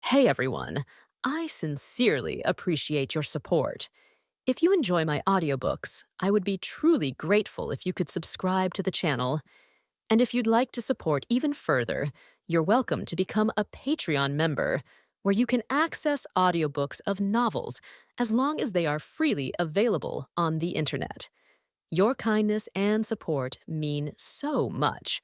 Hey everyone, I sincerely appreciate your support. If you enjoy my audiobooks, I would be truly grateful if you could subscribe to the channel. And if you'd like to support even further, you're welcome to become a Patreon member, where you can access audiobooks of novels as long as they are freely available on the internet. Your kindness and support mean so much.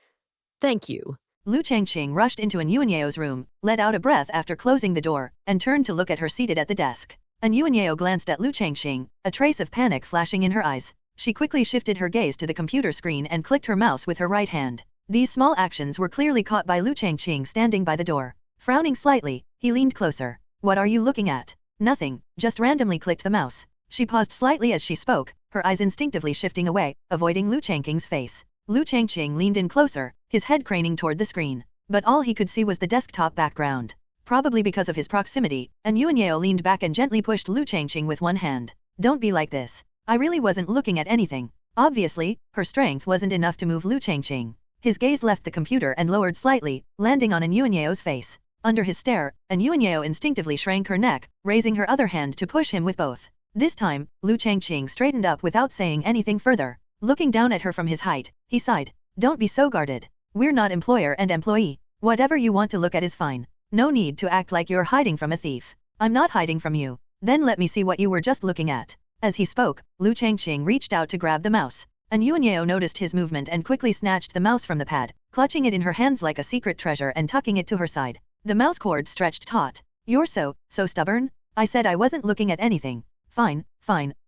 Thank you. Liu Changqing rushed into Anyuanyeo's room, let out a breath after closing the door, and turned to look at her seated at the desk. Anyuanyeo glanced at Liu Changqing, a trace of panic flashing in her eyes. She quickly shifted her gaze to the computer screen and clicked her mouse with her right hand. These small actions were clearly caught by Liu Changqing standing by the door. Frowning slightly, he leaned closer. "What are you looking at?" "Nothing, just randomly clicked the mouse." She paused slightly as she spoke, her eyes instinctively shifting away, avoiding Liu Changqing's face. Liu Changqing leaned in closer, his head craning toward the screen. But all he could see was the desktop background. Probably because of his proximity, Anyuanyeo leaned back and gently pushed Liu Changqing with one hand. "Don't be like this. I really wasn't looking at anything." Obviously, her strength wasn't enough to move Liu Changqing. His gaze left the computer and lowered slightly, landing on Anyuanyeo's face. Under his stare, Anyuanyeo instinctively shrank her neck, raising her other hand to push him with both. This time, Liu Changqing straightened up without saying anything further. Looking down at her from his height, he sighed. "Don't be so guarded. We're not employer and employee. Whatever you want to look at is fine. No need to act like you're hiding from a thief." "I'm not hiding from you." "Then let me see what you were just looking at." As he spoke, Liu Changqing reached out to grab the mouse. Anyuanyeo noticed his movement and quickly snatched the mouse from the pad, clutching it in her hands like a secret treasure and tucking it to her side. The mouse cord stretched taut. "You're so stubborn? I said I wasn't looking at anything." Fine,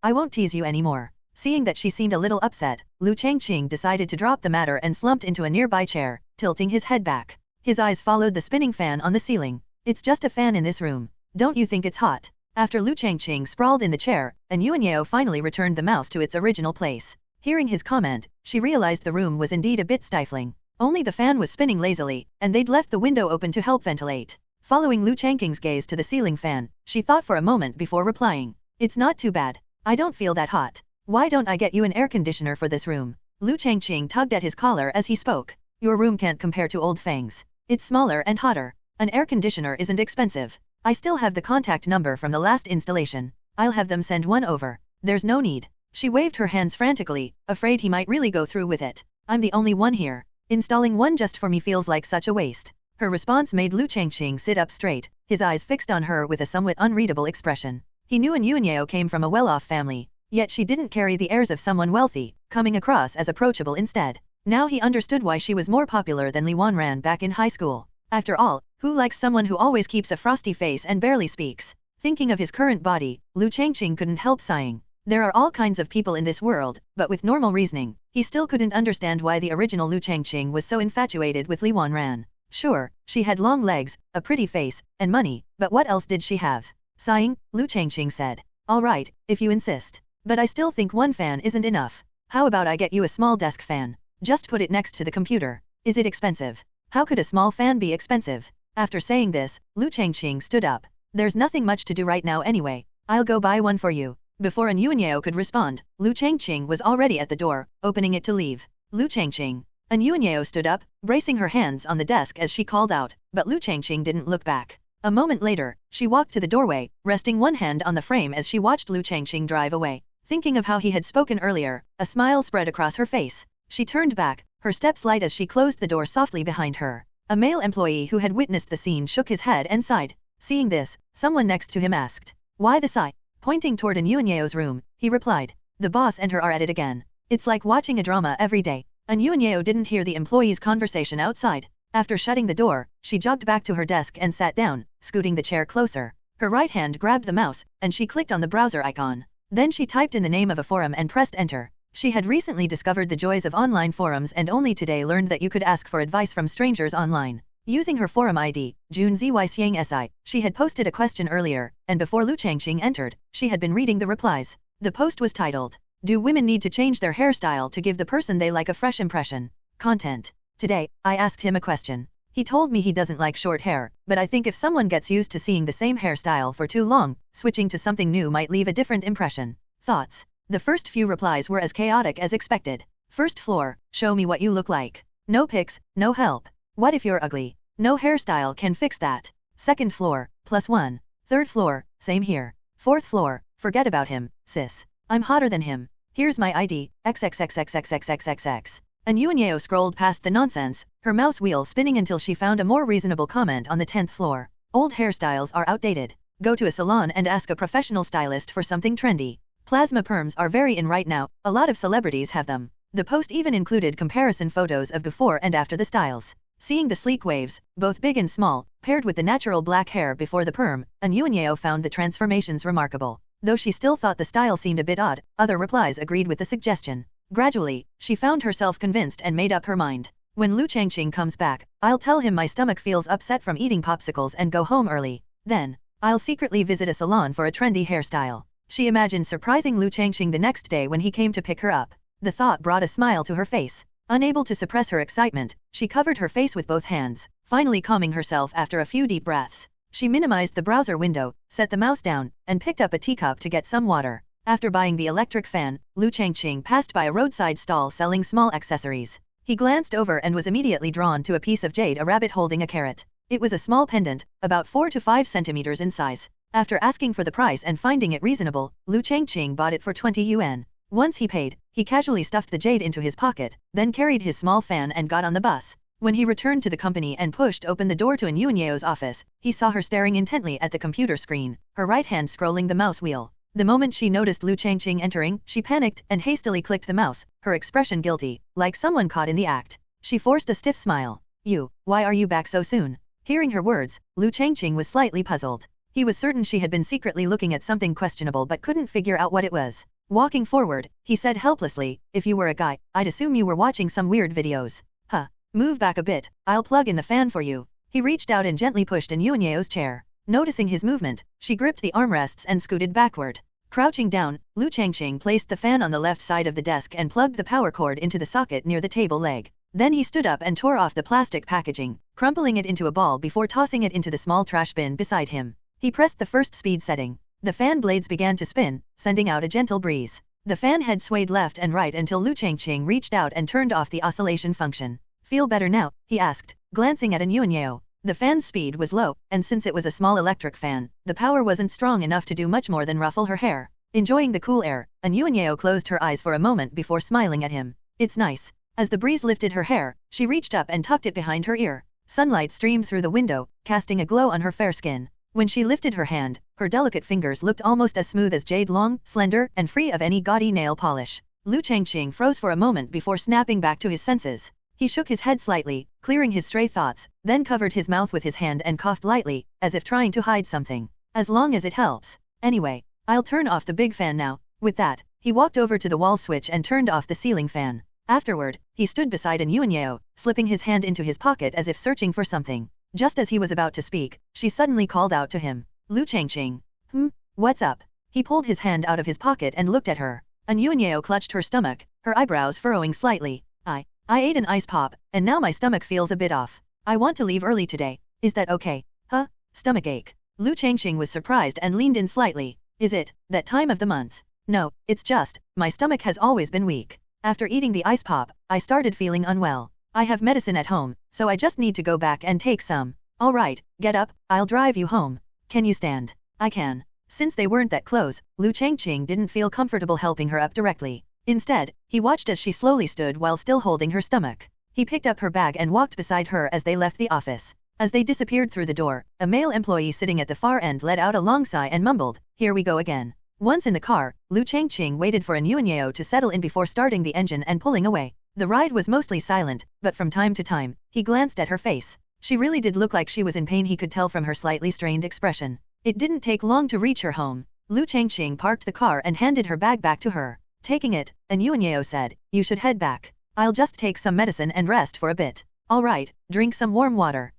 I won't tease you anymore." Seeing that she seemed a little upset, Liu Changqing decided to drop the matter and slumped into a nearby chair, tilting his head back. His eyes followed the spinning fan on the ceiling. "It's just a fan in this room. Don't you think it's hot?" After Liu Changqing sprawled in the chair, Anyuanyeo finally returned the mouse to its original place. Hearing his comment, she realized the room was indeed a bit stifling. Only the fan was spinning lazily, and they'd left the window open to help ventilate. Following Liu Changqing's gaze to the ceiling fan, she thought for a moment before replying. "It's not too bad. I don't feel that hot. Why don't I get you an air conditioner for this room?" Liu Changqing tugged at his collar as he spoke. "Your room can't compare to Old Fang's. It's smaller and hotter. An air conditioner isn't expensive. I still have the contact number from the last installation. I'll have them send one over." "There's no need." She waved her hands frantically, afraid he might really go through with it. "I'm the only one here. Installing one just for me feels like such a waste." Her response made Liu Changqing sit up straight, his eyes fixed on her with a somewhat unreadable expression. He knew Anyuanyeo came from a well-off family. Yet she didn't carry the airs of someone wealthy, coming across as approachable instead. Now he understood why she was more popular than Li Wanran back in high school. After all, who likes someone who always keeps a frosty face and barely speaks? Thinking of his current body, Liu Changqing couldn't help sighing. There are all kinds of people in this world, but with normal reasoning, he still couldn't understand why the original Liu Changqing was so infatuated with Li Wanran. Sure, she had long legs, a pretty face, and money, but what else did she have? Sighing, Liu Changqing said. "All right, if you insist. But I still think one fan isn't enough. How about I get you a small desk fan? Just put it next to the computer." "Is it expensive?" "How could a small fan be expensive?" After saying this, Liu Changqing stood up. "There's nothing much to do right now anyway. I'll go buy one for you." Before Anyuanyeo could respond, Liu Changqing was already at the door, opening it to leave. "Liu Changqing." Anyuanyeo stood up, bracing her hands on the desk as she called out, but Liu Changqing didn't look back. A moment later, she walked to the doorway, resting one hand on the frame as she watched Liu Changqing drive away. Thinking of how he had spoken earlier, a smile spread across her face. She turned back, her steps light as she closed the door softly behind her. A male employee who had witnessed the scene shook his head and sighed. Seeing this, someone next to him asked, "Why the sigh?" Pointing toward Anyuanyeo's room, he replied, "The boss and her are at it again. It's like watching a drama every day." Anyuanyeo didn't hear the employee's conversation outside. After shutting the door, she jogged back to her desk and sat down, scooting the chair closer. Her right hand grabbed the mouse, and she clicked on the browser icon. Then she typed in the name of a forum and pressed enter. She had recently discovered the joys of online forums and only today learned that you could ask for advice from strangers online. Using her forum ID, Jun Zyxiang, she had posted a question earlier, and before Liu Changqing entered, she had been reading the replies. The post was titled, "Do women need to change their hairstyle to give the person they like a fresh impression?" Content. "Today, I asked him a question. He told me he doesn't like short hair, but I think if someone gets used to seeing the same hairstyle for too long, switching to something new might leave a different impression." Thoughts. The first few replies were as chaotic as expected. First floor, "Show me what you look like." No pics, no help. What if you're ugly? No hairstyle can fix that. Second floor, +1. Third floor, same here. Fourth floor, forget about him, sis. I'm hotter than him. Here's my ID, XXXXXXXXX. Anuñao scrolled past the nonsense, her mouse wheel spinning until she found a more reasonable comment on the 10th floor. Old hairstyles are outdated. Go to a salon and ask a professional stylist for something trendy. Plasma perms are very in right now, a lot of celebrities have them. The post even included comparison photos of before and after the styles. Seeing the sleek waves, both big and small, paired with the natural black hair before the perm, Anuñao found the transformations remarkable. Though she still thought the style seemed a bit odd, other replies agreed with the suggestion. Gradually, she found herself convinced and made up her mind. When Liu Changqing comes back, I'll tell him my stomach feels upset from eating popsicles and go home early. Then, I'll secretly visit a salon for a trendy hairstyle. She imagined surprising Liu Changqing the next day when he came to pick her up. The thought brought a smile to her face. Unable to suppress her excitement, she covered her face with both hands, finally calming herself after a few deep breaths. She minimized the browser window, set the mouse down, and picked up a teacup to get some water. After buying the electric fan, Liu Changqing passed by a roadside stall selling small accessories. He glanced over and was immediately drawn to a piece of jade, a rabbit holding a carrot. It was a small pendant, about 4 to 5 centimeters in size. After asking for the price and finding it reasonable, Liu Changqing bought it for 20 yuan. Once he paid, he casually stuffed the jade into his pocket, then carried his small fan and got on the bus. When he returned to the company and pushed open the door to Anuñao's office, he saw her staring intently at the computer screen, her right hand scrolling the mouse wheel. The moment she noticed Liu Changqing entering, she panicked and hastily clicked the mouse, her expression guilty, like someone caught in the act. She forced a stiff smile. "You, why are you back so soon?" Hearing her words, Liu Changqing was slightly puzzled. He was certain she had been secretly looking at something questionable but couldn't figure out what it was. Walking forward, he said helplessly, "If you were a guy, I'd assume you were watching some weird videos." "Huh. Move back a bit, I'll plug in the fan for you." He reached out and gently pushed Anuñao's chair. Noticing his movement, she gripped the armrests and scooted backward. Crouching down, Liu Changqing placed the fan on the left side of the desk and plugged the power cord into the socket near the table leg. Then he stood up and tore off the plastic packaging, crumpling it into a ball before tossing it into the small trash bin beside him. He pressed the first speed setting. The fan blades began to spin, sending out a gentle breeze. The fan head swayed left and right until Liu Changqing reached out and turned off the oscillation function. "Feel better now?" he asked, glancing at Anuñao. The fan's speed was low, and since it was a small electric fan, the power wasn't strong enough to do much more than ruffle her hair. Enjoying the cool air, Anuñao closed her eyes for a moment before smiling at him. "It's nice." As the breeze lifted her hair, she reached up and tucked it behind her ear. Sunlight streamed through the window, casting a glow on her fair skin. When she lifted her hand, her delicate fingers looked almost as smooth as jade, long, slender, and free of any gaudy nail polish. Liu Changqing froze for a moment before snapping back to his senses. He shook his head slightly, clearing his stray thoughts, then covered his mouth with his hand and coughed lightly, as if trying to hide something. "As long as it helps. Anyway, I'll turn off the big fan now." With that, he walked over to the wall switch and turned off the ceiling fan. Afterward, he stood beside Anuñao, slipping his hand into his pocket as if searching for something. Just as he was about to speak, she suddenly called out to him. "Liu Changqing. What's up?" He pulled his hand out of his pocket and looked at her. Anuñao clutched her stomach, her eyebrows furrowing slightly. I ate an ice pop, and now my stomach feels a bit off. I want to leave early today. Is that okay?" "Huh? Stomachache?" Liu Changqing was surprised and leaned in slightly. "Is it that time of the month?" "No, it's just, my stomach has always been weak. After eating the ice pop, I started feeling unwell. I have medicine at home, so I just need to go back and take some." "All right, get up, I'll drive you home. Can you stand?" "I can." Since they weren't that close, Liu Changqing didn't feel comfortable helping her up directly. Instead, he watched as she slowly stood while still holding her stomach. He picked up her bag and walked beside her as they left the office. As they disappeared through the door, a male employee sitting at the far end let out a long sigh and mumbled, "Here we go again." Once in the car, Liu Changqing waited for Anuñao to settle in before starting the engine and pulling away. The ride was mostly silent, but from time to time, he glanced at her face. She really did look like she was in pain, he could tell from her slightly strained expression. It didn't take long to reach her home. Liu Changqing parked the car and handed her bag back to her. Taking it, Anuñao said, "You should head back. I'll just take some medicine and rest for a bit." "All right, drink some warm water."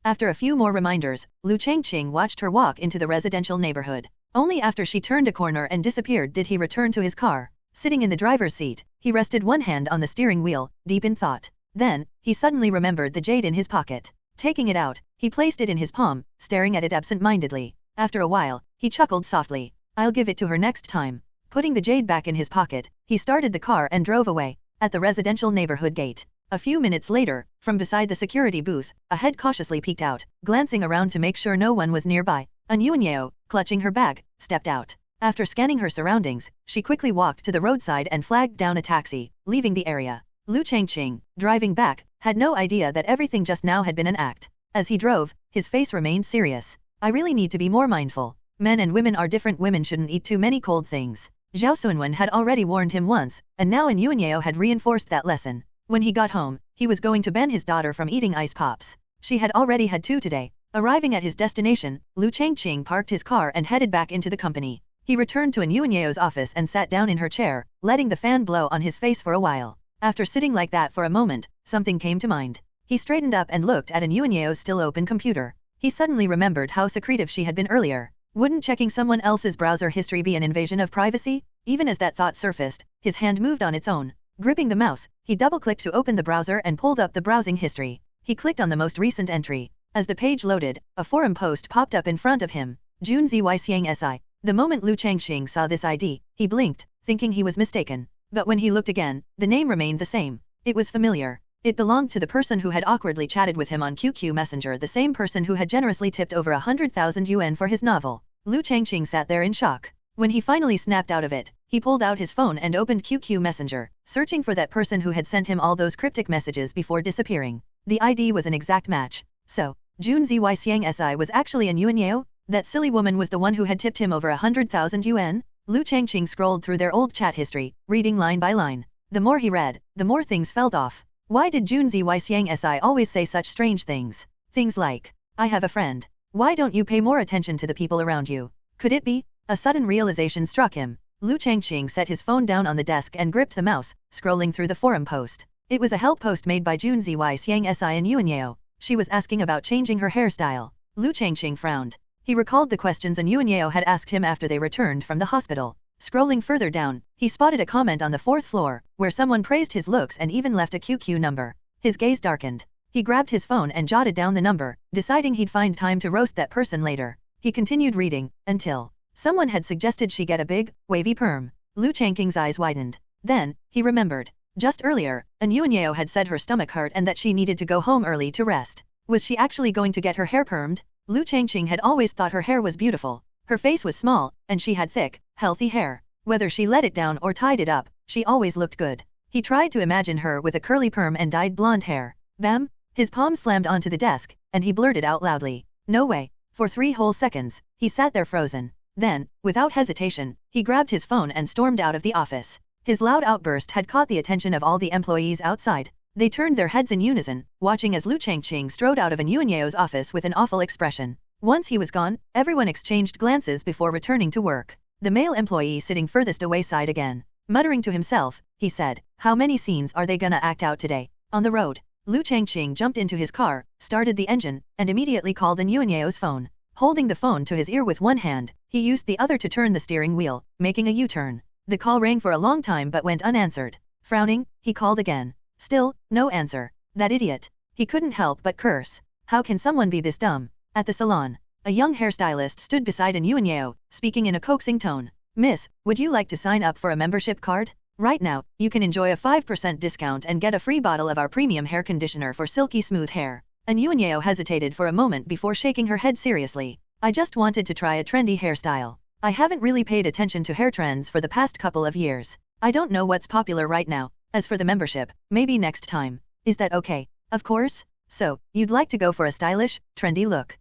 After a few more reminders, Liu Changqing watched her walk into the residential neighborhood. Only after she turned a corner and disappeared did he return to his car. Sitting in the driver's seat, he rested one hand on the steering wheel, deep in thought. Then, he suddenly remembered the jade in his pocket. Taking it out, he placed it in his palm, staring at it absent-mindedly. After a while, he chuckled softly. "I'll give it to her next time." Putting the jade back in his pocket, he started the car and drove away. At the residential neighborhood gate, A few minutes later, from beside the security booth, a head cautiously peeked out, glancing around to make sure no one was nearby. An Yuanyeo, clutching her bag, stepped out. After scanning her surroundings, she quickly walked to the roadside and flagged down a taxi, leaving the area. Liu Changqing, driving back, had no idea that everything just now had been an act. As he drove, his face remained serious. I really need to be more mindful. Men and women are different. Women shouldn't eat too many cold things. Zhao Sunwen had already warned him once, and now An Yuanyeo had reinforced that lesson. When he got home, he was going to ban his daughter from eating ice pops. She had already had 2 today. Arriving at his destination, Liu Changqing parked his car and headed back into the company. He returned to An Yuanyeo's office and sat down in her chair, letting the fan blow on his face for a while. After sitting like that for a moment, something came to mind. He straightened up and looked at An Yuanyeo's still open computer. He suddenly remembered how secretive she had been earlier. Wouldn't checking someone else's browser history be an invasion of privacy? Even as that thought surfaced, his hand moved on its own. Gripping the mouse, he double-clicked to open the browser and pulled up the browsing history. He clicked on the most recent entry. As the page loaded, a forum post popped up in front of him. June Zy Xiang Si. The moment Liu Changqing saw this ID, he blinked, thinking he was mistaken. But when he looked again, the name remained the same. It was familiar. It belonged to the person who had awkwardly chatted with him on QQ Messenger, the same person who had generously tipped over 100,000 yuan for his novel. Liu Changqing sat there in shock. When he finally snapped out of it, he pulled out his phone and opened QQ Messenger, searching for that person who had sent him all those cryptic messages before disappearing. The ID was an exact match. So, June Zy Xiang Si was actually An Yuanyeo? That silly woman was the one who had tipped him over 100,000 yuan? Liu Changqing scrolled through their old chat history, reading line by line. The more he read, the more things felt off. Why did June Zy Xiang Si always say such strange things? Things like, I have a friend. Why don't you pay more attention to the people around you? Could it be? A sudden realization struck him. Liu Changqing set his phone down on the desk and gripped the mouse, scrolling through the forum post. It was a help post made by June Zy Xiang Si and Yuanyeo. She was asking about changing her hairstyle. Liu Changqing frowned. He recalled the questions An Yuanyeo had asked him after they returned from the hospital. Scrolling further down, he spotted a comment on the 4th floor, where someone praised his looks and even left a QQ number. His gaze darkened. He grabbed his phone and jotted down the number, deciding he'd find time to roast that person later. He continued reading, until someone had suggested she get a big, wavy perm. Liu Changqing's eyes widened. Then, he remembered. Just earlier, An Yuanyeo had said her stomach hurt and that she needed to go home early to rest. Was she actually going to get her hair permed? Liu Changqing had always thought her hair was beautiful. Her face was small, and she had thick, healthy hair. Whether she let it down or tied it up, she always looked good. He tried to imagine her with a curly perm and dyed blonde hair. Bam! His palm slammed onto the desk, and he blurted out loudly. No way. For 3 whole seconds, he sat there frozen. Then, without hesitation, he grabbed his phone and stormed out of the office. His loud outburst had caught the attention of all the employees outside. They turned their heads in unison, watching as Liu Changqing strode out of An Yuanyeo's office with an awful expression. Once he was gone, everyone exchanged glances before returning to work. The male employee sitting furthest away sighed again. Muttering to himself, he said, how many scenes are they gonna act out today? On the road, Liu Changqing jumped into his car, started the engine, and immediately called An Yuanyeo's phone. Holding the phone to his ear with one hand, he used the other to turn the steering wheel, making a U-turn. The call rang for a long time but went unanswered. Frowning, he called again. Still, no answer. That idiot. He couldn't help but curse. How can someone be this dumb? At the salon, a young hairstylist stood beside An Yuanyeo, speaking in a coaxing tone. Miss, would you like to sign up for a membership card? Right now, you can enjoy a 5% discount and get a free bottle of our premium hair conditioner for silky smooth hair. An Yuanyeo hesitated for a moment before shaking her head seriously. I just wanted to try a trendy hairstyle. I haven't really paid attention to hair trends for the past couple of years. I don't know what's popular right now. As for the membership, maybe next time. Is that okay? Of course. So, you'd like to go for a stylish, trendy look?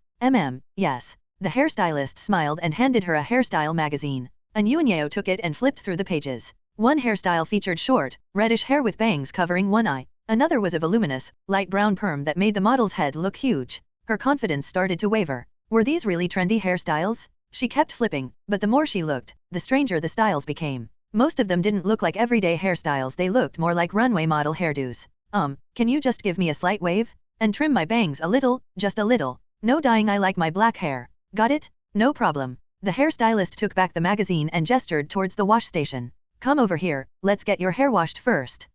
Yes. The hairstylist smiled and handed her a hairstyle magazine. An Yuanyeo took it and flipped through the pages. One hairstyle featured short, reddish hair with bangs covering one eye. Another was a voluminous, light brown perm that made the model's head look huge. Her confidence started to waver. Were these really trendy hairstyles? She kept flipping, but the more she looked, the stranger the styles became. Most of them didn't look like everyday hairstyles, they looked more like runway model hairdos. Can you just give me a slight wave? And trim my bangs a little, just a little. No dyeing, I like my black hair. Got it? No problem. The hairstylist took back the magazine and gestured towards the wash station. Come over here, let's get your hair washed first.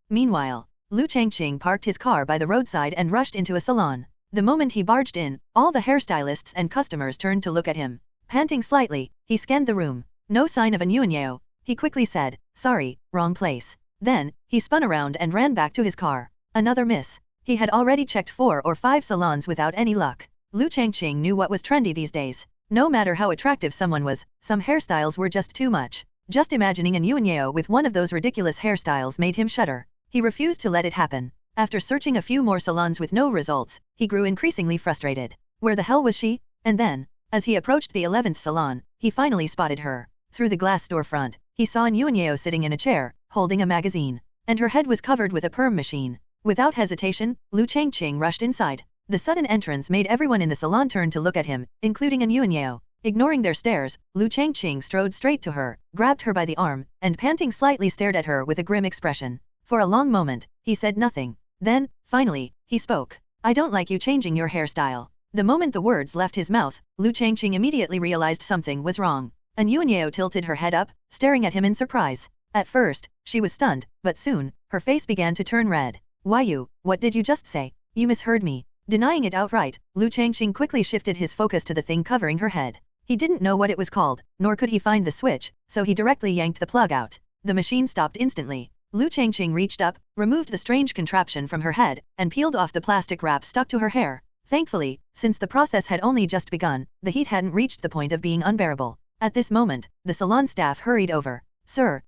Meanwhile, Liu Changqing parked his car by the roadside and rushed into a salon. The moment he barged in, all the hairstylists and customers turned to look at him. Panting slightly, he scanned the room. No sign of An Yuanyeo. He quickly said, sorry, wrong place. Then, he spun around and ran back to his car. Another miss. He had already checked 4 or 5 salons without any luck. Liu Changqing knew what was trendy these days. No matter how attractive someone was, some hairstyles were just too much. Just imagining a Yuanyeo with one of those ridiculous hairstyles made him shudder. He refused to let it happen. After searching a few more salons with no results, he grew increasingly frustrated. Where the hell was she? And then, as he approached the 11th salon, he finally spotted her. Through the glass storefront, he saw Yuanyeo sitting in a chair, holding a magazine. And her head was covered with a perm machine. Without hesitation, Liu Changqing rushed inside. The sudden entrance made everyone in the salon turn to look at him, including Yuanyeo. Ignoring their stares, Liu Changqing strode straight to her, grabbed her by the arm, and panting slightly stared at her with a grim expression. For a long moment, he said nothing. Then, finally, he spoke. I don't like you changing your hairstyle. The moment the words left his mouth, Liu Changqing immediately realized something was wrong. Yuanyeo tilted her head up, staring at him in surprise. At first, she was stunned, but soon, her face began to turn red. Why you? What did you just say? You misheard me. Denying it outright, Liu Changqing quickly shifted his focus to the thing covering her head. He didn't know what it was called, nor could he find the switch, so he directly yanked the plug out. The machine stopped instantly. Liu Changqing reached up, removed the strange contraption from her head, and peeled off the plastic wrap stuck to her hair. Thankfully, since the process had only just begun, the heat hadn't reached the point of being unbearable. At this moment, the salon staff hurried over. Sir,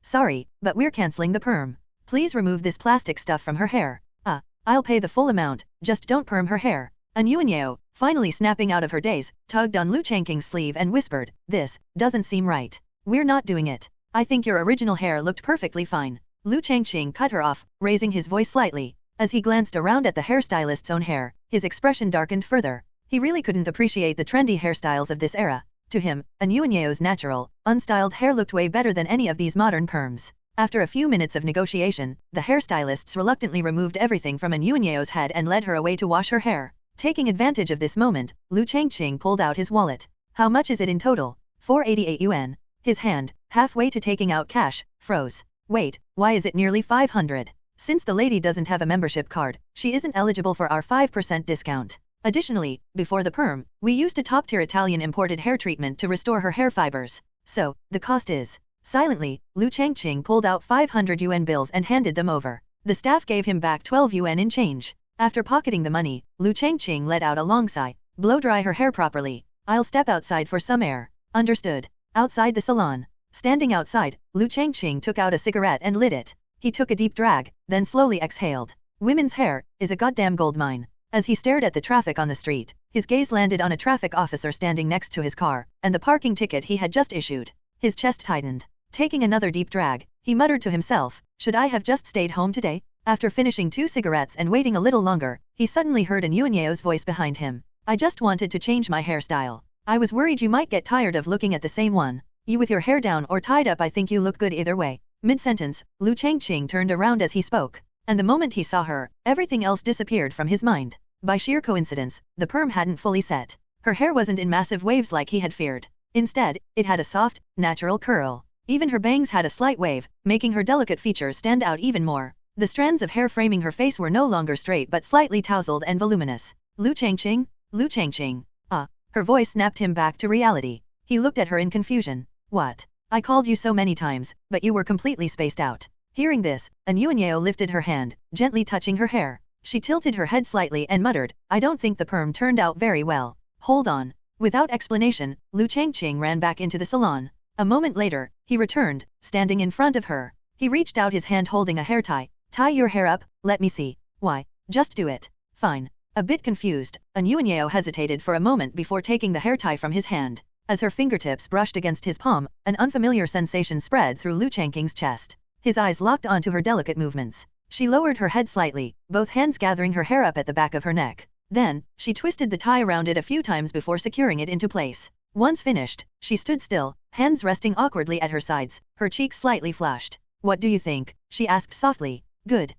sorry, but we're canceling the perm. Please remove this plastic stuff from her hair. I'll pay the full amount, just don't perm her hair. Yuanyeo, finally snapping out of her daze, tugged on Liu Changqing's sleeve and whispered, this doesn't seem right. We're not doing it. I think your original hair looked perfectly fine. Liu Changqing cut her off, raising his voice slightly. As he glanced around at the hairstylist's own hair, his expression darkened further. He really couldn't appreciate the trendy hairstyles of this era. To him, Yuanyeo's natural, unstyled hair looked way better than any of these modern perms. After a few minutes of negotiation, the hairstylists reluctantly removed everything from Yuanyeo's head and led her away to wash her hair. Taking advantage of this moment, Liu Changqing pulled out his wallet. How much is it in total? 488 yuan. His hand, halfway to taking out cash, froze. Wait, why is it nearly 500? Since the lady doesn't have a membership card, she isn't eligible for our 5% discount. Additionally, before the perm, we used a top-tier Italian imported hair treatment to restore her hair fibers. So, the cost is... Silently, Liu Changqing pulled out 500 yuan bills and handed them over. The staff gave him back 12 yuan in change. After pocketing the money, Liu Changqing let out a long sigh. Blow dry her hair properly. I'll step outside for some air. Understood. Outside the salon. Standing outside, Liu Changqing took out a cigarette and lit it. He took a deep drag, then slowly exhaled. Women's hair is a goddamn goldmine. As he stared at the traffic on the street, his gaze landed on a traffic officer standing next to his car, and the parking ticket he had just issued. His chest tightened. Taking another deep drag, he muttered to himself, should I have just stayed home today? After finishing 2 cigarettes and waiting a little longer, he suddenly heard Yuanyeo's voice behind him. I just wanted to change my hairstyle. I was worried you might get tired of looking at the same one. You with your hair down or tied up, I think you look good either way. Mid-sentence, Liu Changqing turned around as he spoke, and the moment he saw her, everything else disappeared from his mind. By sheer coincidence, the perm hadn't fully set. Her hair wasn't in massive waves like he had feared. Instead, it had a soft, natural curl. Even her bangs had a slight wave, making her delicate features stand out even more. The strands of hair framing her face were no longer straight but slightly tousled and voluminous. Liu Changqing? Liu Changqing. Her voice snapped him back to reality. He looked at her in confusion. What? I called you so many times, but you were completely spaced out. Hearing this, Yuanyeo lifted her hand, gently touching her hair. She tilted her head slightly and muttered, I don't think the perm turned out very well. Hold on. Without explanation, Liu Changqing ran back into the salon. A moment later, he returned, standing in front of her. He reached out his hand holding a hair tie. Tie your hair up, let me see. Why? Just do it. Fine. A bit confused, Yuanyeo hesitated for a moment before taking the hair tie from his hand. As her fingertips brushed against his palm, an unfamiliar sensation spread through Liu Changqing's chest. His eyes locked onto her delicate movements. She lowered her head slightly, both hands gathering her hair up at the back of her neck. Then, she twisted the tie around it a few times before securing it into place. Once finished, she stood still, hands resting awkwardly at her sides, her cheeks slightly flushed. What do you think? She asked softly. Good.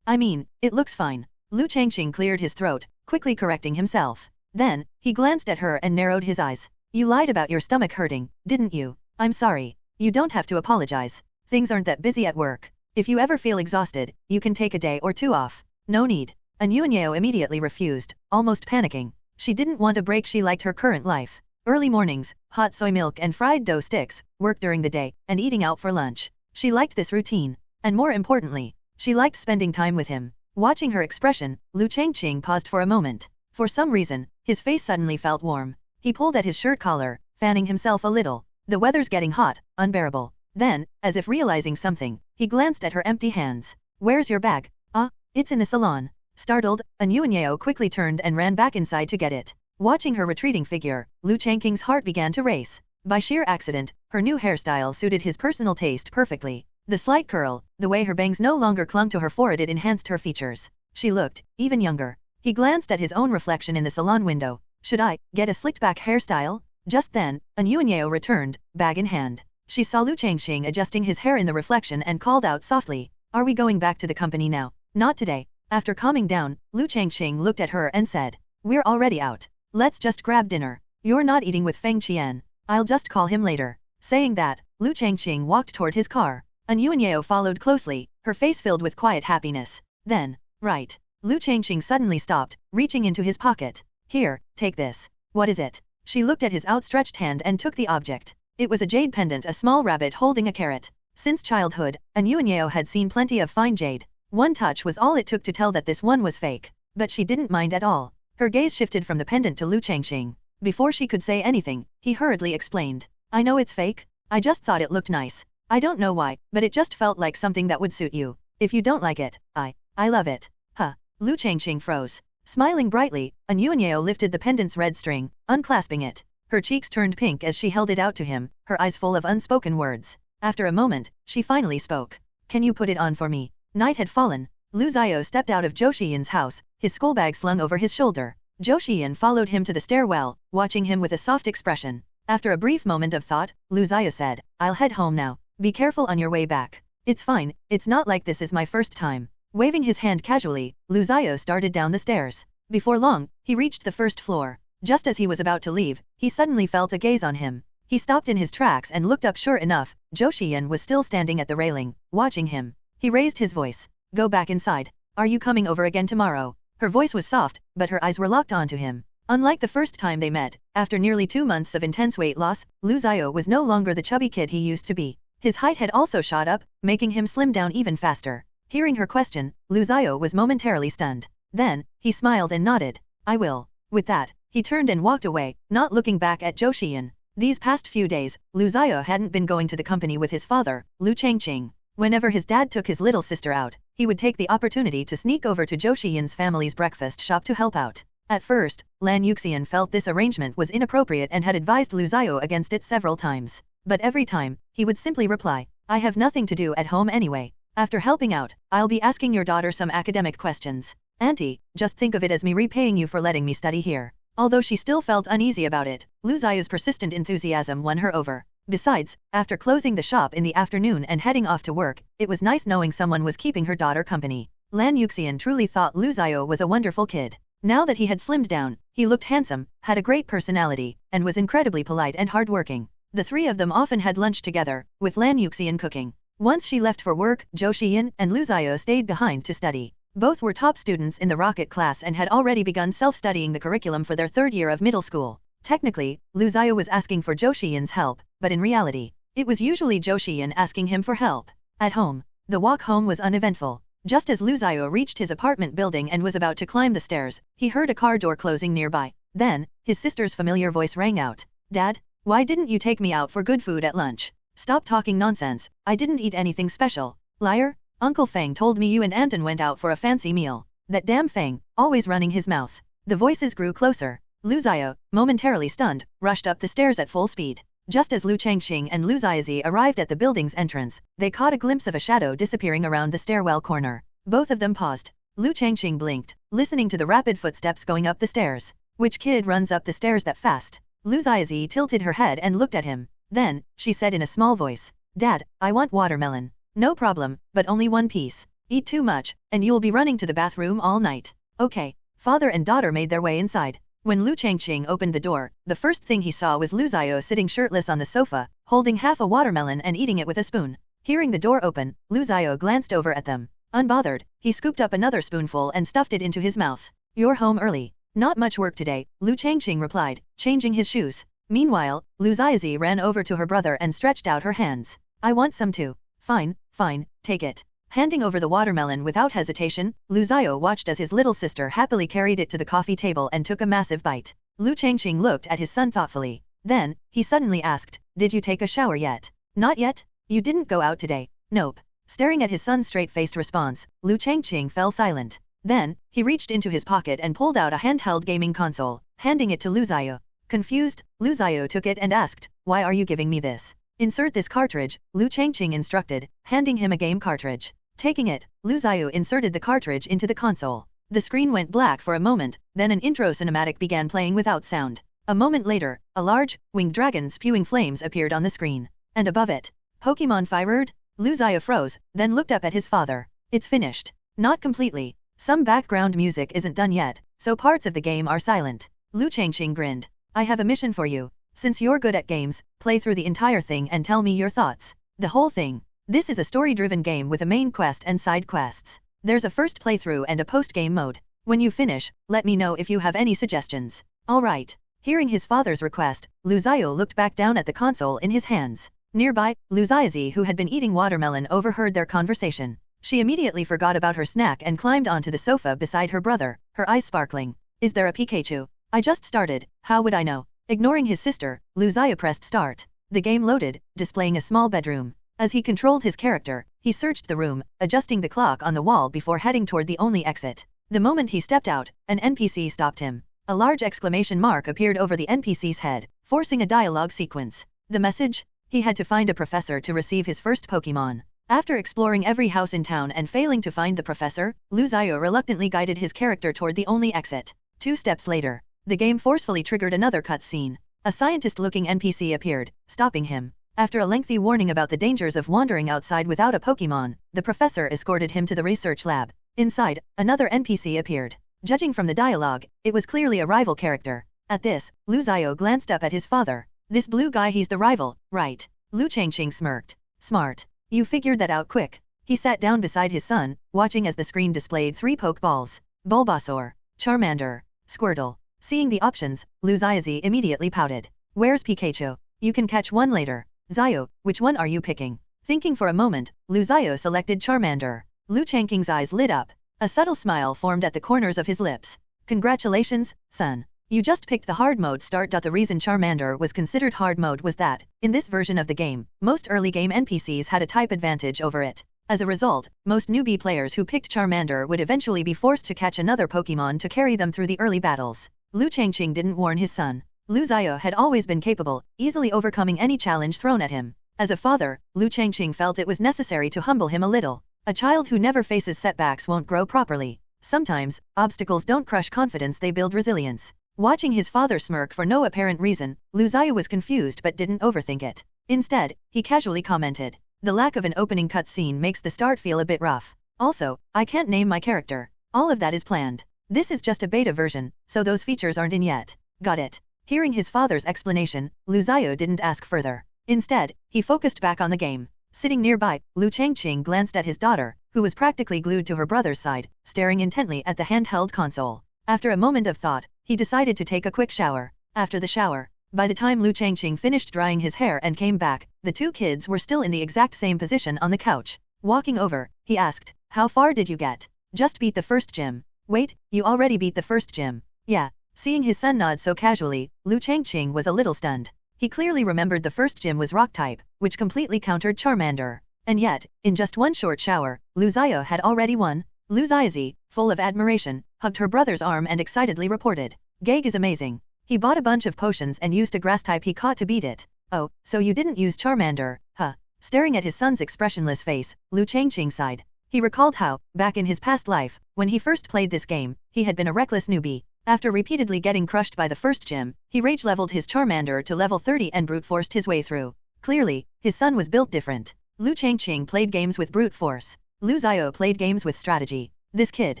I mean, it looks fine. Liu Changqing cleared his throat, quickly correcting himself. Then, he glanced at her and narrowed his eyes. You lied about your stomach hurting, didn't you? I'm sorry. You don't have to apologize. Things aren't that busy at work. If you ever feel exhausted, you can take a day or 2 off. No need. Yuanyeo immediately refused, almost panicking. She didn't want a break. She liked her current life. Early mornings, hot soy milk and fried dough sticks, work during the day, and eating out for lunch. She liked this routine. and more importantly, she liked spending time with him. Watching her expression, Liu Changqing paused for a moment. For some reason, his face suddenly felt warm. He pulled at his shirt collar, fanning himself a little. The weather's getting hot, unbearable. Then, as if realizing something, he glanced at her empty hands. Where's your bag? Ah, it's in the salon. Startled, Anyuanyeo quickly turned and ran back inside to get it. Watching her retreating figure, Liu Changqing's heart began to race. By sheer accident, her new hairstyle suited his personal taste perfectly. The slight curl, the way her bangs no longer clung to her forehead, it enhanced her features. She looked even younger. He glanced at his own reflection in the salon window. Should I get a slicked back hairstyle? Just then, Anyuanyeo returned, bag in hand. She saw Liu Changqing adjusting his hair in the reflection and called out softly, "Are we going back to the company now?" "Not today." After calming down, Liu Changqing looked at her and said, "We're already out. Let's just grab dinner. You're not eating with Feng Qian. I'll just call him later." Saying that, Liu Changqing walked toward his car. Anyuanyeo followed closely, her face filled with quiet happiness. Then, right. Liu Changqing suddenly stopped, reaching into his pocket. "Here, take this." "What is it?" She looked at his outstretched hand and took the object. It was a jade pendant, a small rabbit holding a carrot. Since childhood, Anyuanyeo had seen plenty of fine jade. One touch was all it took to tell that this one was fake. But she didn't mind at all. Her gaze shifted from the pendant to Liu Changqing. Before she could say anything, he hurriedly explained, "I know it's fake. I just thought it looked nice. I don't know why, but it just felt like something that would suit you. If you don't like it, I love it." Huh. Liu Changqing froze. Smiling brightly, Anyuanyeo lifted the pendant's red string, unclasping it. Her cheeks turned pink as she held it out to him, her eyes full of unspoken words. After a moment, she finally spoke. "Can you put it on for me?" Night had fallen. Lu Xiao stepped out of Zhou Xiyan's house, his schoolbag slung over his shoulder. Zhou Xiyan followed him to the stairwell, watching him with a soft expression. After a brief moment of thought, Lu Xiao said, "I'll head home now. Be careful on your way back." "It's fine, it's not like this is my first time." Waving his hand casually, Lu Xiao started down the stairs. Before long, he reached the first floor. Just as he was about to leave, he suddenly felt a gaze on him. He stopped in his tracks and looked up. Sure enough, Zhou Xiyan was still standing at the railing, watching him. He raised his voice. "Go back inside. Are you coming over again tomorrow?" Her voice was soft, but her eyes were locked onto him. Unlike the first time they met, after nearly 2 months of intense weight loss, Lu Xiao was no longer the chubby kid he used to be. His height had also shot up, making him slim down even faster. Hearing her question, Lu Xiao was momentarily stunned. Then, he smiled and nodded. "I will." With that, he turned and walked away, not looking back at Zhou Xiyan. These past few days, Lu Xiao hadn't been going to the company with his father, Liu Changqing. Whenever his dad took his little sister out, he would take the opportunity to sneak over to Zhou Xiyan's family's breakfast shop to help out. At first, Lan Yuxian felt this arrangement was inappropriate and had advised Lu Xiao against it several times. But every time, he would simply reply, "I have nothing to do at home anyway. After helping out, I'll be asking your daughter some academic questions. Auntie, just think of it as me repaying you for letting me study here." Although she still felt uneasy about it, Lu Xiao's persistent enthusiasm won her over. Besides, after closing the shop in the afternoon and heading off to work, it was nice knowing someone was keeping her daughter company. Lan Yuxian truly thought Lu Xiao was a wonderful kid. Now that he had slimmed down, he looked handsome, had a great personality, and was incredibly polite and hardworking. The three of them often had lunch together, with Lan Yuxian cooking. Once she left for work, Zhou Xiyan and Lu Xiao stayed behind to study. Both were top students in the rocket class and had already begun self-studying the curriculum for their 3rd year of middle school. Technically, Lu Xiao was asking for Zhou Xiyan's help, but in reality, it was usually Zhou Xiyan asking him for help. At home, the walk home was uneventful. Just as Lu Xiao reached his apartment building and was about to climb the stairs, he heard a car door closing nearby. Then, his sister's familiar voice rang out. "Dad, why didn't you take me out for good food at lunch?" "Stop talking nonsense, I didn't eat anything special." "Liar, Uncle Feng told me you and Anton went out for a fancy meal." "That damn Feng, always running his mouth." The voices grew closer. Lu Xiao, momentarily stunned, rushed up the stairs at full speed. Just as Liu Changqing and Lu Xiaozi arrived at the building's entrance, they caught a glimpse of a shadow disappearing around the stairwell corner. Both of them paused. Liu Changqing blinked, listening to the rapid footsteps going up the stairs. "Which kid runs up the stairs that fast?" Lu Xiaozi tilted her head and looked at him. Then, she said in a small voice, "Dad, I want watermelon." "No problem, but only 1 piece. Eat too much, and you'll be running to the bathroom all night." "Okay." Father and daughter made their way inside. When Liu Changqing opened the door, the first thing he saw was Lu Xiao sitting shirtless on the sofa, holding half a watermelon and eating it with a spoon. Hearing the door open, Lu Xiao glanced over at them. Unbothered, he scooped up another spoonful and stuffed it into his mouth. "You're home early." "Not much work today," Liu Changqing replied, changing his shoes. Meanwhile, Lu Xiaozi ran over to her brother and stretched out her hands. "I want some too." Fine, take it." Handing over the watermelon without hesitation, Liu Xiao watched as his little sister happily carried it to the coffee table and took a massive bite. Liu Changqing looked at his son thoughtfully. Then, he suddenly asked, "Did you take a shower yet?" "Not yet. You didn't go out today?" "Nope." Staring at his son's straight-faced response, Liu Changqing fell silent. Then, he reached into his pocket and pulled out a handheld gaming console, handing it to Liu Xiao. Confused, Liu Xiao took it and asked, "Why are you giving me this?" "Insert this cartridge," Liu Changqing instructed, handing him a game cartridge. Taking it, Liu Xiao inserted the cartridge into the console. The screen went black for a moment, then an intro cinematic began playing without sound. A moment later, a large, winged dragon spewing flames appeared on the screen. And above it, "Pokemon fired?" Liu Xiao froze, then looked up at his father. "It's finished." "Not completely. Some background music isn't done yet, so parts of the game are silent." Liu Changqing grinned. "I have a mission for you. Since you're good at games, play through the entire thing and tell me your thoughts." "The whole thing." This is a story-driven game with a main quest and side quests. There's a first playthrough and a post-game mode. When you finish, let me know if you have any suggestions. Alright. Hearing his father's request, Liu Xiao looked back down at the console in his hands. Nearby, Liu Xiaozi, who had been eating watermelon, overheard their conversation. She immediately forgot about her snack and climbed onto the sofa beside her brother, her eyes sparkling. "Is there a Pikachu? I just started, how would I know?" Ignoring his sister, Liu Xiao pressed start. The game loaded, displaying a small bedroom. As he controlled his character, he searched the room, adjusting the clock on the wall before heading toward the only exit. The moment he stepped out, an NPC stopped him. A large exclamation mark appeared over the NPC's head, forcing a dialogue sequence. The message? He had to find a professor to receive his first Pokemon. After exploring every house in town and failing to find the professor, Liu Xiao reluctantly guided his character toward the only exit. 2 steps later, the game forcefully triggered another cutscene. A scientist-looking NPC appeared, stopping him. After a lengthy warning about the dangers of wandering outside without a Pokemon, the professor escorted him to the research lab. Inside, another NPC appeared. Judging from the dialogue, it was clearly a rival character. At this, Liu Xiao glanced up at his father. "This blue guy, he's the rival, right?" Liu Changqing smirked. "Smart. You figured that out quick." He sat down beside his son, watching as the screen displayed 3 Pokeballs. Bulbasaur, Charmander, Squirtle. Seeing the options, Liu Xiaozi immediately pouted. "Where's Pikachu? You can catch one later." "Xiao, which one are you picking?" Thinking for a moment, Liu Xiao selected Charmander. Liu Changqing's eyes lit up. A subtle smile formed at the corners of his lips. "Congratulations, son. You just picked the hard mode start. The reason Charmander was considered hard mode was that, in this version of the game, most early game NPCs had a type advantage over it. As a result, most newbie players who picked Charmander would eventually be forced to catch another Pokemon to carry them through the early battles. Liu Changqing didn't warn his son. Liu Xiao had always been capable, easily overcoming any challenge thrown at him. As a father, Liu Changqing felt it was necessary to humble him a little. A child who never faces setbacks won't grow properly. Sometimes, obstacles don't crush confidence, they build resilience. Watching his father smirk for no apparent reason, Liu Xiao was confused but didn't overthink it. Instead, he casually commented, "The lack of an opening cutscene makes the start feel a bit rough. Also, I can't name my character. All of that is planned. This is just a beta version, so those features aren't in yet." "Got it." Hearing his father's explanation, Liu Xiao didn't ask further. Instead, he focused back on the game. Sitting nearby, Liu Changqing glanced at his daughter, who was practically glued to her brother's side, staring intently at the handheld console. After a moment of thought, he decided to take a quick shower. After the shower, by the time Liu Changqing finished drying his hair and came back, the 2 kids were still in the exact same position on the couch. Walking over, he asked, "How far did you get?" "Just beat the first gym." "Wait, you already beat the first gym?" "Yeah." Seeing his son nod so casually, Liu Changqing was a little stunned. He clearly remembered the first gym was rock type, which completely countered Charmander. And yet, in just one short shower, Liu Xiao had already won. Liu Xiaozi, full of admiration, hugged her brother's arm and excitedly reported, "Gag is amazing. He bought a bunch of potions and used a grass type he caught to beat it." "Oh, so you didn't use Charmander, huh?" Staring at his son's expressionless face, Liu Changqing sighed. He recalled how, back in his past life, when he first played this game, he had been a reckless newbie. After repeatedly getting crushed by the first gym, he rage-leveled his Charmander to level 30 and brute-forced his way through. Clearly, his son was built different. Liu Changqing played games with brute force. Liu Xiao played games with strategy. This kid.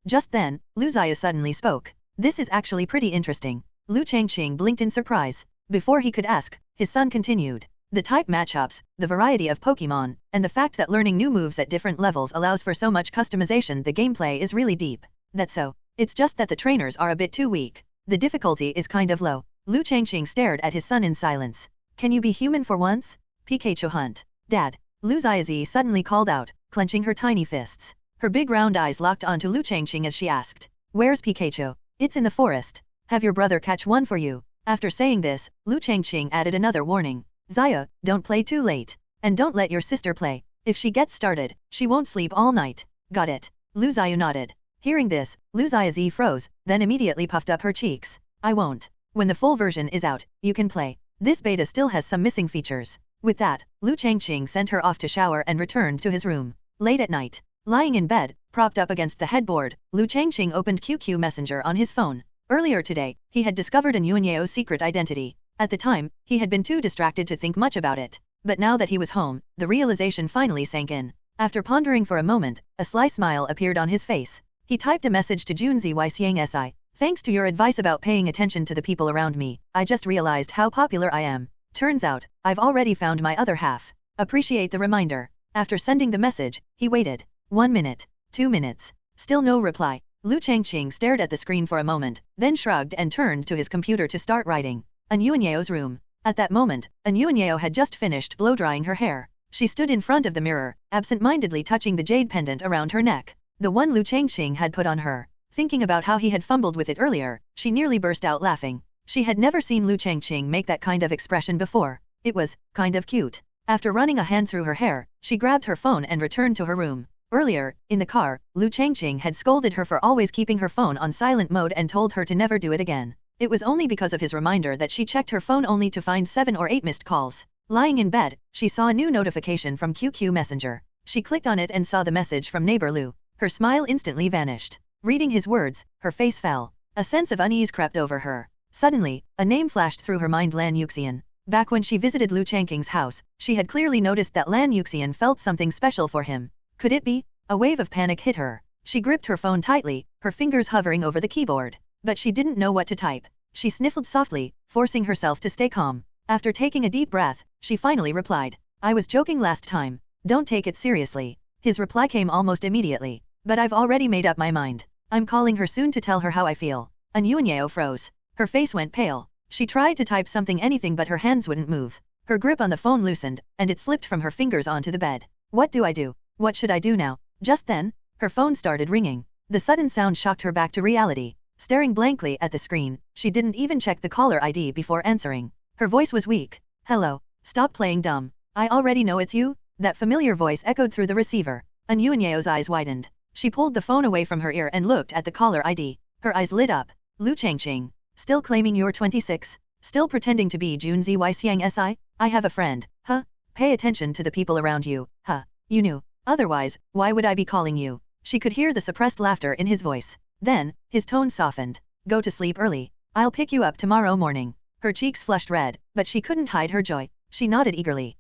Just then, Liu Xiao suddenly spoke. "This is actually pretty interesting." Liu Changqing blinked in surprise. Before he could ask, his son continued. "The type matchups, the variety of Pokemon, and the fact that learning new moves at different levels allows for so much customization, the gameplay is really deep." "That's so. It's just that the trainers are a bit too weak. The difficulty is kind of low." Liu Changqing stared at his son in silence. "Can you be human for once?" "Pikachu hunt." "Dad." Liu Xiaozi suddenly called out, clenching her tiny fists. Her big round eyes locked onto Liu Changqing as she asked, "Where's Pikachu?" "It's in the forest. Have your brother catch one for you." After saying this, Liu Changqing added another warning. "Xia, don't play too late. And don't let your sister play. If she gets started, she won't sleep all night." "Got it." Lu Xiao nodded. Hearing this, Lu Xiaozi froze, then immediately puffed up her cheeks. "I won't. When the full version is out, you can play. This beta still has some missing features." With that, Liu Changqing sent her off to shower and returned to his room. Late at night, lying in bed, propped up against the headboard, Liu Changqing opened QQ Messenger on his phone. Earlier today, he had discovered An Yuanyeo's secret identity. At the time, he had been too distracted to think much about it. But now that he was home, the realization finally sank in. After pondering for a moment, a sly smile appeared on his face. He typed a message to Junzi Xiang Si. "Thanks to your advice about paying attention to the people around me, I just realized how popular I am. Turns out, I've already found my other half. Appreciate the reminder." After sending the message, he waited. 1 minute, 2 minutes. Still no reply. Liu Changqing stared at the screen for a moment, then shrugged and turned to his computer to start writing. An Yuanyeo's room. At that moment, An Yuanyeo had just finished blow-drying her hair. She stood in front of the mirror, absent-mindedly touching the jade pendant around her neck, the one Liu Changqing had put on her. Thinking about how he had fumbled with it earlier, she nearly burst out laughing. She had never seen Liu Changqing make that kind of expression before. It was kind of cute. After running a hand through her hair, she grabbed her phone and returned to her room. Earlier, in the car, Liu Changqing had scolded her for always keeping her phone on silent mode and told her to never do it again. It was only because of his reminder that she checked her phone only to find 7 or 8 missed calls. Lying in bed, she saw a new notification from QQ Messenger. She clicked on it and saw the message from neighbor Liu. Her smile instantly vanished. Reading his words, her face fell. A sense of unease crept over her. Suddenly, a name flashed through her mind: Lan Yuxian. Back when she visited Liu Changqing's house, she had clearly noticed that Lan Yuxian felt something special for him. Could it be? A wave of panic hit her. She gripped her phone tightly, her fingers hovering over the keyboard. But she didn't know what to type. She sniffled softly, forcing herself to stay calm. After taking a deep breath, she finally replied, "I was joking last time. Don't take it seriously." His reply came almost immediately. "But I've already made up my mind. I'm calling her soon to tell her how I feel." An Yuanyeo froze. Her face went pale. She tried to type anything but her hands wouldn't move. Her grip on the phone loosened, and it slipped from her fingers onto the bed. "What do I do? What should I do now?" Just then, her phone started ringing. The sudden sound shocked her back to reality. Staring blankly at the screen, she didn't even check the caller ID before answering. Her voice was weak. "Hello. Stop playing dumb. I already know it's you." That familiar voice echoed through the receiver. An Yuanyeo's eyes widened. She pulled the phone away from her ear and looked at the caller ID. Her eyes lit up. "Liu Changqing. Still claiming you're 26? Still pretending to be Junzi Xiang Si? I have a friend. Huh? Pay attention to the people around you. Huh? You knew. Otherwise, why would I be calling you?" She could hear the suppressed laughter in his voice. Then, his tone softened. "Go to sleep early. I'll pick you up tomorrow morning." Her cheeks flushed red, but she couldn't hide her joy. She nodded eagerly.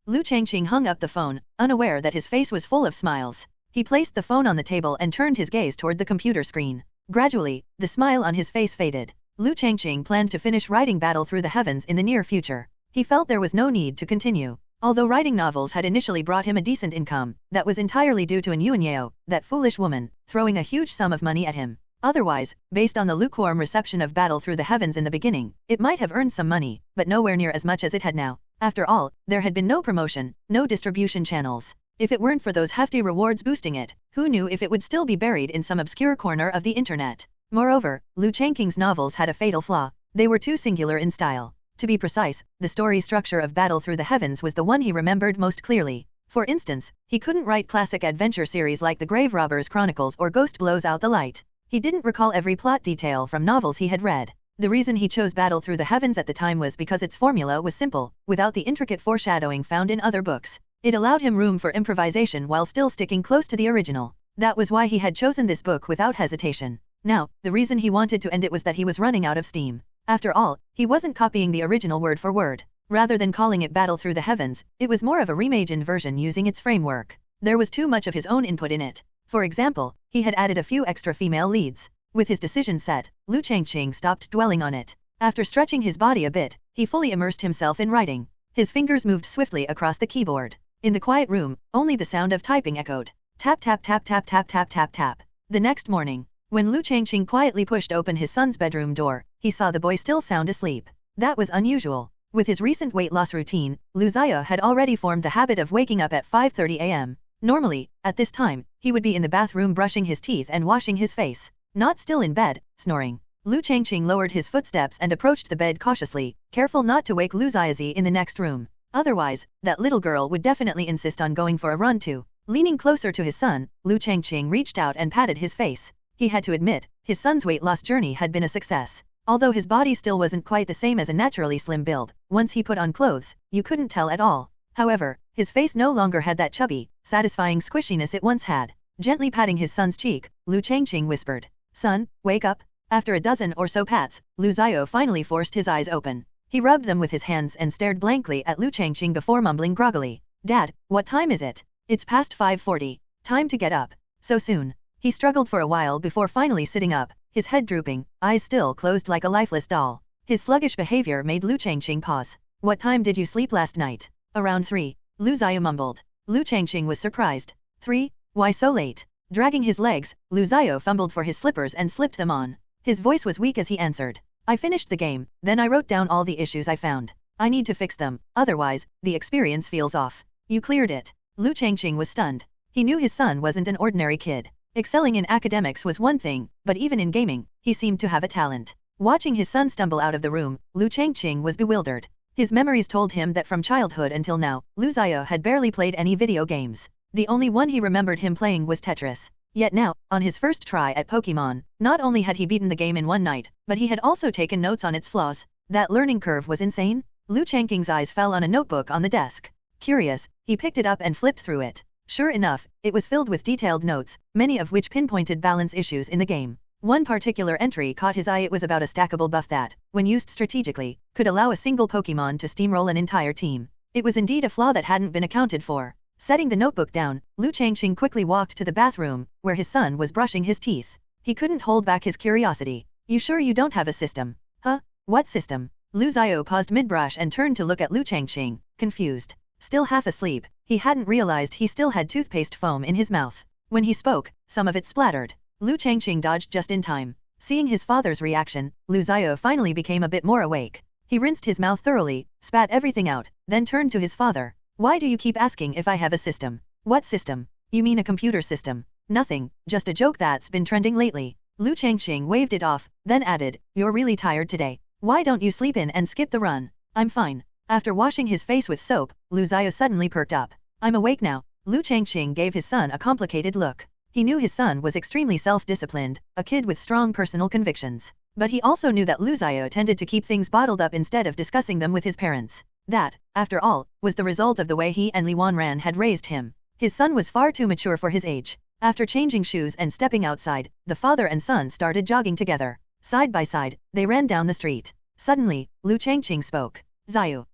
Liu Changqing hung up the phone, unaware that his face was full of smiles. He placed the phone on the table and turned his gaze toward the computer screen. Gradually, the smile on his face faded. Liu Changqing planned to finish writing Battle Through the Heavens in the near future. He felt there was no need to continue. Although writing novels had initially brought him a decent income, that was entirely due to An Yuanyeo, that foolish woman, throwing a huge sum of money at him. Otherwise, based on the lukewarm reception of Battle Through the Heavens in the beginning, it might have earned some money, but nowhere near as much as it had now. After all, there had been no promotion, no distribution channels. If it weren't for those hefty rewards boosting it, who knew if it would still be buried in some obscure corner of the internet? Moreover, Liu Changqing's novels had a fatal flaw. They were too singular in style. To be precise, the story structure of Battle Through the Heavens was the one he remembered most clearly. For instance, he couldn't write classic adventure series like The Grave Robbers Chronicles or Ghost Blows Out the Light. He didn't recall every plot detail from novels he had read. The reason he chose Battle Through the Heavens at the time was because its formula was simple, without the intricate foreshadowing found in other books. It allowed him room for improvisation while still sticking close to the original. That was why he had chosen this book without hesitation. Now, the reason he wanted to end it was that he was running out of steam. After all, he wasn't copying the original word for word. Rather than calling it Battle Through the Heavens, it was more of a reimagined version using its framework. There was too much of his own input in it. For example, he had added a few extra female leads. With his decision set, Liu Changqing stopped dwelling on it. After stretching his body a bit, he fully immersed himself in writing. His fingers moved swiftly across the keyboard. In the quiet room, only the sound of typing echoed. Tap tap tap tap tap tap tap tap. The next morning, when Liu Changqing quietly pushed open his son's bedroom door, he saw the boy still sound asleep. That was unusual. With his recent weight loss routine, Liu Xia had already formed the habit of waking up at 5:30 a.m. Normally, at this time, he would be in the bathroom brushing his teeth and washing his face. Not still in bed, snoring. Liu Changqing lowered his footsteps and approached the bed cautiously, careful not to wake Lu Xiaozi in the next room. Otherwise, that little girl would definitely insist on going for a run too. Leaning closer to his son, Liu Changqing reached out and patted his face. He had to admit, his son's weight loss journey had been a success. Although his body still wasn't quite the same as a naturally slim build, once he put on clothes, you couldn't tell at all. However, his face no longer had that chubby, satisfying squishiness it once had. Gently patting his son's cheek, Liu Changqing whispered, "Son, wake up." After a dozen or so pats, Lu Xiao finally forced his eyes open. He rubbed them with his hands and stared blankly at Liu Changqing before mumbling groggily, "Dad, what time is it?" "It's past 5:40. Time to get up." "So soon?" He struggled for a while before finally sitting up, his head drooping, eyes still closed like a lifeless doll. His sluggish behavior made Liu Changqing pause. "What time did you sleep last night?" "Around 3. Lu Xiao mumbled. Liu Changqing was surprised. 3? Why so late? Dragging his legs, Lu Xiao fumbled for his slippers and slipped them on. His voice was weak as he answered, "I finished the game, then I wrote down all the issues I found. I need to fix them, otherwise, the experience feels off." "You cleared it." Liu Changqing was stunned. He knew his son wasn't an ordinary kid. Excelling in academics was one thing, but even in gaming, he seemed to have a talent. Watching his son stumble out of the room, Liu Changqing was bewildered. His memories told him that from childhood until now, Lu Xiao had barely played any video games. The only one he remembered him playing was Tetris. Yet now, on his first try at Pokemon, not only had he beaten the game in one night, but he had also taken notes on its flaws. That learning curve was insane. Liu Changqing's eyes fell on a notebook on the desk. Curious, he picked it up and flipped through it. Sure enough, it was filled with detailed notes, many of which pinpointed balance issues in the game. One particular entry caught his eye. It was about a stackable buff that, when used strategically, could allow a single Pokemon to steamroll an entire team. It was indeed a flaw that hadn't been accounted for. Setting the notebook down, Liu Changqing quickly walked to the bathroom, where his son was brushing his teeth. He couldn't hold back his curiosity. "You sure you don't have a system?" "Huh? What system?" Lu Xiao paused mid-brush and turned to look at Liu Changqing, confused. Still half asleep, he hadn't realized he still had toothpaste foam in his mouth. When he spoke, some of it splattered. Liu Changqing dodged just in time. Seeing his father's reaction, Lu Xiao finally became a bit more awake. He rinsed his mouth thoroughly, spat everything out, then turned to his father. "Why do you keep asking if I have a system?" "What system? You mean a computer system?" "Nothing, just a joke that's been trending lately." Liu Changqing waved it off, then added, "You're really tired today. Why don't you sleep in and skip the run?" "I'm fine." After washing his face with soap, Lu Xiao suddenly perked up. "I'm awake now." Liu Changqing gave his son a complicated look. He knew his son was extremely self-disciplined, a kid with strong personal convictions. But he also knew that Lu Xiao tended to keep things bottled up instead of discussing them with his parents. That, after all, was the result of the way he and Li Wanran had raised him. His son was far too mature for his age. After changing shoes and stepping outside, the father and son started jogging together. Side by side, they ran down the street. Suddenly, Liu Changqing spoke. "Xiao.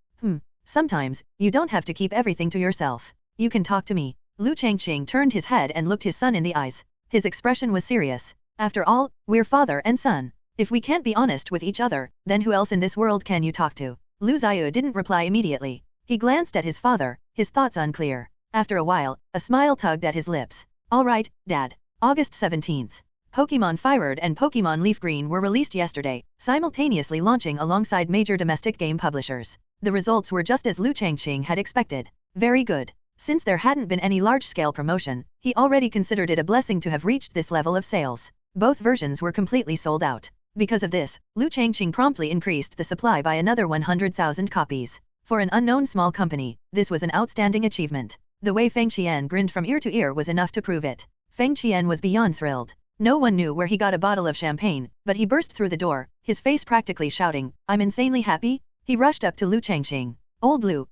Sometimes, you don't have to keep everything to yourself. You can talk to me." Liu Changqing turned his head and looked his son in the eyes. His expression was serious. "After all, we're father and son. If we can't be honest with each other, then who else in this world can you talk to?" Lu Xiao didn't reply immediately. He glanced at his father, his thoughts unclear. After a while, a smile tugged at his lips. "All right, Dad." August 17th. Pokemon Fire and Pokemon Leaf Green were released yesterday, simultaneously launching alongside major domestic game publishers. The results were just as Liu Changqing had expected. Very good. Since there hadn't been any large-scale promotion, he already considered it a blessing to have reached this level of sales. Both versions were completely sold out. Because of this, Liu Changqing promptly increased the supply by another 100,000 copies. For an unknown small company, this was an outstanding achievement. The way Feng Qian grinned from ear to ear was enough to prove it. Feng Qian was beyond thrilled. No one knew where he got a bottle of champagne, but he burst through the door, his face practically shouting, "I'm insanely happy." He rushed up to Liu Changqing. "Old Liu,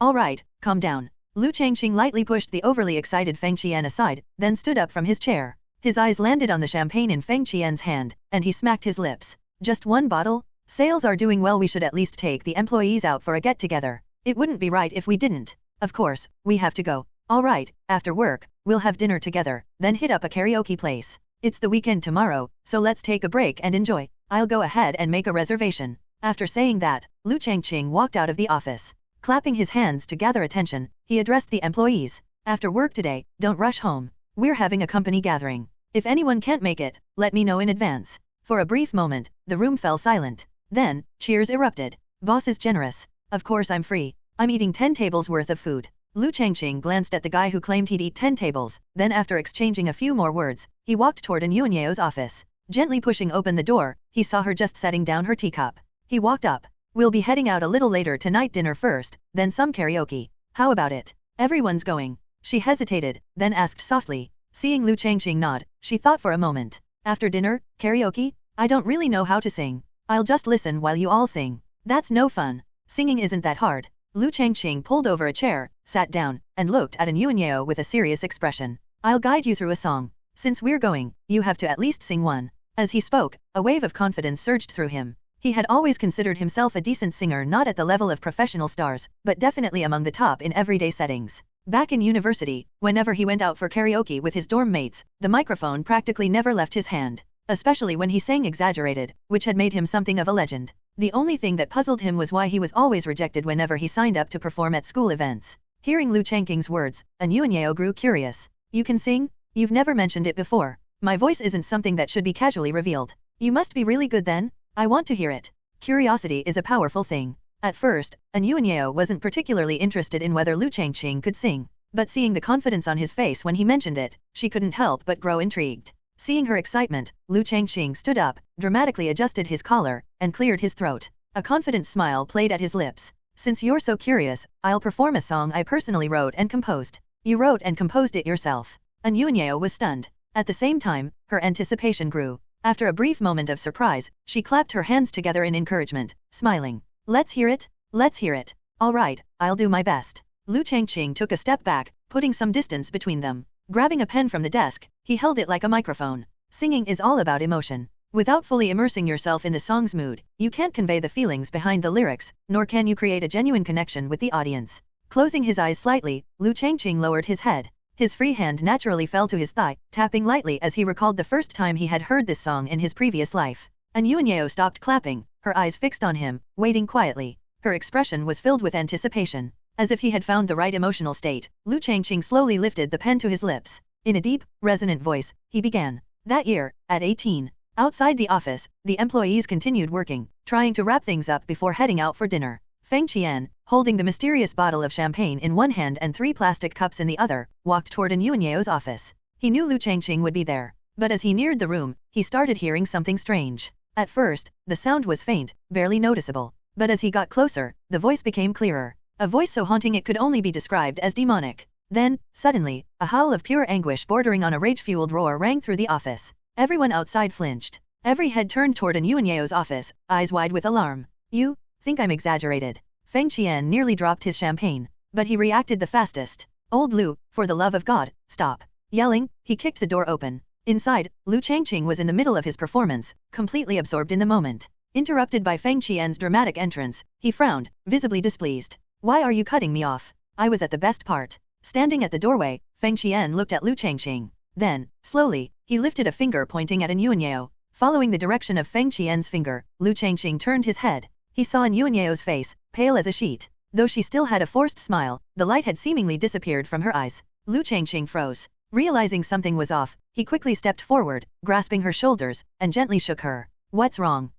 all right, calm down." Liu Changqing lightly pushed the overly excited Feng Qian aside, then stood up from his chair. His eyes landed on the champagne in Feng Qian's hand, and he smacked his lips. "Just one bottle? Sales are doing well. We should at least take the employees out for a get-together. It wouldn't be right if we didn't. Of course, we have to go. All right, after work, we'll have dinner together, then hit up a karaoke place. It's the weekend tomorrow, so let's take a break and enjoy. I'll go ahead and make a reservation." After saying that, Liu Changqing walked out of the office. Clapping his hands to gather attention, he addressed the employees. "After work today, don't rush home. We're having a company gathering. If anyone can't make it, let me know in advance." For a brief moment, the room fell silent. Then, cheers erupted. "Boss is generous. Of course I'm free. I'm eating 10 tables worth of food." Liu Changqing glanced at the guy who claimed he'd eat 10 tables, then after exchanging a few more words, he walked toward An Yuanyeo's office. Gently pushing open the door, he saw her just setting down her teacup. He walked up. We'll be heading out a little later tonight, dinner first, then some karaoke. How about it? Everyone's going. She hesitated, then asked softly. Seeing Liu Changqing nod, she thought for a moment. After dinner, karaoke? I don't really know how to sing. I'll just listen while you all sing. That's no fun. Singing isn't that hard. Liu Changqing pulled over a chair, sat down, and looked at An Yuanyeo with a serious expression. I'll guide you through a song. Since we're going, you have to at least sing one. As he spoke, a wave of confidence surged through him. He had always considered himself a decent singer, not at the level of professional stars, but definitely among the top in everyday settings. Back in university, whenever he went out for karaoke with his dorm mates, the microphone practically never left his hand. Especially when he sang exaggerated, which had made him something of a legend. The only thing that puzzled him was why he was always rejected whenever he signed up to perform at school events. Hearing Liu Changqing's words, An Yuanyeo grew curious. You can sing? You've never mentioned it before. My voice isn't something that should be casually revealed. You must be really good then? I want to hear it. Curiosity is a powerful thing. At first, An Yuanyeo wasn't particularly interested in whether Liu Changqing could sing. But seeing the confidence on his face when he mentioned it, she couldn't help but grow intrigued. Seeing her excitement, Liu Changqing stood up, dramatically adjusted his collar, and cleared his throat. A confident smile played at his lips. Since you're so curious, I'll perform a song I personally wrote and composed. You wrote and composed it yourself. An Yuanyeo was stunned. At the same time, her anticipation grew. After a brief moment of surprise, she clapped her hands together in encouragement, smiling. Let's hear it? Let's hear it. All right, I'll do my best. Liu Changqing took a step back, putting some distance between them. Grabbing a pen from the desk, he held it like a microphone. Singing is all about emotion. Without fully immersing yourself in the song's mood, you can't convey the feelings behind the lyrics, nor can you create a genuine connection with the audience. Closing his eyes slightly, Liu Changqing lowered his head. His free hand naturally fell to his thigh, tapping lightly as he recalled the first time he had heard this song in his previous life. An Yuanyeo stopped clapping, her eyes fixed on him, waiting quietly. Her expression was filled with anticipation. As if he had found the right emotional state, Liu Changqing slowly lifted the pen to his lips. In a deep, resonant voice, he began. That year, at 18. Outside the office, the employees continued working, trying to wrap things up before heading out for dinner. Feng Qian, holding the mysterious bottle of champagne in one hand and 3 plastic cups in the other, walked toward An Yuanyeo's office. He knew Liu Changqing would be there. But as he neared the room, he started hearing something strange. At first, the sound was faint, barely noticeable. But as he got closer, the voice became clearer. A voice so haunting it could only be described as demonic. Then, suddenly, a howl of pure anguish bordering on a rage-fueled roar rang through the office. Everyone outside flinched. Every head turned toward An Yuanyeo's office, eyes wide with alarm. You think I'm exaggerated? Feng Qian nearly dropped his champagne. But he reacted the fastest. Old Liu, for the love of God, stop. Yelling, he kicked the door open. Inside, Liu Changqing was in the middle of his performance, completely absorbed in the moment. Interrupted by Feng Qian's dramatic entrance, he frowned, visibly displeased. Why are you cutting me off? I was at the best part. Standing at the doorway, Feng Qian looked at Liu Changqing. Then, slowly, he lifted a finger pointing at An Yuanyeo. Following the direction of Feng Qian's finger, Liu Changqing turned his head. He saw An Yuanyeo's face, pale as a sheet. Though she still had a forced smile, the light had seemingly disappeared from her eyes. Liu Changqing froze. Realizing something was off, he quickly stepped forward, grasping her shoulders, and gently shook her. What's wrong?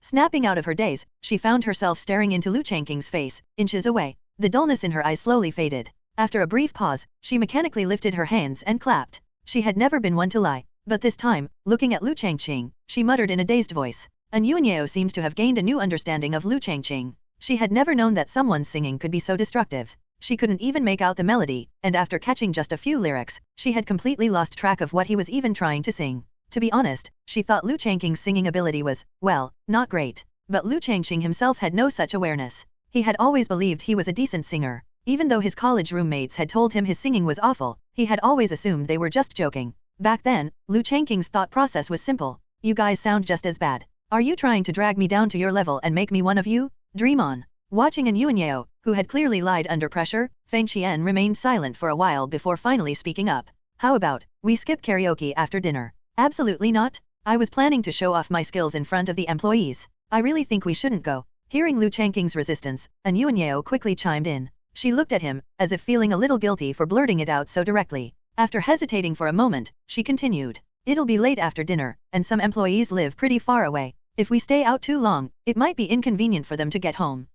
Snapping out of her daze, she found herself staring into Liu Changqing's face, inches away. The dullness in her eyes slowly faded. After a brief pause, she mechanically lifted her hands and clapped. She had never been one to lie. But this time, looking at Liu Changqing, she muttered in a dazed voice. An Yuanyeo seemed to have gained a new understanding of Liu Changqing. She had never known that someone's singing could be so destructive. She couldn't even make out the melody, and after catching just a few lyrics, she had completely lost track of what he was even trying to sing. To be honest, she thought Liu Changqing's singing ability was, well, not great. But Liu Changqing himself had no such awareness. He had always believed he was a decent singer. Even though his college roommates had told him his singing was awful, he had always assumed they were just joking. Back then, Liu Changqing's thought process was simple. You guys sound just as bad. Are you trying to drag me down to your level and make me one of you? Dream on. Watching An Yuanyeo, who had clearly lied under pressure, Feng Qian remained silent for a while before finally speaking up. How about, we skip karaoke after dinner? Absolutely not. I was planning to show off my skills in front of the employees. I really think we shouldn't go. Hearing Liu Changqing's resistance, An Yuanyeo quickly chimed in. She looked at him, as if feeling a little guilty for blurting it out so directly. After hesitating for a moment, she continued. It'll be late after dinner, and some employees live pretty far away. If we stay out too long, it might be inconvenient for them to get home.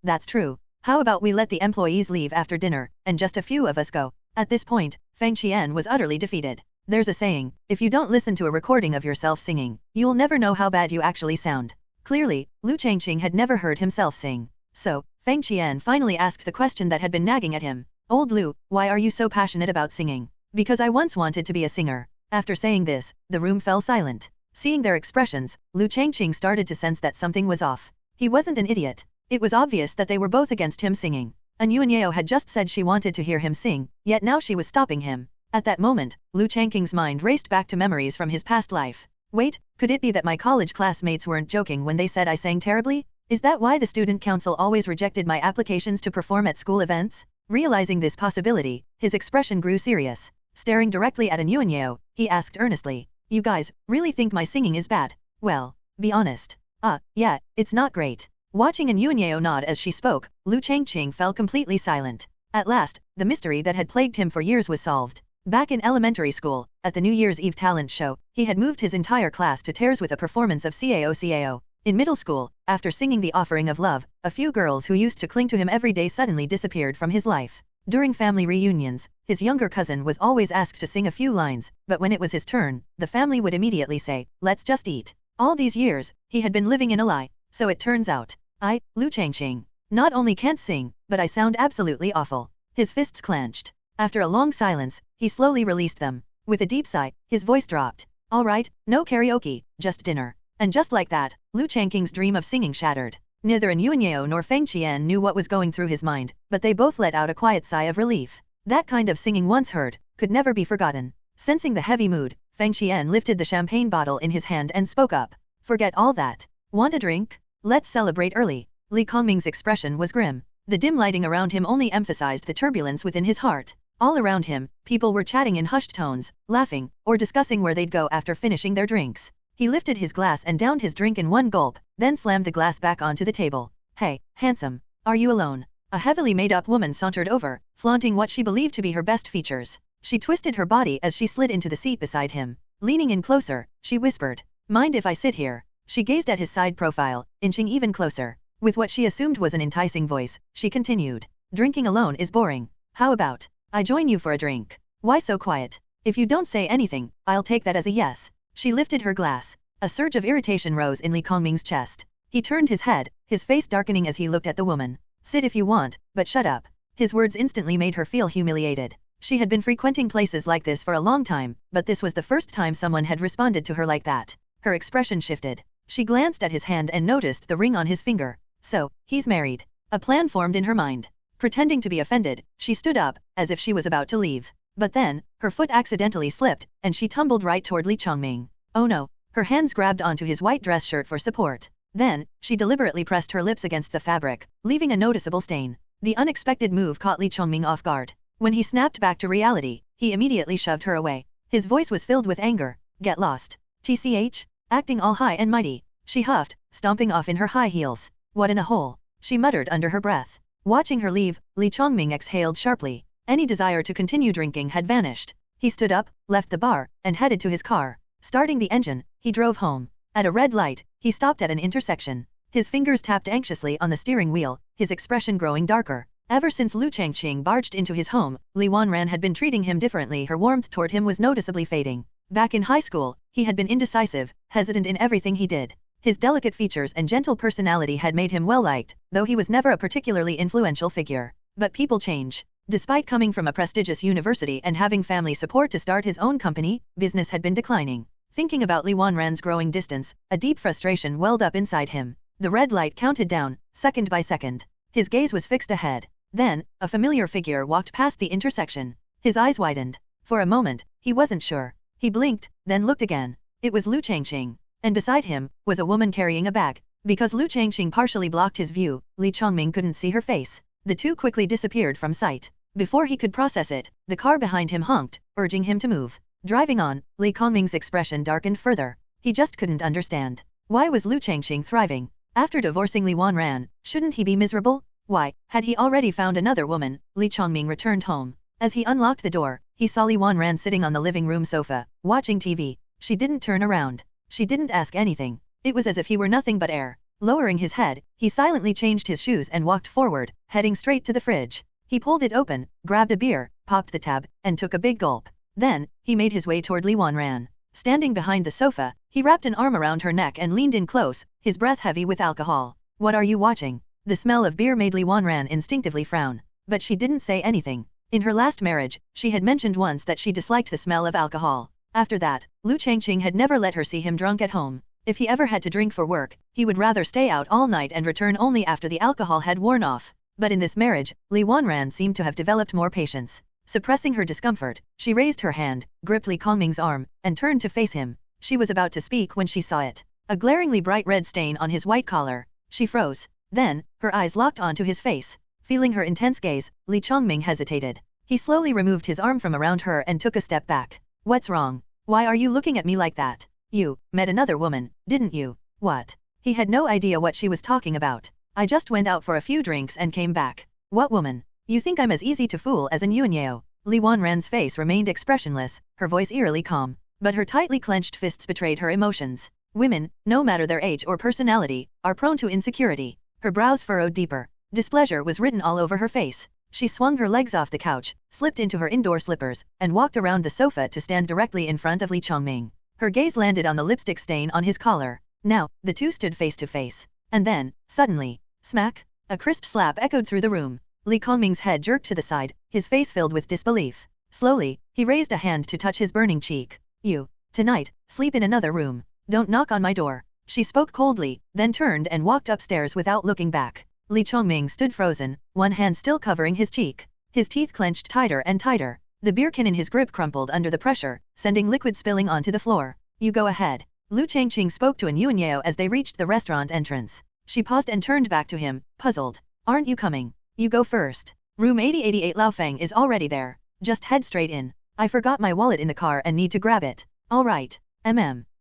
That's true. How about we let the employees leave after dinner, and just a few of us go? At this point, Feng Qian was utterly defeated. There's a saying, if you don't listen to a recording of yourself singing, you'll never know how bad you actually sound. Clearly, Liu Changqing had never heard himself sing. So, Feng Qian finally asked the question that had been nagging at him. Old Liu, why are you so passionate about singing? Because I once wanted to be a singer. After saying this, the room fell silent. Seeing their expressions, Liu Changqing started to sense that something was off. He wasn't an idiot. It was obvious that they were both against him singing. Yuanyao had just said she wanted to hear him sing, yet now she was stopping him. At that moment, Liu Changqing's mind raced back to memories from his past life. Wait, could it be that my college classmates weren't joking when they said I sang terribly? Is that why the student council always rejected my applications to perform at school events? Realizing this possibility, his expression grew serious. Staring directly at Yuanyao, he asked earnestly, you guys really think my singing is bad? Well, be honest. Yeah, it's not great. Watching Yuanyao nod as she spoke, Liu Changqing fell completely silent. At last, the mystery that had plagued him for years was solved. Back in elementary school, at the New Year's Eve talent show, he had moved his entire class to tears with a performance of Cao. In middle school, after singing The Offering of Love, a few girls who used to cling to him every day suddenly disappeared from his life. During family reunions, his younger cousin was always asked to sing a few lines, but when it was his turn, the family would immediately say, let's just eat. All these years, he had been living in a lie, so it turns out, I, Liu Changqing, not only can't sing, but I sound absolutely awful. His fists clenched. After a long silence, he slowly released them. With a deep sigh, his voice dropped. All right, no karaoke, just dinner. And just like that, Liu Changqing's dream of singing shattered. Neither Yuanyao nor Feng Qian knew what was going through his mind, but they both let out a quiet sigh of relief. That kind of singing once heard, could never be forgotten. Sensing the heavy mood, Feng Qian lifted the champagne bottle in his hand and spoke up. Forget all that. Want a drink? Let's celebrate early. Li Kongming's expression was grim. The dim lighting around him only emphasized the turbulence within his heart. All around him, people were chatting in hushed tones, laughing, or discussing where they'd go after finishing their drinks. He lifted his glass and downed his drink in one gulp, then slammed the glass back onto the table. Hey, handsome. Are you alone? A heavily made-up woman sauntered over, flaunting what she believed to be her best features. She twisted her body as she slid into the seat beside him. Leaning in closer, she whispered, mind if I sit here? She gazed at his side profile, inching even closer. With what she assumed was an enticing voice, she continued, drinking alone is boring. How about I join you for a drink? Why so quiet? If you don't say anything, I'll take that as a yes. She lifted her glass. A surge of irritation rose in Li Kongming's chest. He turned his head, his face darkening as he looked at the woman. Sit if you want, but shut up. His words instantly made her feel humiliated. She had been frequenting places like this for a long time, but this was the first time someone had responded to her like that. Her expression shifted. She glanced at his hand and noticed the ring on his finger. So, he's married. A plan formed in her mind. Pretending to be offended, she stood up, as if she was about to leave. But then, her foot accidentally slipped, and she tumbled right toward Li Changming. Oh no. Her hands grabbed onto his white dress shirt for support. Then, she deliberately pressed her lips against the fabric, leaving a noticeable stain. The unexpected move caught Li Changming off guard. When he snapped back to reality, he immediately shoved her away. His voice was filled with anger. Get lost. TCH? Acting all high and mighty. She huffed, stomping off in her high heels. What in a hole? She muttered under her breath. Watching her leave, Li Changming exhaled sharply. Any desire to continue drinking had vanished. He stood up, left the bar, and headed to his car. Starting the engine, he drove home. At a red light, he stopped at an intersection. His fingers tapped anxiously on the steering wheel, his expression growing darker. Ever since Liu Changqing barged into his home, Li Wanran had been treating him differently. Her warmth toward him was noticeably fading. Back in high school, he had been indecisive, hesitant in everything he did. His delicate features and gentle personality had made him well-liked, though he was never a particularly influential figure. But people change. Despite coming from a prestigious university and having family support to start his own company, business had been declining. Thinking about Li Wanran's growing distance, a deep frustration welled up inside him. The red light counted down, second by second. His gaze was fixed ahead. Then, a familiar figure walked past the intersection. His eyes widened. For a moment, he wasn't sure. He blinked, then looked again. It was Liu Changqing. And beside him, was a woman carrying a bag. Because Liu Changqing partially blocked his view, Li Changming couldn't see her face. The two quickly disappeared from sight. Before he could process it, the car behind him honked, urging him to move. Driving on, Li Kongming's expression darkened further. He just couldn't understand. Why was Liu Changqing thriving? After divorcing Li Wanran, shouldn't he be miserable? Why, had he already found another woman? Li Changming returned home. As he unlocked the door, he saw Li Wanran sitting on the living room sofa, watching TV. She didn't turn around. She didn't ask anything. It was as if he were nothing but air. Lowering his head, he silently changed his shoes and walked forward, heading straight to the fridge. He pulled it open, grabbed a beer, popped the tab, and took a big gulp. Then, he made his way toward Li Wanran. Standing behind the sofa, he wrapped an arm around her neck and leaned in close, his breath heavy with alcohol. What are you watching? The smell of beer made Li Wanran instinctively frown. But she didn't say anything. In her last marriage, she had mentioned once that she disliked the smell of alcohol. After that, Liu Changqing had never let her see him drunk at home. If he ever had to drink for work, he would rather stay out all night and return only after the alcohol had worn off. But in this marriage, Li Wanran seemed to have developed more patience. Suppressing her discomfort, she raised her hand, gripped Li Changming's arm, and turned to face him. She was about to speak when she saw it. A glaringly bright red stain on his white collar. She froze. Then, her eyes locked onto his face. Feeling her intense gaze, Li Changming hesitated. He slowly removed his arm from around her and took a step back. What's wrong? Why are you looking at me like that? You met another woman, didn't you? What? He had no idea what she was talking about. I just went out for a few drinks and came back. What woman? You think I'm as easy to fool as an Yuanyeo? Li Wanran's face remained expressionless, her voice eerily calm. But her tightly clenched fists betrayed her emotions. Women, no matter their age or personality, are prone to insecurity. Her brows furrowed deeper. Displeasure was written all over her face. She swung her legs off the couch, slipped into her indoor slippers, and walked around the sofa to stand directly in front of Li Changming. Her gaze landed on the lipstick stain on his collar. Now, the two stood face to face. And then, suddenly, smack! A crisp slap echoed through the room. Li Changming's head jerked to the side, his face filled with disbelief. Slowly, he raised a hand to touch his burning cheek. You, tonight, sleep in another room. Don't knock on my door. She spoke coldly, then turned and walked upstairs without looking back. Li Changming stood frozen, one hand still covering his cheek. His teeth clenched tighter and tighter. The beer can in his grip crumpled under the pressure, sending liquid spilling onto the floor. You go ahead. Liu Changqing spoke to An Yuanyeo as they reached the restaurant entrance. She paused and turned back to him, puzzled. Aren't you coming? You go first. Room 8088 Laofeng is already there. Just head straight in. I forgot my wallet in the car and need to grab it. All right.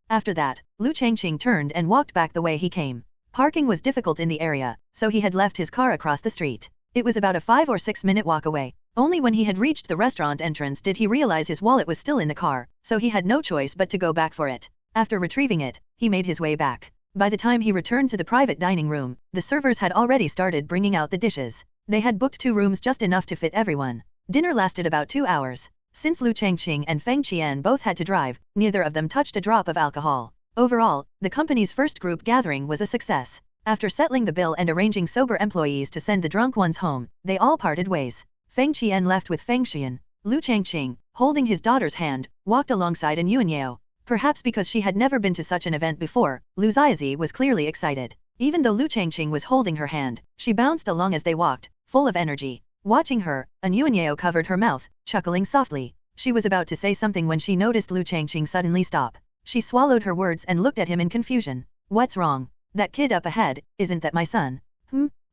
After that, Liu Changqing turned and walked back the way he came. Parking was difficult in the area, so he had left his car across the street. It was about a 5 or 6 minute walk away. Only when he had reached the restaurant entrance did he realize his wallet was still in the car, so he had no choice but to go back for it. After retrieving it, he made his way back. By the time he returned to the private dining room, the servers had already started bringing out the dishes. They had booked 2 rooms just enough to fit everyone. Dinner lasted about 2 hours. Since Liu Changqing and Feng Qian both had to drive, neither of them touched a drop of alcohol. Overall, the company's first group gathering was a success. After settling the bill and arranging sober employees to send the drunk ones home, they all parted ways. Feng Qian left with Feng Xian. Liu Changqing, holding his daughter's hand, walked alongside An Yuanyeo. Perhaps because she had never been to such an event before, Liu Ziazi was clearly excited. Even though Liu Changqing was holding her hand, she bounced along as they walked, full of energy. Watching her, An Yuanyeo covered her mouth, chuckling softly. She was about to say something when she noticed Liu Changqing suddenly stop. She swallowed her words and looked at him in confusion. What's wrong? That kid up ahead, isn't that my son?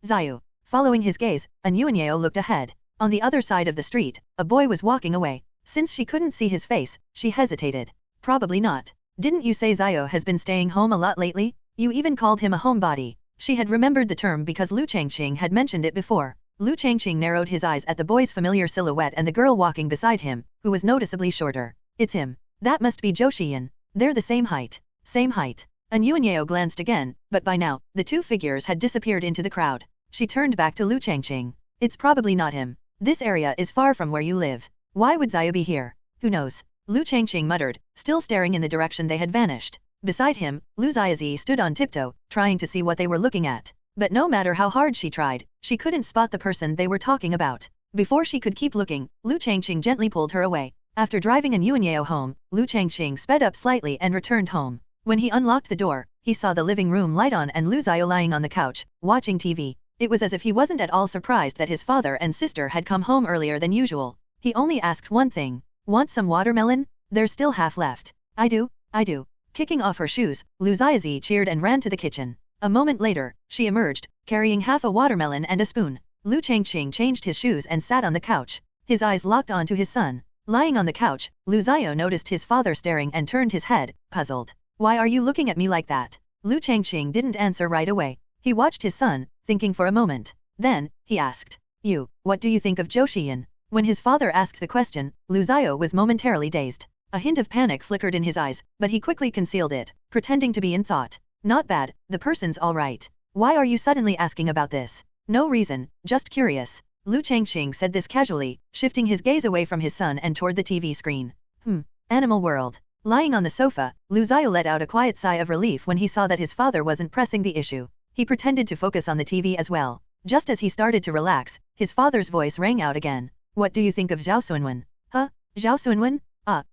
Ziyu. Following his gaze, An Yuanyeo looked ahead. On the other side of the street, a boy was walking away. Since she couldn't see his face, she hesitated. Probably not. Didn't you say Ziyu has been staying home a lot lately? You even called him a homebody. She had remembered the term because Liu Changqing had mentioned it before. Liu Changqing narrowed his eyes at the boy's familiar silhouette and the girl walking beside him, who was noticeably shorter. It's him. That must be Zhou Xiyan. They're the same height. Same height. An Yuanyeo glanced again, but by now, the 2 figures had disappeared into the crowd. She turned back to Liu Changqing. It's probably not him. This area is far from where you live. Why would Ziyu be here? Who knows? Liu Changqing muttered, still staring in the direction they had vanished. Beside him, Liu Ziazi stood on tiptoe, trying to see what they were looking at. But no matter how hard she tried, she couldn't spot the person they were talking about. Before she could keep looking, Liu Changqing gently pulled her away. After driving An Yuanyeo home, Liu Changqing sped up slightly and returned home. When he unlocked the door, he saw the living room light on and Liu Ziyu lying on the couch, watching TV. It was as if he wasn't at all surprised that his father and sister had come home earlier than usual. He only asked one thing. Want some watermelon? There's still half left. I do. Kicking off her shoes, Liu Ziazi cheered and ran to the kitchen. A moment later, she emerged, carrying half a watermelon and a spoon. Liu Changqing changed his shoes and sat on the couch. His eyes locked onto his son. Lying on the couch, Liu Ziyu noticed his father staring and turned his head, puzzled. Why are you looking at me like that? Liu Changqing didn't answer right away. He watched his son, thinking for a moment. Then, he asked. You, what do you think of Zhou Xiyan? When his father asked the question, Liu Ziyu was momentarily dazed. A hint of panic flickered in his eyes, but he quickly concealed it, pretending to be in thought. Not bad, the person's all right. Why are you suddenly asking about this? No reason, just curious. Liu Changqing said this casually, shifting his gaze away from his son and toward the TV screen. Animal world. Lying on the sofa, Liu Xiao let out a quiet sigh of relief when he saw that his father wasn't pressing the issue. He pretended to focus on the TV as well. Just as he started to relax, his father's voice rang out again. What do you think of Zhao Sunwen? Huh? Zhao Sunwen?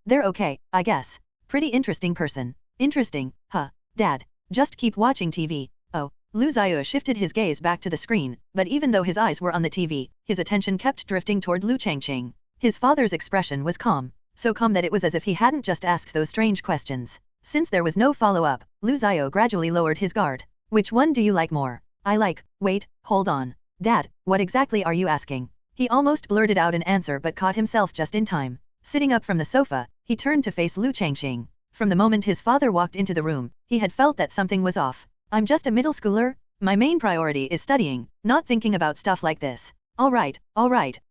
They're okay, I guess. Pretty interesting person. Interesting, huh? Dad, just keep watching TV. Oh. Liu Xiao shifted his gaze back to the screen, but even though his eyes were on the TV, his attention kept drifting toward Liu Changqing. His father's expression was calm. So calm that it was as if he hadn't just asked those strange questions. Since there was no follow-up, Liu Xiao gradually lowered his guard. Which one do you like more? I like, wait, hold on. Dad, what exactly are you asking? He almost blurted out an answer but caught himself just in time. Sitting up from the sofa, he turned to face Liu Changqing. From the moment his father walked into the room, he had felt that something was off. I'm just a middle schooler. My main priority is studying, not thinking about stuff like this. All right,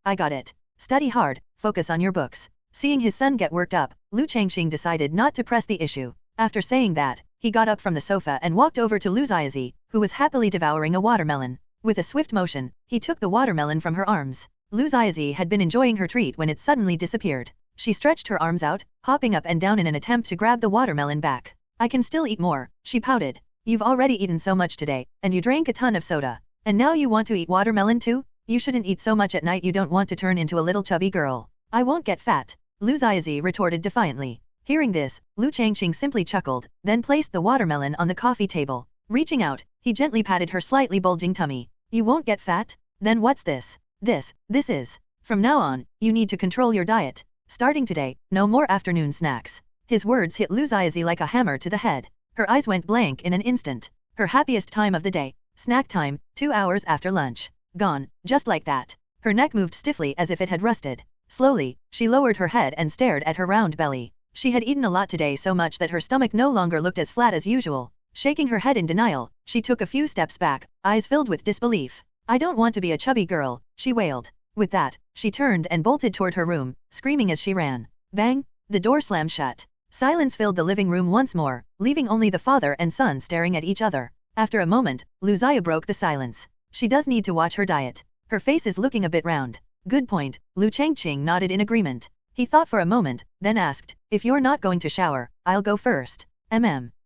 I got it. Study hard, focus on your books. Seeing his son get worked up, Liu Changqing decided not to press the issue. After saying that, he got up from the sofa and walked over to Liu Xiaozi, who was happily devouring a watermelon. With a swift motion, he took the watermelon from her arms. Liu Xiaozi had been enjoying her treat when it suddenly disappeared. She stretched her arms out, hopping up and down in an attempt to grab the watermelon back. I can still eat more, she pouted. You've already eaten so much today, and you drank a ton of soda. And now you want to eat watermelon too? You shouldn't eat so much at night, you don't want to turn into a little chubby girl. I won't get fat. Liu Xiaozi retorted defiantly. Hearing this, Liu Changqing simply chuckled, then placed the watermelon on the coffee table. Reaching out, he gently patted her slightly bulging tummy. You won't get fat? Then what's this? This is. From now on, you need to control your diet. Starting today, no more afternoon snacks. His words hit Liu Xiaozi like a hammer to the head. Her eyes went blank in an instant. Her happiest time of the day. Snack time, 2 hours after lunch. Gone, just like that. Her neck moved stiffly as if it had rusted. Slowly, she lowered her head and stared at her round belly. She had eaten a lot today, so much that her stomach no longer looked as flat as usual. Shaking her head in denial, she took a few steps back, eyes filled with disbelief. I don't want to be a chubby girl, she wailed. With that, she turned and bolted toward her room, screaming as she ran. Bang! The door slammed shut. Silence filled the living room once more, leaving only the father and son staring at each other. After a moment, Liu Xiao broke the silence. She does need to watch her diet. Her face is looking a bit round. Good point. Liu Changqing nodded in agreement. He thought for a moment, then asked, if you're not going to shower, I'll go first.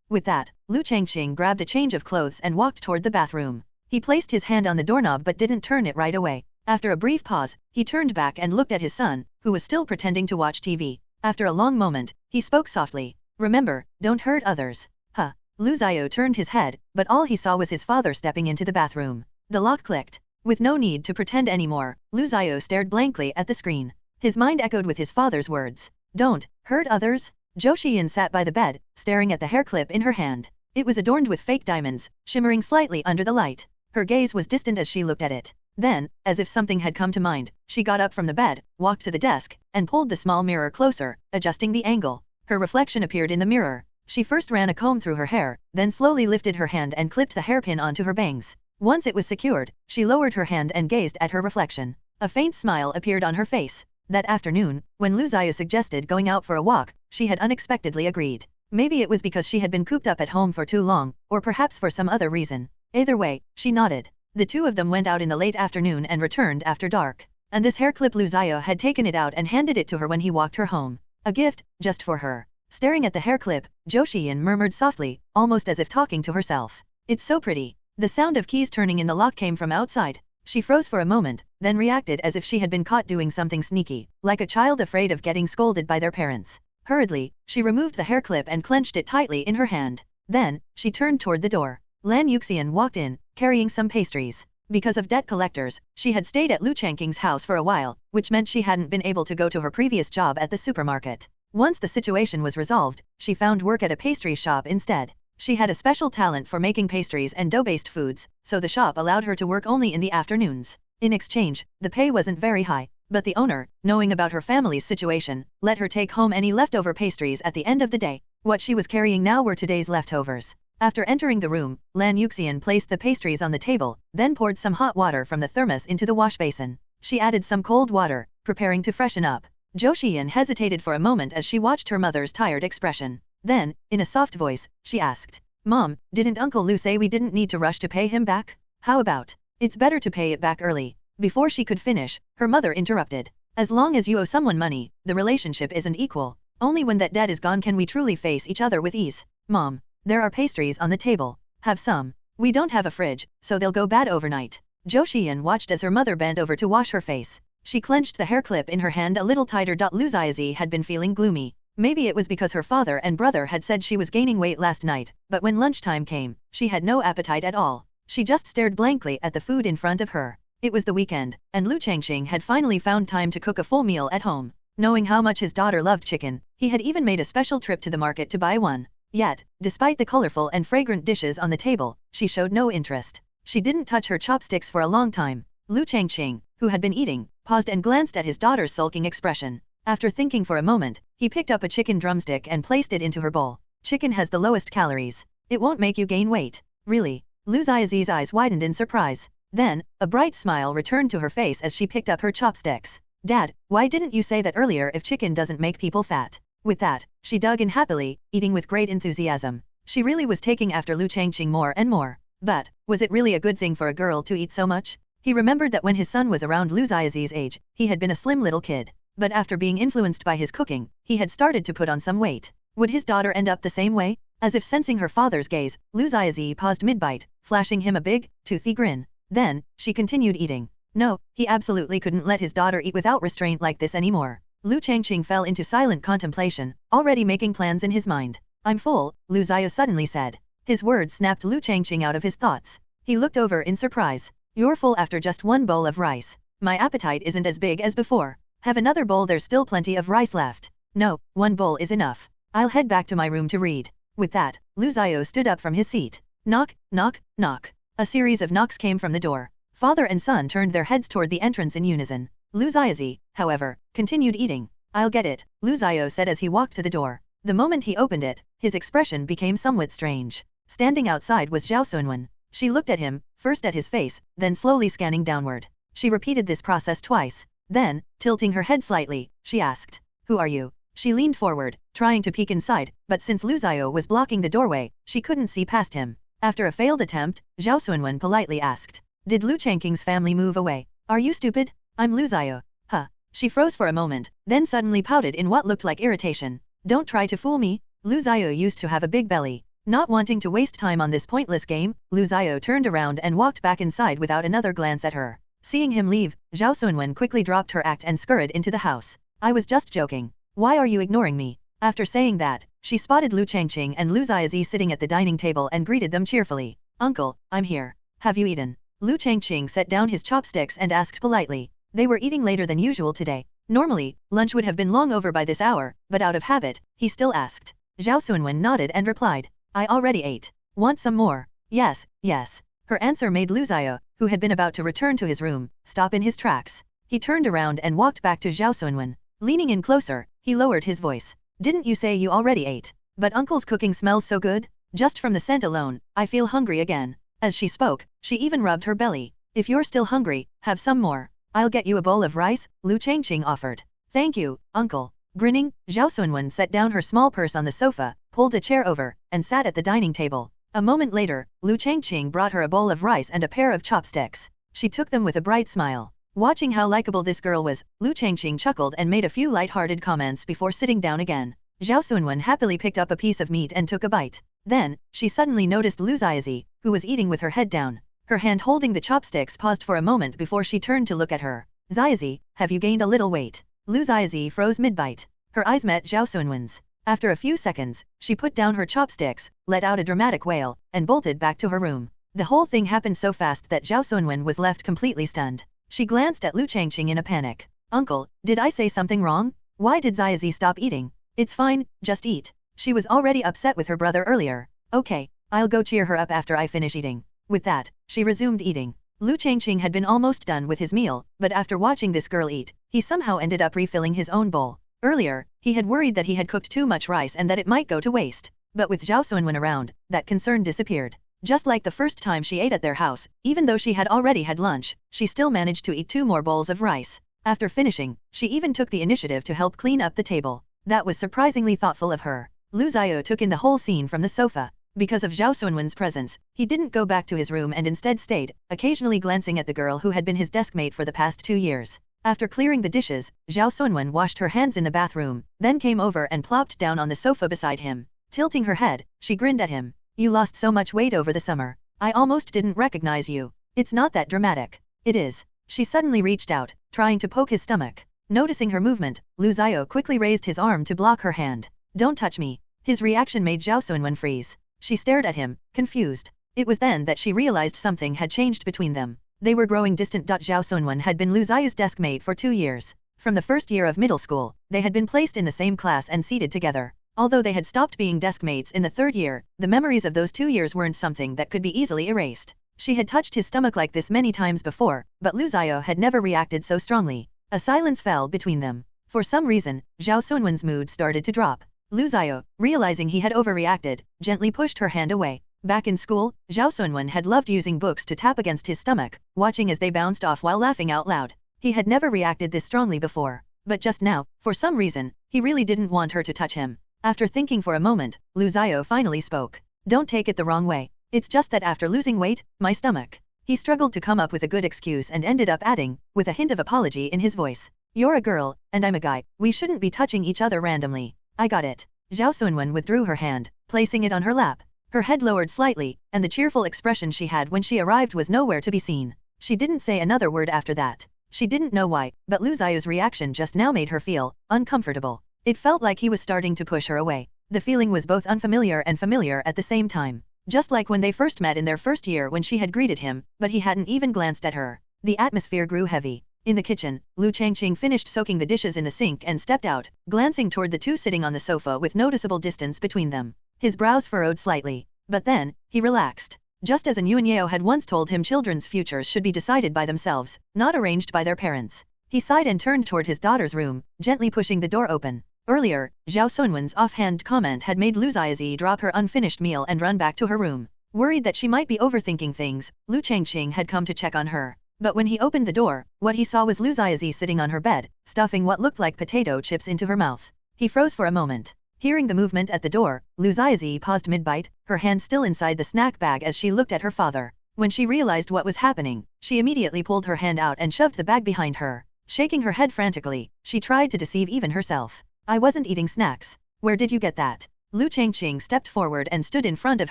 With that, Liu Changqing grabbed a change of clothes and walked toward the bathroom. He placed his hand on the doorknob but didn't turn it right away. After a brief pause, he turned back and looked at his son, who was still pretending to watch TV. After a long moment, he spoke softly. Remember, don't hurt others. Huh. Liu Xiao turned his head, but all he saw was his father stepping into the bathroom. The lock clicked. With no need to pretend anymore, Liu Xiao stared blankly at the screen. His mind echoed with his father's words. Don't hurt others? Zhou Xian sat by the bed, staring at the hair clip in her hand. It was adorned with fake diamonds, shimmering slightly under the light. Her gaze was distant as she looked at it. Then, as if something had come to mind, she got up from the bed, walked to the desk, and pulled the small mirror closer, adjusting the angle. Her reflection appeared in the mirror. She first ran a comb through her hair, then slowly lifted her hand and clipped the hairpin onto her bangs. Once it was secured, she lowered her hand and gazed at her reflection. A faint smile appeared on her face. That afternoon, when Liu Xiao suggested going out for a walk, she had unexpectedly agreed. Maybe it was because she had been cooped up at home for too long, or perhaps for some other reason. Either way, she nodded. The two of them went out in the late afternoon and returned after dark. And this hair clip Liu Xiao had taken it out and handed it to her when he walked her home. A gift, just for her. Staring at the hair clip, Zhou Xian murmured softly, almost as if talking to herself. It's so pretty. The sound of keys turning in the lock came from outside. She froze for a moment, then reacted as if she had been caught doing something sneaky, like a child afraid of getting scolded by their parents. Hurriedly, she removed the hair clip and clenched it tightly in her hand. Then, she turned toward the door. Lan Yuxian walked in, carrying some pastries. Because of debt collectors, she had stayed at Liu Changqing's house for a while, which meant she hadn't been able to go to her previous job at the supermarket. Once the situation was resolved, she found work at a pastry shop instead. She had a special talent for making pastries and dough-based foods, so the shop allowed her to work only in the afternoons. In exchange, the pay wasn't very high, but the owner, knowing about her family's situation, let her take home any leftover pastries at the end of the day. What she was carrying now were today's leftovers. After entering the room, Lan Yuxian placed the pastries on the table, then poured some hot water from the thermos into the wash basin. She added some cold water, preparing to freshen up. Zhou Xian hesitated for a moment as she watched her mother's tired expression. Then, in a soft voice, she asked, Mom, didn't Uncle Liu say we didn't need to rush to pay him back? How about, it's better to pay it back early. Before she could finish, her mother interrupted. As long as you owe someone money, the relationship isn't equal. Only when that debt is gone can we truly face each other with ease. Mom, there are pastries on the table. Have some. We don't have a fridge, so they'll go bad overnight. Zhou Xian watched as her mother bent over to wash her face. She clenched the hair clip in her hand a little tighter. Liu Xiaozi had been feeling gloomy. Maybe it was because her father and brother had said she was gaining weight last night, but when lunchtime came, she had no appetite at all. She just stared blankly at the food in front of her. It was the weekend, and Liu Changqing had finally found time to cook a full meal at home. Knowing how much his daughter loved chicken, he had even made a special trip to the market to buy one. Yet, despite the colorful and fragrant dishes on the table, she showed no interest. She didn't touch her chopsticks for a long time. Liu Changqing, who had been eating, paused and glanced at his daughter's sulking expression. After thinking for a moment, he picked up a chicken drumstick and placed it into her bowl. Chicken has the lowest calories. It won't make you gain weight. Really? Liu Xiaozi's eyes widened in surprise. Then, a bright smile returned to her face as she picked up her chopsticks. Dad, why didn't you say that earlier if chicken doesn't make people fat? With that, she dug in happily, eating with great enthusiasm. She really was taking after Liu Changqing more and more. But, was it really a good thing for a girl to eat so much? He remembered that when his son was around Liu Xiaozi's age, he had been a slim little kid. But after being influenced by his cooking, he had started to put on some weight. Would his daughter end up the same way? As if sensing her father's gaze, Liu Xiaozi paused mid-bite, flashing him a big, toothy grin. Then, she continued eating. No, he absolutely couldn't let his daughter eat without restraint like this anymore. Liu Changqing fell into silent contemplation, already making plans in his mind. I'm full, Liu Xiao suddenly said. His words snapped Liu Changqing out of his thoughts. He looked over in surprise. You're full after just one bowl of rice. My appetite isn't as big as before. Have another bowl, there's still plenty of rice left. No, one bowl is enough. I'll head back to my room to read. With that, Liu Xiao stood up from his seat. Knock, knock, knock. A series of knocks came from the door. Father and son turned their heads toward the entrance in unison. Liu Xiaozi, however, continued eating. I'll get it, Liu Xiao said as he walked to the door. The moment he opened it, his expression became somewhat strange. Standing outside was Zhao Sunwen. She looked at him, first at his face, then slowly scanning downward. She repeated this process twice. Then, tilting her head slightly, she asked, Who are you? She leaned forward, trying to peek inside, but since Liu Xiao was blocking the doorway, she couldn't see past him. After a failed attempt, Zhao Sunwen politely asked, Did Liu Changqing's family move away? Are you stupid? I'm Liu Xiao. Huh. She froze for a moment, then suddenly pouted in what looked like irritation. Don't try to fool me. Liu Xiao used to have a big belly. Not wanting to waste time on this pointless game, Liu Xiao turned around and walked back inside without another glance at her. Seeing him leave, Zhao Sunwen quickly dropped her act and scurried into the house. I was just joking. Why are you ignoring me? After saying that, she spotted Liu Changqing and Liu Xiaozi sitting at the dining table and greeted them cheerfully. Uncle, I'm here. Have you eaten? Liu Changqing set down his chopsticks and asked politely. They were eating later than usual today. Normally, lunch would have been long over by this hour, but out of habit, he still asked. Zhao Sunwen nodded and replied. I already ate. Want some more? Yes, yes. Her answer made Liu Xiao, who had been about to return to his room, stop in his tracks. He turned around and walked back to Zhao Sunwen. Leaning in closer, he lowered his voice. Didn't you say you already ate? But Uncle's cooking smells so good. Just from the scent alone, I feel hungry again. As she spoke, she even rubbed her belly. If you're still hungry, have some more. I'll get you a bowl of rice, Liu Changqing offered. Thank you, Uncle. Grinning, Zhao Sunwen set down her small purse on the sofa, pulled a chair over, and sat at the dining table. A moment later, Liu Changqing brought her a bowl of rice and a pair of chopsticks. She took them with a bright smile. Watching how likable this girl was, Liu Changqing chuckled and made a few light-hearted comments before sitting down again. Zhao Sunwen happily picked up a piece of meat and took a bite. Then, she suddenly noticed Liu Xiaozi, who was eating with her head down. Her hand holding the chopsticks paused for a moment before she turned to look at her. Xiaozi, have you gained a little weight? Liu Xiaozi froze mid-bite. Her eyes met Zhao Sunwen's. After a few seconds, she put down her chopsticks, let out a dramatic wail, and bolted back to her room. The whole thing happened so fast that Zhao Sunwen was left completely stunned. She glanced at Liu Changqing in a panic. Uncle, did I say something wrong? Why did Xiaozi stop eating? It's fine, just eat. She was already upset with her brother earlier. Okay, I'll go cheer her up after I finish eating. With that, she resumed eating. Liu Changqing had been almost done with his meal, but after watching this girl eat, he somehow ended up refilling his own bowl. Earlier, he had worried that he had cooked too much rice and that it might go to waste. But with Zhao Sunwen around, that concern disappeared. Just like the first time she ate at their house, even though she had already had lunch, she still managed to eat 2 more bowls of rice. After finishing, she even took the initiative to help clean up the table. That was surprisingly thoughtful of her. Liu Xiao took in the whole scene from the sofa. Because of Zhao Sunwen's presence, he didn't go back to his room and instead stayed, occasionally glancing at the girl who had been his deskmate for the past 2 years. After clearing the dishes, Zhao Sunwen washed her hands in the bathroom, then came over and plopped down on the sofa beside him. Tilting her head, she grinned at him. You lost so much weight over the summer. I almost didn't recognize you. It's not that dramatic. It is. She suddenly reached out, trying to poke his stomach. Noticing her movement, Lu Xiao quickly raised his arm to block her hand. Don't touch me. His reaction made Zhao Sunwen freeze. She stared at him, confused. It was then that she realized something had changed between them. They were growing distant. Zhao Sunwen had been Lu Xiao's deskmate for 2 years. From the first year of middle school, they had been placed in the same class and seated together. Although they had stopped being deskmates in the 3rd year, the memories of those 2 years weren't something that could be easily erased. She had touched his stomach like this many times before, but Lu Xiao had never reacted so strongly. A silence fell between them. For some reason, Zhao Sunwen's mood started to drop. Lu Xiao, realizing he had overreacted, gently pushed her hand away. Back in school, Zhao Sunwen had loved using books to tap against his stomach, watching as they bounced off while laughing out loud. He had never reacted this strongly before. But just now, for some reason, he really didn't want her to touch him. After thinking for a moment, Lu Xiao finally spoke. Don't take it the wrong way. It's just that after losing weight, my stomach. He struggled to come up with a good excuse and ended up adding, with a hint of apology in his voice. You're a girl, and I'm a guy. We shouldn't be touching each other randomly. I got it. Zhao Sunwen withdrew her hand, placing it on her lap. Her head lowered slightly, and the cheerful expression she had when she arrived was nowhere to be seen. She didn't say another word after that. She didn't know why, but Lu Xiao's reaction just now made her feel uncomfortable. It felt like he was starting to push her away. The feeling was both unfamiliar and familiar at the same time. Just like when they first met in their first year when she had greeted him, but he hadn't even glanced at her. The atmosphere grew heavy. In the kitchen, Liu Changqing finished soaking the dishes in the sink and stepped out, glancing toward the two sitting on the sofa with noticeable distance between them. His brows furrowed slightly. But then, he relaxed. Just as Yuanyeo had once told him children's futures should be decided by themselves, not arranged by their parents. He sighed and turned toward his daughter's room, gently pushing the door open. Earlier, Zhao Sunwen's offhand comment had made Lu Xiaozi drop her unfinished meal and run back to her room. Worried that she might be overthinking things, Liu Changqing had come to check on her. But when he opened the door, what he saw was Lu Xiaozi sitting on her bed, stuffing what looked like potato chips into her mouth. He froze for a moment. Hearing the movement at the door, Lu Xiaozi paused mid-bite, her hand still inside the snack bag as she looked at her father. When she realized what was happening, she immediately pulled her hand out and shoved the bag behind her. Shaking her head frantically, she tried to deceive even herself. I wasn't eating snacks. Where did you get that? Liu Changqing stepped forward and stood in front of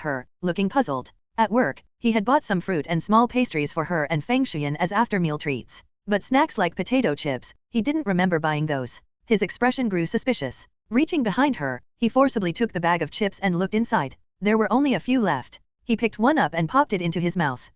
her, looking puzzled. At work, he had bought some fruit and small pastries for her and Feng Shuyan as after-meal treats. But snacks like potato chips, he didn't remember buying those. His expression grew suspicious. Reaching behind her, he forcibly took the bag of chips and looked inside. There were only a few left. He picked one up and popped it into his mouth.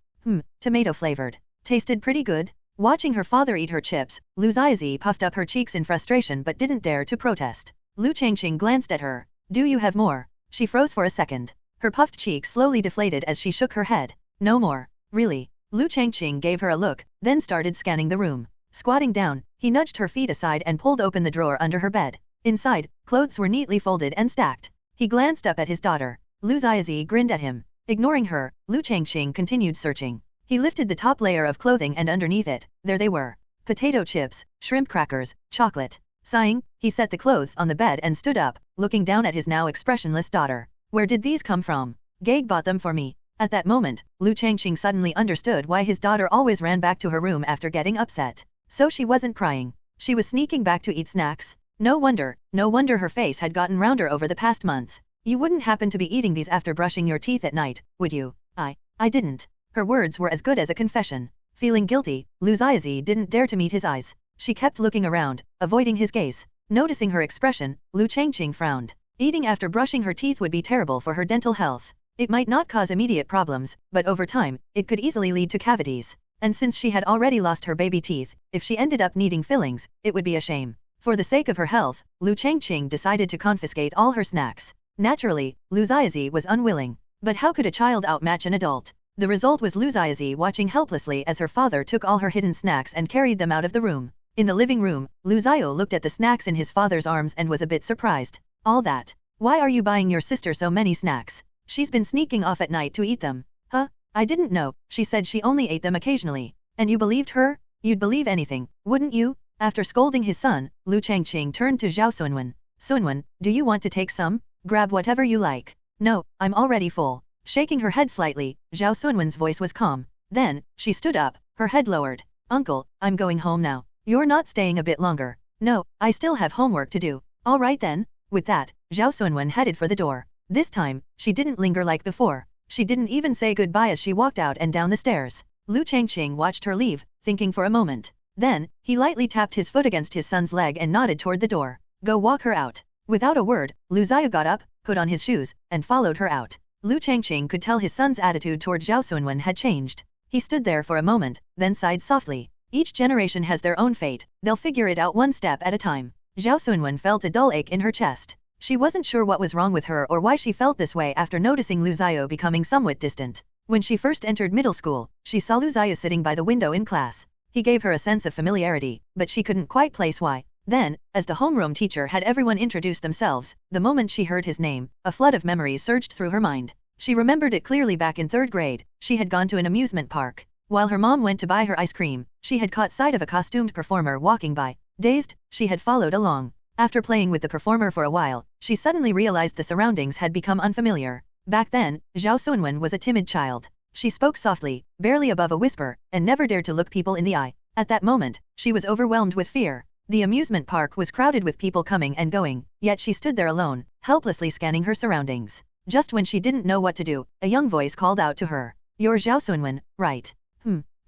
Tomato-flavored. Tasted pretty good. Watching her father eat her chips, Lu Xiaozi puffed up her cheeks in frustration but didn't dare to protest. Liu Changqing glanced at her. Do you have more? She froze for a second. Her puffed cheeks slowly deflated as she shook her head. No more. Really? Liu Changqing gave her a look, then started scanning the room. Squatting down, he nudged her feet aside and pulled open the drawer under her bed. Inside, clothes were neatly folded and stacked. He glanced up at his daughter. Lu Xiaozi grinned at him. Ignoring her, Liu Changqing continued searching. He lifted the top layer of clothing and underneath it, there they were. Potato chips, shrimp crackers, chocolate. Sighing, he set the clothes on the bed and stood up, looking down at his now expressionless daughter. Where did these come from? Gag bought them for me. At that moment, Liu Changqing suddenly understood why his daughter always ran back to her room after getting upset. So she wasn't crying. She was sneaking back to eat snacks. No wonder her face had gotten rounder over the past month. You wouldn't happen to be eating these after brushing your teeth at night, would you? I didn't. Her words were as good as a confession. Feeling guilty, Lu Xiaozi didn't dare to meet his eyes. She kept looking around, avoiding his gaze. Noticing her expression, Liu Changqing frowned. Eating after brushing her teeth would be terrible for her dental health. It might not cause immediate problems, but over time, it could easily lead to cavities. And since she had already lost her baby teeth, if she ended up needing fillings, it would be a shame. For the sake of her health, Liu Changqing decided to confiscate all her snacks. Naturally, Lu Xiaozi was unwilling. But how could a child outmatch an adult? The result was Lu Xiaozi watching helplessly as her father took all her hidden snacks and carried them out of the room. In the living room, Lu Xiao looked at the snacks in his father's arms and was a bit surprised. All that? Why are you buying your sister so many snacks? She's been sneaking off at night to eat them. Huh? I didn't know. She said she only ate them occasionally. And you believed her? You'd believe anything, wouldn't you? After scolding his son, Liu Changqing turned to Zhao Sunwen. Sunwen, do you want to take some? Grab whatever you like. No, I'm already full. Shaking her head slightly, Zhao Sunwen's voice was calm. Then, she stood up, her head lowered. Uncle, I'm going home now. You're not staying a bit longer. No, I still have homework to do. All right then. With that, Zhao Sunwen headed for the door. This time, she didn't linger like before. She didn't even say goodbye as she walked out and down the stairs. Liu Changqing watched her leave, thinking for a moment. Then, he lightly tapped his foot against his son's leg and nodded toward the door. Go walk her out. Without a word, Lu Xiao got up, put on his shoes, and followed her out. Liu Changqing could tell his son's attitude toward Zhao Sunwen had changed. He stood there for a moment, then sighed softly. Each generation has their own fate, they'll figure it out one step at a time. Zhao Sunwen felt a dull ache in her chest. She wasn't sure what was wrong with her or why she felt this way after noticing Lu Xiao becoming somewhat distant. When she first entered middle school, she saw Lu Xiao sitting by the window in class. He gave her a sense of familiarity, but she couldn't quite place why. Then, as the homeroom teacher had everyone introduce themselves, the moment she heard his name, a flood of memories surged through her mind. She remembered it clearly back in 3rd grade. She had gone to an amusement park. While her mom went to buy her ice cream, she had caught sight of a costumed performer walking by. Dazed, she had followed along. After playing with the performer for a while, she suddenly realized the surroundings had become unfamiliar. Back then, Zhao Sunwen was a timid child. She spoke softly, barely above a whisper, and never dared to look people in the eye. At that moment, she was overwhelmed with fear. The amusement park was crowded with people coming and going, yet she stood there alone, helplessly scanning her surroundings. Just when she didn't know what to do, a young voice called out to her. You're Zhao Sunwen, right?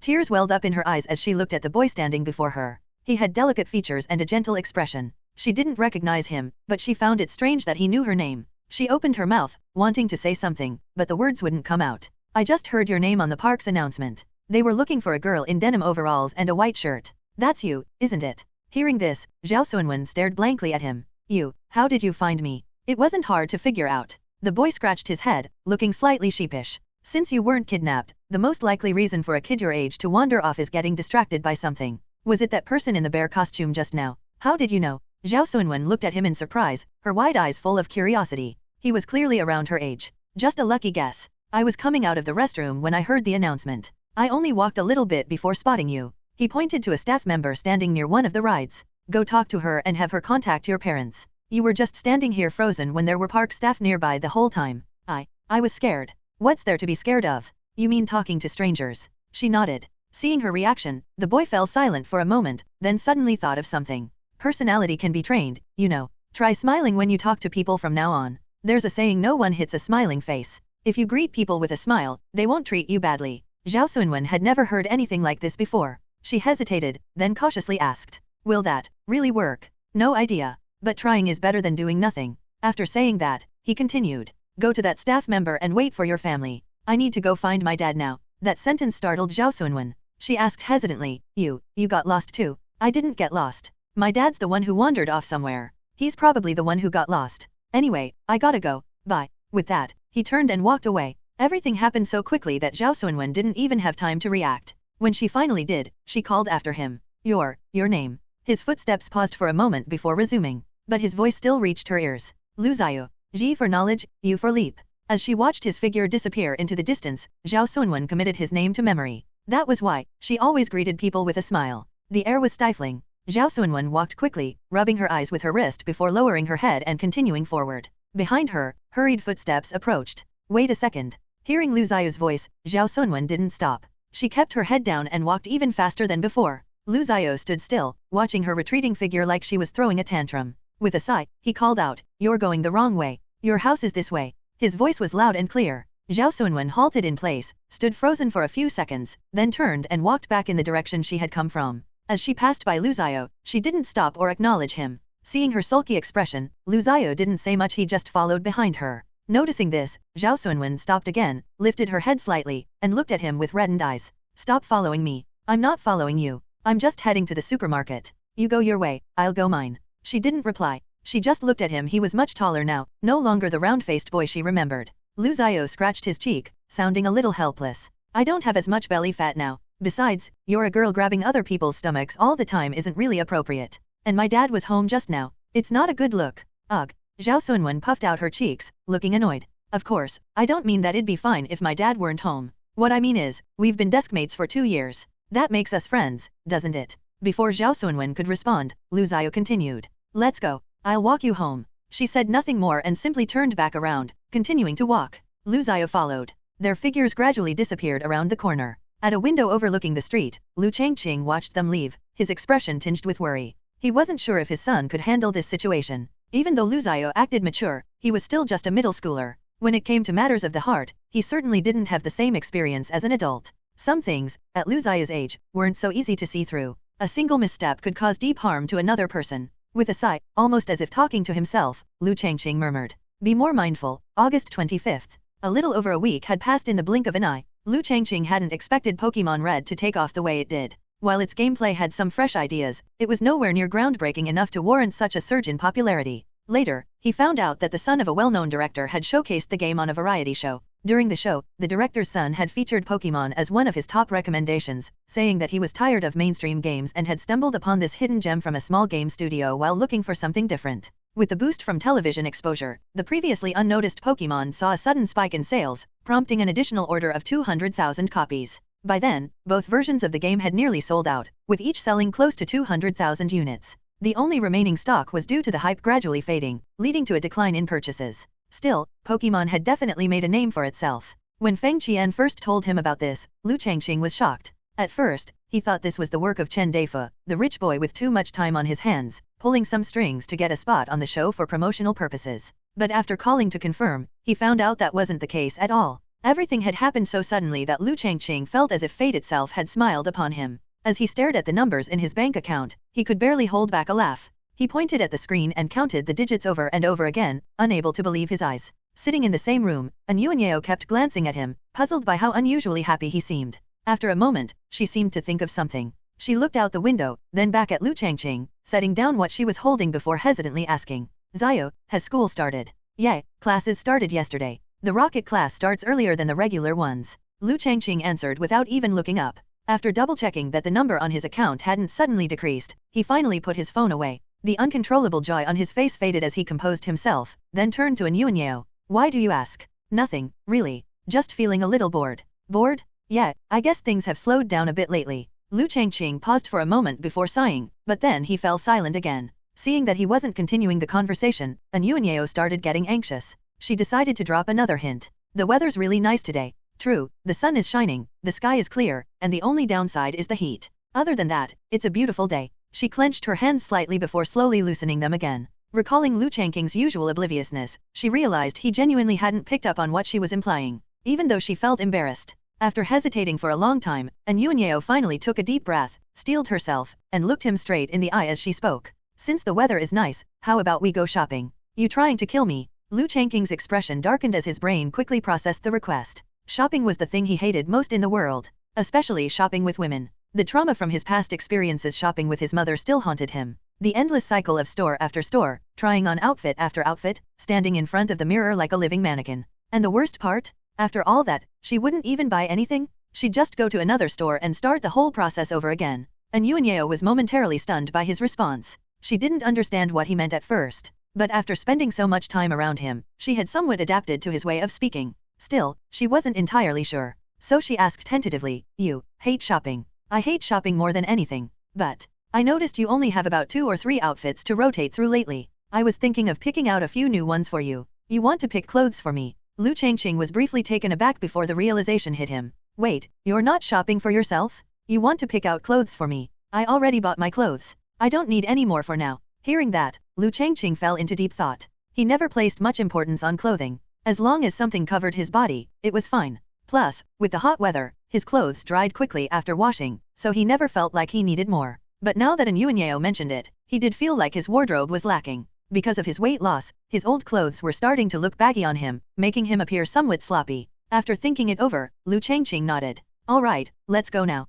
Tears welled up in her eyes as she looked at the boy standing before her. He had delicate features and a gentle expression. She didn't recognize him, but she found it strange that he knew her name. She opened her mouth, wanting to say something, but the words wouldn't come out. I just heard your name on the park's announcement. They were looking for a girl in denim overalls and a white shirt. That's you, isn't it? Hearing this, Zhao Sunwen stared blankly at him. You, how did you find me? It wasn't hard to figure out. The boy scratched his head, looking slightly sheepish. Since you weren't kidnapped, the most likely reason for a kid your age to wander off is getting distracted by something. Was it that person in the bear costume just now? How did you know? Zhao Sunwen looked at him in surprise, her wide eyes full of curiosity. He was clearly around her age. Just a lucky guess. I was coming out of the restroom when I heard the announcement. I only walked a little bit before spotting you. He pointed to a staff member standing near one of the rides. Go talk to her and have her contact your parents. You were just standing here frozen when there were park staff nearby the whole time. I was scared. What's there to be scared of? You mean talking to strangers? She nodded. Seeing her reaction, the boy fell silent for a moment, then suddenly thought of something. Personality can be trained, you know. Try smiling when you talk to people from now on. There's a saying no one hits a smiling face. If you greet people with a smile, they won't treat you badly. Zhao Sunwen had never heard anything like this before. She hesitated, then cautiously asked. Will that really work? No idea. But trying is better than doing nothing. After saying that, he continued. Go to that staff member and wait for your family. I need to go find my dad now. That sentence startled Zhao Sunwen. She asked hesitantly, You got lost too? I didn't get lost. My dad's the one who wandered off somewhere. He's probably the one who got lost. Anyway, I gotta go. Bye. With that, he turned and walked away. Everything happened so quickly that Zhao Sunwen didn't even have time to react. When she finally did, she called after him. Your name. His footsteps paused for a moment before resuming, but his voice still reached her ears. Lu Xiao. Ji for knowledge, U for leap. As she watched his figure disappear into the distance, Zhao Sunwen committed his name to memory. That was why she always greeted people with a smile. The air was stifling. Zhao Sunwen walked quickly, rubbing her eyes with her wrist before lowering her head and continuing forward. Behind her, hurried footsteps approached. Wait a second. Hearing Lu Xiao's voice, Zhao Sunwen didn't stop. She kept her head down and walked even faster than before. Lu Xiao stood still, watching her retreating figure like she was throwing a tantrum. With a sigh, he called out, You're going the wrong way. Your house is this way. His voice was loud and clear. Zhao Sunwen halted in place, stood frozen for a few seconds, then turned and walked back in the direction she had come from. As she passed by Lu Xiao, she didn't stop or acknowledge him. Seeing her sulky expression, Lu Xiao didn't say much, he just followed behind her. Noticing this, Zhao Sunwen stopped again, lifted her head slightly, and looked at him with reddened eyes. Stop following me. I'm not following you. I'm just heading to the supermarket. You go your way, I'll go mine. She didn't reply. She just looked at him. He was much taller now, no longer the round-faced boy she remembered. Lu Xiao scratched his cheek, sounding a little helpless. I don't have as much belly fat now. Besides, you're a girl grabbing other people's stomachs all the time isn't really appropriate. And my dad was home just now. It's not a good look. Ugh. Zhao Sunwen puffed out her cheeks, looking annoyed. Of course, I don't mean that it'd be fine if my dad weren't home. What I mean is, we've been deskmates for 2 years. That makes us friends, doesn't it? Before Zhao Sunwen could respond, Lu Xiao continued. Let's go. I'll walk you home. She said nothing more and simply turned back around, continuing to walk. Lu Xiao followed. Their figures gradually disappeared around the corner. At a window overlooking the street, Liu Changqing watched them leave, his expression tinged with worry. He wasn't sure if his son could handle this situation. Even though Liu Xiao acted mature, he was still just a middle schooler. When it came to matters of the heart, he certainly didn't have the same experience as an adult. Some things, at Liu Xiao's age, weren't so easy to see through. A single misstep could cause deep harm to another person. With a sigh, almost as if talking to himself, Liu Changqing murmured, "Be more mindful." August 25th. A little over a week had passed in the blink of an eye. Liu Changqing hadn't expected Pokemon Red to take off the way it did. While its gameplay had some fresh ideas, it was nowhere near groundbreaking enough to warrant such a surge in popularity. Later, he found out that the son of a well-known director had showcased the game on a variety show. During the show, the director's son had featured Pokemon as one of his top recommendations, saying that he was tired of mainstream games and had stumbled upon this hidden gem from a small game studio while looking for something different. With the boost from television exposure, the previously unnoticed Pokemon saw a sudden spike in sales, prompting an additional order of 200,000 copies. By then, both versions of the game had nearly sold out, with each selling close to 200,000 units. The only remaining stock was due to the hype gradually fading, leading to a decline in purchases. Still, Pokemon had definitely made a name for itself. When Feng Qian first told him about this, Liu Changqing was shocked. At first, he thought this was the work of Chen Deifu, the rich boy with too much time on his hands, pulling some strings to get a spot on the show for promotional purposes. But after calling to confirm, he found out that wasn't the case at all. Everything had happened so suddenly that Liu Changqing felt as if fate itself had smiled upon him. As he stared at the numbers in his bank account, he could barely hold back a laugh. He pointed at the screen and counted the digits over and over again, unable to believe his eyes. Sitting in the same room, Anyuanyeo kept glancing at him, puzzled by how unusually happy he seemed. After a moment, she seemed to think of something. She looked out the window, then back at Liu Changqing, setting down what she was holding before hesitantly asking, "Xiao, has school started?" "Yeah, classes started yesterday. The rocket class starts earlier than the regular ones." Liu Changqing answered without even looking up. After double-checking that the number on his account hadn't suddenly decreased, he finally put his phone away. The uncontrollable joy on his face faded as he composed himself, then turned to Anyuanyeo. "Why do you ask?" "Nothing, really. Just feeling a little bored." "Bored? Yeah, I guess things have slowed down a bit lately." Liu Changqing paused for a moment before sighing, but then he fell silent again. Seeing that he wasn't continuing the conversation, Anyuanyeo started getting anxious. She decided to drop another hint. "The weather's really nice today." "True, the sun is shining, the sky is clear, and the only downside is the heat. Other than that, it's a beautiful day." She clenched her hands slightly before slowly loosening them again. Recalling Liu Changqing's usual obliviousness, she realized he genuinely hadn't picked up on what she was implying, even though she felt embarrassed. After hesitating for a long time, Anyuanyeo finally took a deep breath, steeled herself, and looked him straight in the eye as she spoke. "Since the weather is nice, how about we go shopping?" "You trying to kill me?" Liu Changqing's expression darkened as his brain quickly processed the request. Shopping was the thing he hated most in the world, especially shopping with women. The trauma from his past experiences shopping with his mother still haunted him. The endless cycle of store after store, trying on outfit after outfit, standing in front of the mirror like a living mannequin. And the worst part? After all that, she wouldn't even buy anything? She'd just go to another store and start the whole process over again. Anyuanyeo was momentarily stunned by his response. She didn't understand what he meant at first, but after spending so much time around him, she had somewhat adapted to his way of speaking. Still, she wasn't entirely sure. So she asked tentatively, "You hate shopping?" "I hate shopping more than anything. But I noticed you only have about 2 or 3 outfits to rotate through lately. I was thinking of picking out a few new ones for you. You want to pick clothes for me?" Liu Changqing was briefly taken aback before the realization hit him. "Wait, you're not shopping for yourself? You want to pick out clothes for me? I already bought my clothes. I don't need any more for now." Hearing that, Liu Changqing fell into deep thought. He never placed much importance on clothing. As long as something covered his body, it was fine. Plus, with the hot weather, his clothes dried quickly after washing, so he never felt like he needed more. But now that Anyuanyeo mentioned it, he did feel like his wardrobe was lacking. Because of his weight loss, his old clothes were starting to look baggy on him, making him appear somewhat sloppy. After thinking it over, Liu Changqing nodded. "All right, let's go now."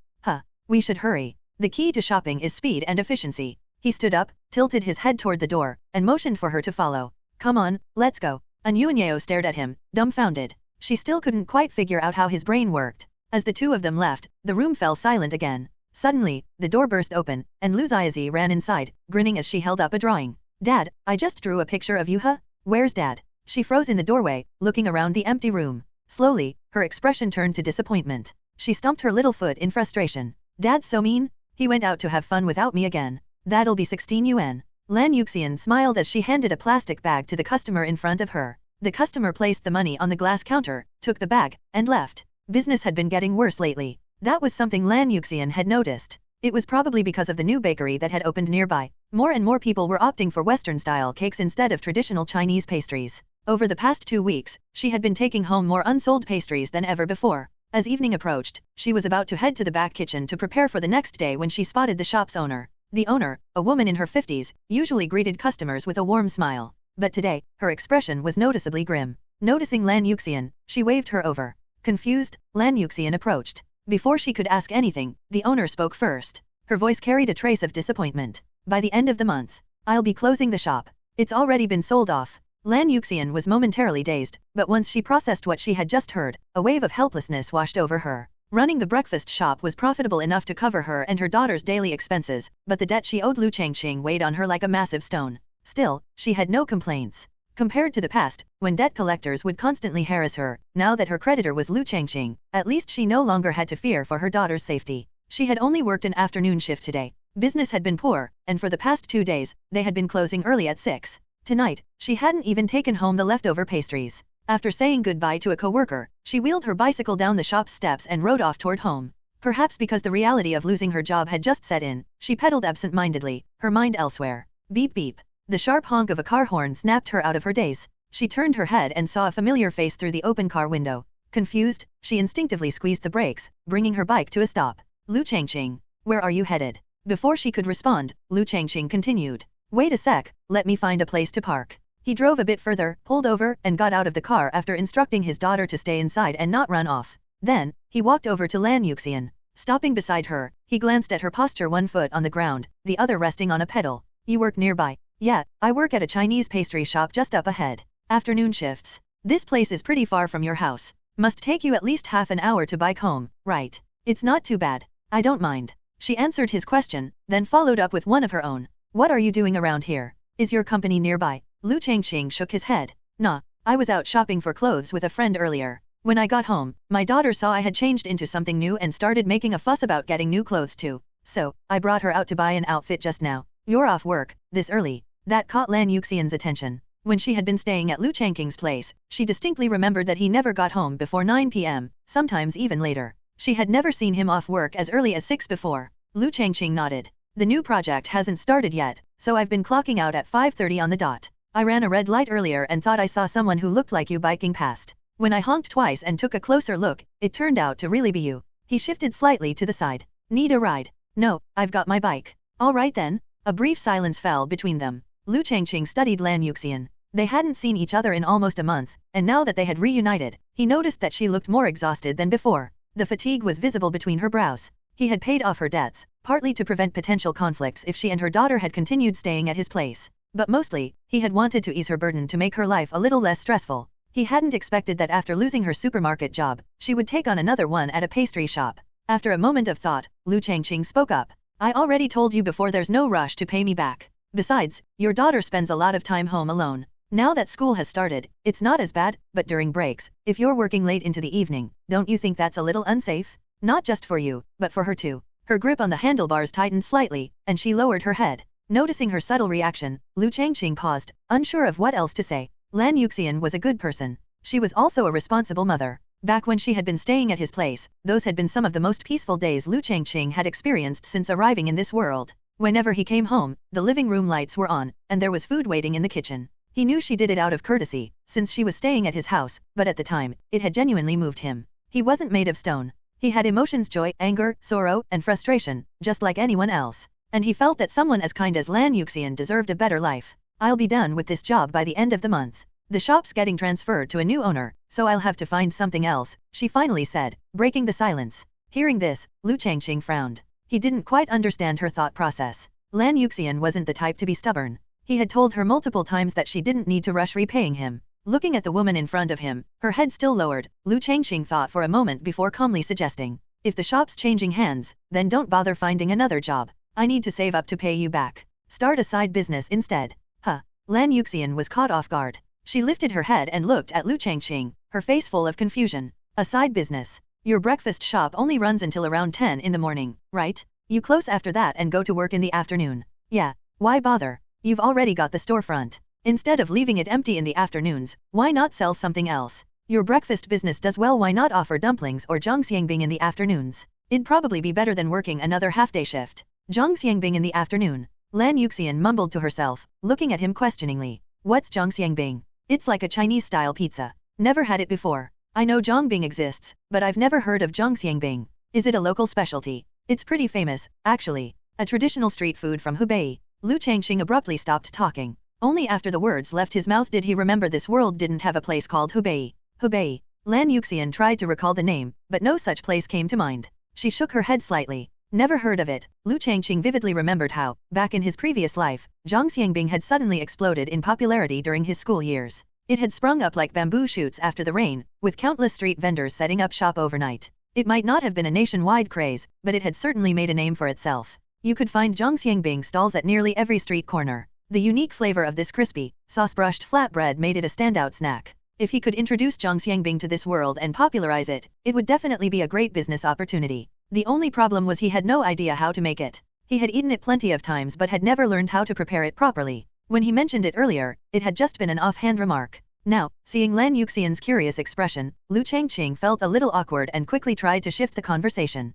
We should hurry. The key to shopping is speed and efficiency." He stood up, tilted his head toward the door, and motioned for her to follow. "Come on, let's go." Anyuanyeo stared at him, dumbfounded. She still couldn't quite figure out how his brain worked. As the two of them left, the room fell silent again. Suddenly, the door burst open, and Liu Xiaozi ran inside, grinning as she held up a drawing. "Dad, I just drew a picture of you, huh? Where's Dad?" She froze in the doorway, looking around the empty room. Slowly, her expression turned to disappointment. She stomped her little foot in frustration. "Dad's so mean. He went out to have fun without me again. That'll be 16 yuan. Lan Yuxian smiled as she handed a plastic bag to the customer in front of her. The customer placed the money on the glass counter, took the bag, and left. Business had been getting worse lately. That was something Lan Yuxian had noticed. It was probably because of the new bakery that had opened nearby. More and more people were opting for Western-style cakes instead of traditional Chinese pastries. Over the past 2 weeks, she had been taking home more unsold pastries than ever before. As evening approached, she was about to head to the back kitchen to prepare for the next day when she spotted the shop's owner. The owner, a woman in her 50s, usually greeted customers with a warm smile. But today, her expression was noticeably grim. Noticing Lan Yuxian, she waved her over. Confused, Lan Yuxian approached. Before she could ask anything, the owner spoke first. Her voice carried a trace of disappointment. By the end of the month, I'll be closing the shop. It's already been sold off. Lan Yuxian was momentarily dazed, but once she processed what she had just heard, a wave of helplessness washed over her. Running the breakfast shop was profitable enough to cover her and her daughter's daily expenses, but the debt she owed Liu Changqing weighed on her like a massive stone. Still, she had no complaints. Compared to the past, when debt collectors would constantly harass her, now that her creditor was Liu Changqing, at least she no longer had to fear for her daughter's safety. She had only worked an afternoon shift today. Business had been poor, and for the past 2 days, they had been closing early at 6. Tonight, she hadn't even taken home the leftover pastries. After saying goodbye to a coworker, she wheeled her bicycle down the shop's steps and rode off toward home. Perhaps because the reality of losing her job had just set in, she pedaled absent-mindedly, her mind elsewhere. Beep beep. The sharp honk of a car horn snapped her out of her daze. She turned her head and saw a familiar face through the open car window. Confused, she instinctively squeezed the brakes, bringing her bike to a stop. Liu Changqing, where are you headed? Before she could respond, Liu Changqing continued. Wait a sec, let me find a place to park. He drove a bit further, pulled over, and got out of the car after instructing his daughter to stay inside and not run off. Then, he walked over to Lan Yuxian. Stopping beside her, he glanced at her posture, one foot on the ground, the other resting on a pedal. You work nearby? Yeah, I work at a Chinese pastry shop just up ahead. Afternoon shifts. This place is pretty far from your house. Must take you at least half an hour to bike home, right? It's not too bad. I don't mind. She answered his question, then followed up with one of her own. What are you doing around here? Is your company nearby? Liu Changqing shook his head. Nah, I was out shopping for clothes with a friend earlier. When I got home, my daughter saw I had changed into something new and started making a fuss about getting new clothes too. So, I brought her out to buy an outfit just now. You're off work, this early. That caught Lan Yuxian's attention. When she had been staying at Liu Changqing's place, she distinctly remembered that he never got home before 9 p.m., sometimes even later. She had never seen him off work as early as 6 before. Liu Changqing nodded. The new project hasn't started yet, so I've been clocking out at 5:30 on the dot. I ran a red light earlier and thought I saw someone who looked like you biking past. When I honked twice and took a closer look, it turned out to really be you. He shifted slightly to the side. Need a ride? No, I've got my bike. All right then. A brief silence fell between them. Liu Changqing studied Lan Yuxian. They hadn't seen each other in almost a month, and now that they had reunited, he noticed that she looked more exhausted than before. The fatigue was visible between her brows. He had paid off her debts, partly to prevent potential conflicts if she and her daughter had continued staying at his place. But mostly, he had wanted to ease her burden to make her life a little less stressful. He hadn't expected that after losing her supermarket job, she would take on another one at a pastry shop. After a moment of thought, Liu Changqing spoke up. I already told you before, there's no rush to pay me back. Besides, your daughter spends a lot of time home alone. Now that school has started, it's not as bad, but during breaks, if you're working late into the evening, don't you think that's a little unsafe? Not just for you, but for her too. Her grip on the handlebars tightened slightly, and she lowered her head. Noticing her subtle reaction, Liu Changqing paused, unsure of what else to say. Lan Yuxian was a good person. She was also a responsible mother. Back when she had been staying at his place, those had been some of the most peaceful days Liu Changqing had experienced since arriving in this world. Whenever he came home, the living room lights were on, and there was food waiting in the kitchen. He knew she did it out of courtesy, since she was staying at his house, but at the time, it had genuinely moved him. He wasn't made of stone. He had emotions: joy, anger, sorrow, and frustration, just like anyone else. And he felt that someone as kind as Lan Yuxian deserved a better life. I'll be done with this job by the end of the month. The shop's getting transferred to a new owner, so I'll have to find something else, she finally said, breaking the silence. Hearing this, Liu Changqing frowned. He didn't quite understand her thought process. Lan Yuxian wasn't the type to be stubborn. He had told her multiple times that she didn't need to rush repaying him. Looking at the woman in front of him, her head still lowered, Liu Changqing thought for a moment before calmly suggesting, if the shop's changing hands, then don't bother finding another job. I need to save up to pay you back. Start a side business instead. Huh. Lan Yuxian was caught off guard. She lifted her head and looked at Liu Changqing, her face full of confusion. A side business? Your breakfast shop only runs until around 10 in the morning, right? You close after that and go to work in the afternoon. Yeah, why bother? You've already got the storefront. Instead of leaving it empty in the afternoons, why not sell something else? Your breakfast business does well, why not offer dumplings or zhangxiangbing in the afternoons? It'd probably be better than working another half-day shift. Zhangxiangbing in the afternoon. Lan Yuxian mumbled to herself, looking at him questioningly. What's zhangxiangbing? It's like a Chinese-style pizza. Never had it before. I know zhongbing exists, but I've never heard of zhangxiangbing. Is it a local specialty? It's pretty famous, actually. A traditional street food from Hubei. Liu Changqing abruptly stopped talking. Only after the words left his mouth did he remember this world didn't have a place called Hubei. Hubei. Lan Yuxian tried to recall the name, but no such place came to mind. She shook her head slightly. Never heard of it. Liu Changqing vividly remembered how, back in his previous life, zhangxiangbing had suddenly exploded in popularity during his school years. It had sprung up like bamboo shoots after the rain, with countless street vendors setting up shop overnight. It might not have been a nationwide craze, but it had certainly made a name for itself. You could find zhangxiangbing stalls at nearly every street corner. The unique flavor of this crispy, sauce-brushed flatbread made it a standout snack. If he could introduce zhangxiangbing to this world and popularize it, it would definitely be a great business opportunity. The only problem was he had no idea how to make it. He had eaten it plenty of times but had never learned how to prepare it properly. When he mentioned it earlier, it had just been an offhand remark. Now, seeing Lan Yuxian's curious expression, Liu Changqing felt a little awkward and quickly tried to shift the conversation.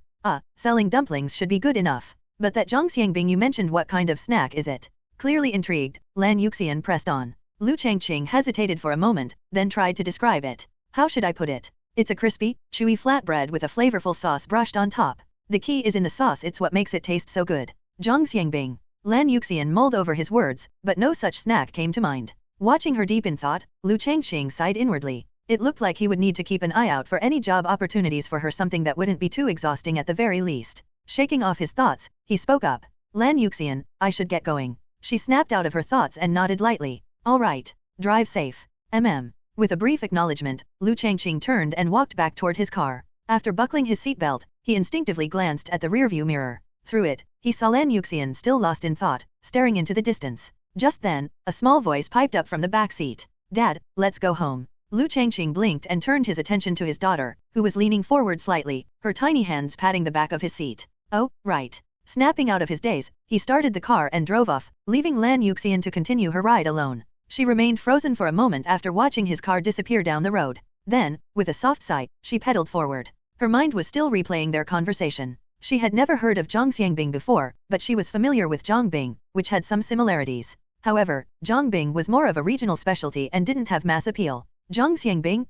Selling dumplings should be good enough. But that zhangxiangbing you mentioned, what kind of snack is it? Clearly intrigued, Lan Yuxian pressed on. Liu Changqing hesitated for a moment, then tried to describe it. How should I put it? It's a crispy, chewy flatbread with a flavorful sauce brushed on top. The key is in the sauce, it's what makes it taste so good. Zhangxiangbing. Lan Yuxian mulled over his words, but no such snack came to mind. Watching her deep in thought, Liu Changqing sighed inwardly. It looked like he would need to keep an eye out for any job opportunities for her, something that wouldn't be too exhausting at the very least. Shaking off his thoughts, he spoke up. Lan Yuxian, I should get going. She snapped out of her thoughts and nodded lightly. All right. Drive safe. With a brief acknowledgement, Liu Changqing turned and walked back toward his car. After buckling his seatbelt, he instinctively glanced at the rearview mirror. Through it, he saw Lan Yuxian still lost in thought, staring into the distance. Just then, a small voice piped up from the back seat. Dad, let's go home. Liu Changqing blinked and turned his attention to his daughter, who was leaning forward slightly, her tiny hands patting the back of his seat. Oh, right. Snapping out of his daze, he started the car and drove off, leaving Lan Yuxian to continue her ride alone. She remained frozen for a moment after watching his car disappear down the road. Then, with a soft sigh, she pedaled forward. Her mind was still replaying their conversation. She had never heard of zhangxiangbing before, but she was familiar with zhongbing, which had some similarities. However, zhongbing was more of a regional specialty and didn't have mass appeal. Zhangxiangbing?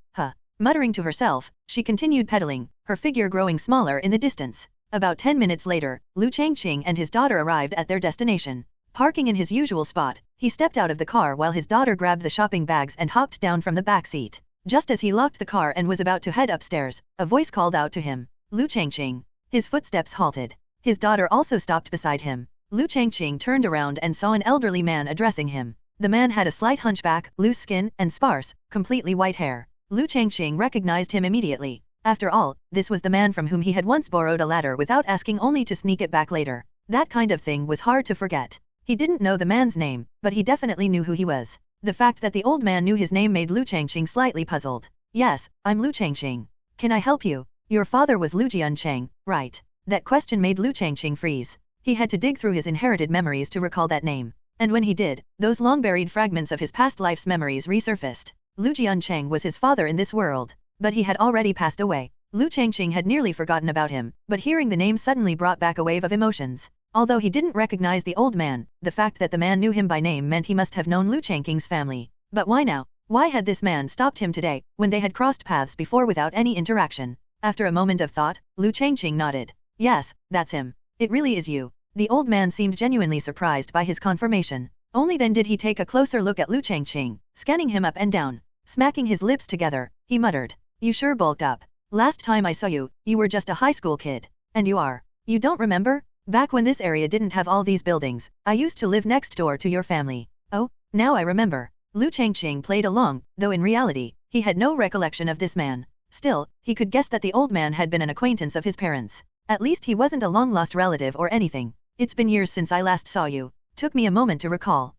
Muttering to herself, she continued pedaling, her figure growing smaller in the distance. About 10 minutes later, Liu Changqing and his daughter arrived at their destination. Parking in his usual spot, he stepped out of the car while his daughter grabbed the shopping bags and hopped down from the back seat. Just as he locked the car and was about to head upstairs, a voice called out to him. Liu Changqing. His footsteps halted. His daughter also stopped beside him. Liu Changqing turned around and saw an elderly man addressing him. The man had a slight hunchback, loose skin, and sparse, completely white hair. Liu Changqing recognized him immediately. After all, this was the man from whom he had once borrowed a ladder without asking, only to sneak it back later. That kind of thing was hard to forget. He didn't know the man's name, but he definitely knew who he was. The fact that the old man knew his name made Liu Changqing slightly puzzled. Yes, I'm Liu Changqing. Can I help you? Your father was Liu Changqing, right? That question made Liu Changqing freeze. He had to dig through his inherited memories to recall that name. And when he did, those long-buried fragments of his past life's memories resurfaced. Liu Changqing was his father in this world, but he had already passed away. Liu Changqing had nearly forgotten about him, but hearing the name suddenly brought back a wave of emotions. Although he didn't recognize the old man, the fact that the man knew him by name meant he must have known Liu Changqing's family. But why now? Why had this man stopped him today, when they had crossed paths before without any interaction? After a moment of thought, Liu Changqing nodded. Yes, that's him. It really is you. The old man seemed genuinely surprised by his confirmation. Only then did he take a closer look at Liu Changqing, scanning him up and down. Smacking his lips together, he muttered. You sure bulked up. Last time I saw you, you were just a high school kid. And you are. You don't remember? Back when this area didn't have all these buildings, I used to live next door to your family. Oh, now I remember. Liu Changqing played along, though in reality, he had no recollection of this man. Still, he could guess that the old man had been an acquaintance of his parents. At least he wasn't a long-lost relative or anything. It's been years since I last saw you. Took me a moment to recall.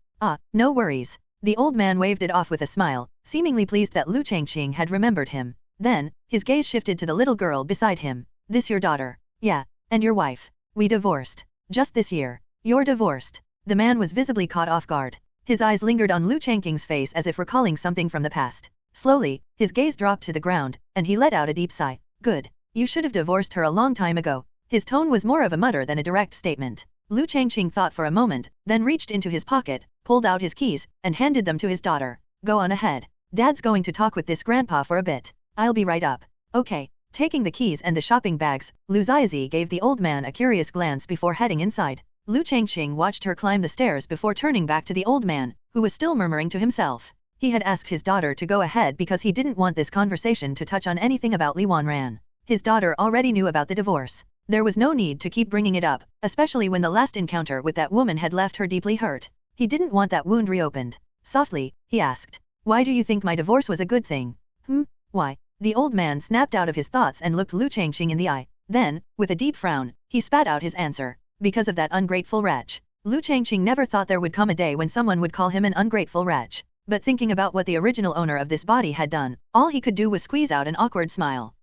No worries. The old man waved it off with a smile, seemingly pleased that Liu Changqing had remembered him. Then, his gaze shifted to the little girl beside him. This your daughter? Yeah, and your wife? We divorced. Just this year. You're divorced. The man was visibly caught off guard. His eyes lingered on Liu Changqing's face as if recalling something from the past. Slowly, his gaze dropped to the ground, and he let out a deep sigh. Good. You should have divorced her a long time ago. His tone was more of a mutter than a direct statement. Liu Changqing thought for a moment, then reached into his pocket, pulled out his keys, and handed them to his daughter. Go on ahead. Dad's going to talk with this grandpa for a bit. I'll be right up. Okay. Taking the keys and the shopping bags, Lu Ziazi gave the old man a curious glance before heading inside. Liu Changqing watched her climb the stairs before turning back to the old man, who was still murmuring to himself. He had asked his daughter to go ahead because he didn't want this conversation to touch on anything about Li Wanran. His daughter already knew about the divorce. There was no need to keep bringing it up, especially when the last encounter with that woman had left her deeply hurt. He didn't want that wound reopened. Softly, he asked, "Why do you think my divorce was a good thing?" Why? The old man snapped out of his thoughts and looked Liu Changqing in the eye. Then, with a deep frown, he spat out his answer. Because of that ungrateful wretch. Liu Changqing never thought there would come a day when someone would call him an ungrateful wretch. But thinking about what the original owner of this body had done, all he could do was squeeze out an awkward smile.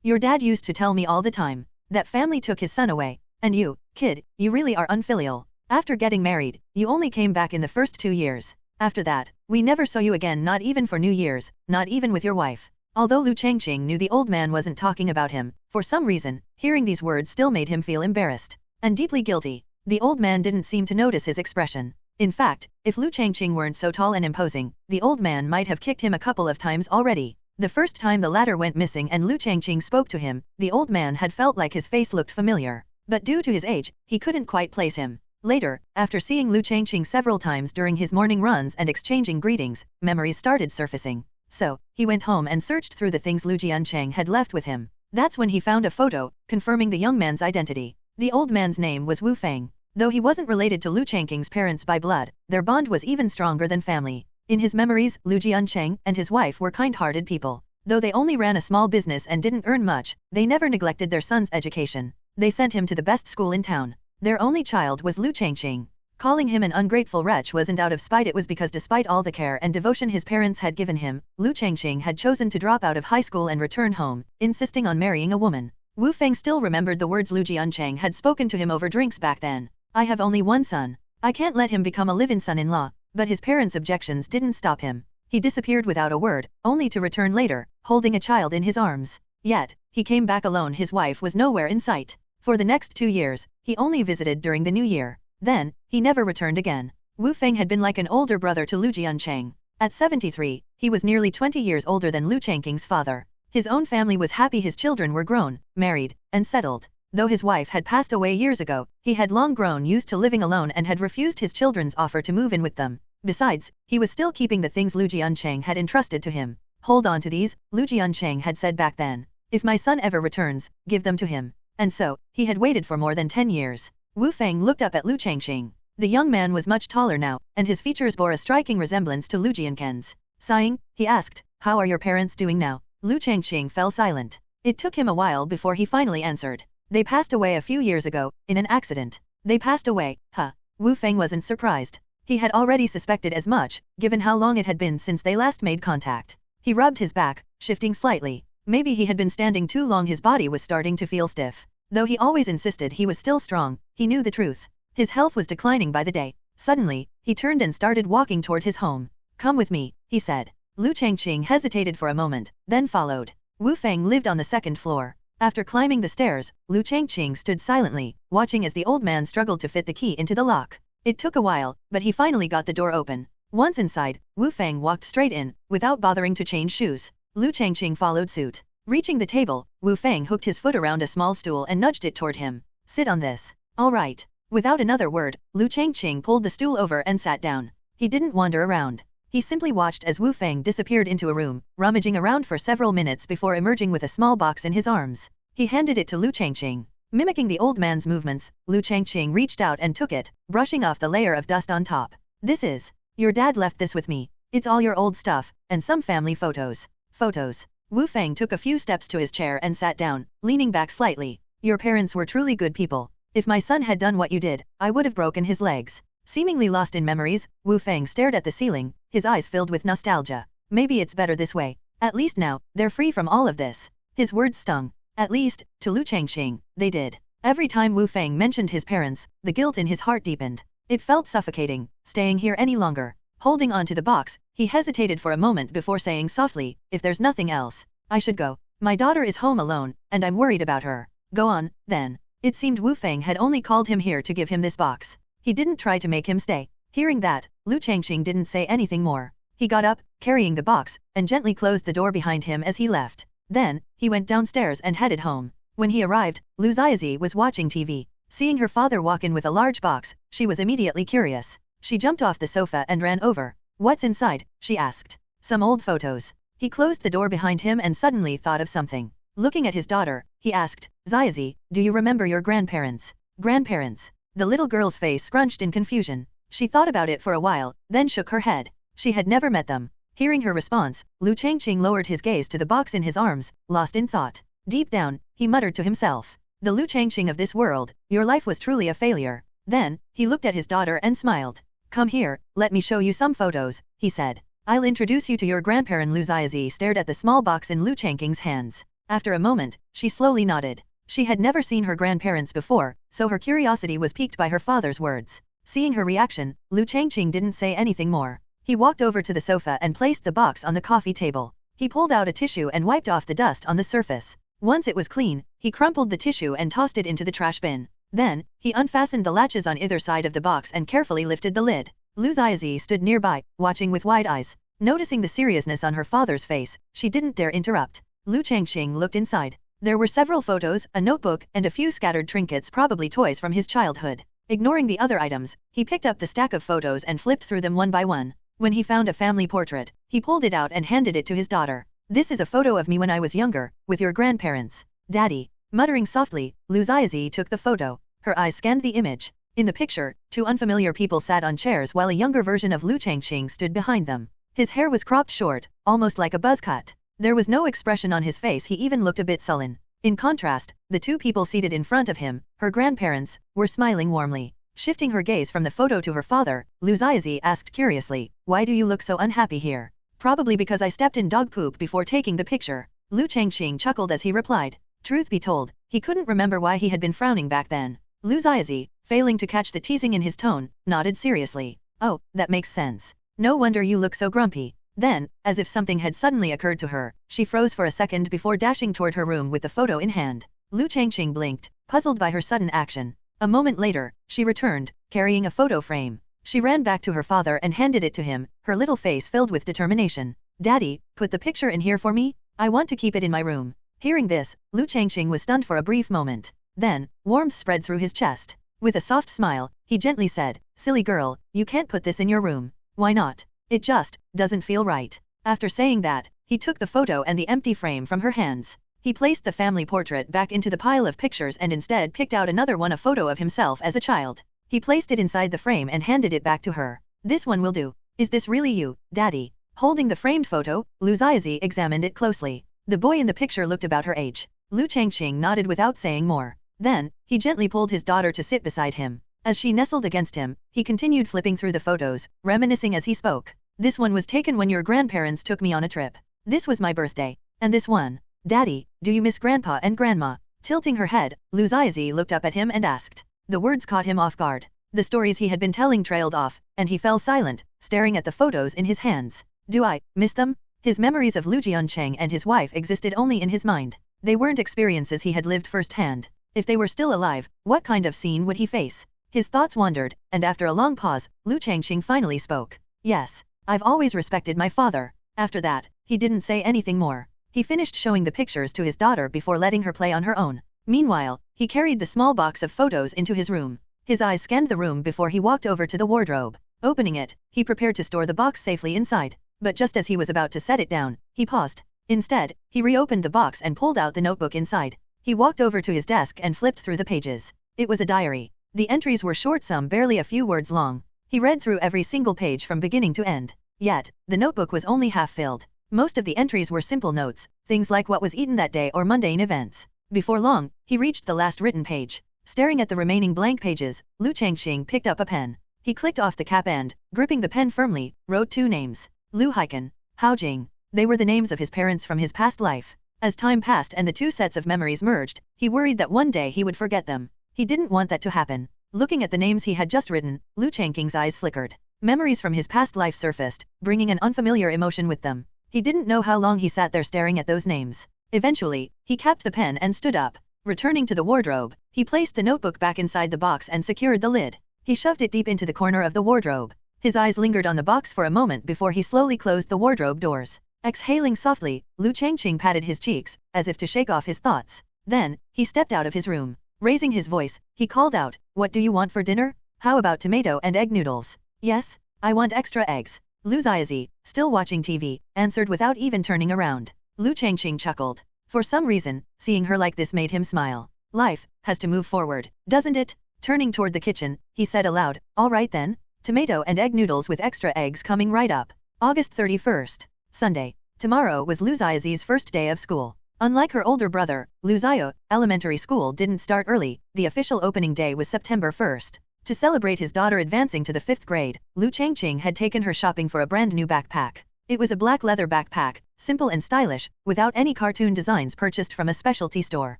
Your dad used to tell me all the time. That family took his son away. And you, kid, you really are unfilial. After getting married, you only came back in the first 2 years. After that, we never saw you again, not even for New Year's, not even with your wife. Although Liu Changqing knew the old man wasn't talking about him, for some reason, hearing these words still made him feel embarrassed and deeply guilty. The old man didn't seem to notice his expression. In fact, if Liu Changqing weren't so tall and imposing, the old man might have kicked him a couple of times already. The first time the latter went missing and Liu Changqing spoke to him, the old man had felt like his face looked familiar. But due to his age, he couldn't quite place him. Later, after seeing Liu Changqing several times during his morning runs and exchanging greetings, memories started surfacing. So, he went home and searched through the things Liu Changqing had left with him. That's when he found a photo, confirming the young man's identity. The old man's name was Wu Feng. Though he wasn't related to Liu Changqing's parents by blood, their bond was even stronger than family. In his memories, Liu Changqing and his wife were kind-hearted people. Though they only ran a small business and didn't earn much, they never neglected their son's education. They sent him to the best school in town. Their only child was Liu Changqing. Calling him an ungrateful wretch wasn't out of spite, it was because despite all the care and devotion his parents had given him, Liu Changqing had chosen to drop out of high school and return home, insisting on marrying a woman. Wu Feng still remembered the words Liu Changqing had spoken to him over drinks back then. I have only one son. I can't let him become a live-in son-in-law. But his parents' objections didn't stop him. He disappeared without a word, only to return later, holding a child in his arms. Yet, he came back alone. His wife was nowhere in sight. For the next 2 years, he only visited during the new year. Then, he never returned again. Wu Feng had been like an older brother to Liu Changqing. At 73, he was nearly 20 years older than Liu Changqing's father. His own family was happy his children were grown, married, and settled. Though his wife had passed away years ago, he had long grown used to living alone and had refused his children's offer to move in with them. Besides, he was still keeping the things Liu Changqing had entrusted to him. Hold on to these, Liu Changqing had said back then. If my son ever returns, give them to him. And so, he had waited for more than 10 years. Wu Feng looked up at Liu Changqing. The young man was much taller now, and his features bore a striking resemblance to Liu Jianquan's. Sighing, he asked, how are your parents doing now? Liu Changqing fell silent. It took him a while before he finally answered. They passed away a few years ago, in an accident. They passed away, huh? Wu Feng wasn't surprised. He had already suspected as much, given how long it had been since they last made contact. He rubbed his back, shifting slightly. Maybe he had been standing too long, his body was starting to feel stiff. Though he always insisted he was still strong, he knew the truth. His health was declining by the day. Suddenly, he turned and started walking toward his home. Come with me, he said. Liu Changqing hesitated for a moment, then followed. Wu Feng lived on the 2nd floor. After climbing the stairs, Liu Changqing stood silently, watching as the old man struggled to fit the key into the lock. It took a while, but he finally got the door open. Once inside, Wu Feng walked straight in, without bothering to change shoes. Liu Changqing followed suit. Reaching the table, Wu Feng hooked his foot around a small stool and nudged it toward him. Sit on this. All right. Without another word, Liu Changqing pulled the stool over and sat down. He didn't wander around. He simply watched as Wu Feng disappeared into a room, rummaging around for several minutes before emerging with a small box in his arms. He handed it to Liu Changqing. Mimicking the old man's movements, Liu Changqing reached out and took it, brushing off the layer of dust on top. This is. Your dad left this with me. It's all your old stuff, and some family photos. Photos. Wu Feng took a few steps to his chair and sat down, leaning back slightly. Your parents were truly good people. If my son had done what you did, I would have broken his legs. Seemingly lost in memories, Wu Feng stared at the ceiling, his eyes filled with nostalgia. Maybe it's better this way. At least now, they're free from all of this. His words stung. At least, to Liu Changqing, they did. Every time Wu Feng mentioned his parents, the guilt in his heart deepened. It felt suffocating, staying here any longer. Holding onto the box, he hesitated for a moment before saying softly, if there's nothing else, I should go. My daughter is home alone, and I'm worried about her. Go on, then. It seemed Wu Feng had only called him here to give him this box. He didn't try to make him stay. Hearing that, Liu Changqing didn't say anything more. He got up, carrying the box, and gently closed the door behind him as he left. Then, he went downstairs and headed home. When he arrived, Lu Ziazi was watching TV. Seeing her father walk in with a large box, she was immediately curious. She jumped off the sofa and ran over. What's inside? She asked. Some old photos. He closed the door behind him and suddenly thought of something. Looking at his daughter, he asked, Ziazi, do you remember your grandparents? Grandparents? The little girl's face scrunched in confusion. She thought about it for a while, then shook her head. She had never met them. Hearing her response, Liu Changqing lowered his gaze to the box in his arms, lost in thought. Deep down, he muttered to himself. The Liu Changqing of this world, your life was truly a failure. Then, he looked at his daughter and smiled. Come here, let me show you some photos, he said. I'll introduce you to your grandparent. Lu Ziazi stared at the small box in Liu Changqing's hands. After a moment, she slowly nodded. She had never seen her grandparents before, so her curiosity was piqued by her father's words. Seeing her reaction, Liu Changqing didn't say anything more. He walked over to the sofa and placed the box on the coffee table. He pulled out a tissue and wiped off the dust on the surface. Once it was clean, he crumpled the tissue and tossed it into the trash bin. Then, he unfastened the latches on either side of the box and carefully lifted the lid. Lu Ziazi stood nearby, watching with wide eyes. Noticing the seriousness on her father's face, she didn't dare interrupt. Liu Changqing looked inside. There were several photos, a notebook, and a few scattered trinkets, probably toys from his childhood. Ignoring the other items, he picked up the stack of photos and flipped through them one by one. When he found a family portrait, he pulled it out and handed it to his daughter. This is a photo of me when I was younger, with your grandparents. Daddy. Muttering softly, Lu Ziazi took the photo. Her eyes scanned the image. In the picture, two unfamiliar people sat on chairs while a younger version of Liu Changqing stood behind them. His hair was cropped short, almost like a buzz cut. There was no expression on his face, he even looked a bit sullen. In contrast, the two people seated in front of him, her grandparents, were smiling warmly. Shifting her gaze from the photo to her father, Lu Ziazi asked curiously, why do you look so unhappy here? Probably because I stepped in dog poop before taking the picture. Liu Changqing chuckled as he replied. Truth be told, he couldn't remember why he had been frowning back then. Lu Ziazi, failing to catch the teasing in his tone, nodded seriously. Oh, that makes sense. No wonder you look so grumpy. Then, as if something had suddenly occurred to her, she froze for a second before dashing toward her room with the photo in hand. Liu Changqing blinked, puzzled by her sudden action. A moment later, she returned, carrying a photo frame. She ran back to her father and handed it to him, her little face filled with determination. Daddy, put the picture in here for me? I want to keep it in my room. Hearing this, Liu Changqing was stunned for a brief moment. Then, warmth spread through his chest. With a soft smile, he gently said, silly girl, you can't put this in your room. Why not? It just doesn't feel right. After saying that, he took the photo and the empty frame from her hands. He placed the family portrait back into the pile of pictures and instead picked out another one, a photo of himself as a child. He placed it inside the frame and handed it back to her. This one will do. Is this really you, Daddy? Holding the framed photo, Lu Ziazi examined it closely. The boy in the picture looked about her age. Liu Changqing nodded without saying more. Then, he gently pulled his daughter to sit beside him. As she nestled against him, he continued flipping through the photos, reminiscing as he spoke. This one was taken when your grandparents took me on a trip. This was my birthday. And this one. Daddy, do you miss Grandpa and Grandma? Tilting her head, Lu Ziazi looked up at him and asked. The words caught him off guard. The stories he had been telling trailed off, and he fell silent, staring at the photos in his hands. Do I miss them? His memories of Liu Changqing and his wife existed only in his mind. They weren't experiences he had lived firsthand. If they were still alive, what kind of scene would he face? His thoughts wandered, and after a long pause, Liu Changqing finally spoke. Yes, I've always respected my father. After that, he didn't say anything more. He finished showing the pictures to his daughter before letting her play on her own. Meanwhile, he carried the small box of photos into his room. His eyes scanned the room before he walked over to the wardrobe. Opening it, he prepared to store the box safely inside. But just as he was about to set it down, he paused. Instead, he reopened the box and pulled out the notebook inside. He walked over to his desk and flipped through the pages. It was a diary. The entries were short, some barely a few words long. He read through every single page from beginning to end. Yet, the notebook was only half filled. Most of the entries were simple notes, things like what was eaten that day or mundane events. Before long, he reached the last written page. Staring at the remaining blank pages, Liu Changqing picked up a pen. He clicked off the cap and, gripping the pen firmly, wrote two names. Liu Haikan, Hao Jing. They were the names of his parents from his past life. As time passed and the two sets of memories merged, he worried that one day he would forget them. He didn't want that to happen. Looking at the names he had just written, Liu Changqing's eyes flickered. Memories from his past life surfaced, bringing an unfamiliar emotion with them. He didn't know how long he sat there staring at those names. Eventually, he capped the pen and stood up. Returning to the wardrobe, he placed the notebook back inside the box and secured the lid. He shoved it deep into the corner of the wardrobe. His eyes lingered on the box for a moment before he slowly closed the wardrobe doors. Exhaling softly, Liu Changqing patted his cheeks, as if to shake off his thoughts. Then, he stepped out of his room. Raising his voice, he called out, "What do you want for dinner? How about tomato and egg noodles?" "Yes, I want extra eggs." Liu Xiaozi, still watching TV, answered without even turning around. Liu Changqing chuckled. For some reason, seeing her like this made him smile. Life has to move forward, doesn't it? Turning toward the kitchen, he said aloud, "All right then. Tomato and egg noodles with extra eggs coming right up." August 31st. Sunday. Tomorrow was Liu Xiaozi's first day of school. Unlike her older brother, Liu Xiao, elementary school didn't start early. The official opening day was September 1st. To celebrate his daughter advancing to the 5th grade, Liu Changqing had taken her shopping for a brand new backpack. It was a black leather backpack, simple and stylish, without any cartoon designs purchased from a specialty store.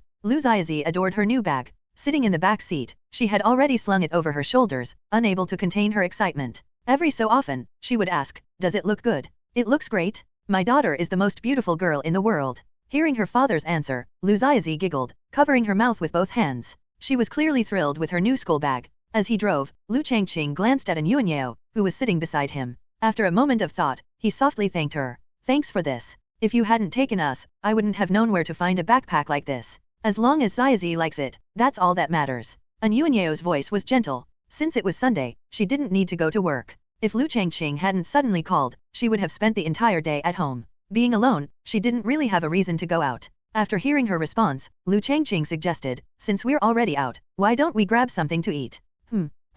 Liu Xiaozi adored her new bag. Sitting in the back seat, she had already slung it over her shoulders, unable to contain her excitement. Every so often, she would ask, "Does it look good?" "It looks great. My daughter is the most beautiful girl in the world." Hearing her father's answer, Liu Xiaozi giggled, covering her mouth with both hands. She was clearly thrilled with her new school bag. As he drove, Liu Changqing glanced at Yuanyao, who was sitting beside him. After a moment of thought, he softly thanked her. "Thanks for this. If you hadn't taken us, I wouldn't have known where to find a backpack like this. As long as Xiaozi likes it, that's all that matters." Yuanyao's voice was gentle. Since it was Sunday, she didn't need to go to work. If Liu Changqing hadn't suddenly called, she would have spent the entire day at home. Being alone, she didn't really have a reason to go out. After hearing her response, Liu Changqing suggested, "Since we're already out, why don't we grab something to eat?"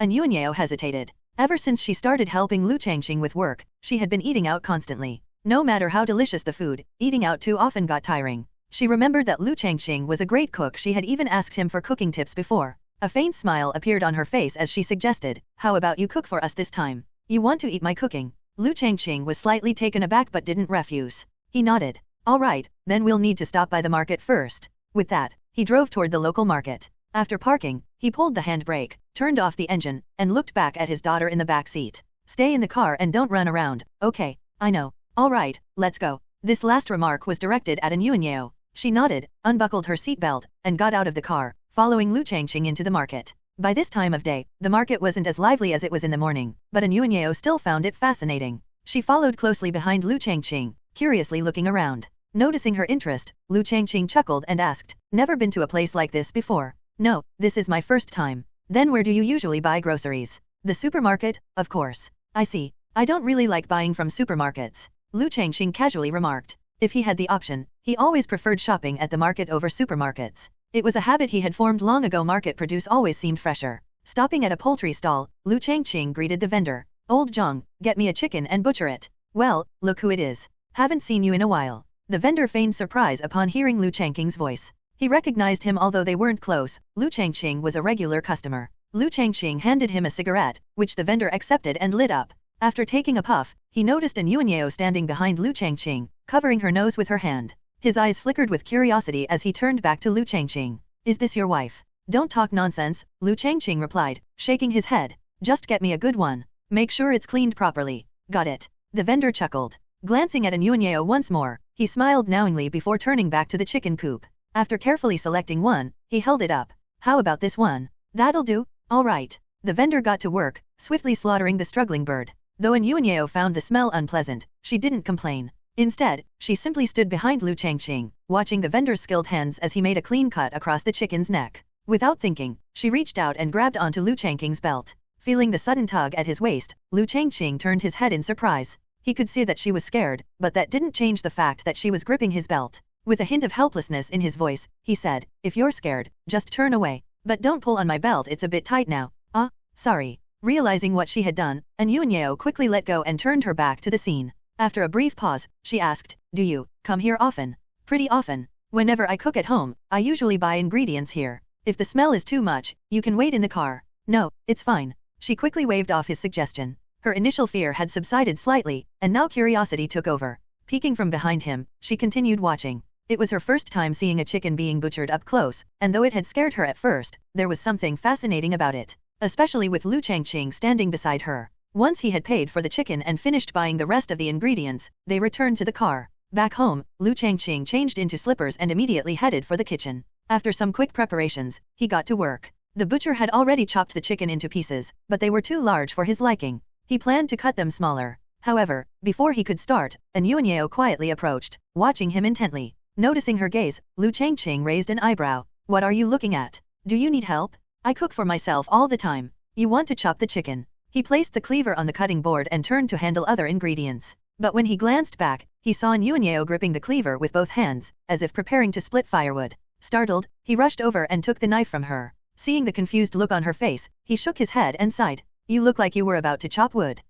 Yuanyao hesitated. Ever since she started helping Liu Changqing with work, she had been eating out constantly. No matter how delicious the food, eating out too often got tiring. She remembered that Liu Changqing was a great cook. She had even asked him for cooking tips before. A faint smile appeared on her face as she suggested, "How about you cook for us this time? You want to eat my cooking?" Liu Changqing was slightly taken aback but didn't refuse. He nodded. "All right, then we'll need to stop by the market first." With that, he drove toward the local market. After parking, he pulled the handbrake, turned off the engine, and looked back at his daughter in the back seat. "Stay in the car and don't run around." "Okay, I know." "All right, let's go." This last remark was directed at Yuanyao. She nodded, unbuckled her seatbelt, and got out of the car, following Liu Changqing into the market. By this time of day, the market wasn't as lively as it was in the morning, but Yuanyao still found it fascinating. She followed closely behind Liu Changqing, curiously looking around. Noticing her interest, Liu Changqing chuckled and asked, "Never been to a place like this before?" "No, this is my first time." "Then where do you usually buy groceries?" "The supermarket, of course." "I see. I don't really like buying from supermarkets," Liu Changqing casually remarked. If he had the option, he always preferred shopping at the market over supermarkets. It was a habit he had formed long ago. Market produce always seemed fresher. Stopping at a poultry stall, Liu Changqing greeted the vendor. "Old Zhang, get me a chicken and butcher it." "Well, look who it is. Haven't seen you in a while." The vendor feigned surprise upon hearing Liu Changqing's voice. He recognized him although they weren't close. Liu Changqing was a regular customer. Liu Changqing handed him a cigarette, which the vendor accepted and lit up. After taking a puff, he noticed Yuanyao standing behind Liu Changqing, covering her nose with her hand. His eyes flickered with curiosity as he turned back to Liu Changqing. "Is this your wife?" "Don't talk nonsense," Liu Changqing replied, shaking his head. "Just get me a good one. Make sure it's cleaned properly." "Got it." The vendor chuckled. Glancing at Yuanyao once more, he smiled knowingly before turning back to the chicken coop. After carefully selecting one, he held it up. "How about this one?" "That'll do." "All right." The vendor got to work, swiftly slaughtering the struggling bird. Though Yuanyao found the smell unpleasant, she didn't complain. Instead, she simply stood behind Liu Changqing, watching the vendor's skilled hands as he made a clean cut across the chicken's neck. Without thinking, she reached out and grabbed onto Liu Changqing's belt. Feeling the sudden tug at his waist, Liu Changqing turned his head in surprise. He could see that she was scared, but that didn't change the fact that she was gripping his belt. With a hint of helplessness in his voice, he said, "If you're scared, just turn away. But don't pull on my belt, it's a bit tight now." "Ah, sorry." Realizing what she had done, Yuanyao quickly let go and turned her back to the scene. After a brief pause, she asked, "Do you come here often?" "Pretty often. Whenever I cook at home, I usually buy ingredients here. If the smell is too much, you can wait in the car." "No, it's fine." She quickly waved off his suggestion. Her initial fear had subsided slightly, and now curiosity took over. Peeking from behind him, she continued watching. It was her first time seeing a chicken being butchered up close, and though it had scared her at first, there was something fascinating about it. especially with Liu Changqing standing beside her. Once he had paid for the chicken and finished buying the rest of the ingredients, they returned to the car. Back home, Liu Changqing changed into slippers and immediately headed for the kitchen. After some quick preparations, he got to work. The butcher had already chopped the chicken into pieces, but they were too large for his liking. He planned to cut them smaller. However, before he could start, An Yuanyeo quietly approached, watching him intently. Noticing her gaze, Liu Changqing raised an eyebrow. What are you looking at? Do you need help? I cook for myself all the time. You want to chop the chicken? He placed the cleaver on the cutting board and turned to handle other ingredients. But when he glanced back, he saw An Yuanyeo gripping the cleaver with both hands, as if preparing to split firewood. Startled, he rushed over and took the knife from her. Seeing the confused look on her face, he shook his head and sighed. You look like you were about to chop wood.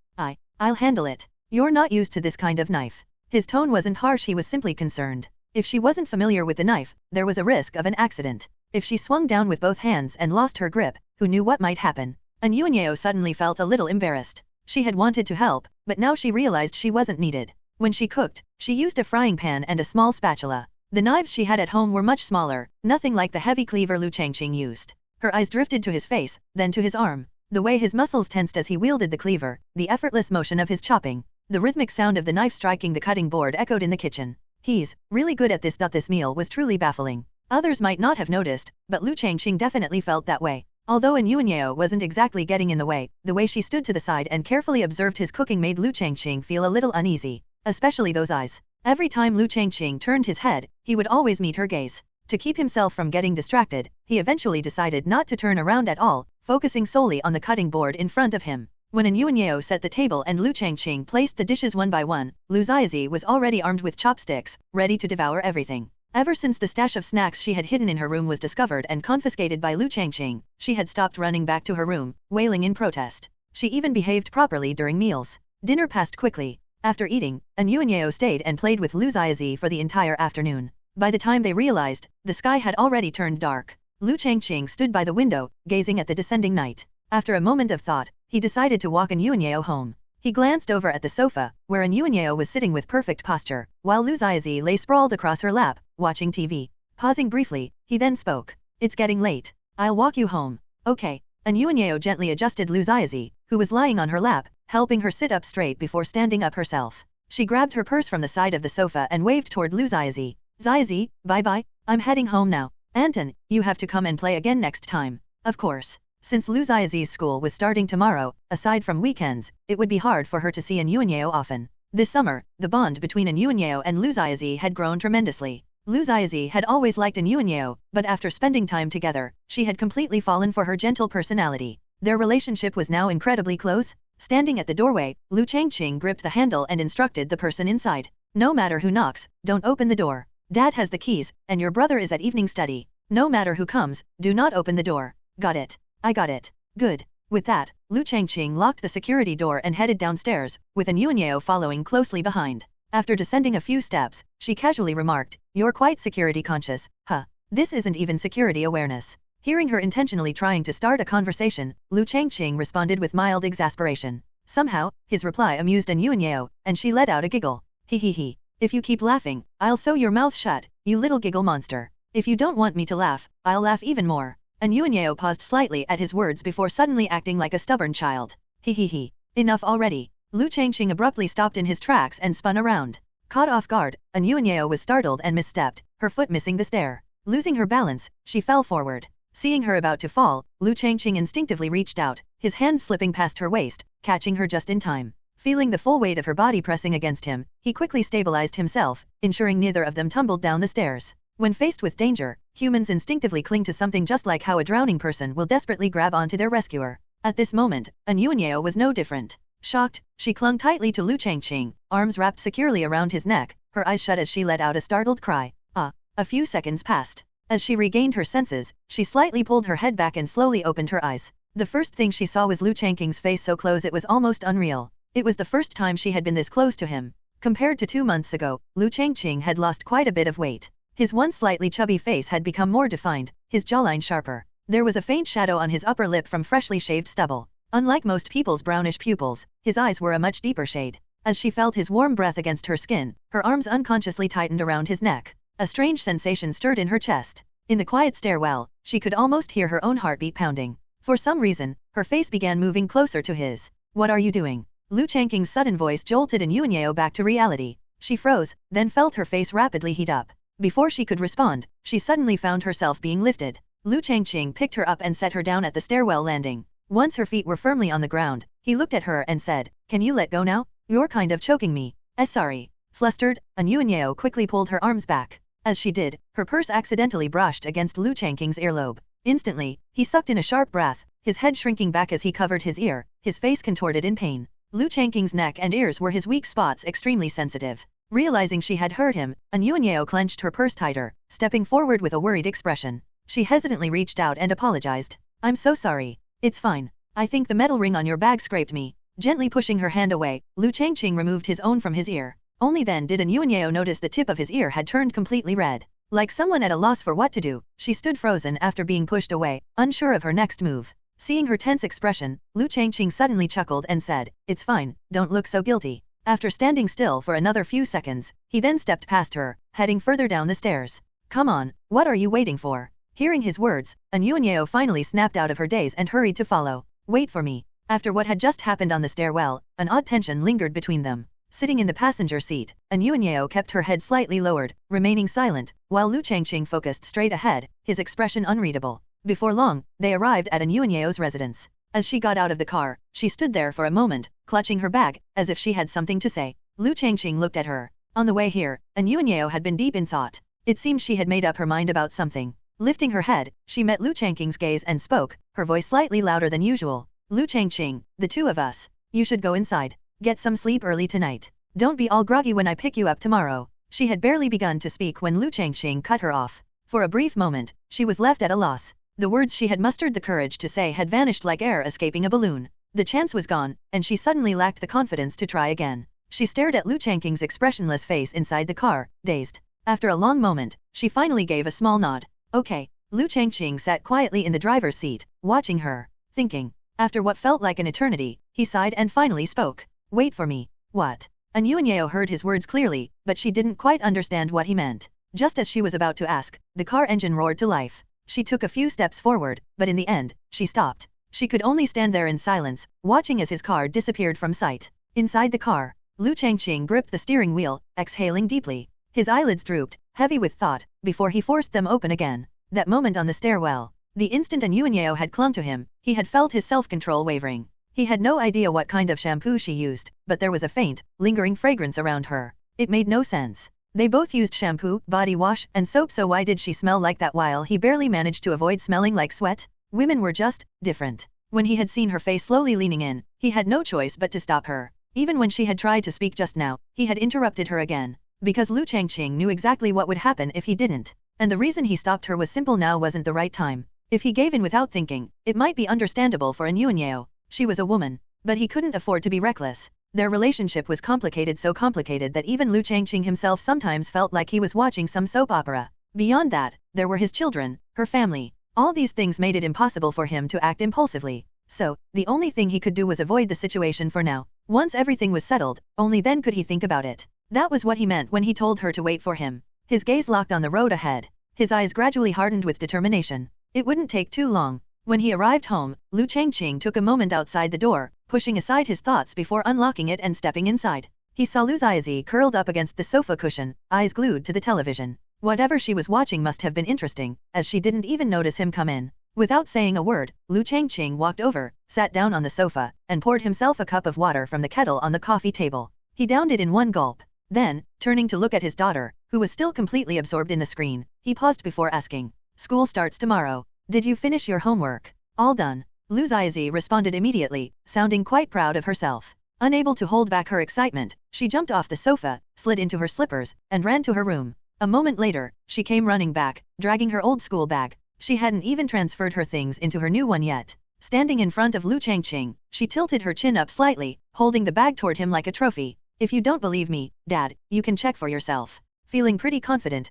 I'll handle it. You're not used to this kind of knife. His tone wasn't harsh, he was simply concerned. If she wasn't familiar with the knife, there was a risk of an accident. If she swung down with both hands and lost her grip, who knew what might happen? An Yuanyeo suddenly felt a little embarrassed. She had wanted to help, but now she realized she wasn't needed. When she cooked, she used a frying pan and a small spatula. The knives she had at home were much smaller, nothing like the heavy cleaver Liu Changqing used. Her eyes drifted to his face, then to his arm. The way his muscles tensed as he wielded the cleaver, the effortless motion of his chopping, the rhythmic sound of the knife striking the cutting board echoed in the kitchen. He's really good at this. This meal was truly baffling. Others might not have noticed, but Liu Changqing definitely felt that way. Although An Yuanyeo wasn't exactly getting in the way she stood to the side and carefully observed his cooking made Liu Changqing feel a little uneasy, especially those eyes. Every time Liu Changqing turned his head, he would always meet her gaze. To keep himself from getting distracted, he eventually decided not to turn around at all, focusing solely on the cutting board in front of him. When An Yuanyeo set the table and Liu Changqing placed the dishes one by one, Liu Xiaozi was already armed with chopsticks, ready to devour everything. Ever since the stash of snacks she had hidden in her room was discovered and confiscated by Liu Changqing, she had stopped running back to her room, wailing in protest. She even behaved properly during meals. Dinner passed quickly. After eating, An Yuanyeo stayed and played with Liu Xiaozi for the entire afternoon. By the time they realized, the sky had already turned dark. Liu Changqing stood by the window, gazing at the descending night. After a moment of thought, he decided to walk An Yuanyeo home. He glanced over at the sofa, where An Yuanyeo was sitting with perfect posture, while Liu Xiaozi lay sprawled across her lap, watching TV. Pausing briefly, he then spoke. It's getting late. I'll walk you home. Okay. An Yuanyeo gently adjusted Liu Xiaozi, who was lying on her lap, helping her sit up straight before standing up herself. She grabbed her purse from the side of the sofa and waved toward Liu Xiaozi. Xiaozi, bye-bye, I'm heading home now. Anton, you have to come and play again next time. Of course. Since Liu Xiaozi's school was starting tomorrow, aside from weekends, it would be hard for her to see An Yuanyeo often. This summer, the bond between An Yuanyeo and Liu Xiaozi had grown tremendously. Liu Xiaozi had always liked An Yuanyeo, but after spending time together, she had completely fallen for her gentle personality. Their relationship was now incredibly close. Standing at the doorway, Liu Changqing gripped the handle and instructed the person inside. No matter who knocks, don't open the door. Dad has the keys, and your brother is at evening study. No matter who comes, do not open the door. Got it. I got it. Good. With that, Liu Changqing locked the security door and headed downstairs, with An Yuanyeo following closely behind. After descending a few steps, she casually remarked, You're quite security conscious, huh? This isn't even security awareness. Hearing her intentionally trying to start a conversation, Liu Changqing responded with mild exasperation. Somehow, his reply amused An Yuanyeo, and she let out a giggle. He. If you keep laughing, I'll sew your mouth shut, you little giggle monster. If you don't want me to laugh, I'll laugh even more. An Yuanyeo paused slightly at his words before suddenly acting like a stubborn child. He. Enough already. Liu Changqing abruptly stopped in his tracks and spun around. Caught off guard, An Yuanyeo was startled and misstepped, her foot missing the stair. Losing her balance, she fell forward. Seeing her about to fall, Liu Changqing instinctively reached out, his hands slipping past her waist, catching her just in time. Feeling the full weight of her body pressing against him, he quickly stabilized himself, ensuring neither of them tumbled down the stairs. When faced with danger, humans instinctively cling to something, just like how a drowning person will desperately grab onto their rescuer. At this moment, An Yuanyeo was no different. Shocked, she clung tightly to Liu Changqing, arms wrapped securely around his neck, her eyes shut as she let out a startled cry. A few seconds passed. As she regained her senses, she slightly pulled her head back and slowly opened her eyes. The first thing she saw was Liu Changqing's face, so close it was almost unreal. It was the first time she had been this close to him. Compared to 2 months ago, Liu Changqing had lost quite a bit of weight. His once slightly chubby face had become more defined, his jawline sharper. There was a faint shadow on his upper lip from freshly shaved stubble. Unlike most people's brownish pupils, his eyes were a much deeper shade. As she felt his warm breath against her skin, her arms unconsciously tightened around his neck. A strange sensation stirred in her chest. In the quiet stairwell, she could almost hear her own heartbeat pounding. For some reason, her face began moving closer to his. What are you doing? Liu Changqing's sudden voice jolted Yuanyao back to reality. She froze, then felt her face rapidly heat up. Before she could respond, she suddenly found herself being lifted. Liu Changqing picked her up and set her down at the stairwell landing. Once her feet were firmly on the ground, he looked at her and said, "Can you let go now? You're kind of choking me." Sorry. Flustered, Yuanyao quickly pulled her arms back. As she did, her purse accidentally brushed against Liu Changqing's earlobe. Instantly, he sucked in a sharp breath, his head shrinking back as he covered his ear, his face contorted in pain. Liu Changqing's neck and ears were his weak spots, extremely sensitive. Realizing she had hurt him, Yuanyao clenched her purse tighter, stepping forward with a worried expression. She hesitantly reached out and apologized. "I'm so sorry. It's fine. I think the metal ring on your bag scraped me." Gently pushing her hand away, Liu Changqing removed his own from his ear. Only then did Yuanyao notice the tip of his ear had turned completely red. Like someone at a loss for what to do, she stood frozen after being pushed away, unsure of her next move. Seeing her tense expression, Liu Changqing suddenly chuckled and said, "It's fine, don't look so guilty." After standing still for another few seconds, he then stepped past her, heading further down the stairs. "Come on, what are you waiting for?" Hearing his words, Yuanyao finally snapped out of her daze and hurried to follow. "Wait for me." After what had just happened on the stairwell, an odd tension lingered between them. Sitting in the passenger seat, Yuanyao kept her head slightly lowered, remaining silent, while Liu Changqing focused straight ahead, his expression unreadable. Before long, they arrived at Yuanyao's residence. As she got out of the car, she stood there for a moment, clutching her bag, as if she had something to say. Liu Changqing looked at her. On the way here, Yuanyao had been deep in thought. It seemed she had made up her mind about something. Lifting her head, she met Liu Changqing's gaze and spoke, her voice slightly louder than usual. "Liu Changqing, the two of us. You should go inside. Get some sleep early tonight. Don't be all groggy when I pick you up tomorrow." She had barely begun to speak when Liu Changqing cut her off. For a brief moment, she was left at a loss. The words she had mustered the courage to say had vanished like air escaping a balloon. The chance was gone, and she suddenly lacked the confidence to try again. She stared at Liu Changqing's expressionless face inside the car, dazed. After a long moment, she finally gave a small nod. "Okay." Liu Changqing sat quietly in the driver's seat, watching her, thinking. After what felt like an eternity, he sighed and finally spoke. "Wait for me." "What?" Yuanyao heard his words clearly, but she didn't quite understand what he meant. Just as she was about to ask, the car engine roared to life. She took a few steps forward, but in the end, she stopped. She could only stand there in silence, watching as his car disappeared from sight. Inside the car, Liu Changqing gripped the steering wheel, exhaling deeply. His eyelids drooped, heavy with thought, before he forced them open again. That moment on the stairwell, the instant Yuanyao had clung to him, he had felt his self-control wavering. He had no idea what kind of shampoo she used, but there was a faint, lingering fragrance around her. It made no sense. They both used shampoo, body wash, and soap, so why did she smell like that while he barely managed to avoid smelling like sweat? Women were just different. When he had seen her face slowly leaning in, he had no choice but to stop her. Even when she had tried to speak just now, he had interrupted her again. Because Liu Changqing knew exactly what would happen if he didn't. And the reason he stopped her was simple: now wasn't the right time. If he gave in without thinking, it might be understandable for Yuanyao. She was a woman. But he couldn't afford to be reckless. Their relationship was complicated, so complicated that even Liu Changqing himself sometimes felt like he was watching some soap opera. Beyond that, there were his children, her family. All these things made it impossible for him to act impulsively. So, the only thing he could do was avoid the situation for now. Once everything was settled, only then could he think about it. That was what he meant when he told her to wait for him. His gaze locked on the road ahead. His eyes gradually hardened with determination. It wouldn't take too long. When he arrived home, Liu Changqing took a moment outside the door, pushing aside his thoughts before unlocking it and stepping inside. He saw Liu Zizi curled up against the sofa cushion, eyes glued to the television. Whatever she was watching must have been interesting, as she didn't even notice him come in. Without saying a word, Liu Changqing walked over, sat down on the sofa, and poured himself a cup of water from the kettle on the coffee table. He downed it in one gulp. Then, turning to look at his daughter, who was still completely absorbed in the screen, he paused before asking, "School starts tomorrow. Did you finish your homework?" "All done." Liu Zizi responded immediately, sounding quite proud of herself. Unable to hold back her excitement, she jumped off the sofa, slid into her slippers, and ran to her room. A moment later, she came running back, dragging her old school bag. She hadn't even transferred her things into her new one yet. Standing in front of Liu Changqing, she tilted her chin up slightly, holding the bag toward him like a trophy. "If you don't believe me, Dad, you can check for yourself." Feeling pretty confident,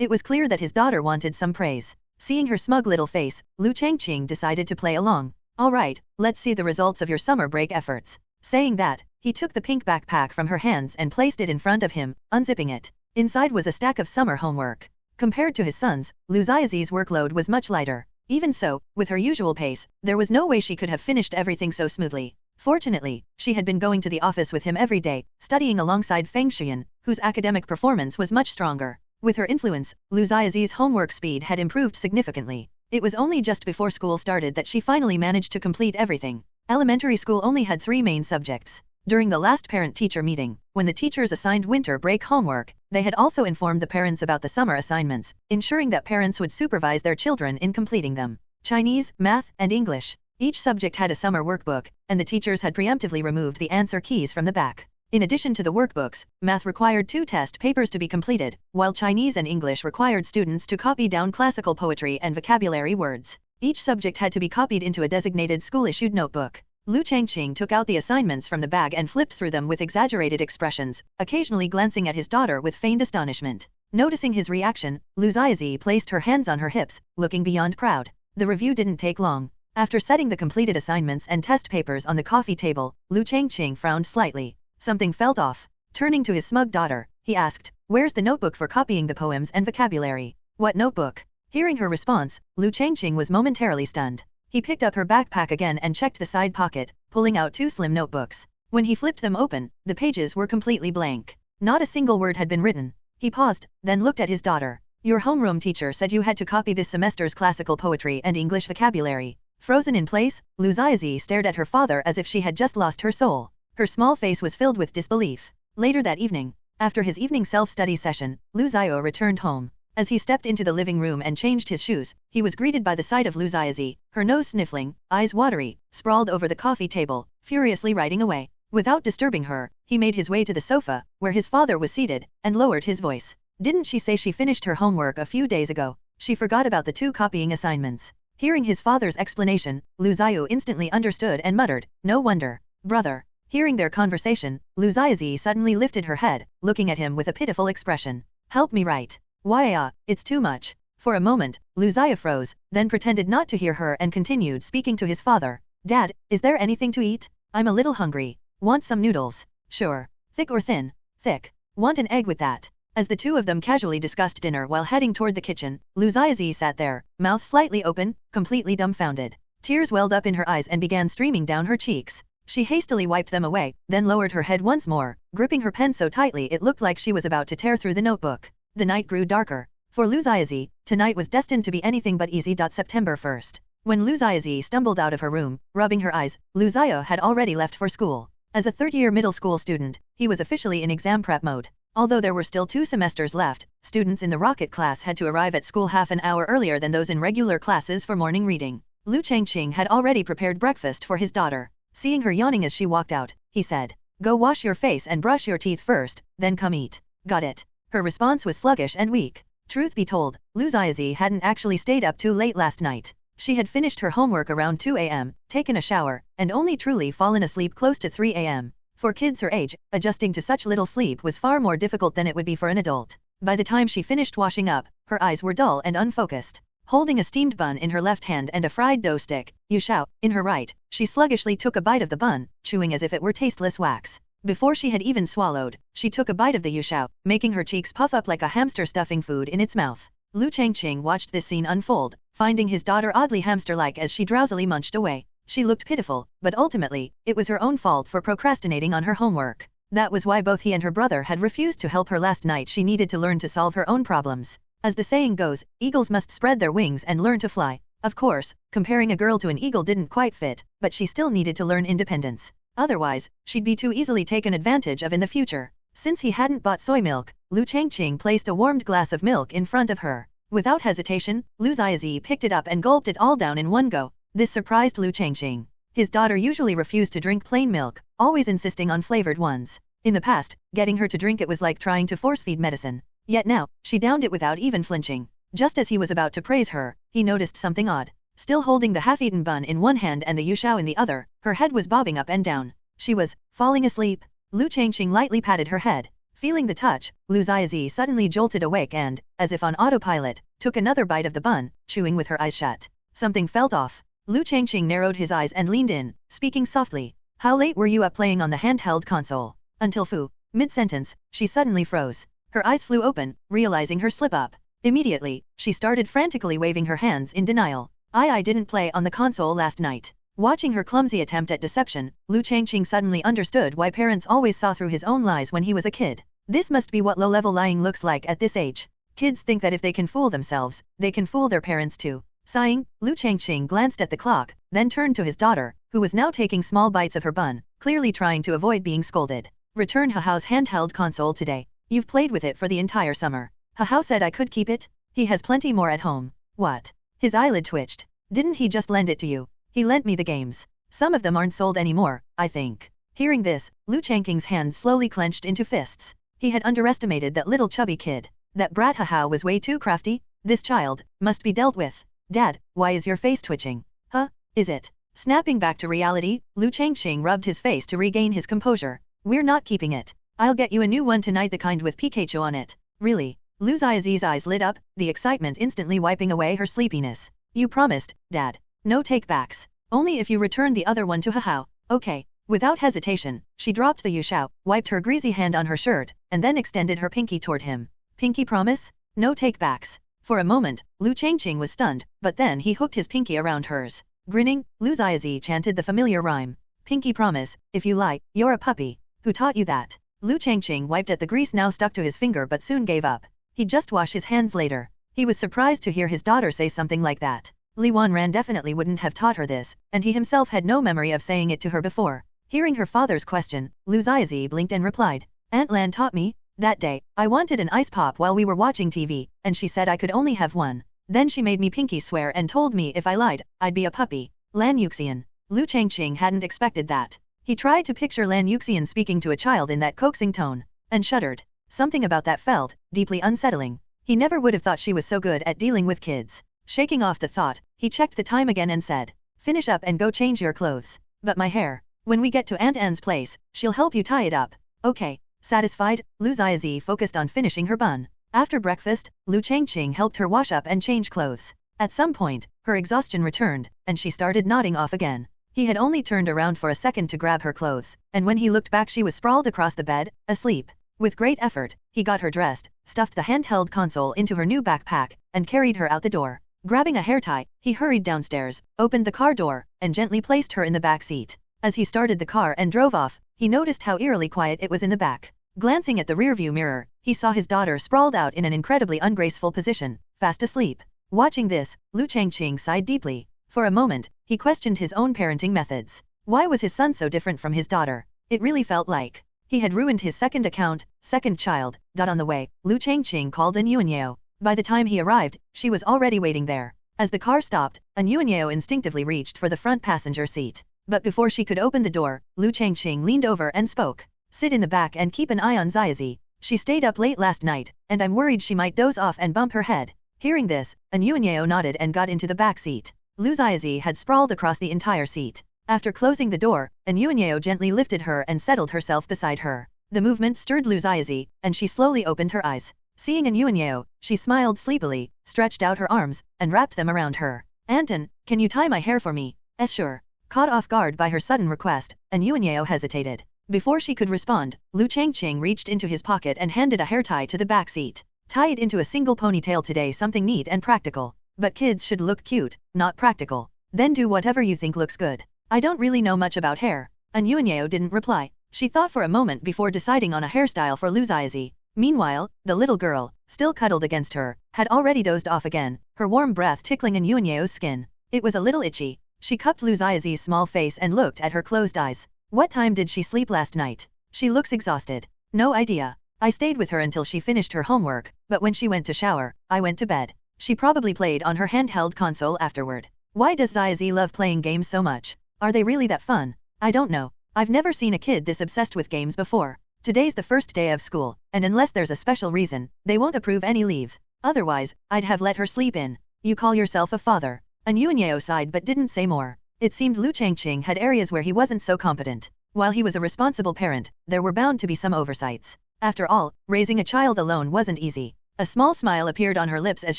it was clear that his daughter wanted some praise. Seeing her smug little face, Liu Changqing decided to play along. "All right, let's see the results of your summer break efforts." Saying that, he took the pink backpack from her hands and placed it in front of him, unzipping it. Inside was a stack of summer homework. Compared to his son's, Liu Zizi's workload was much lighter. Even so, with her usual pace, there was no way she could have finished everything so smoothly. Fortunately, she had been going to the office with him every day, studying alongside Feng Xian, whose academic performance was much stronger. With her influence, Liu Xiaozi's homework speed had improved significantly. It was only just before school started that she finally managed to complete everything. Elementary school only had 3 main subjects. During the last parent-teacher meeting, when the teachers assigned winter break homework, they had also informed the parents about the summer assignments, ensuring that parents would supervise their children in completing them. Chinese, math, and English. Each subject had a summer workbook, and the teachers had preemptively removed the answer keys from the back. In addition to the workbooks, math required 2 test papers to be completed, while Chinese and English required students to copy down classical poetry and vocabulary words. Each subject had to be copied into a designated school-issued notebook. Liu Changqing took out the assignments from the bag and flipped through them with exaggerated expressions, occasionally glancing at his daughter with feigned astonishment. Noticing his reaction, Liu Xiaozi placed her hands on her hips, looking beyond proud. The review didn't take long. After setting the completed assignments and test papers on the coffee table, Liu Changqing frowned slightly. Something felt off. Turning to his smug daughter, he asked, "Where's the notebook for copying the poems and vocabulary?" "What notebook?" Hearing her response, Liu Changqing was momentarily stunned. He picked up her backpack again and checked the side pocket, pulling out 2 slim notebooks. When he flipped them open, the pages were completely blank. Not a single word had been written. He paused, then looked at his daughter. "Your homeroom teacher said you had to copy this semester's classical poetry and English vocabulary." Frozen in place, Liu Xiaozi stared at her father as if she had just lost her soul. Her small face was filled with disbelief. Later that evening, after his evening self-study session, Liu Xiao returned home. As he stepped into the living room and changed his shoes, he was greeted by the sight of Liu Xiaozi, her nose sniffling, eyes watery, sprawled over the coffee table, furiously writing away. Without disturbing her, he made his way to the sofa, where his father was seated, and lowered his voice. "Didn't she say she finished her homework a few days ago? She forgot about the 2 copying assignments." Hearing his father's explanation, Liu Xiao instantly understood and muttered, "No wonder. Brother." Hearing their conversation, Liu Xiaozi suddenly lifted her head, looking at him with a pitiful expression. "Help me write. Why it's too much." For a moment, Liu Xiao froze, then pretended not to hear her and continued speaking to his father. "Dad, is there anything to eat? I'm a little hungry. Want some noodles?" "Sure. Thick or thin?" "Thick. Want an egg with that?" As the 2 of them casually discussed dinner while heading toward the kitchen, Liu Xiaozi sat there, mouth slightly open, completely dumbfounded. Tears welled up in her eyes and began streaming down her cheeks. She hastily wiped them away, then lowered her head once more, gripping her pen so tightly it looked like she was about to tear through the notebook. The night grew darker. For Liu Xiaozi, tonight was destined to be anything but easy. September 1st. When Liu Xiaozi stumbled out of her room, rubbing her eyes, Liu Xiao had already left for school. As a 3rd-year middle school student, he was officially in exam prep mode. Although there were still 2 semesters left, students in the rocket class had to arrive at school half an hour earlier than those in regular classes for morning reading. Liu Changqing had already prepared breakfast for his daughter. Seeing her yawning as she walked out, he said, "Go wash your face and brush your teeth first, then come eat." "Got it." Her response was sluggish and weak. Truth be told, Liu Xiaozi hadn't actually stayed up too late last night. She had finished her homework around 2 a.m., taken a shower, and only truly fallen asleep close to 3 a.m. For kids her age, adjusting to such little sleep was far more difficult than it would be for an adult. By the time she finished washing up, her eyes were dull and unfocused. Holding a steamed bun in her left hand and a fried dough stick, yushao, in her right, she sluggishly took a bite of the bun, chewing as if it were tasteless wax. Before she had even swallowed, she took a bite of the yushao, making her cheeks puff up like a hamster stuffing food in its mouth. Liu Changqing watched this scene unfold, finding his daughter oddly hamster-like as she drowsily munched away. She looked pitiful, but ultimately, it was her own fault for procrastinating on her homework. That was why both he and her brother had refused to help her last night. She needed to learn to solve her own problems. As the saying goes, eagles must spread their wings and learn to fly. Of course, comparing a girl to an eagle didn't quite fit, but she still needed to learn independence. Otherwise, she'd be too easily taken advantage of in the future. Since he hadn't bought soy milk, Liu Changqing placed a warmed glass of milk in front of her. Without hesitation, Liu Xiaozi picked it up and gulped it all down in one go. This surprised Liu Changqing. His daughter usually refused to drink plain milk, always insisting on flavored ones. In the past, getting her to drink it was like trying to force-feed medicine. Yet now, she downed it without even flinching. Just as he was about to praise her, he noticed something odd. Still holding the half-eaten bun in one hand and the yushao in the other, her head was bobbing up and down. She was falling asleep. Liu Changqing lightly patted her head. Feeling the touch, Liu Xiaozi suddenly jolted awake and, as if on autopilot, took another bite of the bun, chewing with her eyes shut. Something felt off. Liu Changqing narrowed his eyes and leaned in, speaking softly. "How late were you up playing on the handheld console?" "Until fu." Mid-sentence, she suddenly froze. Her eyes flew open, realizing her slip-up. Immediately, she started frantically waving her hands in denial. I didn't play on the console last night. Watching her clumsy attempt at deception, Liu Changqing suddenly understood why parents always saw through his own lies when he was a kid. This must be what low-level lying looks like at this age. Kids think that if they can fool themselves, they can fool their parents too. Sighing, Liu Changqing glanced at the clock, then turned to his daughter, who was now taking small bites of her bun, clearly trying to avoid being scolded. Return Hahao's handheld console today. You've played with it for the entire summer. Hahao said I could keep it? He has plenty more at home. What? His eyelid twitched. Didn't he just lend it to you? He lent me the games. Some of them aren't sold anymore, I think. Hearing this, Liu Changqing's hands slowly clenched into fists. He had underestimated that little chubby kid. That brat Hahao was way too crafty. This child must be dealt with. Dad, why is your face twitching? Huh? Is it? Snapping back to reality, Liu Changqing rubbed his face to regain his composure. We're not keeping it. I'll get you a new one tonight, the kind with Pikachu on it. Really? Liu Xiaozi's eyes lit up, the excitement instantly wiping away her sleepiness. You promised, Dad. No take-backs. Only if you return the other one to Hahao. Okay. Without hesitation, she dropped the yushao, wiped her greasy hand on her shirt, and then extended her pinky toward him. Pinky promise? No take-backs. For a moment, Liu Changqing was stunned, but then he hooked his pinky around hers. Grinning, Liu Xiaozi chanted the familiar rhyme. Pinky promise, if you lie, you're a puppy. Who taught you that? Liu Changqing wiped at the grease now stuck to his finger but soon gave up. He'd just wash his hands later. He was surprised to hear his daughter say something like that. Li Wanran definitely wouldn't have taught her this, and he himself had no memory of saying it to her before. Hearing her father's question, Liu Xiaozi blinked and replied, Aunt Lan taught me. That day, I wanted an ice pop while we were watching TV, and she said I could only have one. Then she made me pinky swear and told me if I lied, I'd be a puppy. Lan Yuxian. Liu Changqing hadn't expected that. He tried to picture Lan Yuxian speaking to a child in that coaxing tone, and shuddered. Something about that felt deeply unsettling. He never would have thought she was so good at dealing with kids. Shaking off the thought, he checked the time again and said, Finish up and go change your clothes. But my hair. When we get to Aunt Anne's place, she'll help you tie it up. Okay. Satisfied, Liu Xiaozi focused on finishing her bun. After breakfast, Liu Changqing helped her wash up and change clothes. At some point, her exhaustion returned, and she started nodding off again. He had only turned around for a second to grab her clothes, and when he looked back she was sprawled across the bed, asleep. With great effort, he got her dressed, stuffed the handheld console into her new backpack, and carried her out the door. Grabbing a hair tie, he hurried downstairs, opened the car door, and gently placed her in the back seat. As he started the car and drove off, he noticed how eerily quiet it was in the back. Glancing at the rearview mirror, he saw his daughter sprawled out in an incredibly ungraceful position, fast asleep. Watching this, Liu Changqing sighed deeply. For a moment, he questioned his own parenting methods. Why was his son so different from his daughter? It really felt like he had ruined his second account, second child. On the way, Liu Changqing called An Yuanyao. By the time he arrived, she was already waiting there. As the car stopped, An Yuanyao instinctively reached for the front passenger seat. But before she could open the door, Liu Changqing leaned over and spoke. Sit in the back and keep an eye on Xiaozi. She stayed up late last night, and I'm worried she might doze off and bump her head. Hearing this, An Yuanyao nodded and got into the back seat. Liu Xiaozi had sprawled across the entire seat. After closing the door, An Yuanyao gently lifted her and settled herself beside her. The movement stirred Liu Xiaozi, and she slowly opened her eyes. Seeing An Yuanyao, she smiled sleepily, stretched out her arms, and wrapped them around her. Anton, can you tie my hair for me? Sure. Caught off guard by her sudden request, An Yuanyao hesitated. Before she could respond, Liu Changqing reached into his pocket and handed a hair tie to the back seat. Tie it into a single ponytail today, something neat and practical. But kids should look cute, not practical. Then do whatever you think looks good. I don't really know much about hair. An Yuanyao didn't reply. She thought for a moment before deciding on a hairstyle for Liu Xiaozi. Meanwhile, the little girl, still cuddled against her, had already dozed off again, her warm breath tickling An Yuanyao's skin. It was a little itchy. She cupped Liu Xiaozi's small face and looked at her closed eyes. What time did she sleep last night? She looks exhausted. No idea. I stayed with her until she finished her homework, but when she went to shower, I went to bed. She probably played on her handheld console afterward. Why does Xiaozi love playing games so much? Are they really that fun? I don't know. I've never seen a kid this obsessed with games before. Today's the first day of school, and unless there's a special reason, they won't approve any leave. Otherwise, I'd have let her sleep in. You call yourself a father? An Yuanyao sighed but didn't say more. It seemed Liu Changqing had areas where he wasn't so competent. While he was a responsible parent, there were bound to be some oversights. After all, raising a child alone wasn't easy. A small smile appeared on her lips as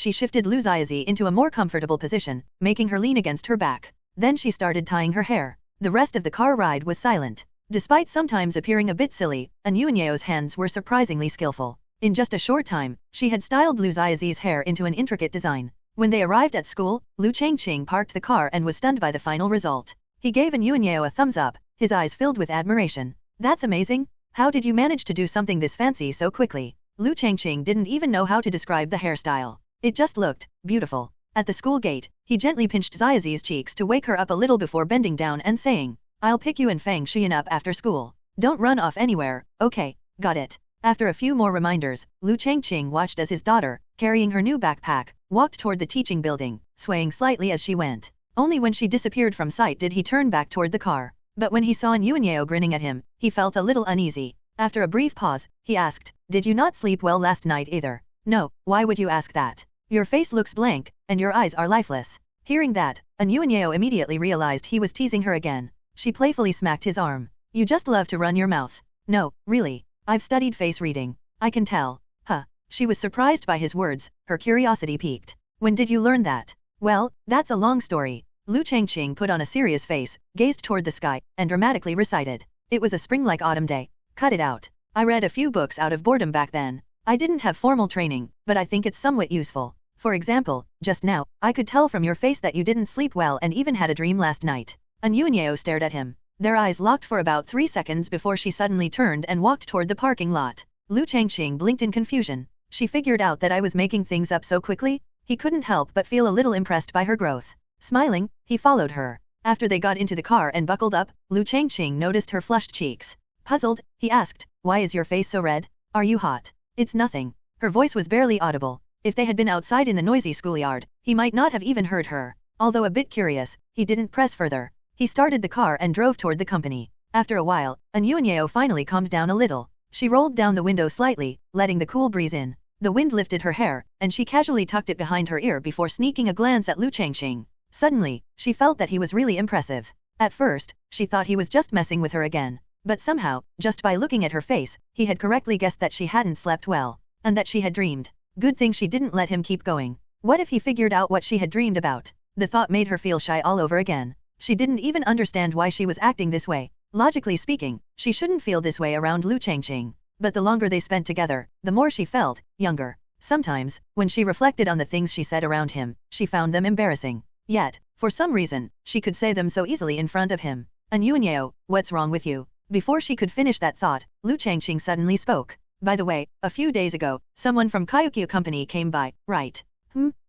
she shifted Liu Xiaozi into a more comfortable position, making her lean against her back. Then she started tying her hair. The rest of the car ride was silent. Despite sometimes appearing a bit silly, An Yuanyao's hands were surprisingly skillful. In just a short time, she had styled Liu Xiaozi's hair into an intricate design. When they arrived at school, Liu Changqing parked the car and was stunned by the final result. He gave Yuanyao a thumbs up, his eyes filled with admiration. That's amazing. How did you manage to do something this fancy so quickly? Liu Changqing didn't even know how to describe the hairstyle. It just looked beautiful. At the school gate, he gently pinched Xiaozi's cheeks to wake her up a little before bending down and saying, I'll pick you and Feng Xian up after school. Don't run off anywhere, okay, got it. After a few more reminders, Liu Changqing watched as his daughter, carrying her new backpack, walked toward the teaching building, swaying slightly as she went. Only when she disappeared from sight did he turn back toward the car. But when he saw Yuanyao grinning at him, he felt a little uneasy. After a brief pause, he asked, Did you not sleep well last night either? No, why would you ask that? Your face looks blank, and your eyes are lifeless. Hearing that, Yuanyao immediately realized he was teasing her again. She playfully smacked his arm. You just love to run your mouth. No, really. I've studied face reading. I can tell. Huh. She was surprised by his words, her curiosity piqued. When did you learn that? Well, that's a long story. Liu Changqing put on a serious face, gazed toward the sky, and dramatically recited. It was a spring-like autumn day. Cut it out. I read a few books out of boredom back then. I didn't have formal training, but I think it's somewhat useful. For example, just now, I could tell from your face that you didn't sleep well and even had a dream last night. Yuanyao stared at him. Their eyes locked for about 3 seconds before she suddenly turned and walked toward the parking lot. Liu Changqing blinked in confusion. She figured out that I was making things up so quickly? He couldn't help but feel a little impressed by her growth. Smiling, he followed her. After they got into the car and buckled up, Liu Changqing noticed her flushed cheeks. Puzzled, he asked, Why is your face so red? Are you hot? It's nothing. Her voice was barely audible. If they had been outside in the noisy schoolyard, he might not have even heard her. Although a bit curious, he didn't press further. He started the car and drove toward the company. After a while, Yuanyao finally calmed down a little. She rolled down the window slightly, letting the cool breeze in. The wind lifted her hair, and she casually tucked it behind her ear before sneaking a glance at Liu Changqing. Suddenly, she felt that he was really impressive. At first, she thought he was just messing with her again. But somehow, just by looking at her face, he had correctly guessed that she hadn't slept well, and that she had dreamed. Good thing she didn't let him keep going. What if he figured out what she had dreamed about? The thought made her feel shy all over again. She didn't even understand why she was acting this way. Logically speaking, she shouldn't feel this way around Liu Changqing. But the longer they spent together, the more she felt younger. Sometimes, when she reflected on the things she said around him, she found them embarrassing. Yet, for some reason, she could say them so easily in front of him. Yuanyao, what's wrong with you? Before she could finish that thought, Liu Changqing suddenly spoke. By the way, a few days ago, someone from Kyukyu Company came by, right?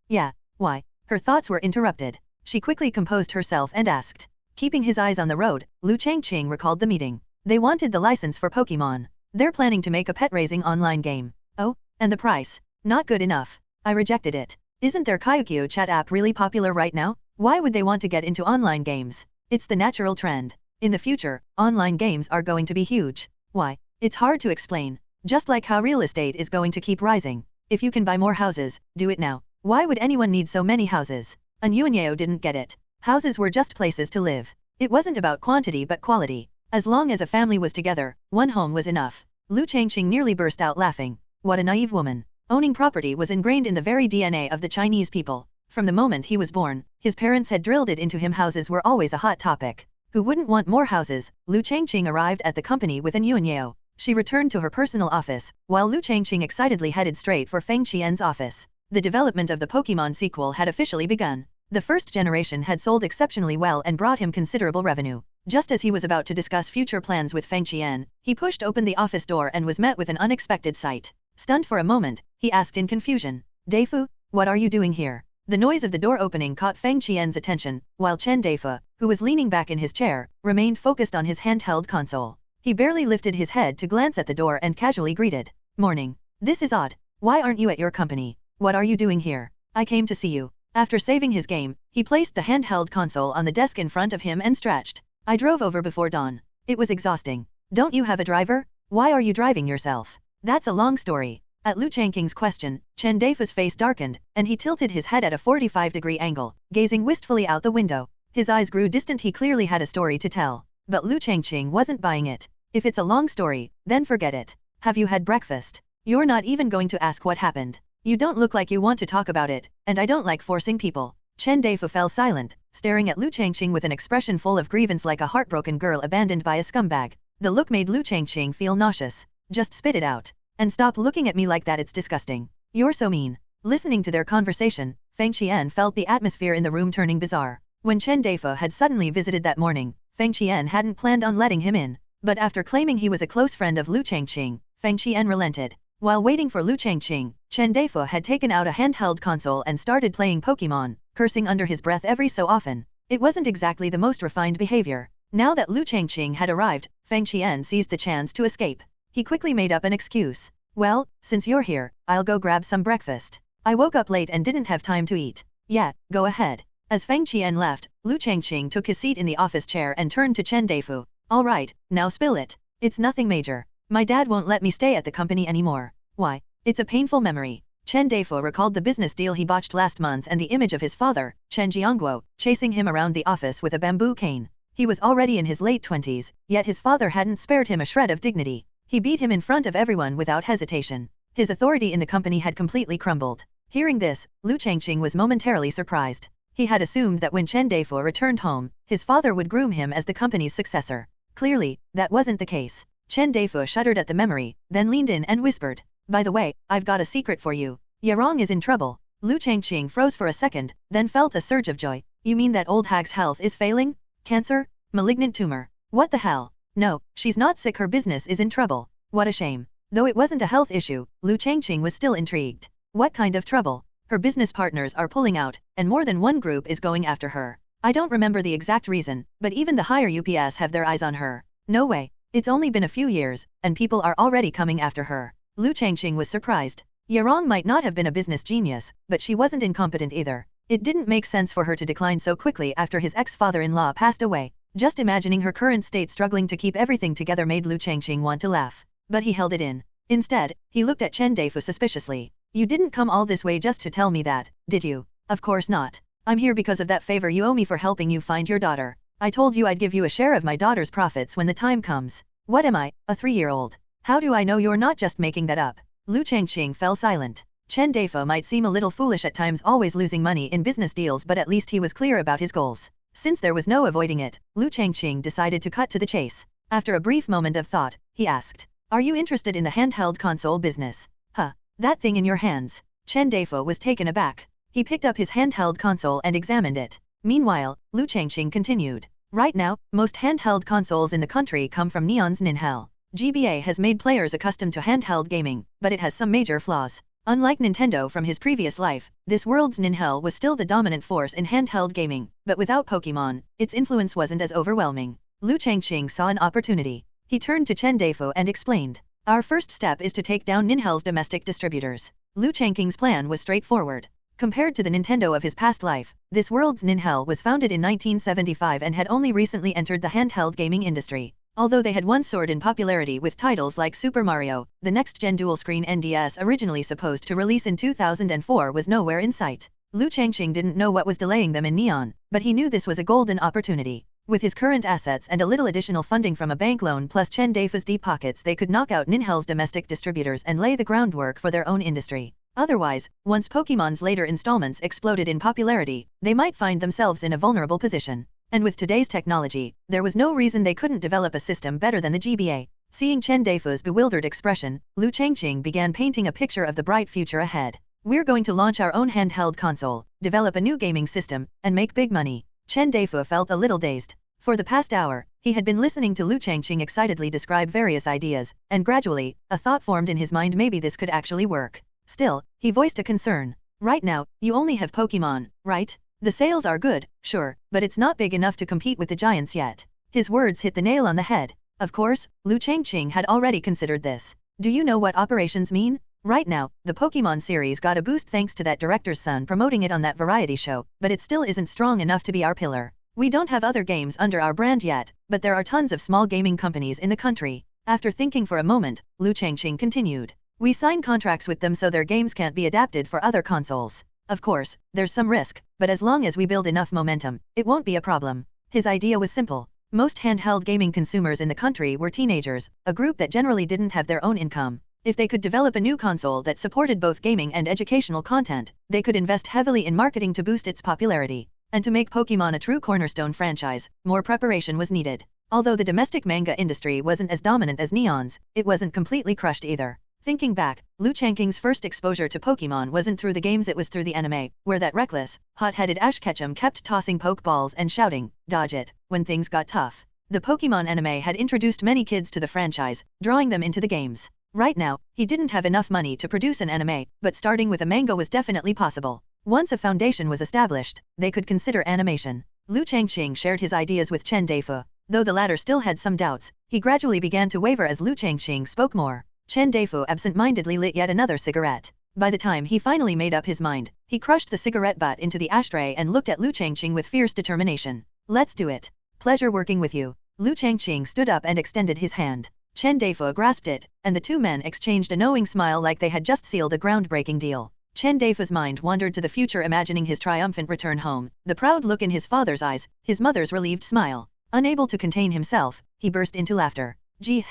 Yeah, why? Her thoughts were interrupted. She quickly composed herself and asked. Keeping his eyes on the road, Liu Changqing recalled the meeting. They wanted the license for Pokemon. They're planning to make a pet-raising online game. Oh, and the price? Not good enough. I rejected it. Isn't their Kyukyu chat app really popular right now? Why would they want to get into online games? It's the natural trend. In the future, online games are going to be huge. Why? It's hard to explain. Just like how real estate is going to keep rising. If you can buy more houses, do it now. Why would anyone need so many houses? Yuanyao didn't get it. Houses were just places to live. It wasn't about quantity but quality. As long as a family was together, one home was enough. Liu Changqing nearly burst out laughing. What a naive woman. Owning property was ingrained in the very DNA of the Chinese people. From the moment he was born, his parents had drilled it into him houses were always a hot topic. Who wouldn't want more houses? Liu Changqing arrived at the company with Yuanyao. She returned to her personal office, while Liu Changqing excitedly headed straight for Feng Qian's office. The development of the Pokemon sequel had officially begun. The first generation had sold exceptionally well and brought him considerable revenue. Just as he was about to discuss future plans with Feng Qian, he pushed open the office door and was met with an unexpected sight. Stunned for a moment, he asked in confusion, Deifu, what are you doing here? The noise of the door opening caught Feng Qian's attention, while Chen Deifu, who was leaning back in his chair, remained focused on his handheld console. He barely lifted his head to glance at the door and casually greeted. Morning. This is odd. Why aren't you at your company? What are you doing here? I came to see you. After saving his game, he placed the handheld console on the desk in front of him and stretched. I drove over before dawn. It was exhausting. Don't you have a driver? Why are you driving yourself? That's a long story. At Liu Changqing's question, Chen Deifu's face darkened, and he tilted his head at a 45-degree angle, gazing wistfully out the window. His eyes grew distant. He clearly had a story to tell. But Liu Changqing wasn't buying it. If it's a long story, then forget it. Have you had breakfast? You're not even going to ask what happened. You don't look like you want to talk about it, and I don't like forcing people. Chen Deifu fell silent, staring at Liu Changqing with an expression full of grievance like a heartbroken girl abandoned by a scumbag. The look made Liu Changqing feel nauseous. Just spit it out. And stop looking at me like that, it's disgusting. You're so mean. Listening to their conversation, Feng Qian felt the atmosphere in the room turning bizarre. When Chen Daifu had suddenly visited that morning, Feng Qian hadn't planned on letting him in. But after claiming he was a close friend of Liu Changqing, Feng Qian relented. While waiting for Liu Changqing, Chen Daifu had taken out a handheld console and started playing Pokemon, cursing under his breath every so often. It wasn't exactly the most refined behavior. Now that Liu Changqing had arrived, Feng Qian seized the chance to escape. He quickly made up an excuse. Well, since you're here, I'll go grab some breakfast. I woke up late and didn't have time to eat. Yeah, go ahead. As Feng Qian left, Liu Changqing took his seat in the office chair and turned to Chen Daifu. Alright, now spill it. It's nothing major. My dad won't let me stay at the company anymore. Why? It's a painful memory. Chen Daifu recalled the business deal he botched last month and the image of his father, Chen Jiangguo, chasing him around the office with a bamboo cane. He was already in his late 20s, yet his father hadn't spared him a shred of dignity. He beat him in front of everyone without hesitation. His authority in the company had completely crumbled. Hearing this, Liu Changqing was momentarily surprised. He had assumed that when Chen Daifu returned home, his father would groom him as the company's successor. Clearly, that wasn't the case. Chen Daifu shuddered at the memory, then leaned in and whispered, "By the way, I've got a secret for you. Yarong is in trouble." Liu Changqing froze for a second, then felt a surge of joy. You mean that old hag's health is failing? Cancer? Malignant tumor? What the hell? No, she's not sick, her business is in trouble. What a shame. Though it wasn't a health issue, Liu Changqing was still intrigued. What kind of trouble? Her business partners are pulling out, and more than one group is going after her. I don't remember the exact reason, but even the higher UPS have their eyes on her. No way. It's only been a few years, and people are already coming after her. Liu Changqing was surprised. Yarong might not have been a business genius, but she wasn't incompetent either. It didn't make sense for her to decline so quickly after his ex-father-in-law passed away. Just imagining her current state struggling to keep everything together made Liu Changqing want to laugh. But he held it in. Instead, he looked at Chen Daifu suspiciously. You didn't come all this way just to tell me that, did you? Of course not. I'm here because of that favor you owe me for helping you find your daughter. I told you I'd give you a share of my daughter's profits when the time comes. What am I, a 3-year-old? How do I know you're not just making that up? Liu Changqing fell silent. Chen Daifu might seem a little foolish at times, always losing money in business deals, but at least he was clear about his goals. Since there was no avoiding it, Liu Changqing decided to cut to the chase. After a brief moment of thought, he asked, "Are you interested in the handheld console business?" Huh, that thing in your hands. Chen Daifu was taken aback. He picked up his handheld console and examined it. Meanwhile, Liu Changqing continued. Right now, most handheld consoles in the country come from Neon's Ninhel. GBA has made players accustomed to handheld gaming, but it has some major flaws. Unlike Nintendo from his previous life, this world's Ninhel was still the dominant force in handheld gaming, but without Pokemon, its influence wasn't as overwhelming. Liu Changqing saw an opportunity. He turned to Chen Daifu and explained, "Our first step is to take down Ninhel's domestic distributors." Liu Changqing's plan was straightforward. Compared to the Nintendo of his past life, this world's Ninhel was founded in 1975 and had only recently entered the handheld gaming industry. Although they had once soared in popularity with titles like Super Mario, the next-gen dual-screen NDS originally supposed to release in 2004 was nowhere in sight. Liu Changqing didn't know what was delaying them in Neon, but he knew this was a golden opportunity. With his current assets and a little additional funding from a bank loan plus Chen Daifu's deep pockets, they could knock out Ninhel's domestic distributors and lay the groundwork for their own industry. Otherwise, once Pokemon's later installments exploded in popularity, they might find themselves in a vulnerable position. And with today's technology, there was no reason they couldn't develop a system better than the GBA. Seeing Chen Daifu's bewildered expression, Liu Changqing began painting a picture of the bright future ahead. We're going to launch our own handheld console, develop a new gaming system, and make big money. Chen Daifu felt a little dazed. For the past hour, he had been listening to Liu Changqing excitedly describe various ideas, and gradually, a thought formed in his mind: maybe this could actually work. Still, he voiced a concern. Right now, you only have Pokemon, right? The sales are good, sure, but it's not big enough to compete with the giants yet. His words hit the nail on the head. Of course, Liu Changqing had already considered this. Do you know what operations mean? Right now, the Pokemon series got a boost thanks to that director's son promoting it on that variety show, but it still isn't strong enough to be our pillar. We don't have other games under our brand yet, but there are tons of small gaming companies in the country. After thinking for a moment, Liu Changqing continued. We sign contracts with them so their games can't be adapted for other consoles. Of course, there's some risk, but as long as we build enough momentum, it won't be a problem. His idea was simple. Most handheld gaming consumers in the country were teenagers, a group that generally didn't have their own income. If they could develop a new console that supported both gaming and educational content, they could invest heavily in marketing to boost its popularity. And to make Pokemon a true cornerstone franchise, more preparation was needed. Although the domestic manga industry wasn't as dominant as Neon's, it wasn't completely crushed either. Thinking back, Liu Changqing's first exposure to Pokemon wasn't through the games, it was through the anime, where that reckless, hot-headed Ash Ketchum kept tossing Pokeballs and shouting, "Dodge it," when things got tough. The Pokemon anime had introduced many kids to the franchise, drawing them into the games. Right now, he didn't have enough money to produce an anime, but starting with a manga was definitely possible. Once a foundation was established, they could consider animation. Liu Changqing shared his ideas with Chen Deifu. Though the latter still had some doubts, he gradually began to waver as Liu Changqing spoke more. Chen Deifu absent-mindedly lit yet another cigarette. By the time he finally made up his mind, he crushed the cigarette butt into the ashtray and looked at Liu Changqing with fierce determination. "Let's do it. Pleasure working with you." Liu Changqing stood up and extended his hand. Chen Deifu grasped it, and the two men exchanged a knowing smile like they had just sealed a groundbreaking deal. Chen Deifu's mind wandered to the future, imagining his triumphant return home, the proud look in his father's eyes, his mother's relieved smile. Unable to contain himself, he burst into laughter. Gee.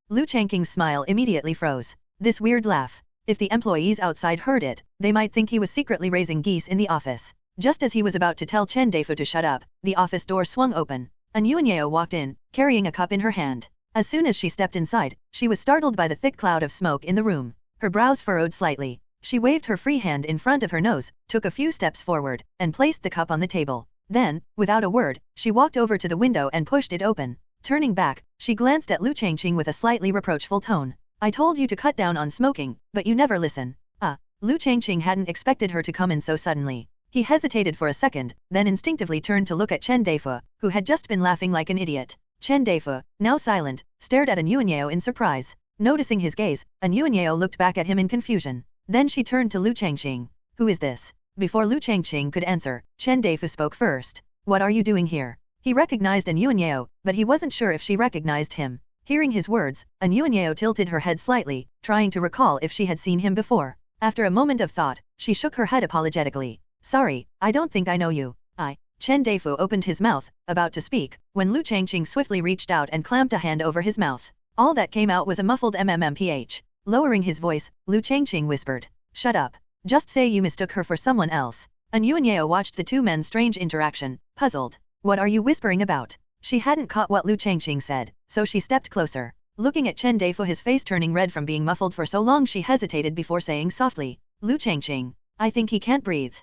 Liu Changqing's smile immediately froze. This weird laugh. If the employees outside heard it, they might think he was secretly raising geese in the office. Just as he was about to tell Chen Deifu to shut up, the office door swung open. An Yuanyeo walked in, carrying a cup in her hand. As soon as she stepped inside, she was startled by the thick cloud of smoke in the room. Her brows furrowed slightly. She waved her free hand in front of her nose, took a few steps forward, and placed the cup on the table. Then, without a word, she walked over to the window and pushed it open. Turning back, she glanced at Liu Changqing with a slightly reproachful tone. "I told you to cut down on smoking, but you never listen." Liu Changqing hadn't expected her to come in so suddenly. He hesitated for a second, then instinctively turned to look at Chen Deifu, who had just been laughing like an idiot. Chen Deifu, now silent, stared at An Yuanyeo in surprise. Noticing his gaze, An Yuanyeo looked back at him in confusion. Then she turned to Liu Changqing. "Who is this?" Before Liu Changqing could answer, Chen Deifu spoke first. "What are you doing here?" He recognized An Yuanyeo, but he wasn't sure if she recognized him. Hearing his words, An Yuanyeo tilted her head slightly, trying to recall if she had seen him before. After a moment of thought, she shook her head apologetically. "Sorry, I don't think I know you." Chen Deifu opened his mouth, about to speak, when Liu Changqing swiftly reached out and clamped a hand over his mouth. All that came out was a muffled mmmph. Lowering his voice, Liu Changqing whispered, "Shut up. Just say you mistook her for someone else." An Yuanyeo watched the two men's strange interaction, puzzled. "What are you whispering about?" She hadn't caught what Liu Changqing said, so she stepped closer. Looking at Chen Deifu, his face turning red from being muffled for so long, she hesitated before saying softly, "Liu Changqing, I think he can't breathe."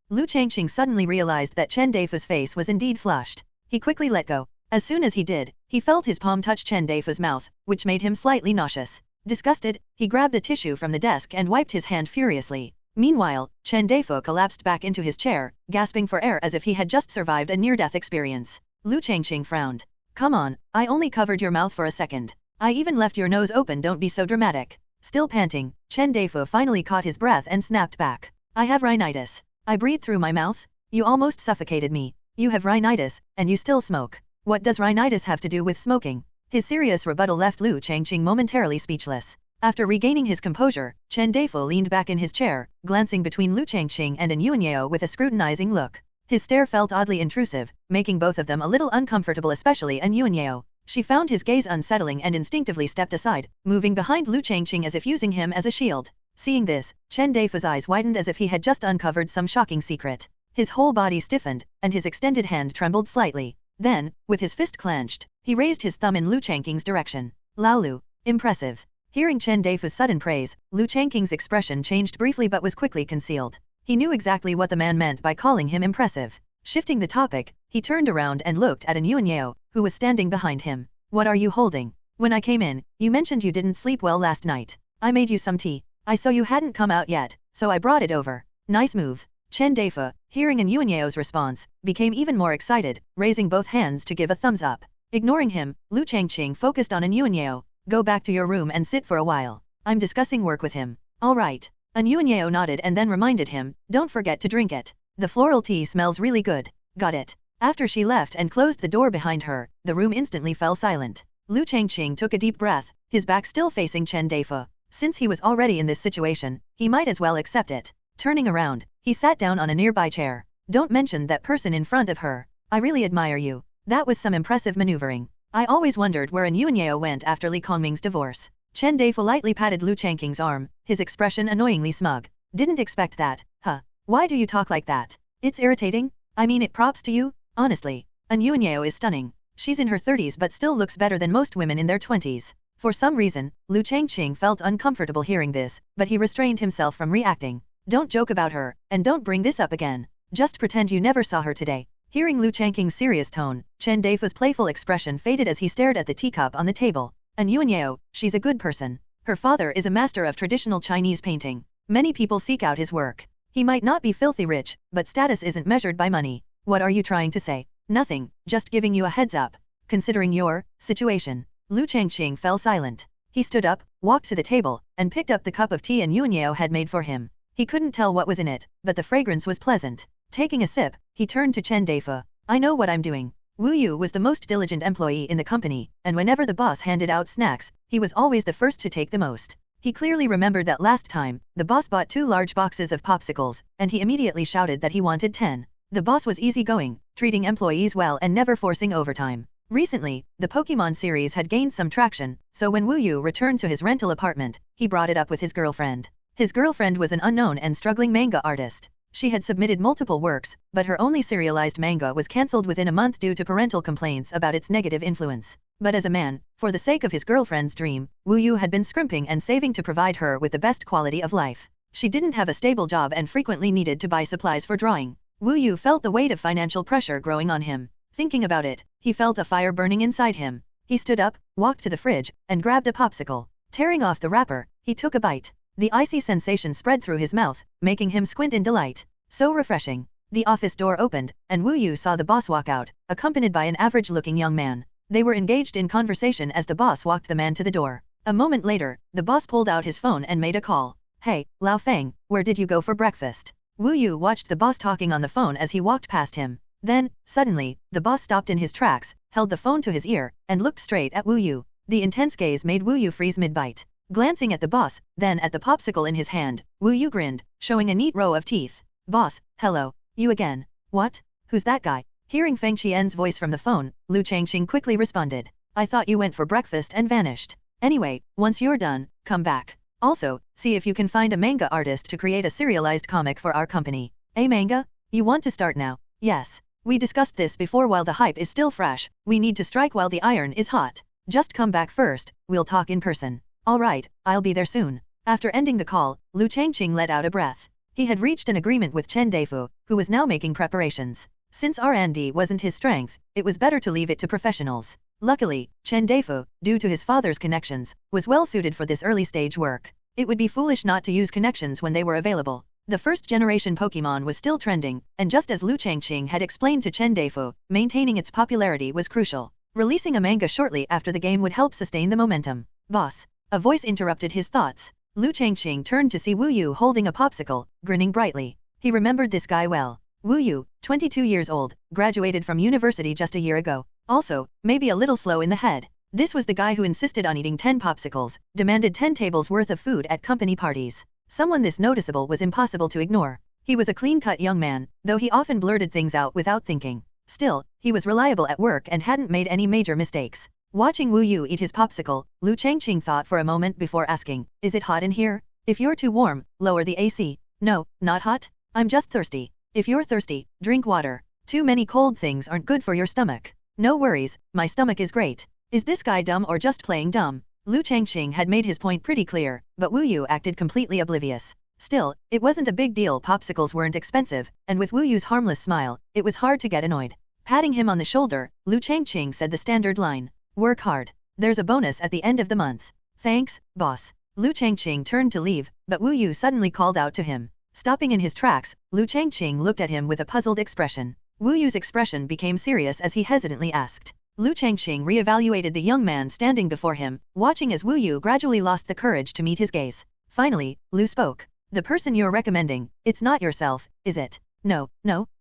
Liu Changqing suddenly realized that Chen Deifu's face was indeed flushed. He quickly let go. As soon as he did, he felt his palm touch Chen Deifu's mouth, which made him slightly nauseous. Disgusted, he grabbed a tissue from the desk and wiped his hand furiously. Meanwhile, Chen Deifu collapsed back into his chair, gasping for air as if he had just survived a near-death experience. Liu Changqing frowned. "Come on, I only covered your mouth for a second. I even left your nose open, don't be so dramatic." Still panting, Chen Deifu finally caught his breath and snapped back. "I have rhinitis. I breathe through my mouth? You almost suffocated me. You have rhinitis, and you still smoke. What does rhinitis have to do with smoking?" His serious rebuttal left Liu Changqing momentarily speechless. After regaining his composure, Chen Deifu leaned back in his chair, glancing between Liu Changqing and An Yuanyeo with a scrutinizing look. His stare felt oddly intrusive, making both of them a little uncomfortable, especially An Yuanyeo. She found his gaze unsettling and instinctively stepped aside, moving behind Liu Changqing as if using him as a shield. Seeing this, Chen Deifu's eyes widened as if he had just uncovered some shocking secret. His whole body stiffened, and his extended hand trembled slightly. Then, with his fist clenched, he raised his thumb in Liu Changqing's direction. "Laolu. Impressive." Hearing Chen Deifu's sudden praise, Liu Changqing's expression changed briefly but was quickly concealed. He knew exactly what the man meant by calling him impressive. Shifting the topic, he turned around and looked at An Yuanyeo, who was standing behind him. "What are you holding? When I came in, you mentioned you didn't sleep well last night. I made you some tea. I saw you hadn't come out yet, so I brought it over." "Nice move." Chen Deifu, hearing An Yuanyeo's response, became even more excited, raising both hands to give a thumbs up. Ignoring him, Liu Changqing focused on An Yuanyeo. "Go back to your room and sit for a while. I'm discussing work with him." "All right." An Yuanyeo nodded and then reminded him, "Don't forget to drink it. The floral tea smells really good." "Got it." After she left and closed the door behind her, the room instantly fell silent. Liu Changqing took a deep breath, his back still facing Chen Deifu. Since he was already in this situation, he might as well accept it. Turning around, he sat down on a nearby chair. "Don't mention that person in front of her. I really admire you. That was some impressive maneuvering. I always wondered where An Yuanyeo went after Li Kongming's divorce." Chen Deifu lightly patted Liu Changqing's arm, his expression annoyingly smug. "Didn't expect that, huh? Why do you talk like that? It's irritating. I mean it, props to you. Honestly, An Yuanyeo is stunning. She's in her 30s but still looks better than most women in their 20s. For some reason, Liu Changqing felt uncomfortable hearing this, but he restrained himself from reacting. Don't joke about her, and don't bring this up again. Just pretend you never saw her today. Hearing Liu Changqing's serious tone, Chen Deifu's playful expression faded as he stared at the teacup on the table. And Yuanyao, she's a good person. Her father is a master of traditional Chinese painting. Many people seek out his work. He might not be filthy rich, but status isn't measured by money. What are you trying to say? Nothing, just giving you a heads up. Considering your situation. Liu Changqing fell silent. He stood up, walked to the table, and picked up the cup of tea Yuanyao had made for him. He couldn't tell what was in it, but the fragrance was pleasant. Taking a sip, he turned to Chen Deifu. I know what I'm doing. Wu Yu was the most diligent employee in the company, and whenever the boss handed out snacks, he was always the first to take the most. He clearly remembered that last time, the boss bought 2 large boxes of popsicles, and he immediately shouted that he wanted 10. The boss was easygoing, treating employees well and never forcing overtime. Recently, the Pokemon series had gained some traction, so when Wu Yu returned to his rental apartment, he brought it up with his girlfriend. His girlfriend was an unknown and struggling manga artist. She had submitted multiple works, but her only serialized manga was cancelled within a month due to parental complaints about its negative influence. But as a man, for the sake of his girlfriend's dream, Wu Yu had been scrimping and saving to provide her with the best quality of life. She didn't have a stable job and frequently needed to buy supplies for drawing. Wu Yu felt the weight of financial pressure growing on him. Thinking about it, he felt a fire burning inside him. He stood up, walked to the fridge, and grabbed a popsicle. Tearing off the wrapper, he took a bite. The icy sensation spread through his mouth, making him squint in delight. So refreshing. The office door opened, and Wu Yu saw the boss walk out, accompanied by an average-looking young man. They were engaged in conversation as the boss walked the man to the door. A moment later, the boss pulled out his phone and made a call. Hey, Lao Feng, where did you go for breakfast? Wu Yu watched the boss talking on the phone as he walked past him. Then, suddenly, the boss stopped in his tracks, held the phone to his ear, and looked straight at Wu Yu. The intense gaze made Wu Yu freeze mid-bite. Glancing at the boss, then at the popsicle in his hand, Wu Yu grinned, showing a neat row of teeth. Boss, hello, you again. What? Who's that guy? Hearing Feng Qian's voice from the phone, Liu Changqing quickly responded. I thought you went for breakfast and vanished. Anyway, once you're done, come back. Also, see if you can find a manga artist to create a serialized comic for our company. A manga? You want to start now? Yes. We discussed this before while the hype is still fresh. We need to strike while the iron is hot. Just come back first, we'll talk in person. Alright, I'll be there soon. After ending the call, Liu Changqing let out a breath. He had reached an agreement with Chen Deifu, who was now making preparations. Since R&D wasn't his strength, it was better to leave it to professionals. Luckily, Chen Deifu, due to his father's connections, was well suited for this early stage work. It would be foolish not to use connections when they were available. The first generation Pokemon was still trending, and just as Liu Changqing had explained to Chen Deifu, maintaining its popularity was crucial. Releasing a manga shortly after the game would help sustain the momentum. Boss. A voice interrupted his thoughts. Liu Changqing turned to see Wu Yu holding a popsicle, grinning brightly. He remembered this guy well. Wu Yu, 22 years old, graduated from university just a year ago. Also, maybe a little slow in the head. This was the guy who insisted on eating 10 popsicles, demanded 10 tables worth of food at company parties. Someone this noticeable was impossible to ignore. He was a clean-cut young man, though he often blurted things out without thinking. Still, he was reliable at work and hadn't made any major mistakes. Watching Wu Yu eat his popsicle, Liu Changqing thought for a moment before asking, is it hot in here? If you're too warm, lower the AC. No, not hot. I'm just thirsty. If you're thirsty, drink water. Too many cold things aren't good for your stomach. No worries, my stomach is great. Is this guy dumb or just playing dumb? Liu Changqing had made his point pretty clear, but Wu Yu acted completely oblivious. Still, it wasn't a big deal. Popsicles weren't expensive, and with Wu Yu's harmless smile, it was hard to get annoyed. Patting him on the shoulder, Liu Changqing said the standard line. Work hard. There's a bonus at the end of the month. Thanks, boss. Liu Changqing turned to leave, but Wu Yu suddenly called out to him. Stopping in his tracks, Liu Changqing looked at him with a puzzled expression. Wu Yu's expression became serious as he hesitantly asked. Liu Changqing re-evaluated the young man standing before him, watching as Wu Yu gradually lost the courage to meet his gaze. Finally, Liu spoke. The person you're recommending, it's not yourself, is it? No,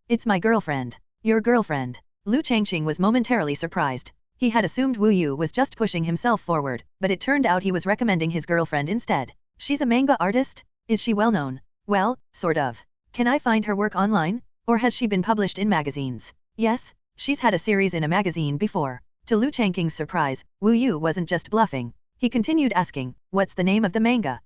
it's my girlfriend. Your girlfriend. Liu Changqing was momentarily surprised. He had assumed Wu Yu was just pushing himself forward, but it turned out he was recommending his girlfriend instead. She's a manga artist? Is she well known? Well, sort of. Can I find her work online? Or has she been published in magazines? Yes, she's had a series in a magazine before. To Liu Changqing's surprise, Wu Yu wasn't just bluffing. He continued asking, what's the name of the manga?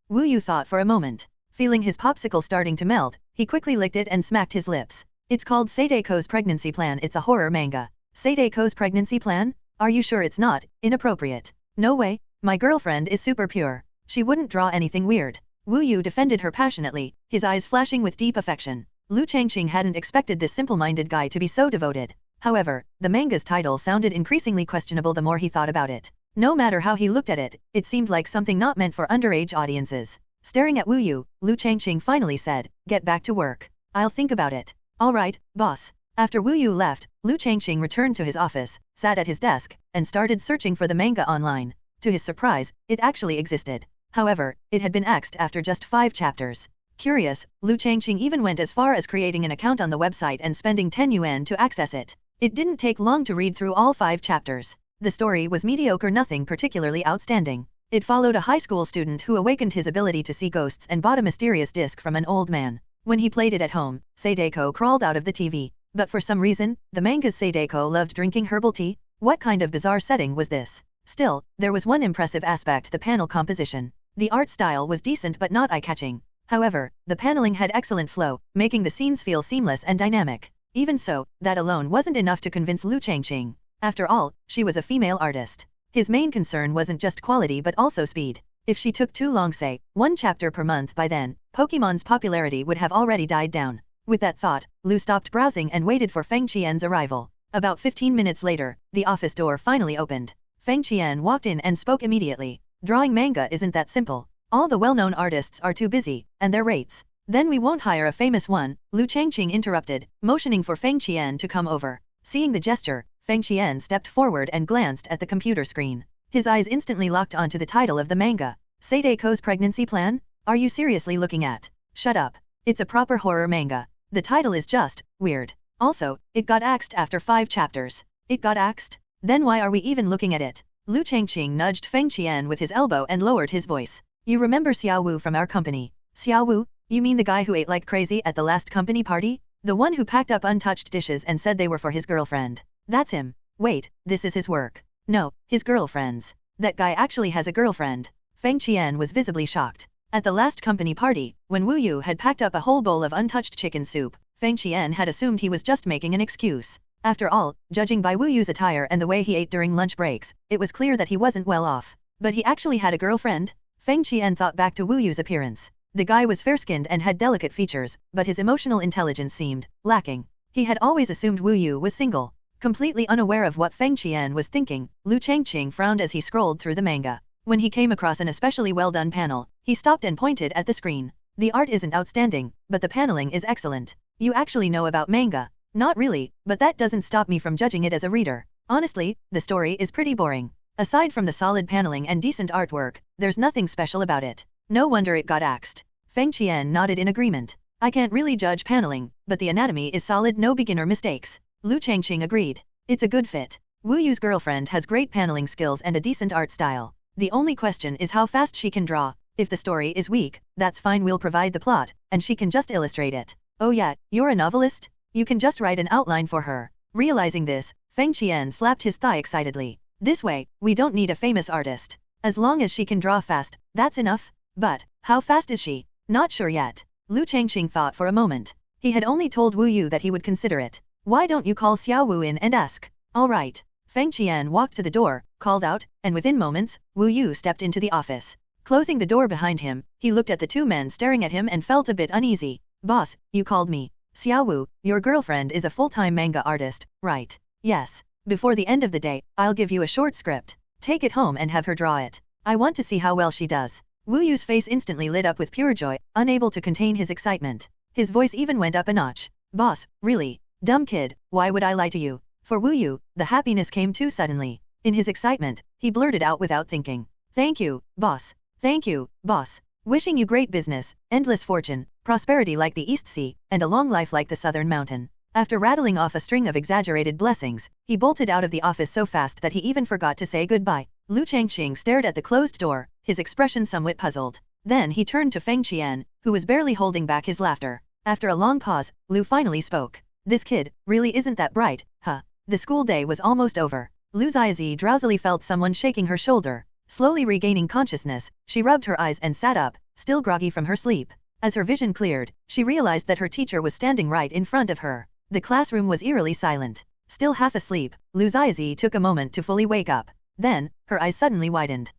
Wu Yu thought for a moment. Feeling his popsicle starting to melt, he quickly licked it and smacked his lips. It's called Sadeko's Pregnancy Plan. It's a horror manga. Sadeko's Pregnancy Plan? Are you sure it's not inappropriate? No way. My girlfriend is super pure. She wouldn't draw anything weird. Wu Yu defended her passionately, his eyes flashing with deep affection. Liu Changqing hadn't expected this simple-minded guy to be so devoted. However, the manga's title sounded increasingly questionable the more he thought about it. No matter how he looked at it, it seemed like something not meant for underage audiences. Staring at Wu Yu, Liu Changqing finally said, "Get back to work. I'll think about it." "All right, boss." After Wu Yu left, Liu Changqing returned to his office, sat at his desk, and started searching for the manga online. To his surprise, it actually existed. However, it had been axed after just 5 chapters. Curious, Liu Changqing even went as far as creating an account on the website and spending 10 yuan to access it. It didn't take long to read through all 5 chapters. The story was mediocre, nothing particularly outstanding. It followed a high school student who awakened his ability to see ghosts and bought a mysterious disc from an old man. When he played it at home, Sadeko crawled out of the TV. But for some reason, the manga's Sadeko loved drinking herbal tea? What kind of bizarre setting was this? Still, there was one impressive aspect: the panel composition. The art style was decent but not eye-catching. However, the paneling had excellent flow, making the scenes feel seamless and dynamic. Even so, that alone wasn't enough to convince Liu Changqing. After all, she was a female artist. His main concern wasn't just quality but also speed. If she took too long, say, 1 chapter per month, by then, Pokemon's popularity would have already died down. With that thought, Liu stopped browsing and waited for Feng Qian's arrival. About 15 minutes later, the office door finally opened. Feng Qian walked in and spoke immediately. "Drawing manga isn't that simple. All the well-known artists are too busy, and their rates." "Then we won't hire a famous one," Liu Changqing interrupted, motioning for Feng Qian to come over. Seeing the gesture, Feng Qian stepped forward and glanced at the computer screen. His eyes instantly locked onto the title of the manga. "Sadeko's pregnancy plan? Are you seriously looking at?" "Shut up. It's a proper horror manga. The title is just weird. Also, it got axed after 5 chapters. It got axed? Then why are we even looking at it?" Liu Changqing nudged Feng Qian with his elbow and lowered his voice. "You remember Xiao Wu from our company?" "Xiao Wu? You mean the guy who ate like crazy at the last company party? The one who packed up untouched dishes and said they were for his girlfriend?" "That's him." "Wait, this is his work." "No, his girlfriend's. That guy actually has a girlfriend." Feng Qian was visibly shocked. At the last company party, when Wu Yu had packed up a whole bowl of untouched chicken soup, Feng Qian had assumed he was just making an excuse. After all, judging by Wu Yu's attire and the way he ate during lunch breaks, it was clear that he wasn't well off. But he actually had a girlfriend? Feng Qian thought back to Wu Yu's appearance. The guy was fair-skinned and had delicate features, but his emotional intelligence seemed lacking. He had always assumed Wu Yu was single. Completely unaware of what Feng Qian was thinking, Liu Changqing frowned as he scrolled through the manga. When he came across an especially well-done panel, he stopped and pointed at the screen. "The art isn't outstanding, but the paneling is excellent. You actually know about manga?" "Not really, but that doesn't stop me from judging it as a reader. Honestly, the story is pretty boring. Aside from the solid paneling and decent artwork, there's nothing special about it. No wonder it got axed." Feng Qian nodded in agreement. "I can't really judge paneling, but the anatomy is solid, no beginner mistakes." Liu Changqing agreed. "It's a good fit. Wu Yu's girlfriend has great paneling skills and a decent art style. The only question is how fast she can draw. If the story is weak, that's fine, we'll provide the plot, and she can just illustrate it." "Oh yeah, you're a novelist? You can just write an outline for her." Realizing this, Feng Qian slapped his thigh excitedly. "This way, we don't need a famous artist. As long as she can draw fast, that's enough." "But, how fast is she?" "Not sure yet." Liu Changqing thought for a moment. He had only told Wu Yu that he would consider it. "Why don't you call Xiao Wu in and ask?" "All right." Feng Qian walked to the door, called out, and within moments, Wu Yu stepped into the office. Closing the door behind him, he looked at the 2 men staring at him and felt a bit uneasy. "Boss, you called me." "Xiao Wu, your girlfriend is a full-time manga artist, right?" "Yes. Before the end of the day, I'll give you a short script. Take it home and have her draw it. I want to see how well she does." Wu Yu's face instantly lit up with pure joy, unable to contain his excitement. His voice even went up a notch. "Boss, really? Dumb kid, why would I lie to you?" For Wu Yu, the happiness came too suddenly. In his excitement, he blurted out without thinking. "Thank you, boss. Thank you, boss. Wishing you great business, endless fortune, prosperity like the East Sea, and a long life like the Southern Mountain." After rattling off a string of exaggerated blessings, he bolted out of the office so fast that he even forgot to say goodbye. Liu Changqing stared at the closed door, his expression somewhat puzzled. Then he turned to Feng Qian, who was barely holding back his laughter. After a long pause, Liu finally spoke. "This kid really isn't that bright, huh?" The school day was almost over. Liu's eyes drowsily felt someone shaking her shoulder. Slowly regaining consciousness, she rubbed her eyes and sat up, still groggy from her sleep. As her vision cleared, she realized that her teacher was standing right in front of her. The classroom was eerily silent. Still half asleep, Liu's eyes took a moment to fully wake up. Then, her eyes suddenly widened.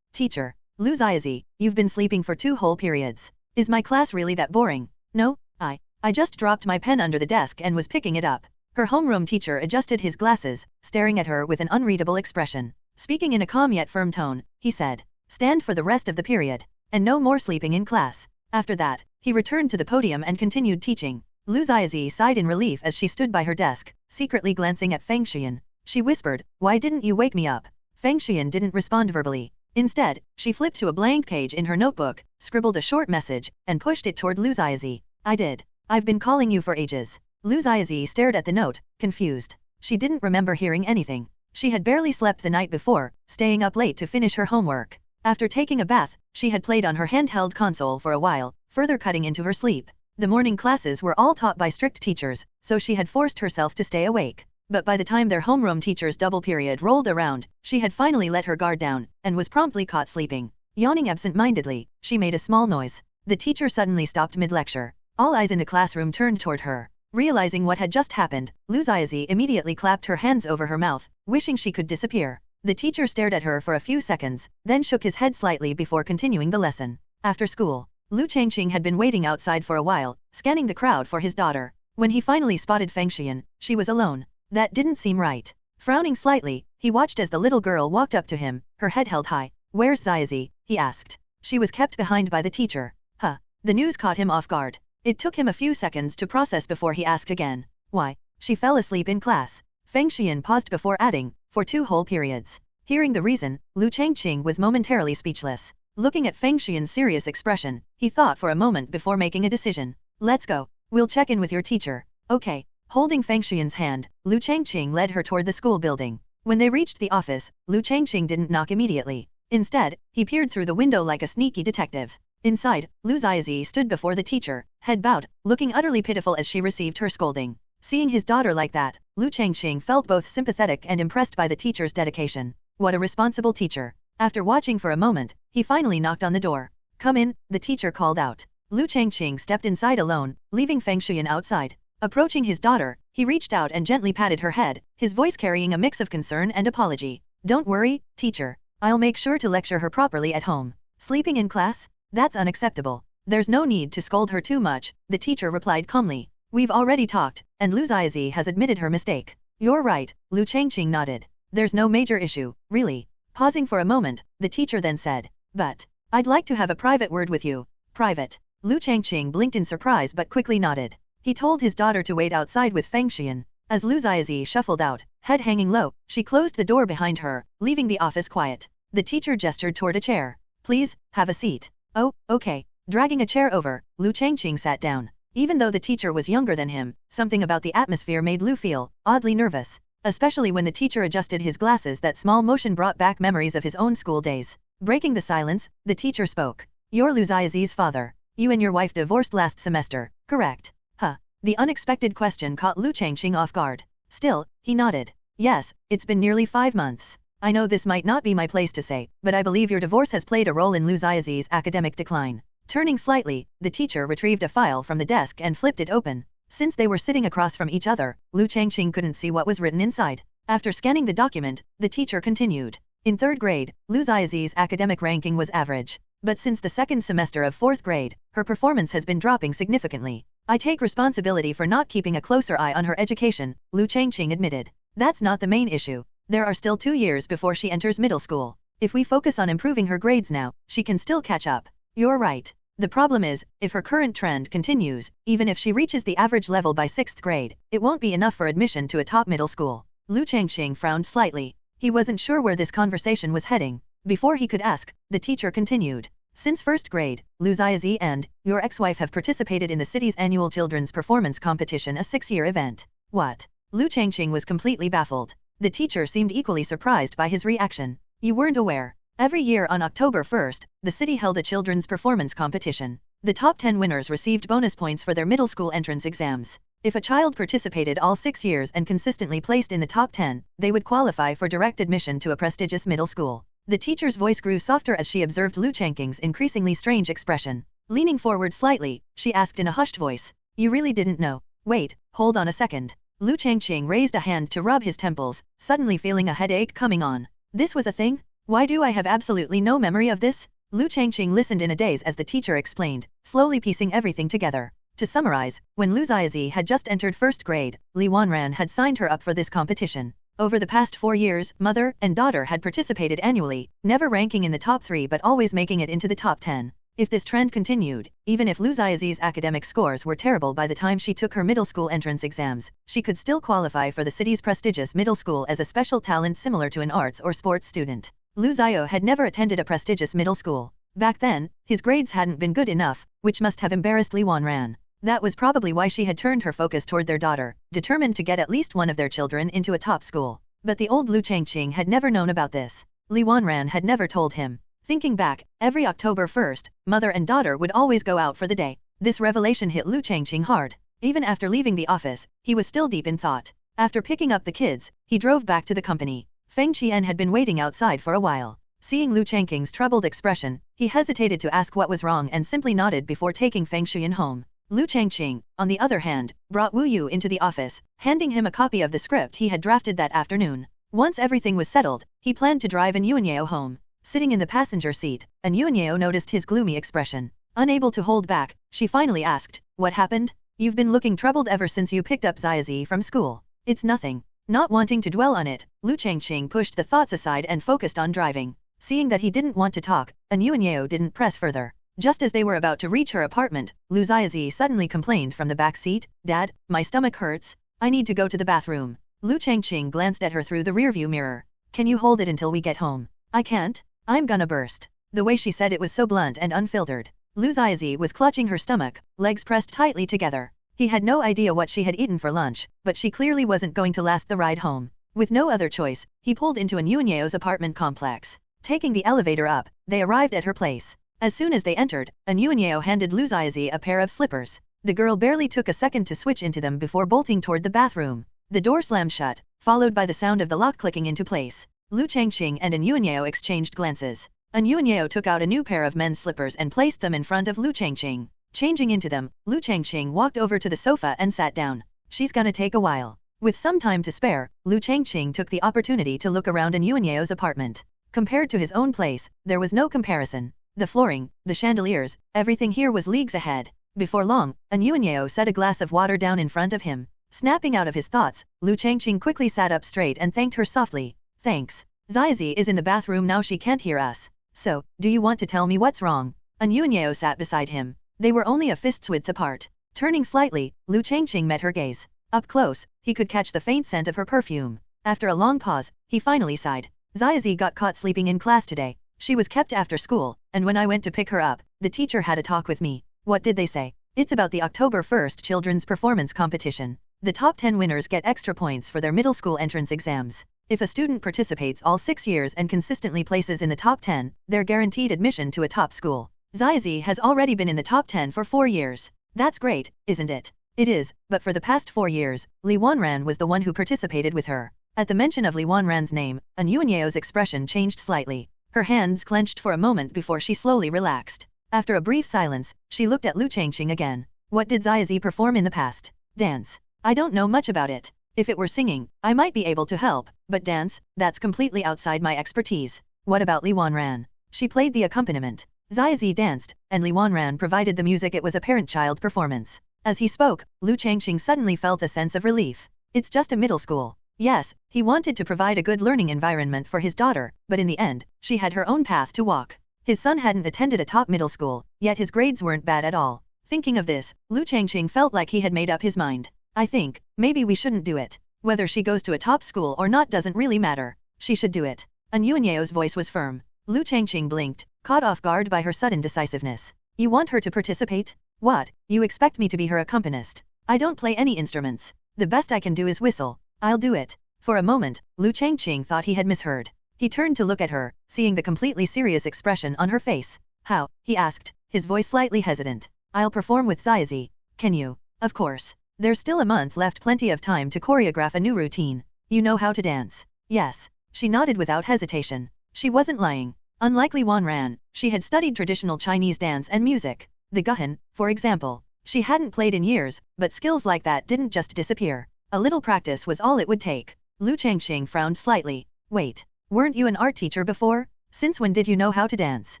Teacher. Liu Changqing, you've been sleeping for 2 whole periods. Is my class really that boring? No, I just dropped my pen under the desk and was picking it up. Her homeroom teacher adjusted his glasses, staring at her with an unreadable expression. Speaking in a calm yet firm tone, he said, "Stand for the rest of the period. And no more sleeping in class." After that, he returned to the podium and continued teaching. Liu Changqing sighed in relief as she stood by her desk, secretly glancing at Feng Xian. She whispered, "Why didn't you wake me up?" Feng Xian didn't respond verbally. Instead, she flipped to a blank page in her notebook, scribbled a short message, and pushed it toward Liu Changqing. "I did. I've been calling you for ages." Liu Changqing stared at the note, confused. She didn't remember hearing anything. She had barely slept the night before, staying up late to finish her homework. After taking a bath, she had played on her handheld console for a while, further cutting into her sleep. The morning classes were all taught by strict teachers, so she had forced herself to stay awake. But by the time their homeroom teacher's double period rolled around, she had finally let her guard down, and was promptly caught sleeping. Yawning absent-mindedly, she made a small noise. The teacher suddenly stopped mid-lecture. All eyes in the classroom turned toward her. Realizing what had just happened, Liu Changqing immediately clapped her hands over her mouth, wishing she could disappear. The teacher stared at her for a few seconds, then shook his head slightly before continuing the lesson. After school, Liu Changqing had been waiting outside for a while, scanning the crowd for his daughter. When he finally spotted Feng Xian, she was alone. That didn't seem right. Frowning slightly, he watched as the little girl walked up to him, her head held high. "Where's Zizi?" he asked. She was kept behind by the teacher. Huh. The news caught him off guard. It took him a few seconds to process before he asked again. "Why? She fell asleep in class." Feng Xian paused before adding, "For 2 whole periods." Hearing the reason, Liu Changqing was momentarily speechless. Looking at Feng Xian's serious expression, he thought for a moment before making a decision. "Let's go. We'll check in with your teacher." "Okay." Holding Feng Xian's hand, Liu Changqing led her toward the school building. When they reached the office, Liu Changqing didn't knock immediately. Instead, he peered through the window like a sneaky detective. Inside, Liu Changqing stood before the teacher, head bowed, looking utterly pitiful as she received her scolding. Seeing his daughter like that, Liu Changqing felt both sympathetic and impressed by the teacher's dedication. What a responsible teacher. After watching for a moment, he finally knocked on the door. "Come in," the teacher called out. Liu Changqing stepped inside alone, leaving Feng Xian outside. Approaching his daughter, he reached out and gently patted her head, his voice carrying a mix of concern and apology. "Don't worry, teacher. I'll make sure to lecture her properly at home." "Sleeping in class? That's unacceptable." "There's no need to scold her too much," the teacher replied calmly. "We've already talked, and Liu Changqing has admitted her mistake." "You're right," Liu Changqing nodded. "There's no major issue, really." Pausing for a moment, the teacher then said, "But I'd like to have a private word with you." "Private?" Liu Changqing blinked in surprise but quickly nodded. He told his daughter to wait outside with Feng Xian. As Liu Changqing shuffled out, head hanging low, she closed the door behind her, leaving the office quiet. The teacher gestured toward a chair. "Please, have a seat." "Oh, okay." Dragging a chair over, Liu Changqing sat down. Even though the teacher was younger than him, something about the atmosphere made Liu feel oddly nervous. Especially when the teacher adjusted his glasses. That small motion brought back memories of his own school days. Breaking the silence, the teacher spoke. "You're Liu Changqing's father. You and your wife divorced last semester, correct?" Huh. The unexpected question caught Liu Changqing off guard. Still, he nodded. "Yes, it's been nearly 5 months. I know this might not be my place to say, but I believe your divorce has played a role in Liu Changqing's academic decline." Turning slightly, the teacher retrieved a file from the desk and flipped it open. Since they were sitting across from each other, Liu Changqing couldn't see what was written inside. After scanning the document, the teacher continued. In 3rd grade, Liu Changqing's academic ranking was average. But since the 2nd semester of 4th grade, her performance has been dropping significantly. "I take responsibility for not keeping a closer eye on her education," Liu Changqing admitted. "That's not the main issue. There are still 2 years before she enters middle school. If we focus on improving her grades now, she can still catch up." "You're right. The problem is, if her current trend continues, even if she reaches the average level by 6th grade, it won't be enough for admission to a top middle school." Liu Changqing frowned slightly. He wasn't sure where this conversation was heading. Before he could ask, the teacher continued. "Since 1st grade, Liu Changqing and your ex-wife have participated in the city's annual children's performance competition, a 6-year event." "What?" Liu Changqing was completely baffled. The teacher seemed equally surprised by his reaction. "You weren't aware? Every year on October 1st, the city held a children's performance competition. The top 10 winners received bonus points for their middle school entrance exams. If a child participated all 6 years and consistently placed in the top 10, they would qualify for direct admission to a prestigious middle school." The teacher's voice grew softer as she observed Liu Changqing's increasingly strange expression. Leaning forward slightly, she asked in a hushed voice, "You really didn't know? Wait, hold on a second." Liu Changqing raised a hand to rub his temples, suddenly feeling a headache coming on. This was a thing? Why do I have absolutely no memory of this? Liu Changqing listened in a daze as the teacher explained, slowly piecing everything together. To summarize, when Lu Xiaozi had just entered first grade, Li Wanran had signed her up for this competition. Over the past 4 years, mother and daughter had participated annually, never ranking in the top 3 but always making it into the top 10. If this trend continued, even if Lu Xiaozi's academic scores were terrible by the time she took her middle school entrance exams, she could still qualify for the city's prestigious middle school as a special talent similar to an arts or sports student. Lu Xiao had never attended a prestigious middle school. Back then, his grades hadn't been good enough, which must have embarrassed Li Wanran. That was probably why she had turned her focus toward their daughter, determined to get at least one of their children into a top school. But the old Liu Changqing had never known about this. Li Wanran had never told him. Thinking back, every October 1st, mother and daughter would always go out for the day. This revelation hit Liu Changqing hard. Even after leaving the office, he was still deep in thought. After picking up the kids, he drove back to the company. Feng Qian had been waiting outside for a while. Seeing Liu Changqing's troubled expression, he hesitated to ask what was wrong and simply nodded before taking Feng Qian home. Liu Changqing, on the other hand, brought Wu Yu into the office, handing him a copy of the script he had drafted that afternoon. Once everything was settled, he planned to drive An Yuanyao home. Sitting in the passenger seat, An Yuanyao noticed his gloomy expression. Unable to hold back, she finally asked, "What happened? You've been looking troubled ever since you picked up Xiaozi from school." "It's nothing." Not wanting to dwell on it, Liu Changqing pushed the thoughts aside and focused on driving. Seeing that he didn't want to talk, An Yuanyao didn't press further. Just as they were about to reach her apartment, Lu Xiaozi suddenly complained from the back seat, "Dad, my stomach hurts. I need to go to the bathroom." Liu Changqing glanced at her through the rearview mirror. "Can you hold it until we get home?" "I can't. I'm gonna burst." The way she said it was so blunt and unfiltered. Lu Xiaozi was clutching her stomach, legs pressed tightly together. He had no idea what she had eaten for lunch, but she clearly wasn't going to last the ride home. With no other choice, he pulled into An Yuanyao's apartment complex. Taking the elevator up, they arrived at her place. As soon as they entered, An Yuanyao handed Lu Xiaozi a pair of slippers. The girl barely took a second to switch into them before bolting toward the bathroom. The door slammed shut, followed by the sound of the lock clicking into place. Liu Changqing and An Yuanyao exchanged glances. An Yuanyao took out a new pair of men's slippers and placed them in front of Liu Changqing. Changing into them, Liu Changqing walked over to the sofa and sat down. "She's gonna take a while." With some time to spare, Liu Changqing took the opportunity to look around An Yuanyao's apartment. Compared to his own place, there was no comparison. The flooring, the chandeliers, everything here was leagues ahead. Before long, An Yuanyao set a glass of water down in front of him. Snapping out of his thoughts, Liu Changqing quickly sat up straight and thanked her softly. "Thanks. Xiaozi is in the bathroom now, she can't hear us. So, do you want to tell me what's wrong?" An Yuanyao sat beside him. They were only a fist's width apart. Turning slightly, Liu Changqing met her gaze. Up close, he could catch the faint scent of her perfume. After a long pause, he finally sighed. "Xiaozi got caught sleeping in class today. She was kept after school, and when I went to pick her up, the teacher had a talk with me." "What did they say?" "It's about the October 1st children's performance competition. The top 10 winners get extra points for their middle school entrance exams. If a student participates all 6 years and consistently places in the top 10, they're guaranteed admission to a top school. Xiaozi has already been in the top 10 for 4 years. That's great, isn't it?" "It is, but for the past 4 years, Li Wanran was the one who participated with her." At the mention of Li Wanran's name, An Yuanyao's expression changed slightly. Her hands clenched for a moment before she slowly relaxed. After a brief silence, she looked at Liu Changqing again. "What did Xiaozi perform in the past?" "Dance. I don't know much about it. If it were singing, I might be able to help, but dance, that's completely outside my expertise." "What about Li Wanran?" "She played the accompaniment. Xiaozi danced, and Li Wanran provided the music. It was a parent-child performance." As he spoke, Liu Changqing suddenly felt a sense of relief. It's just a middle school. Yes, he wanted to provide a good learning environment for his daughter, but in the end, she had her own path to walk. His son hadn't attended a top middle school, yet his grades weren't bad at all. Thinking of this, Liu Changqing felt like he had made up his mind. "I think, maybe we shouldn't do it. Whether she goes to a top school or not doesn't really matter. She should do it." An Yuanyao's voice was firm. Liu Changqing blinked, caught off guard by her sudden decisiveness. "You want her to participate? What, you expect me to be her accompanist? I don't play any instruments. The best I can do is whistle. I'll do it." For a moment, Liu Changqing thought he had misheard. He turned to look at her, seeing the completely serious expression on her face. "How?" he asked, his voice slightly hesitant. "I'll perform with Xiaozi. Can you?" "Of course. There's still a month left, plenty of time to choreograph a new routine. You know how to dance?" "Yes." She nodded without hesitation. She wasn't lying. Unlike Li Wanran, she had studied traditional Chinese dance and music. The guhan, for example. She hadn't played in years, but skills like that didn't just disappear. A little practice was all it would take. Liu Changqing frowned slightly. "Wait, weren't you an art teacher before?" Since when did you know how to dance?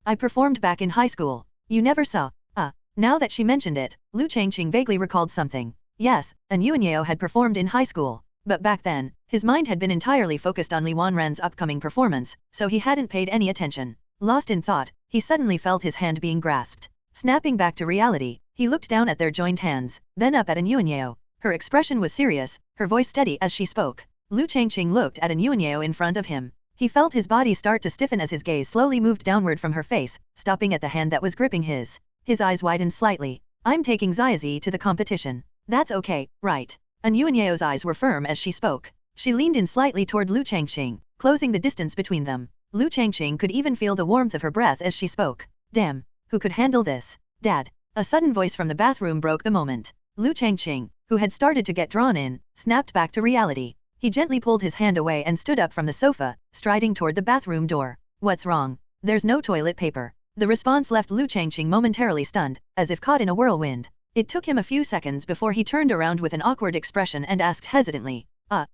I performed back in high school. You never saw. Now that she mentioned it, Liu Changqing vaguely recalled something. Yes, Yuanyeo had performed in high school. But back then, his mind had been entirely focused on Li Wanran's upcoming performance, so he hadn't paid any attention. Lost in thought, he suddenly felt his hand being grasped. Snapping back to reality, he looked down at their joined hands, then up at Yuanyeo. Her expression was serious, her voice steady as she spoke. Liu Changqing looked at Yuanyeo in front of him. He felt his body start to stiffen as his gaze slowly moved downward from her face, stopping at the hand that was gripping his. His eyes widened slightly. I'm taking Xiaozi to the competition. That's okay, right? Yuanyeo's eyes were firm as she spoke. She leaned in slightly toward Liu Changqing, closing the distance between them. Liu Changqing could even feel the warmth of her breath as she spoke. Damn, who could handle this? Dad. A sudden voice from the bathroom broke the moment. Liu Changqing, who had started to get drawn in, snapped back to reality. He gently pulled his hand away and stood up from the sofa, striding toward the bathroom door. What's wrong? There's no toilet paper. The response left Liu Changqing momentarily stunned, as if caught in a whirlwind. It took him a few seconds before he turned around with an awkward expression and asked hesitantly,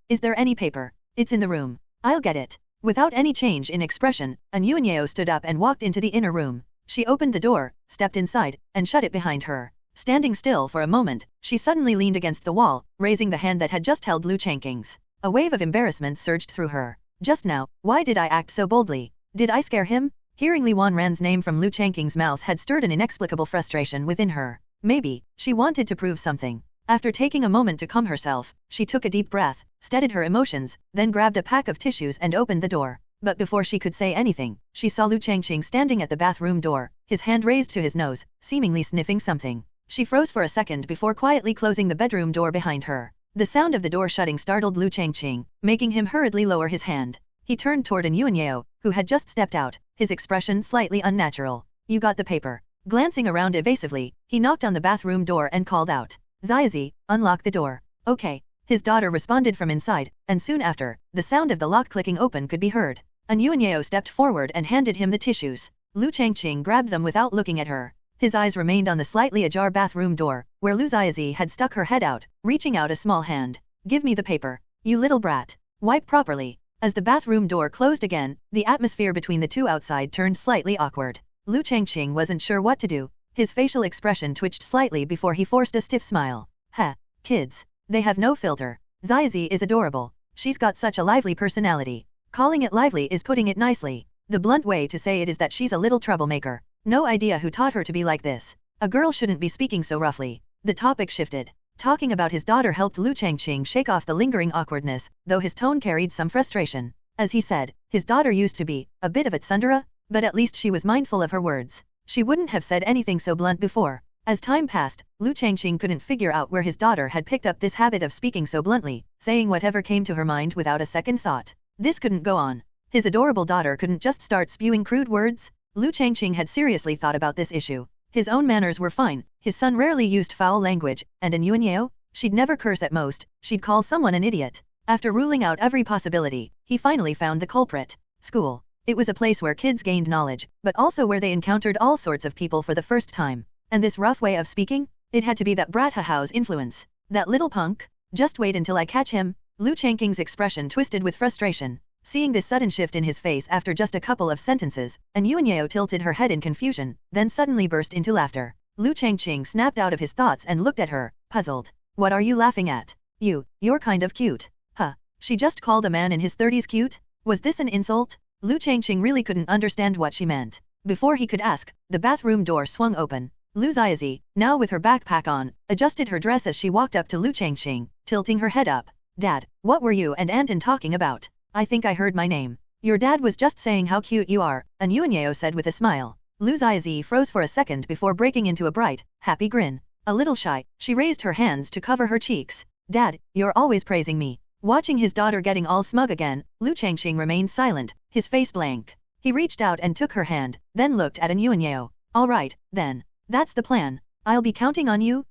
is there any paper? It's in the room. I'll get it. Without any change in expression, Yuanyeo stood up and walked into the inner room. She opened the door, stepped inside, and shut it behind her. Standing still for a moment, she suddenly leaned against the wall, raising the hand that had just held Liu Changqing's. A wave of embarrassment surged through her. Just now, why did I act so boldly? Did I scare him? Hearing Li Wanran's name from Liu Changqing's mouth had stirred an inexplicable frustration within her. Maybe, she wanted to prove something. After taking a moment to calm herself, she took a deep breath, steadied her emotions, then grabbed a pack of tissues and opened the door. But before she could say anything, she saw Liu Changqing standing at the bathroom door, his hand raised to his nose, seemingly sniffing something. She froze for a second before quietly closing the bedroom door behind her. The sound of the door shutting startled Liu Changqing, making him hurriedly lower his hand. He turned toward Yuanyeo, who had just stepped out, his expression slightly unnatural. You got the paper. Glancing around evasively, he knocked on the bathroom door and called out. Xiaozi, unlock the door. Okay. His daughter responded from inside, and soon after, the sound of the lock clicking open could be heard. Yuanyeo stepped forward and handed him the tissues. Liu Changqing grabbed them without looking at her. His eyes remained on the slightly ajar bathroom door, where Liu Xiaozi had stuck her head out, reaching out a small hand. Give me the paper. You little brat. Wipe properly. As the bathroom door closed again, the atmosphere between the two outside turned slightly awkward. Liu Changqing wasn't sure what to do. His facial expression twitched slightly before he forced a stiff smile. Kids. They have no filter. Xiaozi is adorable. She's got such a lively personality. Calling it lively is putting it nicely. The blunt way to say it is that she's a little troublemaker. No idea who taught her to be like this. A girl shouldn't be speaking so roughly. The topic shifted. Talking about his daughter helped Liu Changqing shake off the lingering awkwardness, though his tone carried some frustration. As he said, his daughter used to be a bit of a tsundere, but at least she was mindful of her words. She wouldn't have said anything so blunt before. As time passed, Liu Changqing couldn't figure out where his daughter had picked up this habit of speaking so bluntly, saying whatever came to her mind without a second thought. This couldn't go on. His adorable daughter couldn't just start spewing crude words. Liu Changqing had seriously thought about this issue. His own manners were fine, his son rarely used foul language, and in Yuanyeo, she'd never curse at most, she'd call someone an idiot. After ruling out every possibility, he finally found the culprit. School. It was a place where kids gained knowledge, but also where they encountered all sorts of people for the first time. And this rough way of speaking? It had to be that brat Hao's influence. That little punk? Just wait until I catch him. Liu Changqing's expression twisted with frustration. Seeing this sudden shift in his face after just a couple of sentences, Yuanyeo tilted her head in confusion, then suddenly burst into laughter. Liu Changqing snapped out of his thoughts and looked at her, puzzled. What are you laughing at? You're kind of cute. She just called a man in his 30s cute? Was this an insult? Liu Changqing really couldn't understand what she meant. Before he could ask, the bathroom door swung open. Liu Xiaozi, now with her backpack on, adjusted her dress as she walked up to Liu Changqing, tilting her head up. Dad, what were you and Anton talking about? I think I heard my name. Your dad was just saying how cute you are, Yuanyeo said with a smile. Liu Xiaozi froze for a second before breaking into a bright, happy grin. A little shy, she raised her hands to cover her cheeks. Dad, you're always praising me. Watching his daughter getting all smug again, Liu Changqing remained silent, his face blank. He reached out and took her hand, then looked at Yuanyeo. All right, then. That's the plan. I'll be counting on you,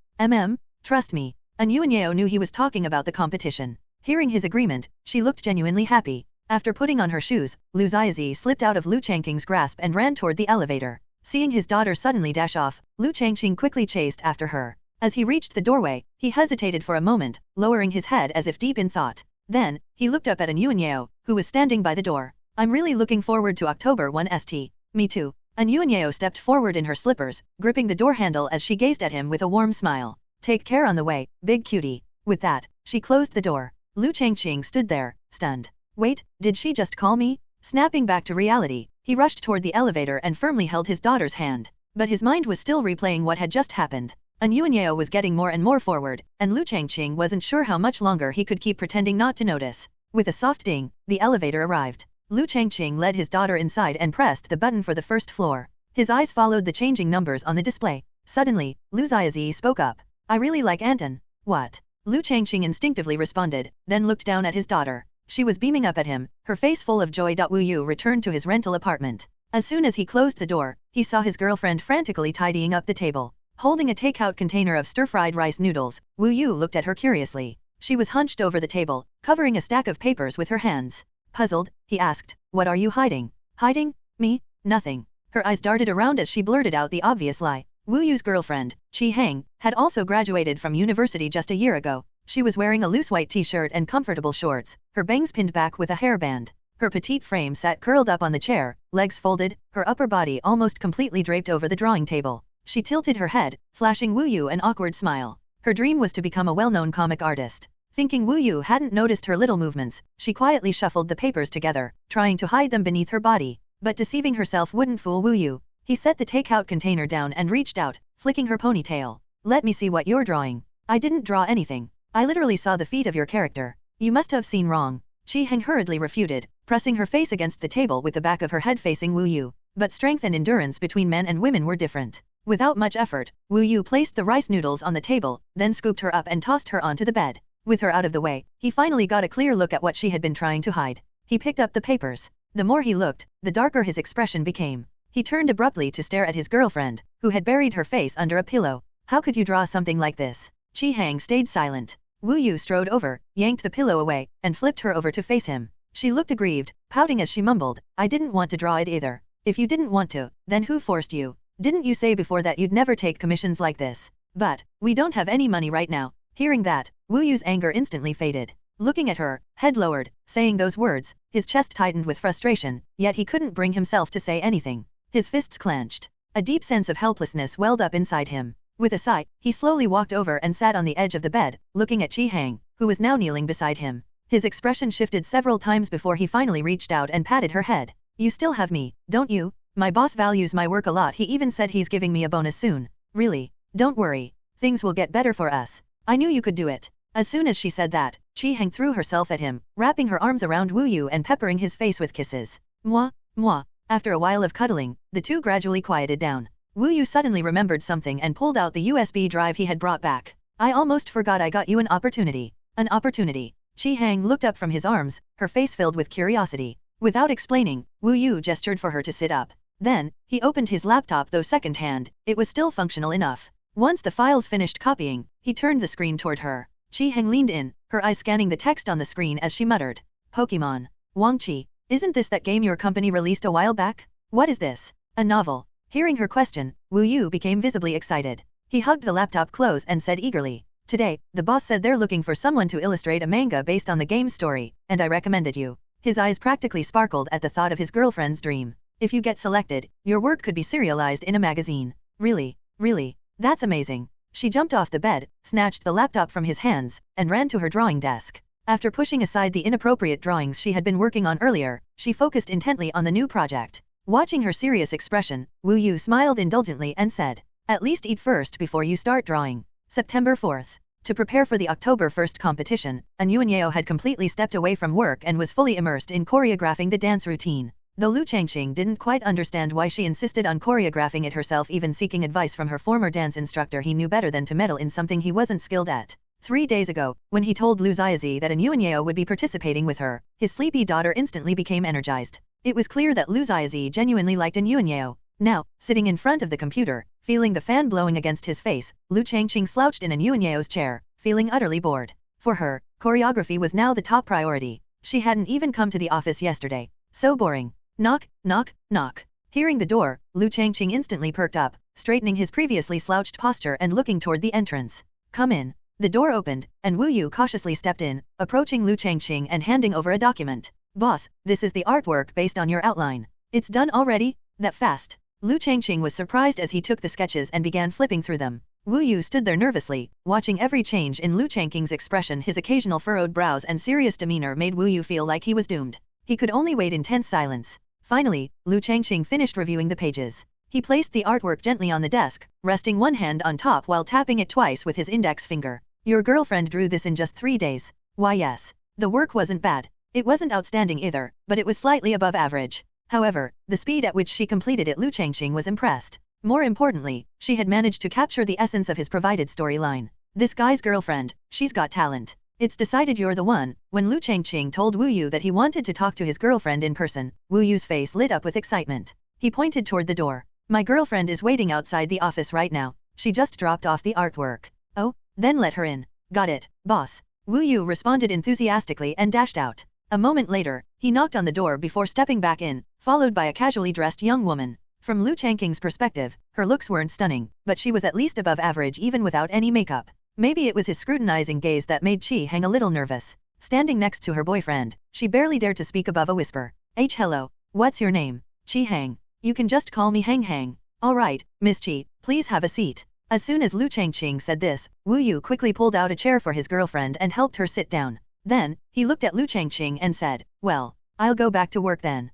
trust me. Yuanyeo knew he was talking about the competition. Hearing his agreement, she looked genuinely happy. After putting on her shoes, Liu Xiaozi slipped out of Liu Changqing's grasp and ran toward the elevator. Seeing his daughter suddenly dash off, Liu Changqing quickly chased after her. As he reached the doorway, he hesitated for a moment, lowering his head as if deep in thought. Then, he looked up at Yuanyeo, who was standing by the door. I'm really looking forward to October 1st. Me too. An Yuanyeo stepped forward in her slippers, gripping the door handle as she gazed at him with a warm smile. Take care on the way, big cutie. With that, she closed the door. Liu Changqing stood there, stunned. Wait, did she just call me? Snapping back to reality, he rushed toward the elevator and firmly held his daughter's hand. But his mind was still replaying what had just happened. An Yuanyeo was getting more and more forward, and Liu Changqing wasn't sure how much longer he could keep pretending not to notice. With a soft ding, the elevator arrived. Liu Changqing led his daughter inside and pressed the button for the first floor. His eyes followed the changing numbers on the display. Suddenly, Liu Xiaozi spoke up. I really like Anton. What? Liu Changqing instinctively responded, then looked down at his daughter. She was beaming up at him, her face full of joy. Wu Yu returned to his rental apartment. As soon as he closed the door, he saw his girlfriend frantically tidying up the table. Holding a takeout container of stir-fried rice noodles, Wu Yu looked at her curiously. She was hunched over the table, covering a stack of papers with her hands. Puzzled, he asked, What are you hiding? Hiding? Me? Nothing. Her eyes darted around as she blurted out the obvious lie. Wu Yu's girlfriend, Qi Hang, had also graduated from university just a year ago. She was wearing a loose white t-shirt and comfortable shorts, her bangs pinned back with a hairband. Her petite frame sat curled up on the chair, legs folded, her upper body almost completely draped over the drawing table. She tilted her head, flashing Wu Yu an awkward smile. Her dream was to become a well-known comic artist. Thinking Wu Yu hadn't noticed her little movements, she quietly shuffled the papers together, trying to hide them beneath her body. But deceiving herself wouldn't fool Wu Yu. He set the takeout container down and reached out, flicking her ponytail. Let me see what you're drawing. I didn't draw anything. I literally saw the feet of your character. You must have seen wrong. Qi Hang hurriedly refuted, pressing her face against the table with the back of her head facing Wu Yu. But strength and endurance between men and women were different. Without much effort, Wu Yu placed the rice noodles on the table, then scooped her up and tossed her onto the bed. With her out of the way, he finally got a clear look at what she had been trying to hide. He picked up the papers. The more he looked, the darker his expression became. He turned abruptly to stare at his girlfriend, who had buried her face under a pillow. How could you draw something like this? Qi Hang stayed silent. Wu Yu strode over, yanked the pillow away, and flipped her over to face him. She looked aggrieved, pouting as she mumbled, I didn't want to draw it either. If you didn't want to, then who forced you? Didn't you say before that you'd never take commissions like this? But, we don't have any money right now. Hearing that, Wu Yu's anger instantly faded. Looking at her, head lowered, saying those words, his chest tightened with frustration, yet he couldn't bring himself to say anything. His fists clenched. A deep sense of helplessness welled up inside him. With a sigh, he slowly walked over and sat on the edge of the bed, looking at Qi Hang, who was now kneeling beside him. His expression shifted several times before he finally reached out and patted her head. You still have me, don't you? My boss values my work a lot. He even said he's giving me a bonus soon. Really? Don't worry. Things will get better for us. I knew you could do it. As soon as she said that, Qi Hang threw herself at him, wrapping her arms around Wu Yu and peppering his face with kisses. Moi, moi. After a while of cuddling, the two gradually quieted down. Wu Yu suddenly remembered something and pulled out the USB drive he had brought back. I almost forgot I got you an opportunity. An opportunity. Qi Hang looked up from his arms, her face filled with curiosity. Without explaining, Wu Yu gestured for her to sit up. Then, he opened his laptop though secondhand, it was still functional enough. Once the files finished copying, he turned the screen toward her. Qi Hang leaned in, her eyes scanning the text on the screen as she muttered. Pokemon. Wang Qi. Isn't this that game your company released a while back? What is this? A novel. Hearing her question, Wu Yu became visibly excited. He hugged the laptop close and said eagerly. Today, the boss said they're looking for someone to illustrate a manga based on the game's story, and I recommended you. His eyes practically sparkled at the thought of his girlfriend's dream. If you get selected, your work could be serialized in a magazine. Really? Really? That's amazing. She jumped off the bed, snatched the laptop from his hands, and ran to her drawing desk. After pushing aside the inappropriate drawings she had been working on earlier, she focused intently on the new project. Watching her serious expression, Wu Yu smiled indulgently and said, At least eat first before you start drawing. September 4th. To prepare for the October 1st competition, An Yuanyeo had completely stepped away from work and was fully immersed in choreographing the dance routine. Though Liu Changqing didn't quite understand why she insisted on choreographing it herself, even seeking advice from her former dance instructor, he knew better than to meddle in something he wasn't skilled at. 3 days ago, when he told Liu Xiaozi that An Yuanyeo would be participating with her, his sleepy daughter instantly became energized. It was clear that Liu Xiaozi genuinely liked An Yuanyeo. Now, sitting in front of the computer, feeling the fan blowing against his face, Liu Changqing slouched in An Yuanyeo's chair, feeling utterly bored. For her, choreography was now the top priority. She hadn't even come to the office yesterday. So boring. Knock, knock, knock. Hearing the door, Liu Changqing instantly perked up, straightening his previously slouched posture and looking toward the entrance. Come in. The door opened, and Wu Yu cautiously stepped in, approaching Liu Changqing and handing over a document. Boss, this is the artwork based on your outline. It's done already? That fast? Liu Changqing was surprised as he took the sketches and began flipping through them. Wu Yu stood there nervously, watching every change in Liu Changqing's expression. His occasional furrowed brows and serious demeanor made Wu Yu feel like he was doomed. He could only wait in tense silence. Finally, Liu Changqing finished reviewing the pages. He placed the artwork gently on the desk, resting one hand on top while tapping it twice with his index finger. Your girlfriend drew this in just 3 days. Why yes. The work wasn't bad. It wasn't outstanding either, but it was slightly above average. However, the speed at which she completed it, Liu Changqing was impressed. More importantly, she had managed to capture the essence of his provided storyline. This guy's girlfriend, she's got talent. It's decided you're the one. When Liu Changqing told Wu Yu that he wanted to talk to his girlfriend in person, Wu Yu's face lit up with excitement. He pointed toward the door. My girlfriend is waiting outside the office right now. She just dropped off the artwork. Oh, then let her in. Got it, boss. Wu Yu responded enthusiastically and dashed out. A moment later, he knocked on the door before stepping back in, followed by a casually dressed young woman. From Liu Changqing's perspective, her looks weren't stunning, but she was at least above average even without any makeup. Maybe it was his scrutinizing gaze that made Chi-Hang a little nervous. Standing next to her boyfriend, she barely dared to speak above a whisper. Hello, what's your name? Chi-Hang. You can just call me Hang. Alright, Miss Chi, please have a seat. As soon as Liu Changqing said this, Wu Yu quickly pulled out a chair for his girlfriend and helped her sit down. Then, he looked at Liu Changqing and said, well, I'll go back to work then.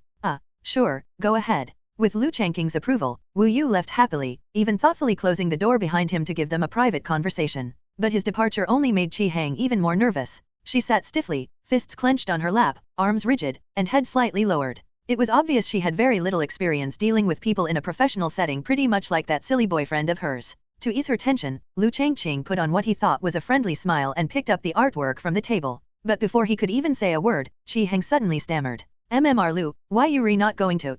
Sure, go ahead. With Liu Changqing's approval, Wu Yu left happily, even thoughtfully closing the door behind him to give them a private conversation. But his departure only made Chi-Hang even more nervous. She sat stiffly, fists clenched on her lap, arms rigid, and head slightly lowered. It was obvious she had very little experience dealing with people in a professional setting, pretty much like that silly boyfriend of hers. To ease her tension, Liu Changqing put on what he thought was a friendly smile and picked up the artwork from the table. But before he could even say a word, Chi-Hang suddenly stammered. MMR Liu, why you re not going to,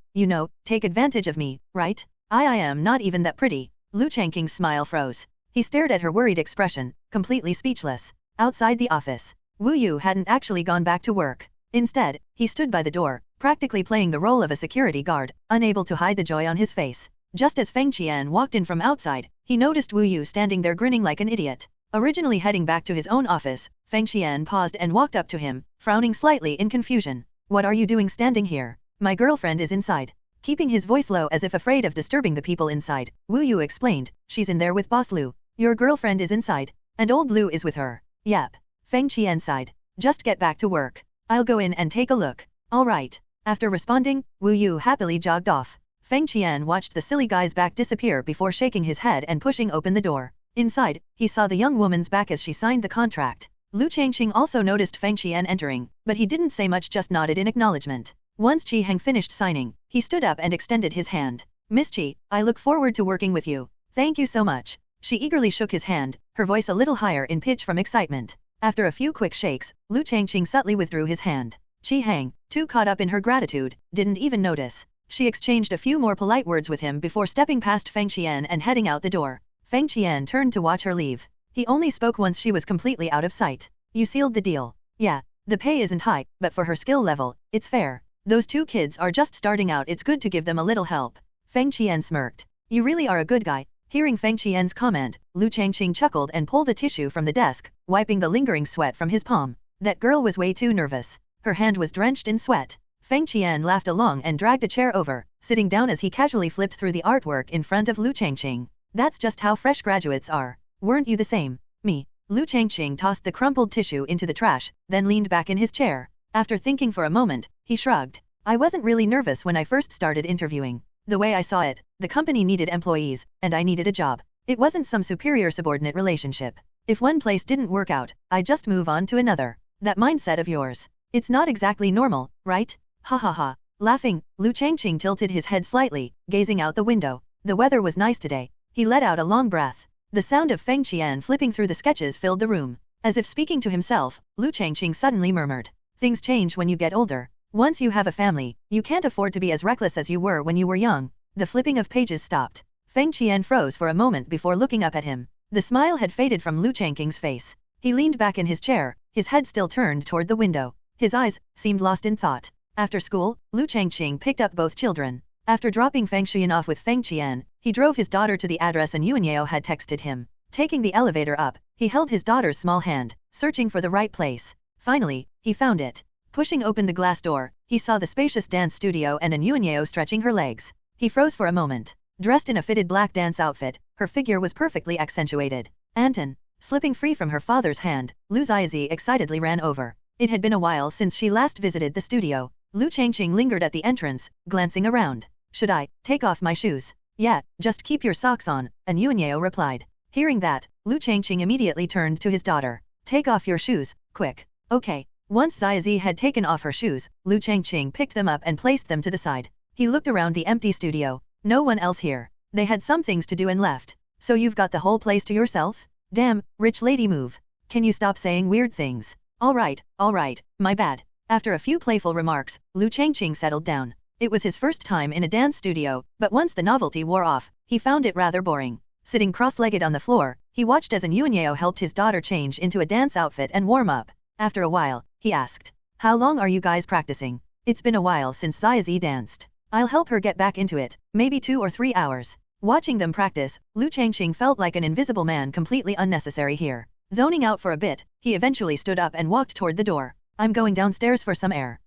take advantage of me, right? I am not even that pretty. Liu Changqing's smile froze. He stared at her worried expression, completely speechless. Outside the office, Wu Yu hadn't actually gone back to work. Instead, he stood by the door, practically playing the role of a security guard, unable to hide the joy on his face. Just as Feng Qian walked in from outside, he noticed Wu Yu standing there grinning like an idiot. Originally heading back to his own office, Feng Qian paused and walked up to him, frowning slightly in confusion. What are you doing standing here? My girlfriend is inside. Keeping his voice low as if afraid of disturbing the people inside, Wu Yu explained, she's in there with Boss Liu. Your girlfriend is inside, and old Liu is with her. Yep. Feng Qian sighed. Just get back to work. I'll go in and take a look. Alright. After responding, Wu Yu happily jogged off. Feng Qian watched the silly guy's back disappear before shaking his head and pushing open the door. Inside, he saw the young woman's back as she signed the contract. Liu Changqing also noticed Feng Qian entering, but he didn't say much, just nodded in acknowledgement. Once Chi-Hang finished signing, he stood up and extended his hand. Miss Chi, I look forward to working with you. Thank you so much. She eagerly shook his hand, her voice a little higher in pitch from excitement. After a few quick shakes, Liu Changqing subtly withdrew his hand. Chi-Hang, too caught up in her gratitude, didn't even notice. She exchanged a few more polite words with him before stepping past Feng Qian and heading out the door. Feng Qian turned to watch her leave. He only spoke once she was completely out of sight. You sealed the deal. Yeah, the pay isn't high, but for her skill level, it's fair. Those two kids are just starting out, it's good to give them a little help. Feng Qian smirked. You really are a good guy. Hearing Feng Qian's comment, Liu Changqing chuckled and pulled a tissue from the desk, wiping the lingering sweat from his palm. That girl was way too nervous. Her hand was drenched in sweat. Feng Qian laughed along and dragged a chair over, sitting down as he casually flipped through the artwork in front of Liu Changqing. That's just how fresh graduates are. Weren't you the same? Me. Liu Changqing tossed the crumpled tissue into the trash, then leaned back in his chair. After thinking for a moment, he shrugged. I wasn't really nervous when I first started interviewing. The way I saw it, the company needed employees, and I needed a job. It wasn't some superior-subordinate relationship. If one place didn't work out, I'd just move on to another. That mindset of yours. It's not exactly normal, right? Ha ha ha. Laughing, Liu Changqing tilted his head slightly, gazing out the window. The weather was nice today. He let out a long breath. The sound of Feng Qian flipping through the sketches filled the room. As if speaking to himself, Liu Changqing suddenly murmured. Things change when you get older. Once you have a family, you can't afford to be as reckless as you were when you were young. The flipping of pages stopped. Feng Qian froze for a moment before looking up at him. The smile had faded from Liu Changqing's face. He leaned back in his chair, his head still turned toward the window. His eyes seemed lost in thought. After school, Liu Changqing picked up both children. After dropping Feng Xian off with Feng Qian, he drove his daughter to the address and Yuanyao had texted him. Taking the elevator up, he held his daughter's small hand, searching for the right place. Finally, he found it. Pushing open the glass door, he saw the spacious dance studio and Anyuanyeo stretching her legs. He froze for a moment. Dressed in a fitted black dance outfit, her figure was perfectly accentuated. Anton. Slipping free from her father's hand, Liu Changqing excitedly ran over. It had been a while since she last visited the studio. Liu Changqing lingered at the entrance, glancing around. Should I take off my shoes? Yeah, just keep your socks on, Anyuanyeo replied. Hearing that, Liu Changqing immediately turned to his daughter. Take off your shoes, quick. Okay. Once Xiaozi had taken off her shoes, Liu Changqing picked them up and placed them to the side. He looked around the empty studio. No one else here. They had some things to do and left. So you've got the whole place to yourself? Damn, rich lady move. Can you stop saying weird things? Alright, my bad. After a few playful remarks, Liu Changqing settled down. It was his first time in a dance studio, but once the novelty wore off, he found it rather boring. Sitting cross-legged on the floor, he watched as Anyuanyeo helped his daughter change into a dance outfit and warm up. After a while, he asked, "How long are you guys practicing?" "It's been a while since Xiaozi danced. I'll help her get back into it, maybe 2 or 3 hours. Watching them practice, Liu Changqing felt like an invisible man completely unnecessary here. Zoning out for a bit, he eventually stood up and walked toward the door. I'm going downstairs for some air.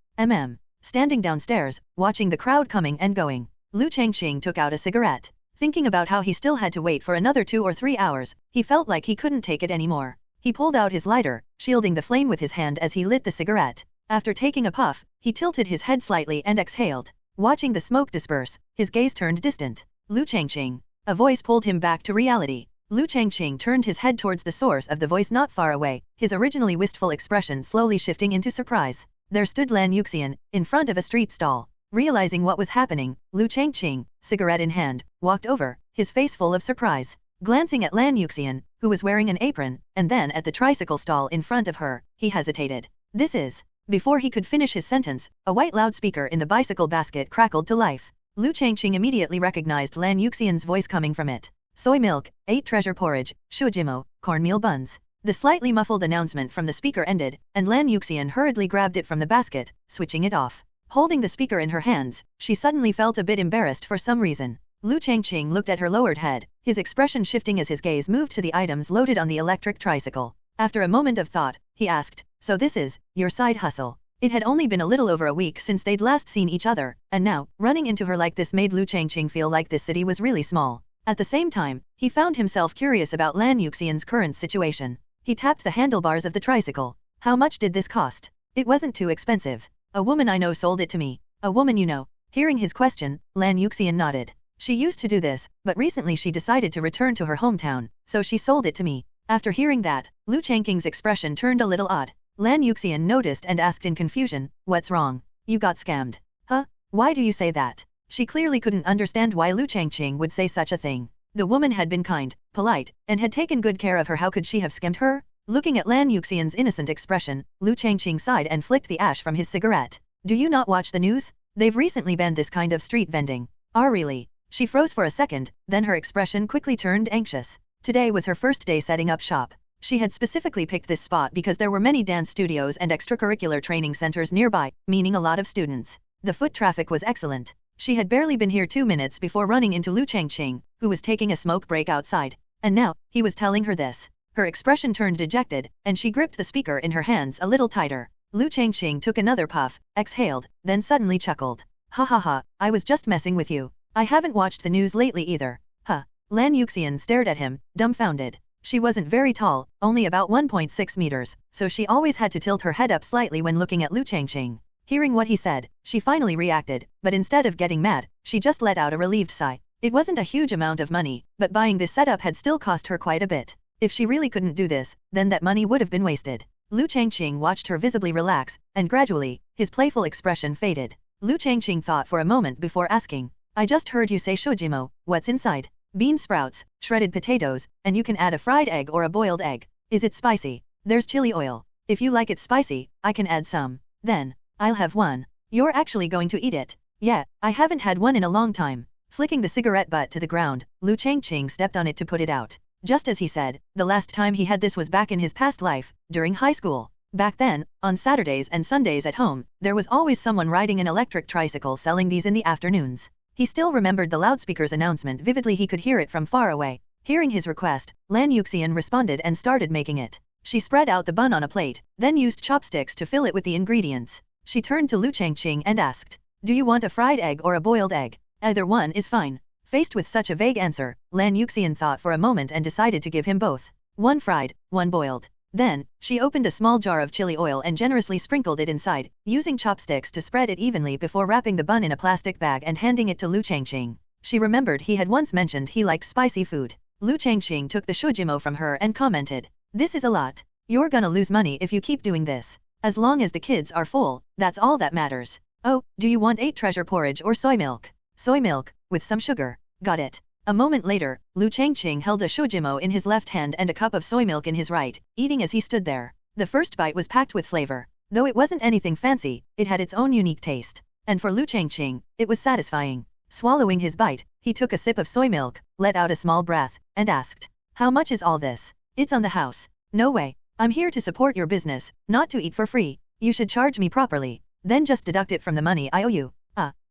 Standing downstairs, watching the crowd coming and going, Liu Changqing took out a cigarette. Thinking about how he still had to wait for another 2 or 3 hours, he felt like he couldn't take it anymore. He pulled out his lighter, shielding the flame with his hand as he lit the cigarette. After taking a puff, he tilted his head slightly and exhaled. Watching the smoke disperse, his gaze turned distant. Liu Changqing. A voice pulled him back to reality. Liu Changqing turned his head towards the source of the voice not far away, his originally wistful expression slowly shifting into surprise. There stood Lan Yuxian, in front of a street stall. Realizing what was happening, Liu Changqing, cigarette in hand, walked over, his face full of surprise. Glancing at Lan Yuxian, who was wearing an apron, and then at the tricycle stall in front of her, he hesitated. This is... Before he could finish his sentence, a white loudspeaker in the bicycle basket crackled to life. Liu Changqing immediately recognized Lan Yuxian's voice coming from it. Soy milk, 8 treasure porridge, shuojimo, cornmeal buns. The slightly muffled announcement from the speaker ended, and Lan Yuxian hurriedly grabbed it from the basket, switching it off. Holding the speaker in her hands, she suddenly felt a bit embarrassed for some reason. Liu Changqing looked at her lowered head, his expression shifting as his gaze moved to the items loaded on the electric tricycle. After a moment of thought, he asked, "So this is your side hustle?" It had only been a little over a week since they'd last seen each other, and now, running into her like this made Liu Changqing feel like this city was really small. At the same time, he found himself curious about Lan Yuxian's current situation. He tapped the handlebars of the tricycle. "How much did this cost?" "It wasn't too expensive. A woman I know sold it to me." "A woman you know?" Hearing his question, Lan Yuxian nodded. "She used to do this, but recently she decided to return to her hometown, so she sold it to me." After hearing that, Liu Changqing's expression turned a little odd. Lan Yuxian noticed and asked in confusion, "What's wrong? You got scammed." "Huh? Why do you say that?" She clearly couldn't understand why Liu Changqing would say such a thing. The woman had been kind, polite, and had taken good care of her. How could she have scammed her? Looking at Lan Yuxian's innocent expression, Liu Changqing sighed and flicked the ash from his cigarette. "Do you not watch the news? They've recently banned this kind of street vending." "Ah, really?" She froze for a second, then her expression quickly turned anxious. Today was her first day setting up shop. She had specifically picked this spot because there were many dance studios and extracurricular training centers nearby, meaning a lot of students. The foot traffic was excellent. She had barely been here 2 minutes before running into Liu Changqing, who was taking a smoke break outside. And now, he was telling her this. Her expression turned dejected, and she gripped the speaker in her hands a little tighter. Liu Changqing took another puff, exhaled, then suddenly chuckled. "Ha ha ha, I was just messing with you. I haven't watched the news lately either." "Huh." Lan Yuxian stared at him, dumbfounded. She wasn't very tall, only about 1.6 meters, so she always had to tilt her head up slightly when looking at Liu Changqing. Hearing what he said, she finally reacted, but instead of getting mad, she just let out a relieved sigh. It wasn't a huge amount of money, but buying this setup had still cost her quite a bit. If she really couldn't do this, then that money would have been wasted. Liu Changqing watched her visibly relax, and gradually, his playful expression faded. Liu Changqing thought for a moment before asking, "I just heard you say shojimo, what's inside?" "Bean sprouts, shredded potatoes, and you can add a fried egg or a boiled egg." "Is it spicy?" "There's chili oil. If you like it spicy, I can add some." "Then, I'll have one." "You're actually going to eat it?" "Yeah, I haven't had one in a long time." Flicking the cigarette butt to the ground, Liu Changqing stepped on it to put it out. Just as he said, the last time he had this was back in his past life, during high school. Back then, on Saturdays and Sundays at home, there was always someone riding an electric tricycle selling these in the afternoons. He still remembered the loudspeaker's announcement vividly. He could hear it from far away. Hearing his request, Lan Yuxian responded and started making it. She spread out the bun on a plate, then used chopsticks to fill it with the ingredients. She turned to Liu Changqing and asked, "Do you want a fried egg or a boiled egg? Either one is fine." Faced with such a vague answer, Lan Yuxian thought for a moment and decided to give him both. One fried, one boiled. Then, she opened a small jar of chili oil and generously sprinkled it inside, using chopsticks to spread it evenly before wrapping the bun in a plastic bag and handing it to Liu Changqing. She remembered he had once mentioned he liked spicy food. Liu Changqing took the shujimo from her and commented, "This is a lot. You're gonna lose money if you keep doing this. As long as the kids are full, that's all that matters. Oh, do you want 8 treasure porridge or soy milk?" "Soy milk, with some sugar." "Got it." A moment later, Liu Changqing held a shujimo in his left hand and a cup of soy milk in his right, eating as he stood there. The first bite was packed with flavor. Though it wasn't anything fancy, it had its own unique taste. And for Liu Changqing, it was satisfying. Swallowing his bite, he took a sip of soy milk, let out a small breath, and asked, "How much is all this?" "It's on the house." "No way. I'm here to support your business, not to eat for free. You should charge me properly. Then just deduct it from the money I owe you."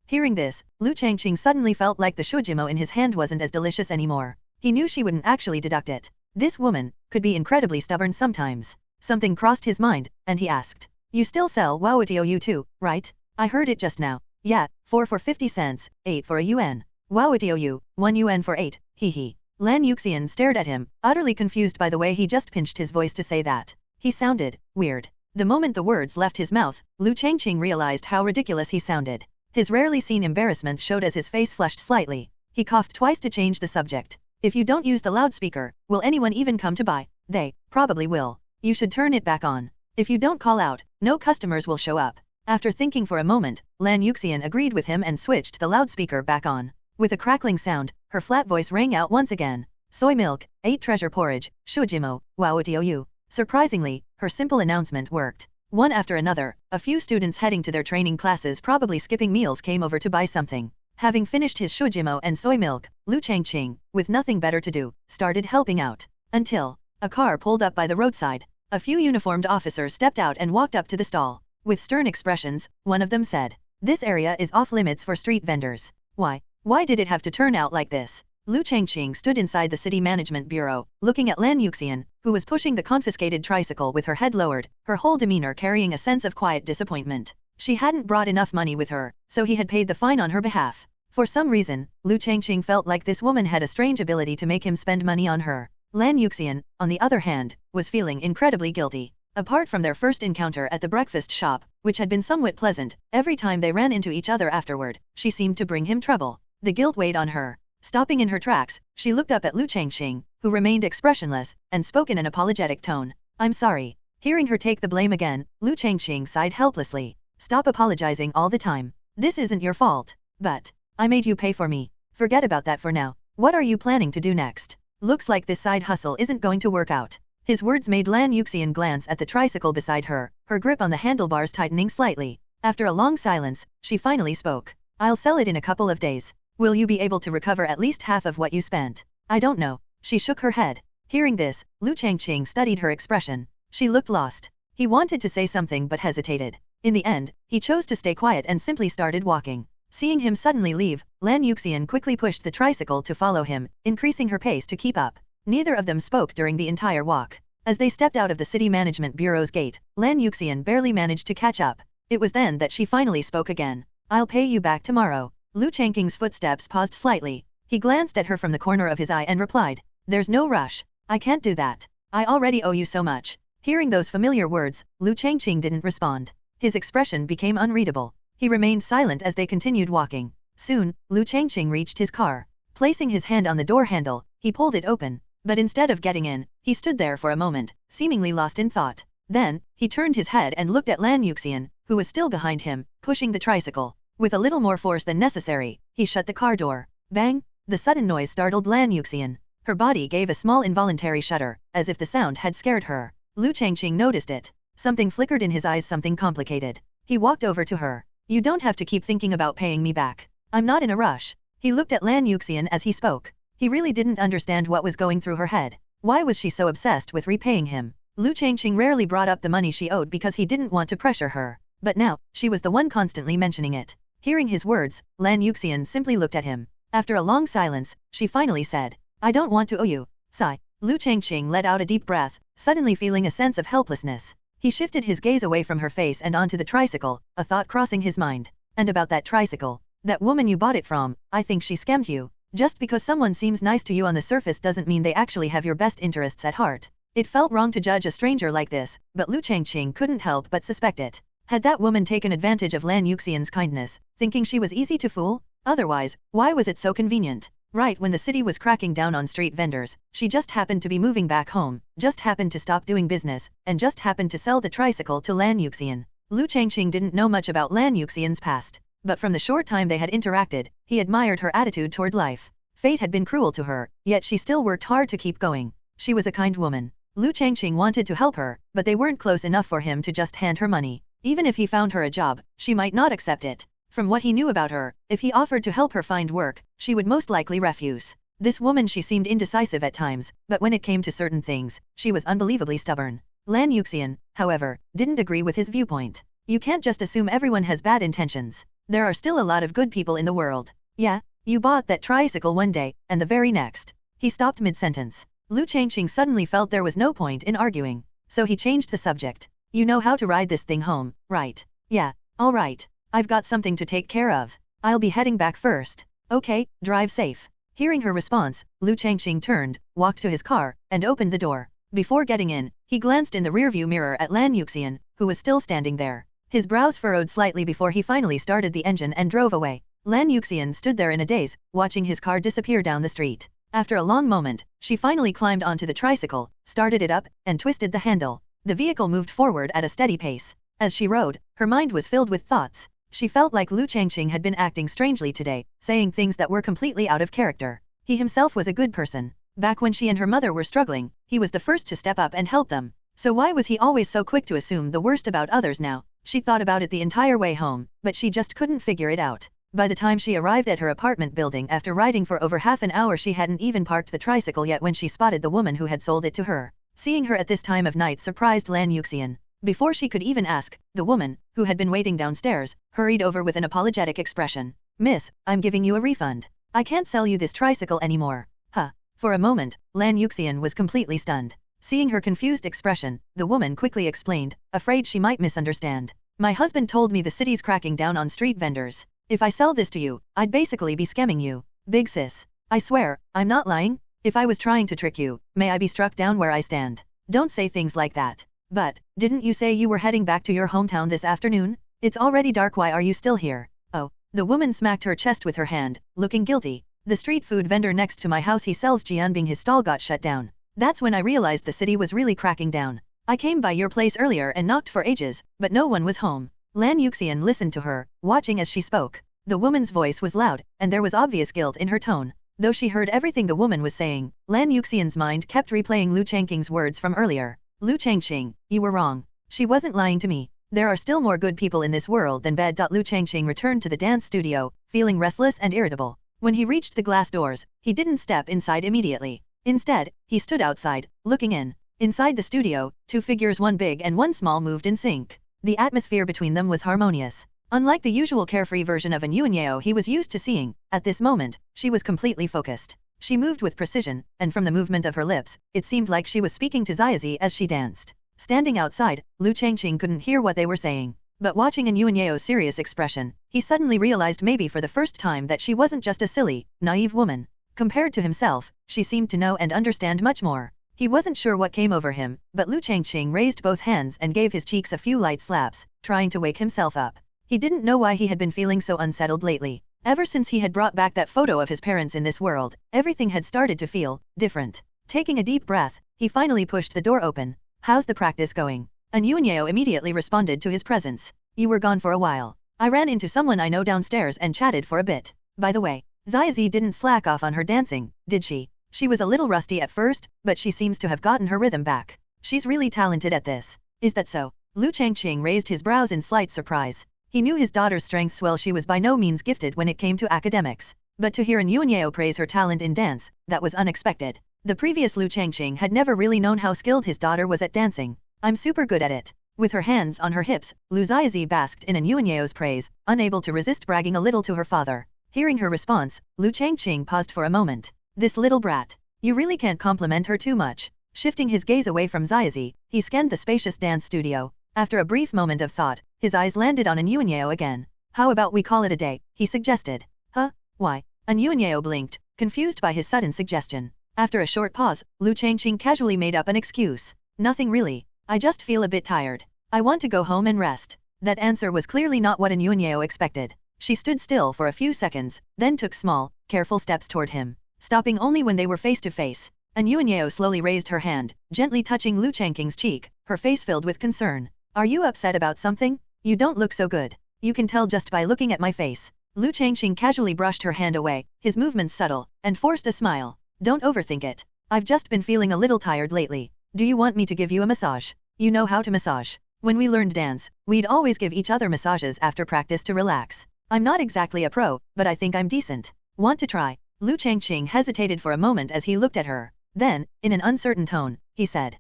Hearing this, Liu Changqing suddenly felt like the shujimo in his hand wasn't as delicious anymore. He knew she wouldn't actually deduct it. This woman could be incredibly stubborn sometimes. Something crossed his mind, and he asked, "You still sell Wawatio too, right? I heard it just now." "Yeah, 4 for 50 cents, 8 for a yuan. Wawatio, 1 yuan for 8, hee." Lan Yuxian stared at him, utterly confused by the way he just pinched his voice to say that. He sounded weird. The moment the words left his mouth, Liu Changqing realized how ridiculous he sounded. His rarely seen embarrassment showed as his face flushed slightly. He coughed twice to change the subject. "If you don't use the loudspeaker, will anyone even come to buy?" "They probably will. You should turn it back on. If you don't call out, no customers will show up." After thinking for a moment, Lan Yuxian agreed with him and switched the loudspeaker back on. With a crackling sound, her flat voice rang out once again. "Soy milk, 8 treasure porridge, shujimo, wawatio." Surprisingly, her simple announcement worked. One after another, a few students heading to their training classes probably skipping meals came over to buy something. Having finished his shujimo and soy milk, Liu Changqing, with nothing better to do, started helping out. Until a car pulled up by the roadside. A few uniformed officers stepped out and walked up to the stall. With stern expressions, one of them said, "This area is off limits for street vendors." Why did it have to turn out like this? Liu Changqing stood inside the city management bureau, looking at Lan Yuxian, who was pushing the confiscated tricycle with her head lowered, her whole demeanor carrying a sense of quiet disappointment. She hadn't brought enough money with her, so he had paid the fine on her behalf. For some reason, Liu Changqing felt like this woman had a strange ability to make him spend money on her. Lan Yuxian, on the other hand, was feeling incredibly guilty. Apart from their first encounter at the breakfast shop, which had been somewhat pleasant, every time they ran into each other afterward, she seemed to bring him trouble. The guilt weighed on her. Stopping in her tracks, she looked up at Liu Changqing, who remained expressionless, and spoke in an apologetic tone. "I'm sorry." Hearing her take the blame again, Liu Changqing sighed helplessly. "Stop apologizing all the time. This isn't your fault. But I made you pay for me. Forget about that for now. What are you planning to do next? Looks like this side hustle isn't going to work out." His words made Lan Yuxian glance at the tricycle beside her, her grip on the handlebars tightening slightly. After a long silence, she finally spoke. "I'll sell it in a couple of days. Will you be able to recover at least half of what you spent?" "I don't know." She shook her head. Hearing this, Liu Changqing studied her expression. She looked lost. He wanted to say something but hesitated. In the end, he chose to stay quiet and simply started walking. Seeing him suddenly leave, Lan Yuxian quickly pushed the tricycle to follow him, increasing her pace to keep up. Neither of them spoke during the entire walk. As they stepped out of the city management bureau's gate, Lan Yuxian barely managed to catch up. It was then that she finally spoke again. "I'll pay you back tomorrow." Liu Changqing's footsteps paused slightly. He glanced at her from the corner of his eye and replied, "There's no rush. I can't do that. I already owe you so much." Hearing those familiar words, Liu Changqing didn't respond. His expression became unreadable. He remained silent as they continued walking. Soon, Liu Changqing reached his car. Placing his hand on the door handle, he pulled it open. But instead of getting in, he stood there for a moment, seemingly lost in thought. Then, he turned his head and looked at Lan Yuxian, who was still behind him, pushing the tricycle. With a little more force than necessary, he shut the car door. Bang! The sudden noise startled Lan Yuxian. Her body gave a small involuntary shudder, as if the sound had scared her. Liu Changqing noticed it. Something flickered in his eyes, something complicated. He walked over to her. "You don't have to keep thinking about paying me back. I'm not in a rush." He looked at Lan Yuxian as he spoke. He really didn't understand what was going through her head. Why was she so obsessed with repaying him? Liu Changqing rarely brought up the money she owed because he didn't want to pressure her. But now, she was the one constantly mentioning it. Hearing his words, Lan Yuxian simply looked at him. After a long silence, she finally said, "I don't want to owe you." Sigh. Liu Changqing let out a deep breath, suddenly feeling a sense of helplessness. He shifted his gaze away from her face and onto the tricycle, a thought crossing his mind. And about that tricycle. That woman you bought it from, I think she scammed you. Just because someone seems nice to you on the surface doesn't mean they actually have your best interests at heart. It felt wrong to judge a stranger like this, but Liu Changqing couldn't help but suspect it. Had that woman taken advantage of Lan Yuxian's kindness, thinking she was easy to fool? Otherwise, why was it so convenient? Right when the city was cracking down on street vendors, she just happened to be moving back home, just happened to stop doing business, and just happened to sell the tricycle to Lan Yuxian. Liu Changqing didn't know much about Lan Yuxian's past, but from the short time they had interacted, he admired her attitude toward life. Fate had been cruel to her, yet she still worked hard to keep going. She was a kind woman. Liu Changqing wanted to help her, but they weren't close enough for him to just hand her money. Even if he found her a job, she might not accept it. From what he knew about her, if he offered to help her find work, she would most likely refuse. This woman, she seemed indecisive at times, but when it came to certain things, she was unbelievably stubborn. Lan Yuxian, however, didn't agree with his viewpoint. You can't just assume everyone has bad intentions. There are still a lot of good people in the world. Yeah, you bought that tricycle one day, and the very next. He stopped mid-sentence. Liu Changqing suddenly felt there was no point in arguing, so he changed the subject. You know how to ride this thing home, right? Yeah, all right. I've got something to take care of. I'll be heading back first. Okay, drive safe. Hearing her response, Liu Changqing turned, walked to his car, and opened the door. Before getting in, he glanced in the rearview mirror at Lan Yuxian, who was still standing there. His brows furrowed slightly before he finally started the engine and drove away. Lan Yuxian stood there in a daze, watching his car disappear down the street. After a long moment, she finally climbed onto the tricycle, started it up, and twisted the handle. The vehicle moved forward at a steady pace. As she rode, her mind was filled with thoughts. She felt like Liu Changqing had been acting strangely today, saying things that were completely out of character. He himself was a good person. Back when she and her mother were struggling, he was the first to step up and help them. So why was he always so quick to assume the worst about others now? She thought about it the entire way home, but she just couldn't figure it out. By the time she arrived at her apartment building after riding for over half an hour, she hadn't even parked the tricycle yet when she spotted the woman who had sold it to her. Seeing her at this time of night surprised Lan Yuxian. Before she could even ask, the woman, who had been waiting downstairs, hurried over with an apologetic expression. Miss, I'm giving you a refund. I can't sell you this tricycle anymore. Huh. For a moment, Lan Yuxian was completely stunned. Seeing her confused expression, the woman quickly explained, afraid she might misunderstand. My husband told me the city's cracking down on street vendors. If I sell this to you, I'd basically be scamming you. Big sis. I swear, I'm not lying. If I was trying to trick you, may I be struck down where I stand. Don't say things like that. But, didn't you say you were heading back to your hometown this afternoon? It's already dark, why are you still here? Oh, the woman smacked her chest with her hand, looking guilty. The street food vendor next to my house, he sells jianbing, his stall got shut down. That's when I realized the city was really cracking down. I came by your place earlier and knocked for ages, but no one was home. Lan Yuxian listened to her, watching as she spoke. The woman's voice was loud, and there was obvious guilt in her tone. Though she heard everything the woman was saying, Lan Yuxian's mind kept replaying Liu Changqing's words from earlier. Liu Changqing, you were wrong. She wasn't lying to me. There are still more good people in this world than bad. Liu Changqing returned to the dance studio, feeling restless and irritable. When he reached the glass doors, he didn't step inside immediately. Instead, he stood outside, looking in. Inside the studio, two figures, one big and one small, moved in sync. The atmosphere between them was harmonious. Unlike the usual carefree version of an Yuanyao he was used to seeing, at this moment, she was completely focused. She moved with precision, and from the movement of her lips, it seemed like she was speaking to Ziazi as she danced. Standing outside, Liu Changqing couldn't hear what they were saying. But watching An Yuanyao's serious expression, he suddenly realized, maybe for the first time, that she wasn't just a silly, naive woman. Compared to himself, she seemed to know and understand much more. He wasn't sure what came over him, but Liu Changqing raised both hands and gave his cheeks a few light slaps, trying to wake himself up. He didn't know why he had been feeling so unsettled lately. Ever since he had brought back that photo of his parents in this world, everything had started to feel different. Taking a deep breath, he finally pushed the door open. How's the practice going? An Yuanyao immediately responded to his presence. You were gone for a while. I ran into someone I know downstairs and chatted for a bit. By the way, Ziazi didn't slack off on her dancing, did she? She was a little rusty at first, but she seems to have gotten her rhythm back. She's really talented at this. Is that so? Liu Changqing raised his brows in slight surprise. He knew his daughter's strengths well. She was by no means gifted when it came to academics. But to hear An Yuanyao praise her talent in dance, that was unexpected. The previous Liu Changqing had never really known how skilled his daughter was at dancing. I'm super good at it. With her hands on her hips, Liu Ziazi basked in An Yuanyao's praise, unable to resist bragging a little to her father. Hearing her response, Liu Changqing paused for a moment. This little brat. You really can't compliment her too much. Shifting his gaze away from Xiaozi, he scanned the spacious dance studio. After a brief moment of thought, his eyes landed on Anyuanyeo again. How about we call it a day, he suggested. Huh? Why? Anyuanyeo blinked, confused by his sudden suggestion. After a short pause, Liu Changqing casually made up an excuse. Nothing really. I just feel a bit tired. I want to go home and rest. That answer was clearly not what Anyuanyeo expected. She stood still for a few seconds, then took small, careful steps toward him, stopping only when they were face to face. Anyuanyeo slowly raised her hand, gently touching Liu Changqing's cheek, her face filled with concern. Are you upset about something? You don't look so good. You can tell just by looking at my face. Liu Changqing casually brushed her hand away, his movements subtle, and forced a smile. Don't overthink it. I've just been feeling a little tired lately. Do you want me to give you a massage? You know how to massage. When we learned dance, we'd always give each other massages after practice to relax. I'm not exactly a pro, but I think I'm decent. Want to try? Liu Changqing hesitated for a moment as he looked at her. Then, in an uncertain tone, he said,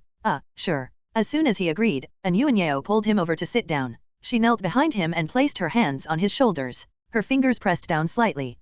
sure. As soon as he agreed, Anyuanyeo pulled him over to sit down. She knelt behind him and placed her hands on his shoulders. Her fingers pressed down slightly.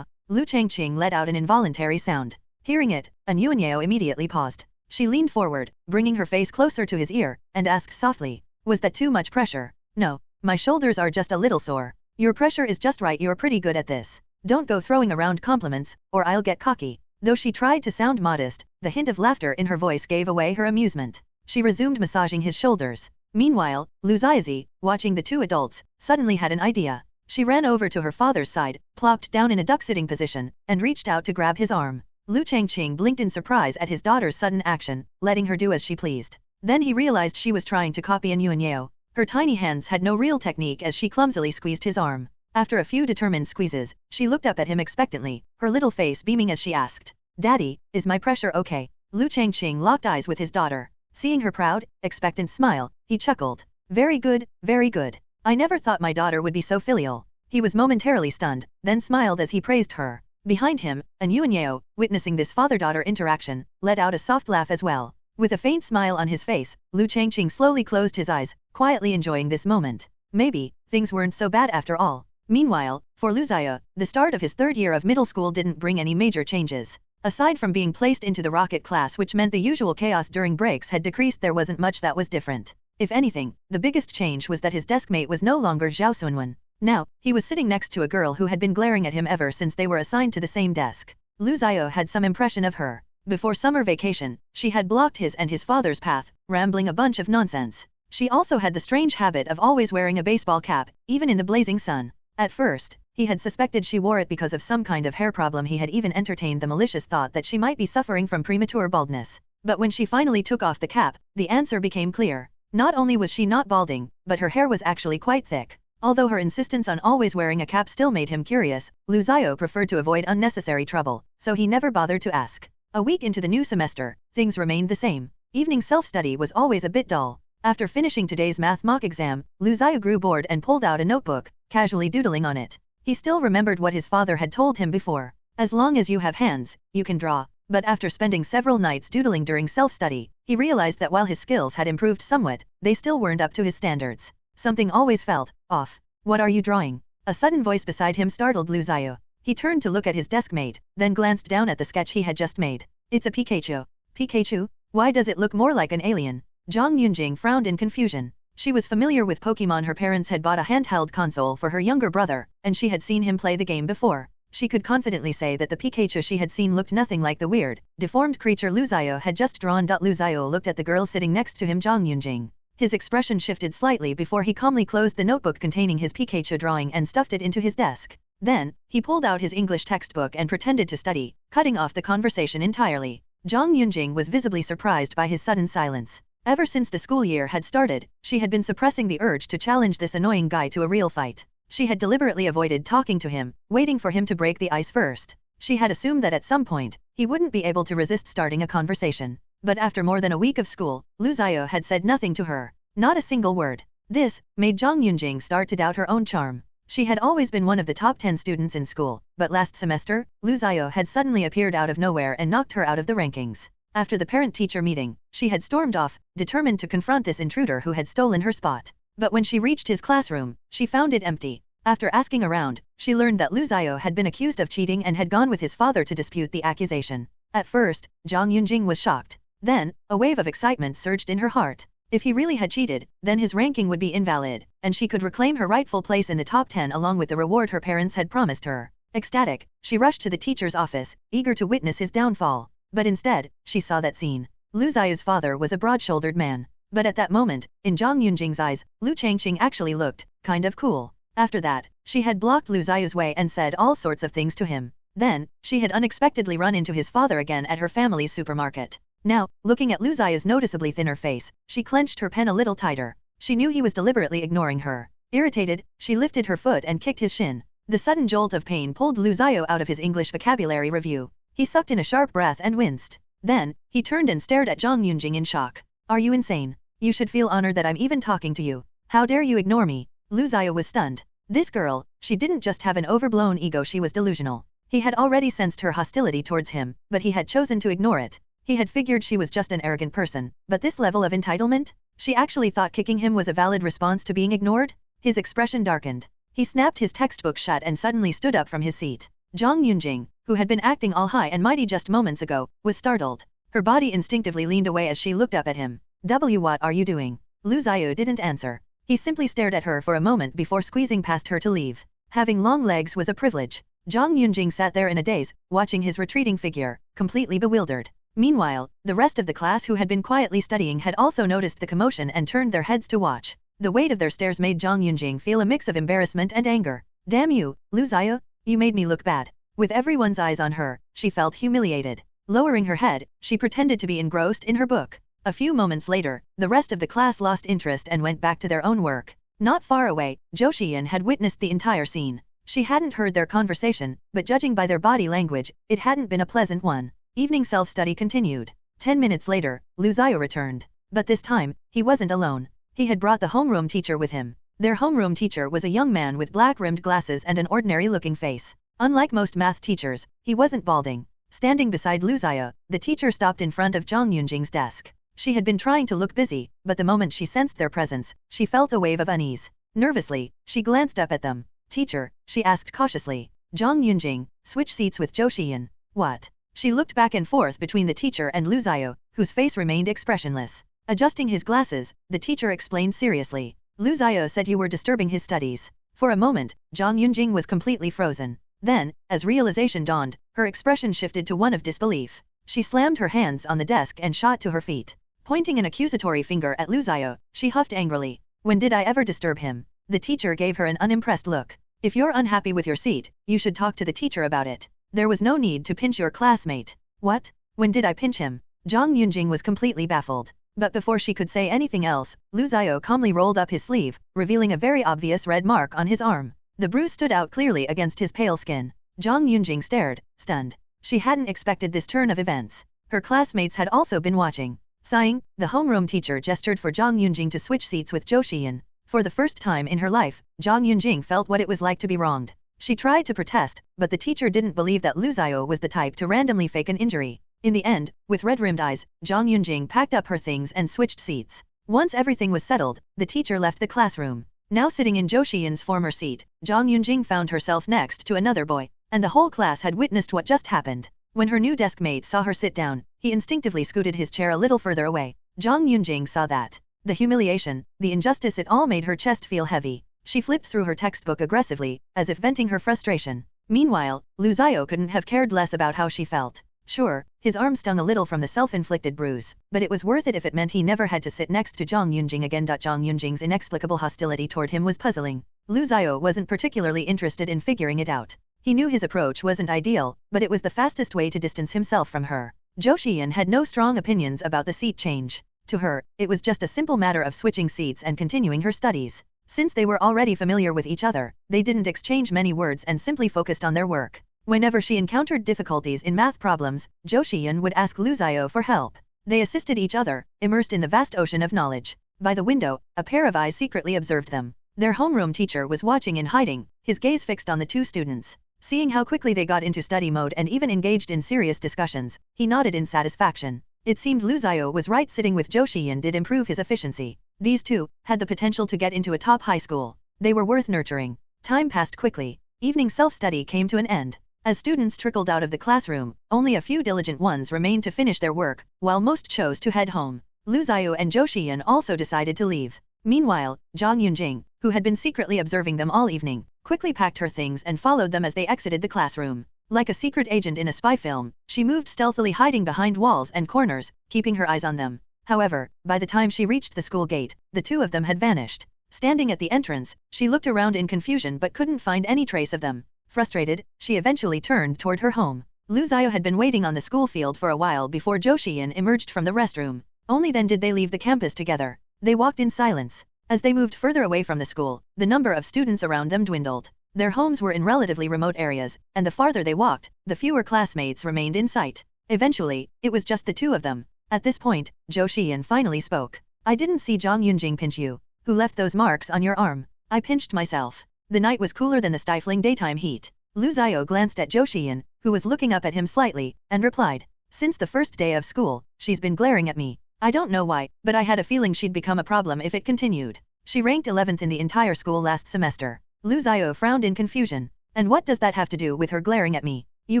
Liu Changqing let out an involuntary sound. Hearing it, Anyuanyeo immediately paused. She leaned forward, bringing her face closer to his ear, and asked softly, was that too much pressure? No, my shoulders are just a little sore. Your pressure is just right, you're pretty good at this. Don't go throwing around compliments, or I'll get cocky. Though she tried to sound modest, the hint of laughter in her voice gave away her amusement. She resumed massaging his shoulders. Meanwhile, Liu Xiaozi, watching the two adults, suddenly had an idea. She ran over to her father's side, plopped down in a duck-sitting position, and reached out to grab his arm. Liu Changqing blinked in surprise at his daughter's sudden action, letting her do as she pleased. Then he realized she was trying to copy Anyuanyeo. Her tiny hands had no real technique as she clumsily squeezed his arm. After a few determined squeezes, she looked up at him expectantly, her little face beaming as she asked, Daddy, is my pressure okay? Liu Changqing locked eyes with his daughter. Seeing her proud, expectant smile, he chuckled. Very good, very good. I never thought my daughter would be so filial. He was momentarily stunned, then smiled as he praised her. Behind him, Anyuanyeo, witnessing this father-daughter interaction, let out a soft laugh as well. With a faint smile on his face, Liu Changqing slowly closed his eyes, quietly enjoying this moment. Maybe, things weren't so bad after all. Meanwhile, for Liu Xiao, the start of his third year of middle school didn't bring any major changes. Aside from being placed into the rocket class, which meant the usual chaos during breaks had decreased, there wasn't much that was different. If anything, the biggest change was that his deskmate was no longer Zhao Sunwen. Now, he was sitting next to a girl who had been glaring at him ever since they were assigned to the same desk. Liu Xiao had some impression of her. Before summer vacation, she had blocked his and his father's path, rambling a bunch of nonsense. She also had the strange habit of always wearing a baseball cap, even in the blazing sun. At first, he had suspected she wore it because of some kind of hair problem. He had even entertained the malicious thought that she might be suffering from premature baldness. But when she finally took off the cap, the answer became clear. Not only was she not balding, but her hair was actually quite thick. Although her insistence on always wearing a cap still made him curious, Liu Xiao preferred to avoid unnecessary trouble, so he never bothered to ask. A week into the new semester, things remained the same. Evening self-study was always a bit dull. After finishing today's math mock exam, Liu Xiao grew bored and pulled out a notebook, casually doodling on it. He still remembered what his father had told him before. As long as you have hands, you can draw. But after spending several nights doodling during self-study, he realized that while his skills had improved somewhat, they still weren't up to his standards. Something always felt off. What are you drawing? A sudden voice beside him startled Liu Xiao. He turned to look at his deskmate, then glanced down at the sketch he had just made. It's a Pikachu. Pikachu? Why does it look more like an alien? Zhang Yunjing frowned in confusion. She was familiar with Pokemon. Her parents had bought a handheld console for her younger brother, and she had seen him play the game before. She could confidently say that the Pikachu she had seen looked nothing like the weird, deformed creature Liu Xiao had just drawn. Liu Xiao looked at the girl sitting next to him, Zhang Yunjing. His expression shifted slightly before he calmly closed the notebook containing his Pikachu drawing and stuffed it into his desk. Then, he pulled out his English textbook and pretended to study, cutting off the conversation entirely. Zhang Yunjing was visibly surprised by his sudden silence. Ever since the school year had started, she had been suppressing the urge to challenge this annoying guy to a real fight. She had deliberately avoided talking to him, waiting for him to break the ice first. She had assumed that at some point, he wouldn't be able to resist starting a conversation. But after more than a week of school, Liu Xiao had said nothing to her. Not a single word. This made Zhang Yunjing start to doubt her own charm. She had always been one of the top 10 students in school, but last semester, Liu Xiao had suddenly appeared out of nowhere and knocked her out of the rankings. After the parent-teacher meeting, she had stormed off, determined to confront this intruder who had stolen her spot. But when she reached his classroom, she found it empty. After asking around, she learned that Liu Xiao had been accused of cheating and had gone with his father to dispute the accusation. At first, Zhang Yunjing was shocked. Then, a wave of excitement surged in her heart. If he really had cheated, then his ranking would be invalid, and she could reclaim her rightful place in the top 10 along with the reward her parents had promised her. Ecstatic, she rushed to the teacher's office, eager to witness his downfall. But instead, she saw that scene. Liu Xiao's father was a broad-shouldered man. But at that moment, in Zhang Yunjing's eyes, Liu Changqing actually looked kind of cool. After that, she had blocked Liu Xiao's way and said all sorts of things to him. Then, she had unexpectedly run into his father again at her family's supermarket. Now, looking at Liu Xiao's noticeably thinner face, she clenched her pen a little tighter. She knew he was deliberately ignoring her. Irritated, she lifted her foot and kicked his shin. The sudden jolt of pain pulled Liu Xiao out of his English vocabulary review. He sucked in a sharp breath and winced. Then, he turned and stared at Zhang Yunjing in shock. Are you insane? You should feel honored that I'm even talking to you. How dare you ignore me? Liu Xiao was stunned. This girl, she didn't just have an overblown ego, she was delusional. He had already sensed her hostility towards him, but he had chosen to ignore it. He had figured she was just an arrogant person, but this level of entitlement? She actually thought kicking him was a valid response to being ignored? His expression darkened. He snapped his textbook shut and suddenly stood up from his seat. Zhang Yunjing, who had been acting all high and mighty just moments ago, was startled. Her body instinctively leaned away as she looked up at him. What are you doing? Liu Xiao didn't answer. He simply stared at her for a moment before squeezing past her to leave. Having long legs was a privilege. Zhang Yunjing sat there in a daze, watching his retreating figure, completely bewildered. Meanwhile, the rest of the class who had been quietly studying had also noticed the commotion and turned their heads to watch. The weight of their stares made Zhang Yunjing feel a mix of embarrassment and anger. Damn you, Liu Xiao, you made me look bad. With everyone's eyes on her, she felt humiliated. Lowering her head, she pretended to be engrossed in her book. A few moments later, the rest of the class lost interest and went back to their own work. Not far away, Zhou Xiyan had witnessed the entire scene. She hadn't heard their conversation, but judging by their body language, it hadn't been a pleasant one. Evening self-study continued. 10 minutes later, Liu Xiao returned. But this time, he wasn't alone. He had brought the homeroom teacher with him. Their homeroom teacher was a young man with black-rimmed glasses and an ordinary-looking face. Unlike most math teachers, he wasn't balding. Standing beside Liu Xiao, the teacher stopped in front of Zhang Yunjing's desk. She had been trying to look busy, but the moment she sensed their presence, she felt a wave of unease. Nervously, she glanced up at them. Teacher, she asked cautiously. Zhang Yunjing, switch seats with Zhou Xiyan. What? She looked back and forth between the teacher and Liu Xiao, whose face remained expressionless. Adjusting his glasses, the teacher explained seriously. Liu Xiao said you were disturbing his studies. For a moment, Zhang Yunjing was completely frozen. Then, as realization dawned, her expression shifted to one of disbelief. She slammed her hands on the desk and shot to her feet. Pointing an accusatory finger at Liu Xiao, she huffed angrily. When did I ever disturb him? The teacher gave her an unimpressed look. If you're unhappy with your seat, you should talk to the teacher about it. There was no need to pinch your classmate. What? When did I pinch him? Zhang Yunjing was completely baffled. But before she could say anything else, Liu Xiao calmly rolled up his sleeve, revealing a very obvious red mark on his arm. The bruise stood out clearly against his pale skin. Zhang Yunjing stared, stunned. She hadn't expected this turn of events. Her classmates had also been watching. Sighing, the homeroom teacher gestured for Zhang Yunjing to switch seats with Zhou Xiyan. For the first time in her life, Zhang Yunjing felt what it was like to be wronged. She tried to protest, but the teacher didn't believe that Liu Xiao was the type to randomly fake an injury. In the end, with red-rimmed eyes, Zhang Yunjing packed up her things and switched seats. Once everything was settled, the teacher left the classroom. Now sitting in Zhou Xiyan's former seat, Zhang Yunjing found herself next to another boy, and the whole class had witnessed what just happened. When her new desk mate saw her sit down, he instinctively scooted his chair a little further away. Zhang Yunjing saw that. The humiliation, the injustice, it all made her chest feel heavy. She flipped through her textbook aggressively, as if venting her frustration. Meanwhile, Liu Xiao couldn't have cared less about how she felt. Sure, his arm stung a little from the self-inflicted bruise, but it was worth it if it meant he never had to sit next to Zhang Yunjing again. Zhang Yunjing's inexplicable hostility toward him was puzzling. Liu Xiao wasn't particularly interested in figuring it out. He knew his approach wasn't ideal, but it was the fastest way to distance himself from her. Zhou Xiyan had no strong opinions about the seat change. To her, it was just a simple matter of switching seats and continuing her studies. Since they were already familiar with each other, they didn't exchange many words and simply focused on their work. Whenever she encountered difficulties in math problems, Zhou Xiyan would ask Liu Xiao for help. They assisted each other, immersed in the vast ocean of knowledge. By the window, a pair of eyes secretly observed them. Their homeroom teacher was watching in hiding, his gaze fixed on the two students. Seeing how quickly they got into study mode and even engaged in serious discussions, he nodded in satisfaction. It seemed Liu Xiao was right, sitting with Zhou Xiyan did improve his efficiency. These two had the potential to get into a top high school. They were worth nurturing. Time passed quickly. Evening self-study came to an end. As students trickled out of the classroom, only a few diligent ones remained to finish their work, while most chose to head home. Liu Xiao and Zhou Xian also decided to leave. Meanwhile, Zhang Yunjing, who had been secretly observing them all evening, quickly packed her things and followed them as they exited the classroom. Like a secret agent in a spy film, she moved stealthily, hiding behind walls and corners, keeping her eyes on them. However, by the time she reached the school gate, the two of them had vanished. Standing at the entrance, she looked around in confusion but couldn't find any trace of them. Frustrated, she eventually turned toward her home. Liu Xiao had been waiting on the school field for a while before Zhou Xian emerged from the restroom. Only then did they leave the campus together. They walked in silence. As they moved further away from the school, the number of students around them dwindled. Their homes were in relatively remote areas, and the farther they walked, the fewer classmates remained in sight. Eventually, it was just the two of them. At this point, Zhou Xian finally spoke. I didn't see Zhang Yunjing pinch you. Who left those marks on your arm? I pinched myself. The night was cooler than the stifling daytime heat. Liu Xiao glanced at Zhou Xian, who was looking up at him slightly, and replied. Since the first day of school, she's been glaring at me. I don't know why, but I had a feeling she'd become a problem if it continued. She ranked 11th in the entire school last semester. Liu Xiao frowned in confusion. And what does that have to do with her glaring at me? You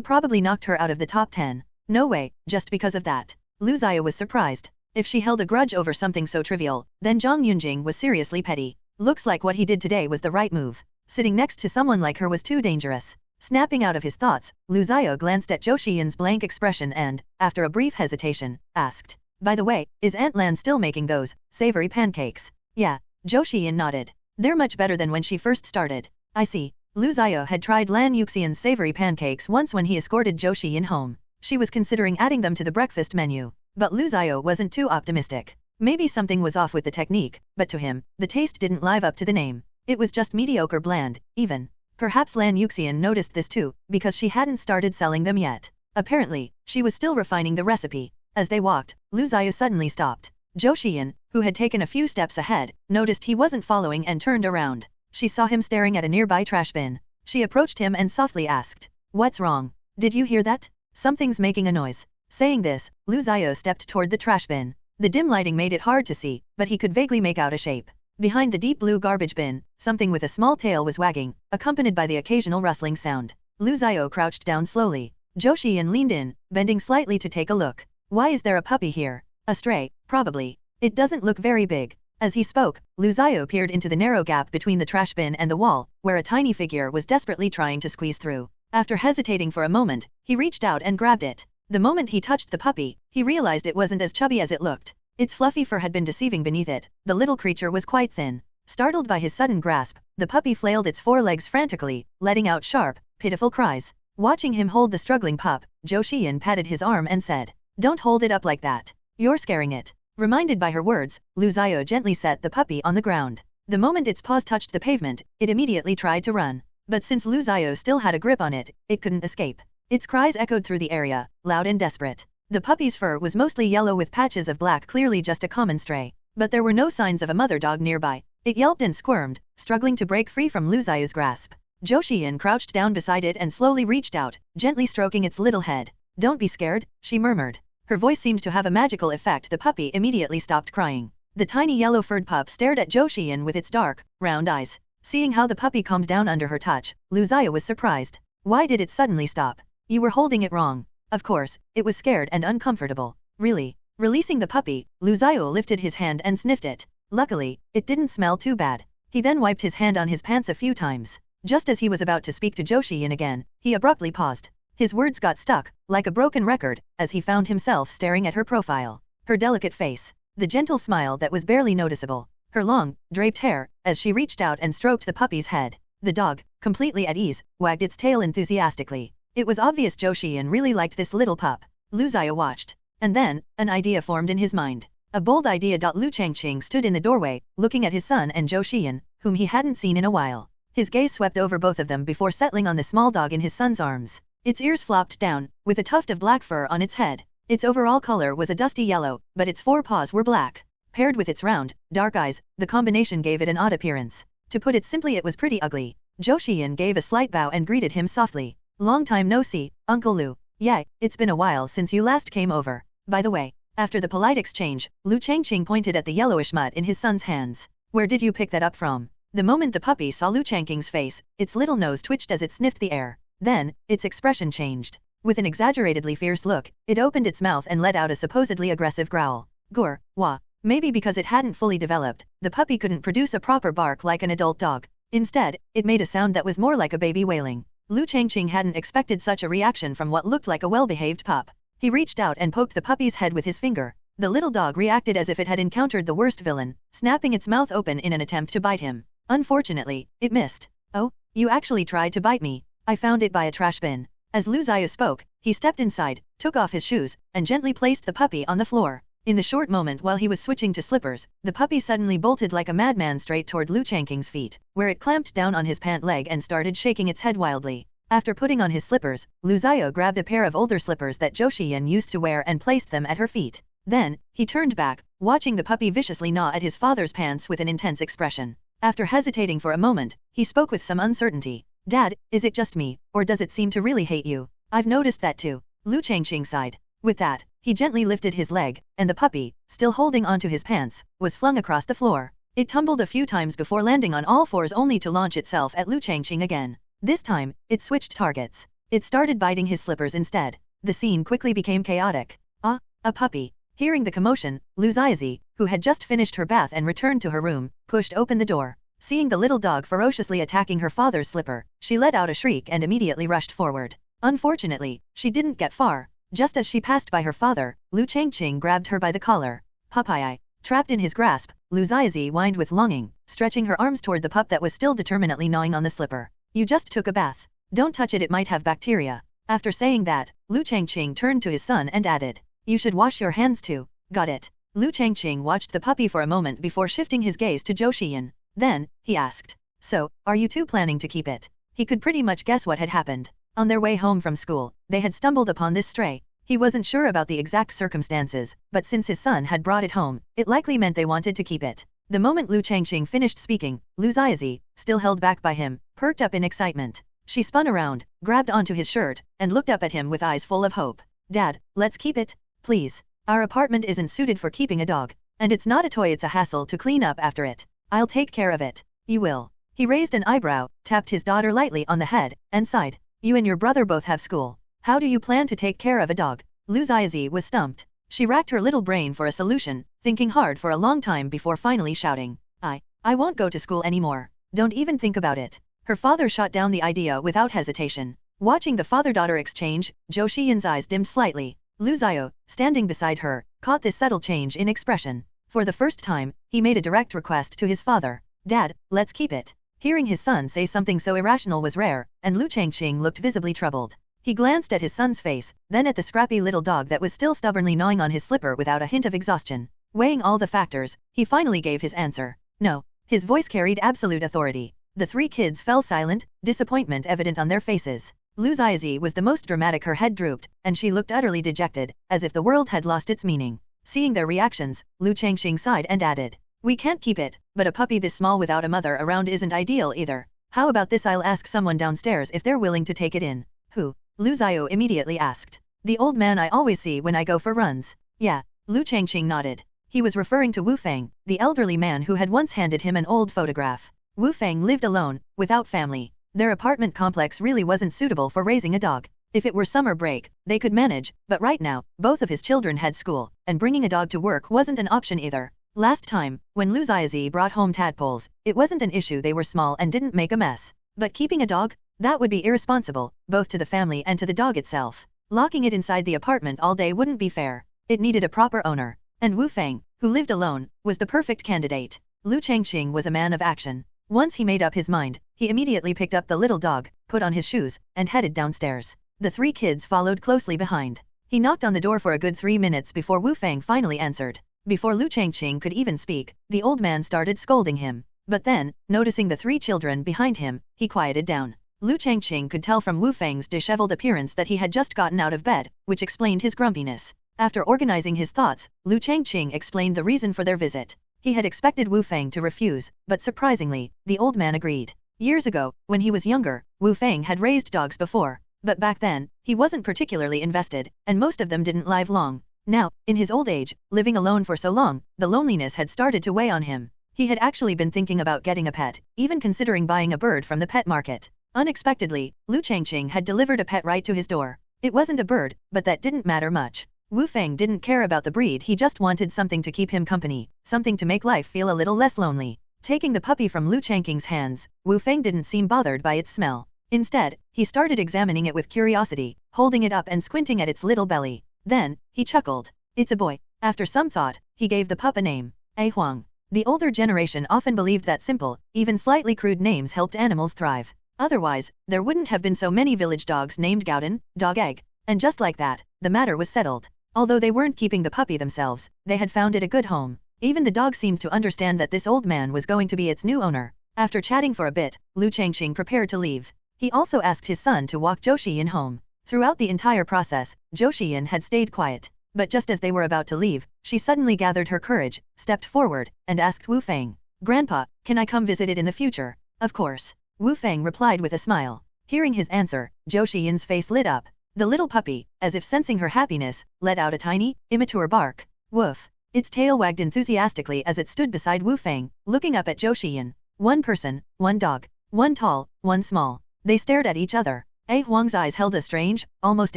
probably knocked her out of the top 10. No way, just because of that. Liu Xiao was surprised. If she held a grudge over something so trivial, then Zhang Yunjing was seriously petty. Looks like what he did today was the right move. Sitting next to someone like her was too dangerous. Snapping out of his thoughts, Liu Xiao glanced at Zhou Xian's blank expression and, after a brief hesitation, asked. By the way, is Aunt Lan still making those savory pancakes? Yeah. Zhou Xian nodded. They're much better than when she first started. I see. Liu Xiao had tried Lan Yuxian's savory pancakes once when he escorted Zhou Xian home. She was considering adding them to the breakfast menu. But Liu Xiao wasn't too optimistic. Maybe something was off with the technique, but to him, the taste didn't live up to the name. It was just mediocre bland, even. Perhaps Lan Yuxian noticed this too, because she hadn't started selling them yet. Apparently, she was still refining the recipe. As they walked, Liu Xiao suddenly stopped. Zhou Xian, who had taken a few steps ahead, noticed he wasn't following and turned around. She saw him staring at a nearby trash bin. She approached him and softly asked, What's wrong? Did you hear that? Something's making a noise. Saying this, Liu Xiao stepped toward the trash bin. The dim lighting made it hard to see, but he could vaguely make out a shape. Behind the deep blue garbage bin, something with a small tail was wagging, accompanied by the occasional rustling sound. Liu Xiao crouched down slowly. Zhou Xian leaned in, bending slightly to take a look. Why is there a puppy here? A stray, probably. It doesn't look very big. As he spoke, Liu Xiao peered into the narrow gap between the trash bin and the wall, where a tiny figure was desperately trying to squeeze through. After hesitating for a moment, he reached out and grabbed it. The moment he touched the puppy, he realized it wasn't as chubby as it looked. Its fluffy fur had been deceiving beneath it. The little creature was quite thin. Startled by his sudden grasp, the puppy flailed its forelegs frantically, letting out sharp, pitiful cries. Watching him hold the struggling pup, Zhou Xian patted his arm and said, Don't hold it up like that. You're scaring it. Reminded by her words, Liu Xiao gently set the puppy on the ground. The moment its paws touched the pavement, it immediately tried to run. But since Liu Xiao still had a grip on it, it couldn't escape. Its cries echoed through the area, loud and desperate. The puppy's fur was mostly yellow with patches of black, clearly just a common stray. But there were no signs of a mother dog nearby. It yelped and squirmed, struggling to break free from Liu Xiao's grasp. Zhou Xian crouched down beside it and slowly reached out, gently stroking its little head. Don't be scared, she murmured. Her voice seemed to have a magical effect. The puppy immediately stopped crying. The tiny yellow-furred pup stared at Zhou Xian with its dark, round eyes. Seeing how the puppy calmed down under her touch, Liu Xiao was surprised. Why did it suddenly stop? You were holding it wrong. Of course, it was scared and uncomfortable. Really? Releasing the puppy, Liu Xiao lifted his hand and sniffed it. Luckily, it didn't smell too bad. He then wiped his hand on his pants a few times. Just as he was about to speak to Zhou Xian again, he abruptly paused. His words got stuck, like a broken record, as he found himself staring at her profile. Her delicate face. The gentle smile that was barely noticeable. Her long, draped hair, as she reached out and stroked the puppy's head. The dog, completely at ease, wagged its tail enthusiastically. It was obvious Zhou Xian really liked this little pup. Liu Xiao watched. And then, an idea formed in his mind. A bold idea. Liu Changqing stood in the doorway, looking at his son and Zhou Xian, whom he hadn't seen in a while. His gaze swept over both of them before settling on the small dog in his son's arms. Its ears flopped down, with a tuft of black fur on its head. Its overall color was a dusty yellow, but its forepaws were black. Paired with its round, dark eyes, the combination gave it an odd appearance. To put it simply, it was pretty ugly. Zhou Xian gave a slight bow and greeted him softly. Long time no see, Uncle Liu. Yeah, it's been a while since you last came over. By the way. After the polite exchange, Liu Changqing pointed at the yellowish mud in his son's hands. Where did you pick that up from? The moment the puppy saw Liu Changqing's face, its little nose twitched as it sniffed the air. Then, its expression changed. With an exaggeratedly fierce look, it opened its mouth and let out a supposedly aggressive growl. Gore, wah. Maybe because it hadn't fully developed, the puppy couldn't produce a proper bark like an adult dog. Instead, it made a sound that was more like a baby wailing. Liu Changqing hadn't expected such a reaction from what looked like a well-behaved pup. He reached out and poked the puppy's head with his finger. The little dog reacted as if it had encountered the worst villain, snapping its mouth open in an attempt to bite him. Unfortunately, it missed. Oh, you actually tried to bite me. I found it by a trash bin. As Liu Xiao spoke, he stepped inside, took off his shoes, and gently placed the puppy on the floor. In the short moment while he was switching to slippers, the puppy suddenly bolted like a madman straight toward Liu Changqing's feet, where it clamped down on his pant leg and started shaking its head wildly. After putting on his slippers, Liu Xiao grabbed a pair of older slippers that Zhou Xiyan used to wear and placed them at her feet. Then, he turned back, watching the puppy viciously gnaw at his father's pants with an intense expression. After hesitating for a moment, he spoke with some uncertainty. Dad, is it just me, or does it seem to really hate you? I've noticed that too. Liu Changqing sighed. With that, he gently lifted his leg, and the puppy, still holding onto his pants, was flung across the floor. It tumbled a few times before landing on all fours only to launch itself at Liu Changqing again. This time, it switched targets. It started biting his slippers instead. The scene quickly became chaotic. Ah, a puppy. Hearing the commotion, Liu Xiaozi, who had just finished her bath and returned to her room, pushed open the door. Seeing the little dog ferociously attacking her father's slipper, she let out a shriek and immediately rushed forward. Unfortunately, she didn't get far. Just as she passed by her father, Liu Changqing grabbed her by the collar. Puppy. Trapped in his grasp, Liu Xiaozi whined with longing, stretching her arms toward the pup that was still determinately gnawing on the slipper. You just took a bath. Don't touch it, it might have bacteria. After saying that, Liu Changqing turned to his son and added, you should wash your hands too. Got it. Liu Changqing watched the puppy for a moment before shifting his gaze to Zhou Xiyan. Then, he asked, so, are you two planning to keep it? He could pretty much guess what had happened. On their way home from school, they had stumbled upon this stray. He wasn't sure about the exact circumstances, but since his son had brought it home, it likely meant they wanted to keep it. The moment Liu Changqing finished speaking, Liu Xiaozi, still held back by him, perked up in excitement. She spun around, grabbed onto his shirt, and looked up at him with eyes full of hope. Dad, let's keep it, please. Our apartment isn't suited for keeping a dog. And it's not a toy, it's a hassle to clean up after it. I'll take care of it. You will. He raised an eyebrow, tapped his daughter lightly on the head, and sighed. You and your brother both have school. How do you plan to take care of a dog? Liu Xiaozi was stumped. She racked her little brain for a solution, thinking hard for a long time before finally shouting. I won't go to school anymore. Don't even think about it. Her father shot down the idea without hesitation. Watching the father-daughter exchange, Zhou Xiyan's eyes dimmed slightly. Liu Xiao, standing beside her, caught this subtle change in expression. For the first time, he made a direct request to his father. Dad, let's keep it. Hearing his son say something so irrational was rare, and Liu Changqing looked visibly troubled. He glanced at his son's face, then at the scrappy little dog that was still stubbornly gnawing on his slipper without a hint of exhaustion. Weighing all the factors, he finally gave his answer. No. His voice carried absolute authority. The three kids fell silent, disappointment evident on their faces. Liu Xiaozi was the most dramatic, her head drooped, and she looked utterly dejected, as if the world had lost its meaning. Seeing their reactions, Liu Changqing sighed and added, we can't keep it, but a puppy this small without a mother around isn't ideal either. How about this, I'll ask someone downstairs if they're willing to take it in. Who? Liu Xiao immediately asked. The old man I always see when I go for runs. Yeah. Liu Changqing nodded. He was referring to Wu Feng, the elderly man who had once handed him an old photograph. Wu Feng lived alone, without family. Their apartment complex really wasn't suitable for raising a dog. If it were summer break, they could manage, but right now, both of his children had school, and bringing a dog to work wasn't an option either. Last time, when Liu Xiaozi brought home tadpoles, it wasn't an issue, they were small and didn't make a mess. But keeping a dog? That would be irresponsible, both to the family and to the dog itself. Locking it inside the apartment all day wouldn't be fair. It needed a proper owner. And Wu Feng, who lived alone, was the perfect candidate. Liu Changqing was a man of action. Once he made up his mind, he immediately picked up the little dog, put on his shoes, and headed downstairs. The three kids followed closely behind. He knocked on the door for a good 3 minutes before Wu Feng finally answered. Before Liu Changqing could even speak, the old man started scolding him. But then, noticing the three children behind him, he quieted down. Liu Changqing could tell from Wu Feng's disheveled appearance that he had just gotten out of bed, which explained his grumpiness. After organizing his thoughts, Liu Changqing explained the reason for their visit. He had expected Wu Feng to refuse, but surprisingly, the old man agreed. Years ago, when he was younger, Wu Feng had raised dogs before. But back then, he wasn't particularly invested, and most of them didn't live long. Now, in his old age, living alone for so long, the loneliness had started to weigh on him. He had actually been thinking about getting a pet, even considering buying a bird from the pet market. Unexpectedly, Liu Changqing had delivered a pet right to his door. It wasn't a bird, but that didn't matter much. Wu Feng didn't care about the breed, he just wanted something to keep him company, something to make life feel a little less lonely. Taking the puppy from Liu Changqing's hands, Wu Feng didn't seem bothered by its smell. Instead, he started examining it with curiosity, holding it up and squinting at its little belly. Then, he chuckled. It's a boy. After some thought, he gave the pup a name. A Huang. The older generation often believed that simple, even slightly crude names helped animals thrive. Otherwise, there wouldn't have been so many village dogs named Gauden, Dog Egg. And just like that, the matter was settled. Although they weren't keeping the puppy themselves, they had found it a good home. Even the dog seemed to understand that this old man was going to be its new owner. After chatting for a bit, Liu Changqing prepared to leave. He also asked his son to walk Zhou Xiyan home. Throughout the entire process, Zhou Xiyan had stayed quiet. But just as they were about to leave, she suddenly gathered her courage, stepped forward, and asked Wu Feng, "Grandpa, can I come visit it in the future?" "Of course." Wu Feng replied with a smile. Hearing his answer, Zhou Xiyan's face lit up. The little puppy, as if sensing her happiness, let out a tiny, immature bark. Woof. Its tail wagged enthusiastically as it stood beside Wu Feng, looking up at Zhou Xiyan. One person, one dog. One tall, one small. They stared at each other. A Huang's eyes held a strange, almost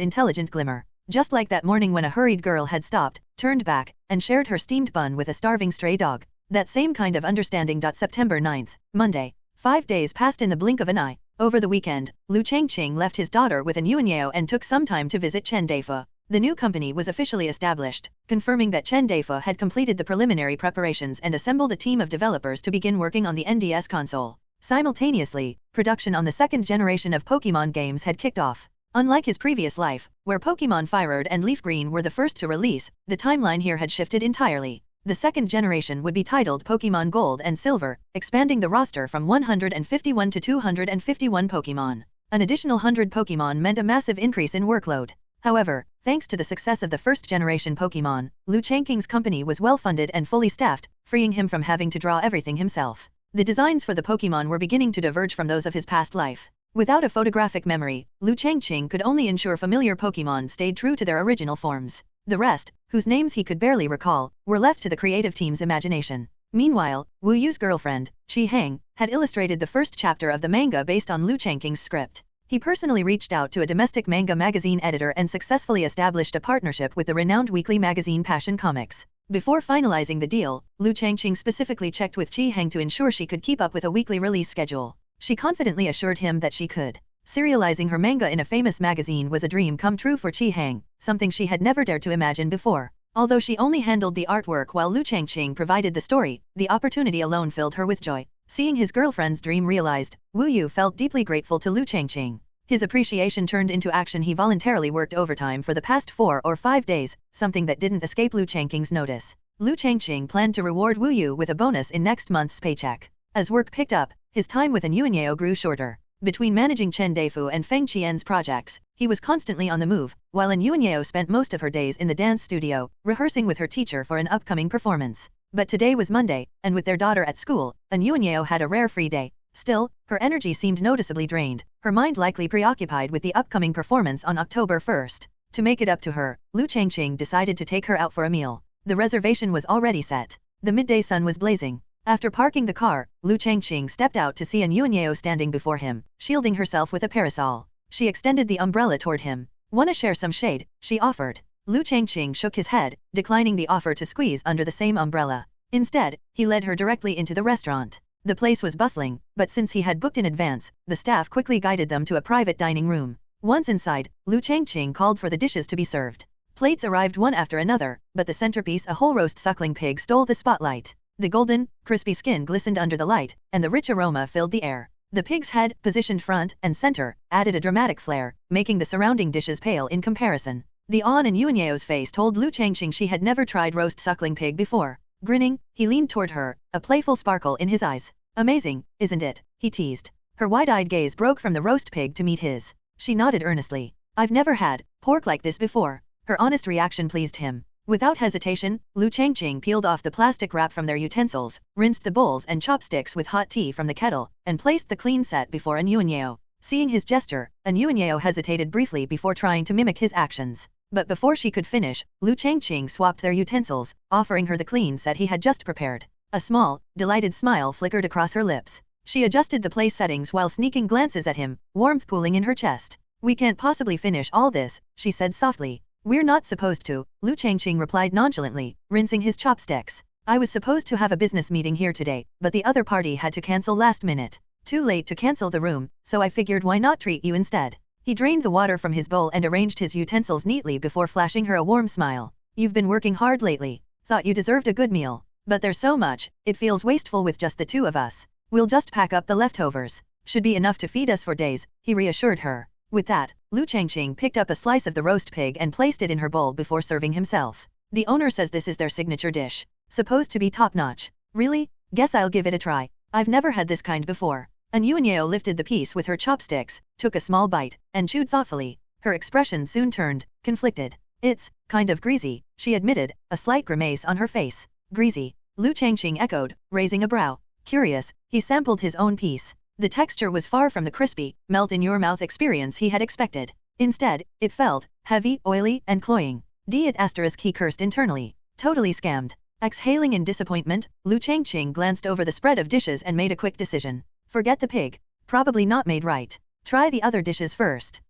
intelligent glimmer. Just like that morning when a hurried girl had stopped, turned back, and shared her steamed bun with a starving stray dog. That same kind of understanding. September 9th, Monday. 5 days passed in the blink of an eye. Over the weekend, Liu Changqing left his daughter with an Yuanyao and took some time to visit Chen Deifu. The new company was officially established, confirming that Chen Deifu had completed the preliminary preparations and assembled a team of developers to begin working on the NDS console. Simultaneously, production on the second generation of Pokemon games had kicked off. Unlike his previous life, where Pokemon Fire Red and Leaf Green were the first to release, the timeline here had shifted entirely. The second generation would be titled Pokemon Gold and Silver, expanding the roster from 151 to 251 Pokemon. An additional 100 Pokemon meant a massive increase in workload. However, thanks to the success of the first-generation Pokemon, Liu Changqing's company was well-funded and fully staffed, freeing him from having to draw everything himself. The designs for the Pokemon were beginning to diverge from those of his past life. Without a photographic memory, Liu Changqing could only ensure familiar Pokemon stayed true to their original forms. The rest, whose names he could barely recall, were left to the creative team's imagination. Meanwhile, Wu Yu's girlfriend, Qi Hang, had illustrated the first chapter of the manga based on Liu Changqing's script. He personally reached out to a domestic manga magazine editor and successfully established a partnership with the renowned weekly magazine Passion Comics. Before finalizing the deal, Liu Changqing specifically checked with Qi Hang to ensure she could keep up with a weekly release schedule. She confidently assured him that she could. Serializing her manga in a famous magazine was a dream come true for Qi Hang, something she had never dared to imagine before. Although she only handled the artwork while Liu Changqing provided the story, the opportunity alone filled her with joy. Seeing his girlfriend's dream realized, Wu Yu felt deeply grateful to Liu Changqing. His appreciation turned into action. He voluntarily worked overtime for the past 4 or 5 days, something that didn't escape Liu Changqing's notice. Liu Changqing planned to reward Wu Yu with a bonus in next month's paycheck. As work picked up, his time with An Yuanyao grew shorter. Between managing Chen Deifu and Feng Qian's projects, he was constantly on the move, while An Yuanyao spent most of her days in the dance studio, rehearsing with her teacher for an upcoming performance. But today was Monday, and with their daughter at school, An Yuanyao had a rare free day. Still, her energy seemed noticeably drained, her mind likely preoccupied with the upcoming performance on October 1st. To make it up to her, Liu Changqing decided to take her out for a meal. The reservation was already set. The midday sun was blazing. After parking the car, Liu Changqing stepped out to see An Yuanyao standing before him, shielding herself with a parasol. She extended the umbrella toward him. "Wanna share some shade?" she offered. Liu Changqing shook his head, declining the offer to squeeze under the same umbrella. Instead, he led her directly into the restaurant. The place was bustling, but since he had booked in advance, the staff quickly guided them to a private dining room. Once inside, Liu Changqing called for the dishes to be served. Plates arrived one after another, but the centerpiece, a whole roast suckling pig, stole the spotlight. The golden, crispy skin glistened under the light, and the rich aroma filled the air. The pig's head, positioned front and center, added a dramatic flair, making the surrounding dishes pale in comparison. The awe in Yuanyao's face told Liu Changqing she had never tried roast suckling pig before. Grinning, he leaned toward her, a playful sparkle in his eyes. "Amazing, isn't it?" he teased. Her wide-eyed gaze broke from the roast pig to meet his. She nodded earnestly. "I've never had pork like this before." Her honest reaction pleased him. Without hesitation, Liu Changqing peeled off the plastic wrap from their utensils, rinsed the bowls and chopsticks with hot tea from the kettle, and placed the clean set before An Yuanyao. Seeing his gesture, An Yuanyao hesitated briefly before trying to mimic his actions. But before she could finish, Liu Changqing swapped their utensils, offering her the clean set he had just prepared. A small, delighted smile flickered across her lips. She adjusted the place settings while sneaking glances at him, warmth pooling in her chest. We can't possibly finish all this, she said softly. We're not supposed to, Liu Changqing replied nonchalantly, rinsing his chopsticks. I was supposed to have a business meeting here today, but the other party had to cancel last minute. Too late to cancel the room, so I figured why not treat you instead. He drained the water from his bowl and arranged his utensils neatly before flashing her a warm smile. You've been working hard lately. Thought you deserved a good meal. But there's so much, it feels wasteful with just the two of us. We'll just pack up the leftovers. Should be enough to feed us for days, he reassured her. With that, Liu Changqing picked up a slice of the roast pig and placed it in her bowl before serving himself. The owner says this is their signature dish. Supposed to be top-notch. Really? Guess I'll give it a try. I've never had this kind before. An Yuanyeo lifted the piece with her chopsticks, took a small bite, and chewed thoughtfully. Her expression soon turned, conflicted. It's kind of greasy, she admitted, a slight grimace on her face. Greasy? Liu Changqing echoed, raising a brow. Curious, he sampled his own piece. The texture was far from the crispy, melt-in-your-mouth experience he had expected. Instead, it felt heavy, oily, and cloying. He cursed internally. Totally scammed. Exhaling in disappointment, Liu Changqing glanced over the spread of dishes and made a quick decision. Forget the pig. Probably not made right. Try the other dishes first.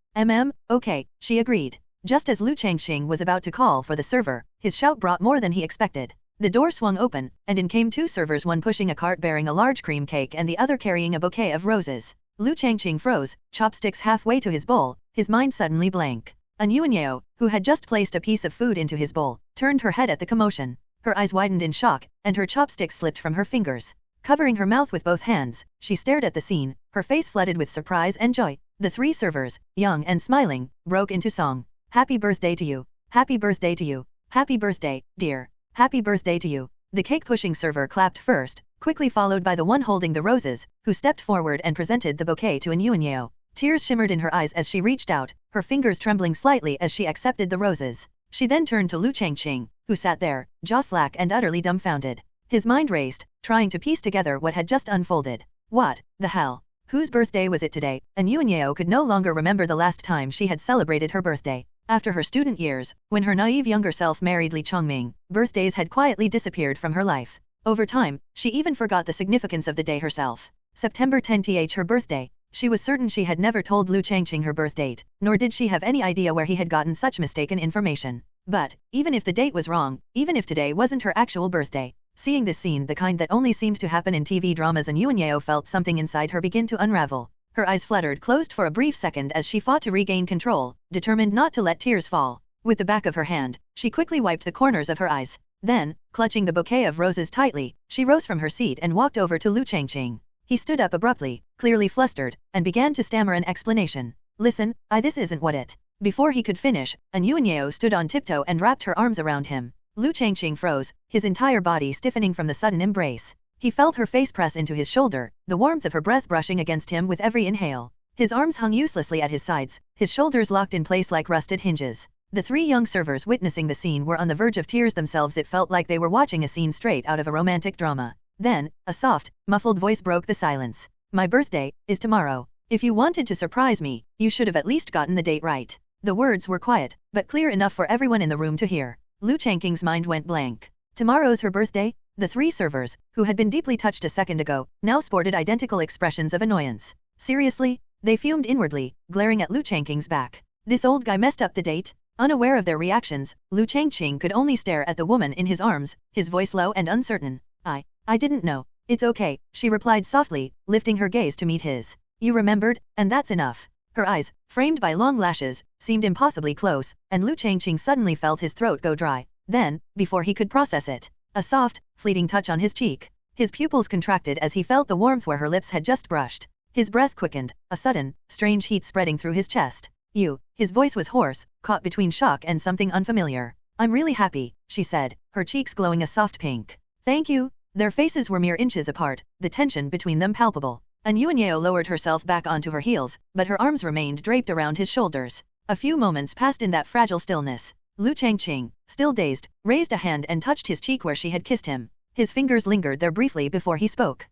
Okay, she agreed. Just as Liu Changqing was about to call for the server, his shout brought more than he expected. The door swung open, and in came two servers, one pushing a cart bearing a large cream cake and the other carrying a bouquet of roses. Liu Changqing froze, chopsticks halfway to his bowl, his mind suddenly blank. An Yuanyeo, who had just placed a piece of food into his bowl, turned her head at the commotion. Her eyes widened in shock, and her chopsticks slipped from her fingers. Covering her mouth with both hands, she stared at the scene, her face flooded with surprise and joy. The three servers, young and smiling, broke into song. Happy birthday to you. Happy birthday to you. Happy birthday, dear. Happy birthday to you. The cake-pushing server clapped first, quickly followed by the one holding the roses, who stepped forward and presented the bouquet to An Yuanyeo. Tears shimmered in her eyes as she reached out, her fingers trembling slightly as she accepted the roses. She then turned to Liu Changqing, who sat there, jaw slack and utterly dumbfounded. His mind raced, trying to piece together what had just unfolded. What the hell? Whose birthday was it today? An Yuanyeo could no longer remember the last time she had celebrated her birthday. After her student years, when her naive younger self married Liu Changqing, birthdays had quietly disappeared from her life. Over time, she even forgot the significance of the day herself. September 10th, her birthday. She was certain she had never told Liu Changqing her birth date, nor did she have any idea where he had gotten such mistaken information. But, even if the date was wrong, even if today wasn't her actual birthday, seeing this scene, the kind that only seemed to happen in TV dramas, An Yuanyeo felt something inside her begin to unravel. Her eyes fluttered closed for a brief second as she fought to regain control, determined not to let tears fall. With the back of her hand, she quickly wiped the corners of her eyes. Then, clutching the bouquet of roses tightly, she rose from her seat and walked over to Liu Changqing. He stood up abruptly, clearly flustered, and began to stammer an explanation. Listen, this isn't what it. Before he could finish, An Yuanyeo stood on tiptoe and wrapped her arms around him. Liu Changqing froze, his entire body stiffening from the sudden embrace. He felt her face press into his shoulder, the warmth of her breath brushing against him with every inhale. His arms hung uselessly at his sides, his shoulders locked in place like rusted hinges. The three young servers witnessing the scene were on the verge of tears themselves. It felt like they were watching a scene straight out of a romantic drama. Then, a soft, muffled voice broke the silence. My birthday is tomorrow. If you wanted to surprise me, you should have at least gotten the date right. The words were quiet, but clear enough for everyone in the room to hear. Liu Changqing's mind went blank. Tomorrow's her birthday? The three servers, who had been deeply touched a second ago, now sported identical expressions of annoyance. Seriously? They fumed inwardly, glaring at Liu Changqing's back. This old guy messed up the date? Unaware of their reactions, Liu Changqing could only stare at the woman in his arms, his voice low and uncertain. I didn't know. It's okay, she replied softly, lifting her gaze to meet his. You remembered, and that's enough. Her eyes, framed by long lashes, seemed impossibly close, and Liu Changqing suddenly felt his throat go dry. Then, before he could process it, a soft, fleeting touch on his cheek. His pupils contracted as he felt the warmth where her lips had just brushed. His breath quickened, a sudden, strange heat spreading through his chest. You. His voice was hoarse, caught between shock and something unfamiliar. I'm really happy, she said, her cheeks glowing a soft pink. Thank you. Their faces were mere inches apart, the tension between them palpable. An Yuanyeo lowered herself back onto her heels, but her arms remained draped around his shoulders. A few moments passed in that fragile stillness. Liu Changqing, still dazed, raised a hand and touched his cheek where she had kissed him. His fingers lingered there briefly before he spoke.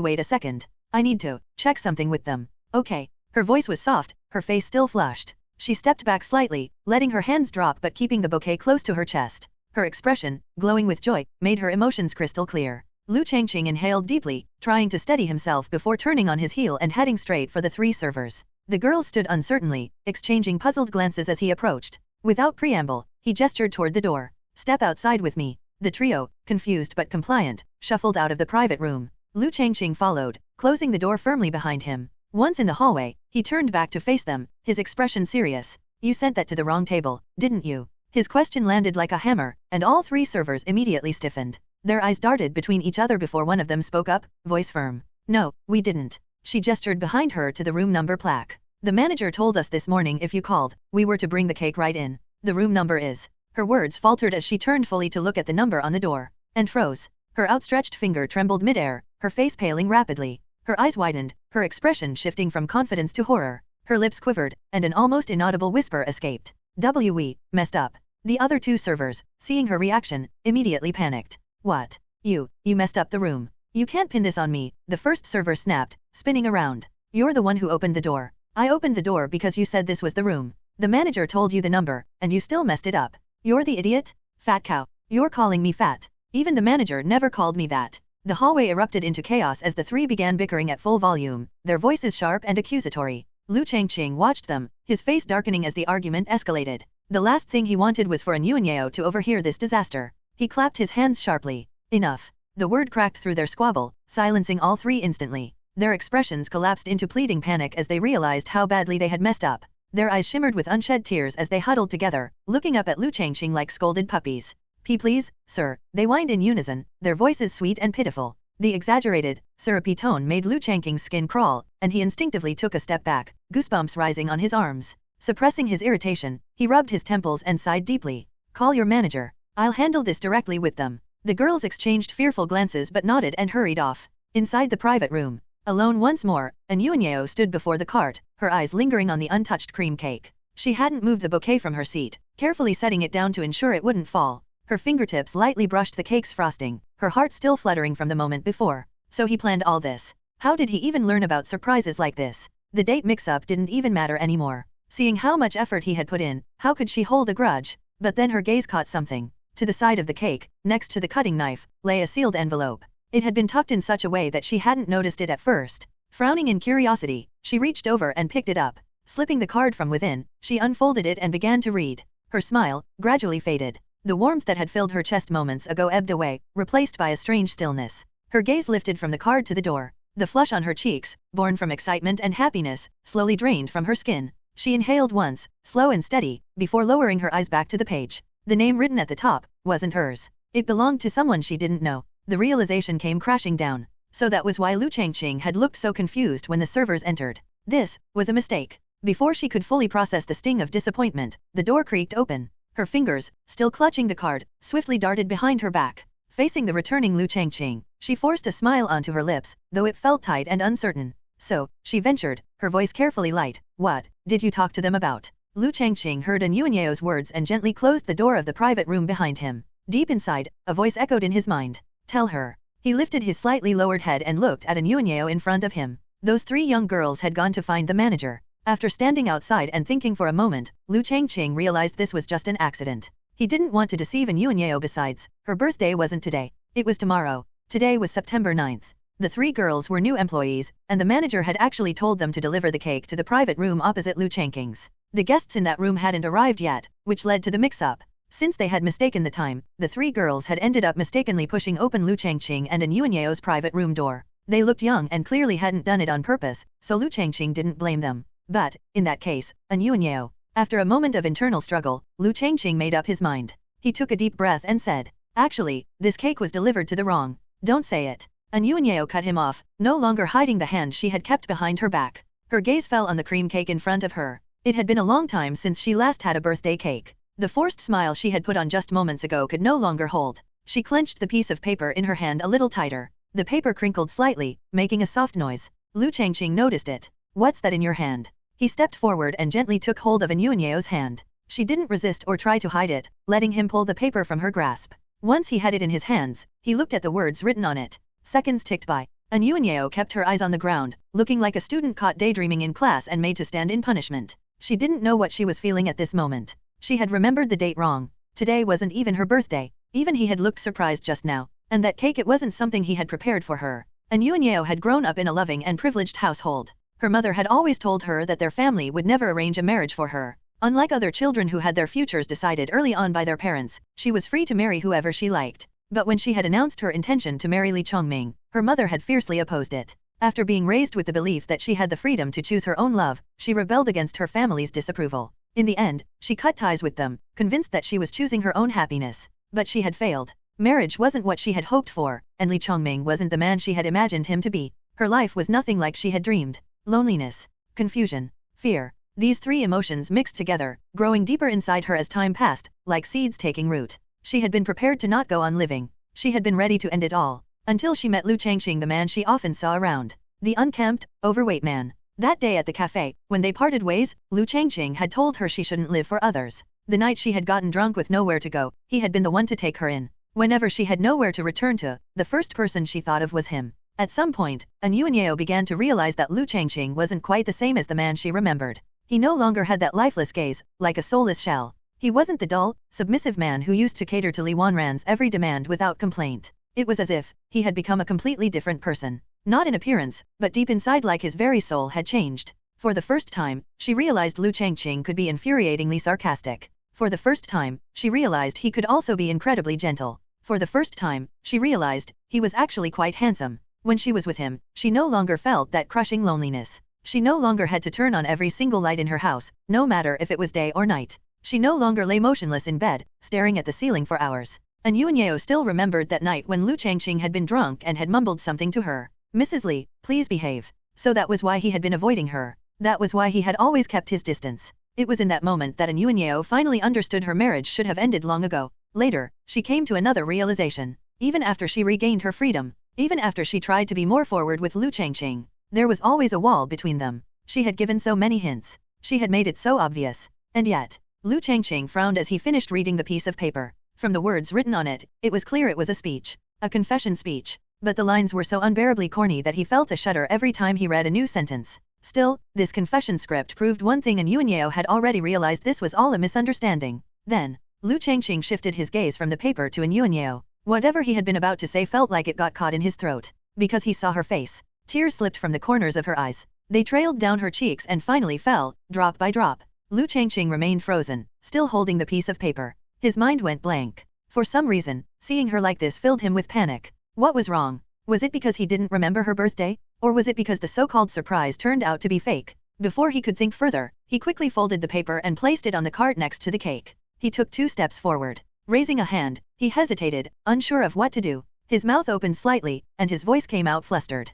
Wait a second. I need to check something with them. Okay. Her voice was soft, her face still flushed. She stepped back slightly, letting her hands drop but keeping the bouquet close to her chest. Her expression, glowing with joy, made her emotions crystal clear. Liu Changqing inhaled deeply, trying to steady himself before turning on his heel and heading straight for the three servers. The girls stood uncertainly, exchanging puzzled glances as he approached. Without preamble, he gestured toward the door. "Step outside with me." The trio, confused but compliant, shuffled out of the private room. Liu Changqing followed, closing the door firmly behind him. Once in the hallway, he turned back to face them, his expression serious. "You sent that to the wrong table, didn't you?" His question landed like a hammer, and all three servers immediately stiffened. Their eyes darted between each other before one of them spoke up, voice firm. "No, we didn't." She gestured behind her to the room number plaque. "The manager told us this morning if you called, we were to bring the cake right in. The room number is." Her words faltered as she turned fully to look at the number on the door, and froze. Her outstretched finger trembled mid-air, her face paling rapidly. Her eyes widened, her expression shifting from confidence to horror. Her lips quivered, and an almost inaudible whisper escaped. "We messed up." The other two servers, seeing her reaction, immediately panicked. "What? You messed up the room. You can't pin this on me," the first server snapped, spinning around. "You're the one who opened the door." "I opened the door because you said this was the room. The manager told you the number, and you still messed it up. You're the idiot? Fat cow. You're calling me fat. Even the manager never called me that." The hallway erupted into chaos as the three began bickering at full volume, their voices sharp and accusatory. Liu Changqing watched them, his face darkening as the argument escalated. The last thing he wanted was for Yuanyao to overhear this disaster. He clapped his hands sharply. "Enough." The word cracked through their squabble, silencing all three instantly. Their expressions collapsed into pleading panic as they realized how badly they had messed up. Their eyes shimmered with unshed tears as they huddled together, looking up at Liu Changqing like scolded puppies. Please, sir," they whined in unison, their voices sweet and pitiful. The exaggerated, syrupy tone made Liu Changqing's skin crawl, and he instinctively took a step back, goosebumps rising on his arms. Suppressing his irritation, he rubbed his temples and sighed deeply. "Call your manager. I'll handle this directly with them." The girls exchanged fearful glances but nodded and hurried off. Inside the private room, alone once more, Yuanyao stood before the cart, her eyes lingering on the untouched cream cake. She hadn't moved the bouquet from her seat, carefully setting it down to ensure it wouldn't fall. Her fingertips lightly brushed the cake's frosting, her heart still fluttering from the moment before. So he planned all this. How did he even learn about surprises like this? The date mix-up didn't even matter anymore. Seeing how much effort he had put in, how could she hold a grudge? But then her gaze caught something. To the side of the cake, next to the cutting knife, lay a sealed envelope. It had been tucked in such a way that she hadn't noticed it at first. Frowning in curiosity, she reached over and picked it up. Slipping the card from within, she unfolded it and began to read. Her smile gradually faded. The warmth that had filled her chest moments ago ebbed away, replaced by a strange stillness. Her gaze lifted from the card to the door. The flush on her cheeks, born from excitement and happiness, slowly drained from her skin. She inhaled once, slow and steady, before lowering her eyes back to the page. The name written at the top wasn't hers. It belonged to someone she didn't know. The realization came crashing down. So that was why Liu Changqing had looked so confused when the servers entered. This was a mistake. Before she could fully process the sting of disappointment, the door creaked open. Her fingers, still clutching the card, swiftly darted behind her back. Facing the returning Liu Changqing, she forced a smile onto her lips, though it felt tight and uncertain. "So," she ventured, her voice carefully light, "what did you talk to them about?" Liu Changqing heard Yuanyao's words and gently closed the door of the private room behind him. Deep inside, a voice echoed in his mind. "Tell her." He lifted his slightly lowered head and looked at Yuanyao in front of him. Those three young girls had gone to find the manager. After standing outside and thinking for a moment, Liu Changqing realized this was just an accident. He didn't want to deceive Yuanyao. Besides, her birthday wasn't today. It was tomorrow. Today was September 9th. The three girls were new employees, and the manager had actually told them to deliver the cake to the private room opposite Liu Changqing's. The guests in that room hadn't arrived yet, which led to the mix-up. Since they had mistaken the time, the three girls had ended up mistakenly pushing open Liu Changqing and Yuanyao's private room door. They looked young and clearly hadn't done it on purpose, so Liu Changqing didn't blame them. But, in that case, Yuanyao. After a moment of internal struggle, Liu Changqing made up his mind. He took a deep breath and said, "Actually, this cake was delivered to the wrong. Don't say it." Yuanyao cut him off, no longer hiding the hand she had kept behind her back. Her gaze fell on the cream cake in front of her. It had been a long time since she last had a birthday cake. The forced smile she had put on just moments ago could no longer hold. She clenched the piece of paper in her hand a little tighter. The paper crinkled slightly, making a soft noise. Liu Changqing noticed it. "What's that in your hand?" He stepped forward and gently took hold of Yuanyao's hand. She didn't resist or try to hide it, letting him pull the paper from her grasp. Once he had it in his hands, he looked at the words written on it. Seconds ticked by. Yuanyao kept her eyes on the ground, looking like a student caught daydreaming in class and made to stand in punishment. She didn't know what she was feeling at this moment. She had remembered the date wrong. Today wasn't even her birthday. Even he had looked surprised just now. And that cake, it wasn't something he had prepared for her. And Yuanyeo had grown up in a loving and privileged household. Her mother had always told her that their family would never arrange a marriage for her. Unlike other children who had their futures decided early on by their parents, she was free to marry whoever she liked. But when she had announced her intention to marry Liu Changqing, her mother had fiercely opposed it. After being raised with the belief that she had the freedom to choose her own love, she rebelled against her family's disapproval. In the end, she cut ties with them, convinced that she was choosing her own happiness. But she had failed. Marriage wasn't what she had hoped for, and Liu Changqing wasn't the man she had imagined him to be. Her life was nothing like she had dreamed. Loneliness, confusion, fear. These three emotions mixed together, growing deeper inside her as time passed, like seeds taking root. She had been prepared to not go on living. She had been ready to end it all. Until she met Liu Changqing, the man she often saw around. The unkempt, overweight man. That day at the cafe, when they parted ways, Liu Changqing had told her she shouldn't live for others. The night she had gotten drunk with nowhere to go, he had been the one to take her in. Whenever she had nowhere to return to, the first person she thought of was him. At some point, Yuanyeo began to realize that Liu Changqing wasn't quite the same as the man she remembered. He no longer had that lifeless gaze, like a soulless shell. He wasn't the dull, submissive man who used to cater to Li Wanran's every demand without complaint. It was as if he had become a completely different person. Not in appearance, but deep inside, like his very soul had changed. For the first time, she realized Liu Changqing could be infuriatingly sarcastic. For the first time, she realized he could also be incredibly gentle. For the first time, she realized he was actually quite handsome. When she was with him, she no longer felt that crushing loneliness. She no longer had to turn on every single light in her house, no matter if it was day or night. She no longer lay motionless in bed, staring at the ceiling for hours. And Yuanyeo still remembered that night when Liu Changqing had been drunk and had mumbled something to her. "Mrs. Li, please behave." So that was why he had been avoiding her. That was why he had always kept his distance. It was in that moment that Yuanyeo finally understood her marriage should have ended long ago. Later, she came to another realization. Even after she regained her freedom, even after she tried to be more forward with Liu Changqing, there was always a wall between them. She had given so many hints. She had made it so obvious. And yet, Liu Changqing frowned as he finished reading the piece of paper. From the words written on it, it was clear it was a speech. A confession speech. But the lines were so unbearably corny that he felt a shudder every time he read a new sentence. Still, this confession script proved one thing, and Yuanyeo had already realized this was all a misunderstanding. Then, Liu Changqing shifted his gaze from the paper to Yuanyeo. Whatever he had been about to say felt like it got caught in his throat. Because he saw her face. Tears slipped from the corners of her eyes. They trailed down her cheeks and finally fell, drop by drop. Liu Changqing remained frozen, still holding the piece of paper. His mind went blank. For some reason, seeing her like this filled him with panic. What was wrong? Was it because he didn't remember her birthday? Or was it because the so-called surprise turned out to be fake? Before he could think further, he quickly folded the paper and placed it on the cart next to the cake. He took 2 steps forward. Raising a hand, he hesitated, unsure of what to do. His mouth opened slightly, and his voice came out flustered.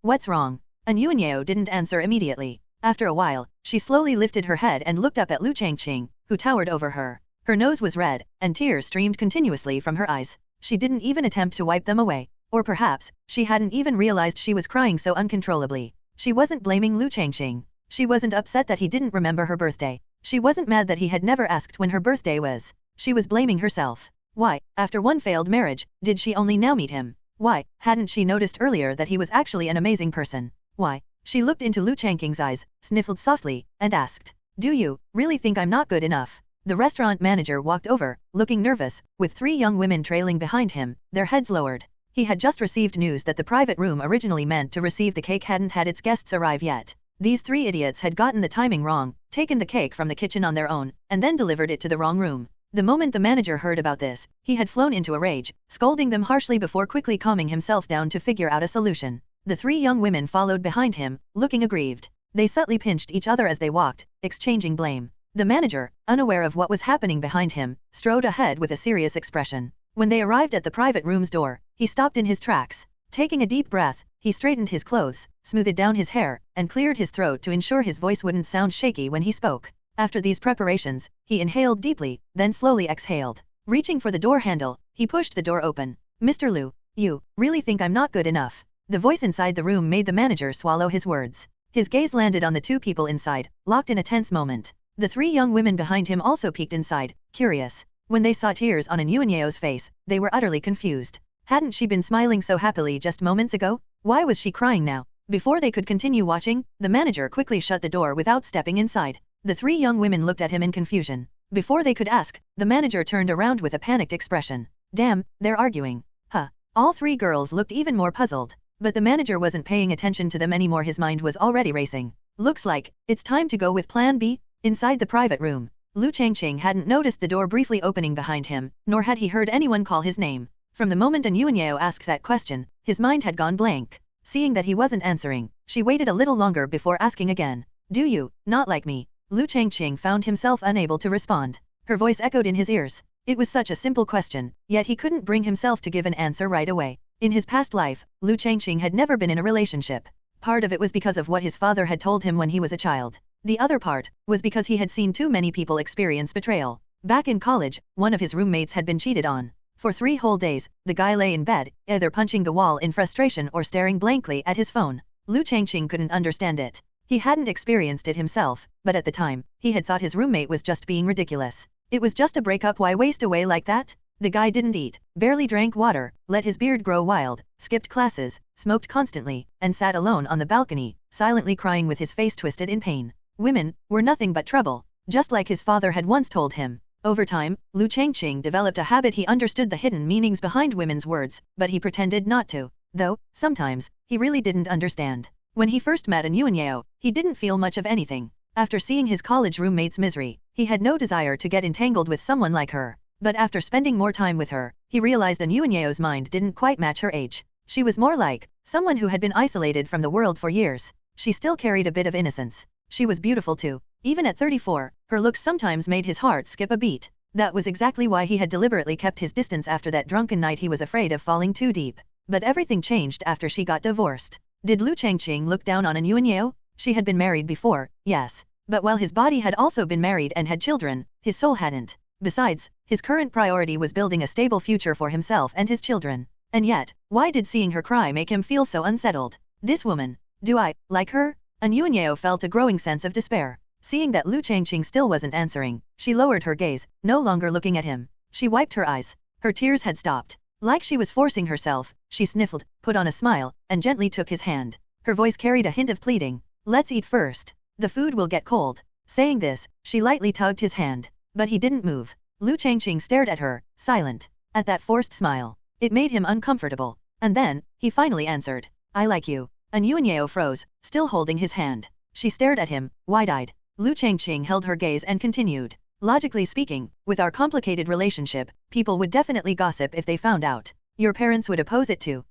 What's wrong? And Yuanyeo didn't answer immediately. After a while, she slowly lifted her head and looked up at Liu Changqing, who towered over her. Her nose was red, and tears streamed continuously from her eyes. She didn't even attempt to wipe them away. Or perhaps, she hadn't even realized she was crying so uncontrollably. She wasn't blaming Liu Changqing. She wasn't upset that he didn't remember her birthday. She wasn't mad that he had never asked when her birthday was. She was blaming herself. Why, after one failed marriage, did she only now meet him? Why, hadn't she noticed earlier that he was actually an amazing person? Why? She looked into Liu Changqing's eyes, sniffled softly, and asked, "Do you really think I'm not good enough?" The restaurant manager walked over, looking nervous, with 3 young women trailing behind him, their heads lowered. He had just received news that the private room originally meant to receive the cake hadn't had its guests arrive yet. These 3 idiots had gotten the timing wrong, taken the cake from the kitchen on their own, and then delivered it to the wrong room. The moment the manager heard about this, he had flown into a rage, scolding them harshly before quickly calming himself down to figure out a solution. The 3 young women followed behind him, looking aggrieved. They subtly pinched each other as they walked, exchanging blame. The manager, unaware of what was happening behind him, strode ahead with a serious expression. When they arrived at the private room's door, he stopped in his tracks. Taking a deep breath, he straightened his clothes, smoothed down his hair, and cleared his throat to ensure his voice wouldn't sound shaky when he spoke. After these preparations, he inhaled deeply, then slowly exhaled. Reaching for the door handle, he pushed the door open. "Mr. Liu, you really think I'm not good enough?" The voice inside the room made the manager swallow his words. His gaze landed on the 2 people inside, locked in a tense moment. The 3 young women behind him also peeked inside, curious. When they saw tears on Yuanyeo's face, they were utterly confused. Hadn't she been smiling so happily just moments ago? Why was she crying now? Before they could continue watching, the manager quickly shut the door without stepping inside. The 3 young women looked at him in confusion. Before they could ask, the manager turned around with a panicked expression. "Damn, they're arguing. Huh. All three girls looked even more puzzled. But the manager wasn't paying attention to them anymore. His mind was already racing. Looks like it's time to go with plan B. Inside the private room, Liu Changqing hadn't noticed the door briefly opening behind him, nor had he heard anyone call his name. From the moment Yuanyao asked that question, his mind had gone blank. Seeing that he wasn't answering, she waited a little longer before asking again. Do you not like me? Liu Changqing found himself unable to respond. Her voice echoed in his ears. It was such a simple question, yet he couldn't bring himself to give an answer right away. In his past life, Liu Changqing had never been in a relationship. Part of it was because of what his father had told him when he was a child. The other part was because he had seen too many people experience betrayal. Back in college, one of his roommates had been cheated on. For 3 whole days, the guy lay in bed, either punching the wall in frustration or staring blankly at his phone. Liu Changqing couldn't understand it. He hadn't experienced it himself, but at the time, he had thought his roommate was just being ridiculous. It was just a breakup, why waste away like that? The guy didn't eat, barely drank water, let his beard grow wild, skipped classes, smoked constantly, and sat alone on the balcony, silently crying with his face twisted in pain. Women were nothing but trouble, just like his father had once told him. Over time, Liu Changqing developed a habit. He understood the hidden meanings behind women's words, but he pretended not to. Though, sometimes, he really didn't understand. When he first met Yuanyao, he didn't feel much of anything. After seeing his college roommate's misery, he had no desire to get entangled with someone like her. But after spending more time with her, he realized Yuanyao's mind didn't quite match her age. She was more like someone who had been isolated from the world for years. She still carried a bit of innocence. She was beautiful too. Even at 34, her looks sometimes made his heart skip a beat. That was exactly why he had deliberately kept his distance after that drunken night. He was afraid of falling too deep. But everything changed after she got divorced. Did Liu Changqing look down on Yuanyao? She had been married before, yes. But while his body had also been married and had children, his soul hadn't. Besides, his current priority was building a stable future for himself and his children. And yet, why did seeing her cry make him feel so unsettled? This woman. Do I like her? Yuanyao felt a growing sense of despair. Seeing that Liu Changqing still wasn't answering, she lowered her gaze, no longer looking at him. She wiped her eyes. Her tears had stopped. Like she was forcing herself, she sniffled, put on a smile, and gently took his hand. Her voice carried a hint of pleading. Let's eat first. The food will get cold. Saying this, she lightly tugged his hand. But he didn't move. Liu Changqing stared at her, silent. At that forced smile, it made him uncomfortable. And then, he finally answered. I like you. Yuanyao froze, still holding his hand. She stared at him, wide-eyed. Liu Changqing held her gaze and continued. Logically speaking, with our complicated relationship, people would definitely gossip if they found out. Your parents would oppose it too.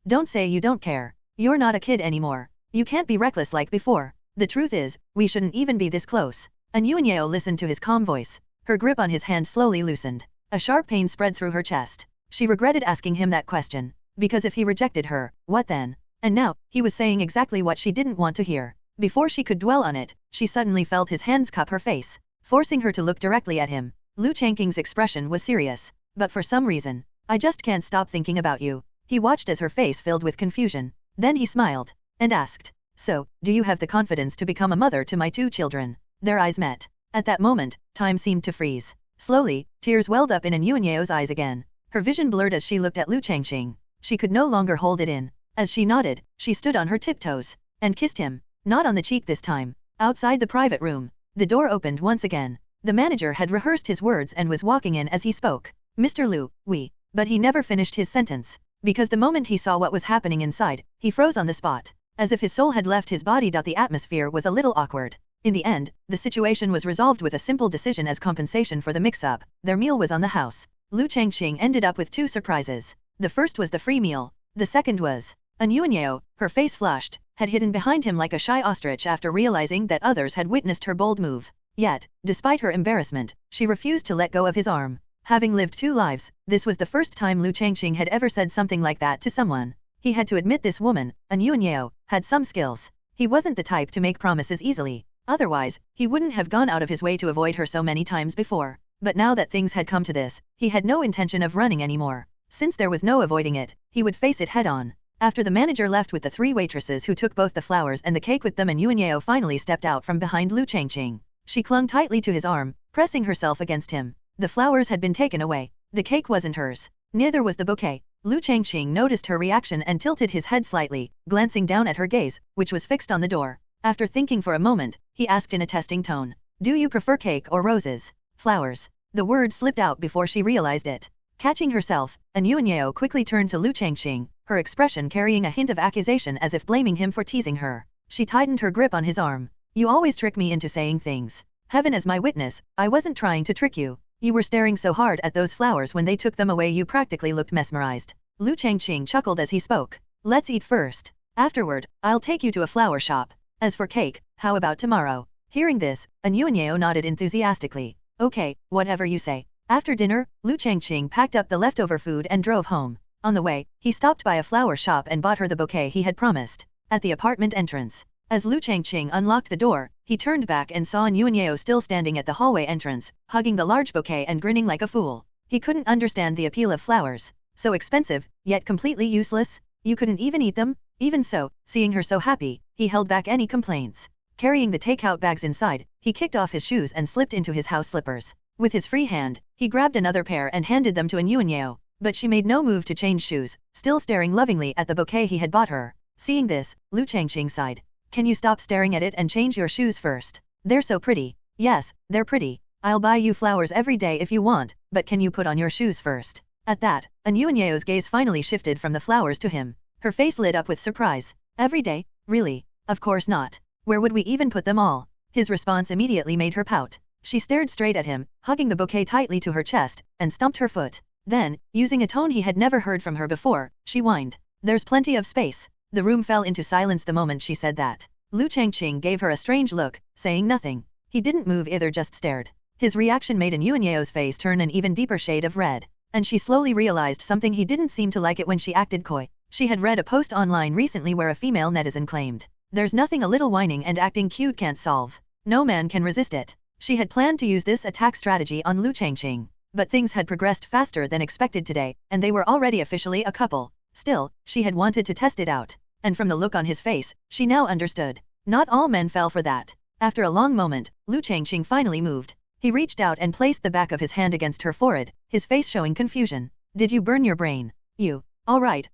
Don't say you don't care. You're not a kid anymore. You can't be reckless like before. The truth is, we shouldn't even be this close. Yuanyao listened to his calm voice. Her grip on his hand slowly loosened. A sharp pain spread through her chest. She regretted asking him that question. Because if he rejected her, what then? And now, he was saying exactly what she didn't want to hear. Before she could dwell on it, she suddenly felt his hands cup her face, forcing her to look directly at him. Liu Changqing's expression was serious. But for some reason, I just can't stop thinking about you. He watched as her face filled with confusion. Then he smiled. And asked. So, do you have the confidence to become a mother to my 2 children? Their eyes met. At that moment, time seemed to freeze. Slowly, tears welled up in Yuanyao's eyes again. Her vision blurred as she looked at Liu Changqing. She could no longer hold it in. As she nodded, she stood on her tiptoes. And kissed him. Not on the cheek this time. Outside the private room, the door opened once again. The manager had rehearsed his words and was walking in as he spoke. Mr. Liu, we. But he never finished his sentence. Because the moment he saw what was happening inside, he froze on the spot. As if his soul had left his body. The atmosphere was a little awkward. In the end, the situation was resolved with a simple decision as compensation for the mix-up. Their meal was on the house. Liu Changqing ended up with 2 surprises. The first was the free meal. The second was Yuanyao, her face flushed, had hidden behind him like a shy ostrich after realizing that others had witnessed her bold move. Yet, despite her embarrassment, she refused to let go of his arm. Having lived 2 lives, this was the first time Liu Changqing had ever said something like that to someone. He had to admit this woman, Yuanyao, had some skills. He wasn't the type to make promises easily. Otherwise, he wouldn't have gone out of his way to avoid her so many times before. But now that things had come to this, he had no intention of running anymore. Since there was no avoiding it, he would face it head-on. After the manager left with the 3 waitresses who took both the flowers and the cake with them, Yuanyao finally stepped out from behind Liu Changqing. She clung tightly to his arm, pressing herself against him. The flowers had been taken away. The cake wasn't hers. Neither was the bouquet. Liu Changqing noticed her reaction and tilted his head slightly, glancing down at her gaze, which was fixed on the door. After thinking for a moment, he asked in a testing tone. Do you prefer cake or roses? Flowers. The word slipped out before she realized it. Catching herself, Anyuanyeo quickly turned to Liu Changqing, her expression carrying a hint of accusation as if blaming him for teasing her. She tightened her grip on his arm. You always trick me into saying things. Heaven is my witness, I wasn't trying to trick you. You were staring so hard at those flowers when they took them away you practically looked mesmerized. Liu Changqing chuckled as he spoke. Let's eat first. Afterward, I'll take you to a flower shop. As for cake, how about tomorrow? Hearing this, Anyuanyeo nodded enthusiastically. Okay, whatever you say. After dinner, Liu Changqing packed up the leftover food and drove home. On the way, he stopped by a flower shop and bought her the bouquet he had promised. At the apartment entrance, as Liu Changqing unlocked the door, he turned back and saw Anyuanyeo still standing at the hallway entrance, hugging the large bouquet and grinning like a fool. He couldn't understand the appeal of flowers. So expensive, yet completely useless. You couldn't even eat them? Even so, seeing her so happy, he held back any complaints. Carrying the takeout bags inside, he kicked off his shoes and slipped into his house slippers. With his free hand, he grabbed another pair and handed them to Anyuanyeo, but she made no move to change shoes, still staring lovingly at the bouquet he had bought her. Seeing this, Liu Changqing sighed. Can you stop staring at it and change your shoes first? They're so pretty. Yes, they're pretty. I'll buy you flowers every day if you want, but can you put on your shoes first? At that, Anyuanyeo's gaze finally shifted from the flowers to him. Her face lit up with surprise. Every day? Really? Of course not. Where would we even put them all? His response immediately made her pout. She stared straight at him, hugging the bouquet tightly to her chest, and stomped her foot. Then, using a tone he had never heard from her before, she whined. There's plenty of space. The room fell into silence the moment she said that. Liu Changqing gave her a strange look, saying nothing. He didn't move either, just stared. His reaction made Anyuanyeo's face turn an even deeper shade of red, and she slowly realized something. He didn't seem to like it when she acted coy. She had read a post online recently where a female netizen claimed, "There's nothing a little whining and acting cute can't solve. No man can resist it." She had planned to use this attack strategy on Liu Changqing, but things had progressed faster than expected today, and they were already officially a couple. Still, she had wanted to test it out, and from the look on his face, she now understood. Not all men fell for that. After a long moment, Liu Changqing finally moved. He reached out and placed the back of his hand against her forehead, his face showing confusion. Did you burn your brain? You. All right,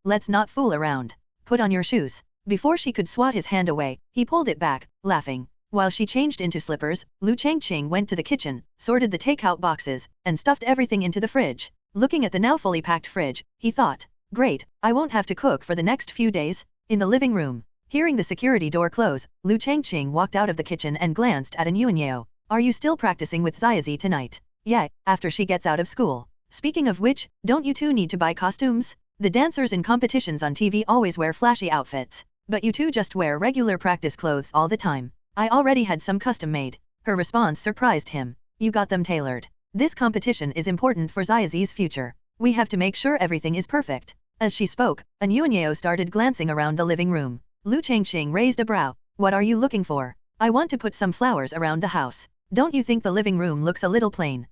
let's not fool around. Put on your shoes. Before she could swat his hand away, he pulled it back, laughing. While she changed into slippers, Liu Changqing went to the kitchen, sorted the takeout boxes, and stuffed everything into the fridge. Looking at the now fully packed fridge, he thought, great, I won't have to cook for the next few days. In the living room, hearing the security door close, Liu Changqing walked out of the kitchen and glanced at Anyuanyeo. Are you still practicing with Xiaozi tonight? Yeah, after she gets out of school. Speaking of which, don't you two need to buy costumes? The dancers in competitions on TV always wear flashy outfits, but you two just wear regular practice clothes all the time. I already had some custom made. Her response surprised him. You got them tailored. This competition is important for Xiaozi's future. We have to make sure everything is perfect. As she spoke, Anyuanyeo started glancing around the living room. Liu Changqing raised a brow. What are you looking for? I want to put some flowers around the house. Don't you think the living room looks a little plain?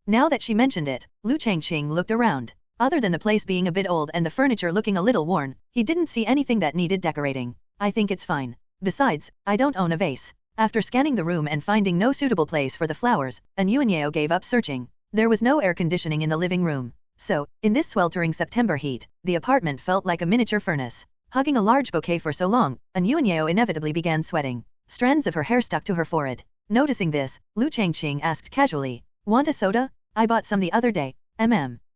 Now that she mentioned it, Liu Changqing looked around. Other than the place being a bit old and the furniture looking a little worn, he didn't see anything that needed decorating. I think it's fine. Besides, I don't own a vase. After scanning the room and finding no suitable place for the flowers, Anyuanyeo gave up searching. There was no air conditioning in the living room. So, in this sweltering September heat, the apartment felt like a miniature furnace. Hugging a large bouquet for so long, Anyuanyeo inevitably began sweating. Strands of her hair stuck to her forehead. Noticing this, Liu Changqing asked casually, want a soda? I bought some the other day.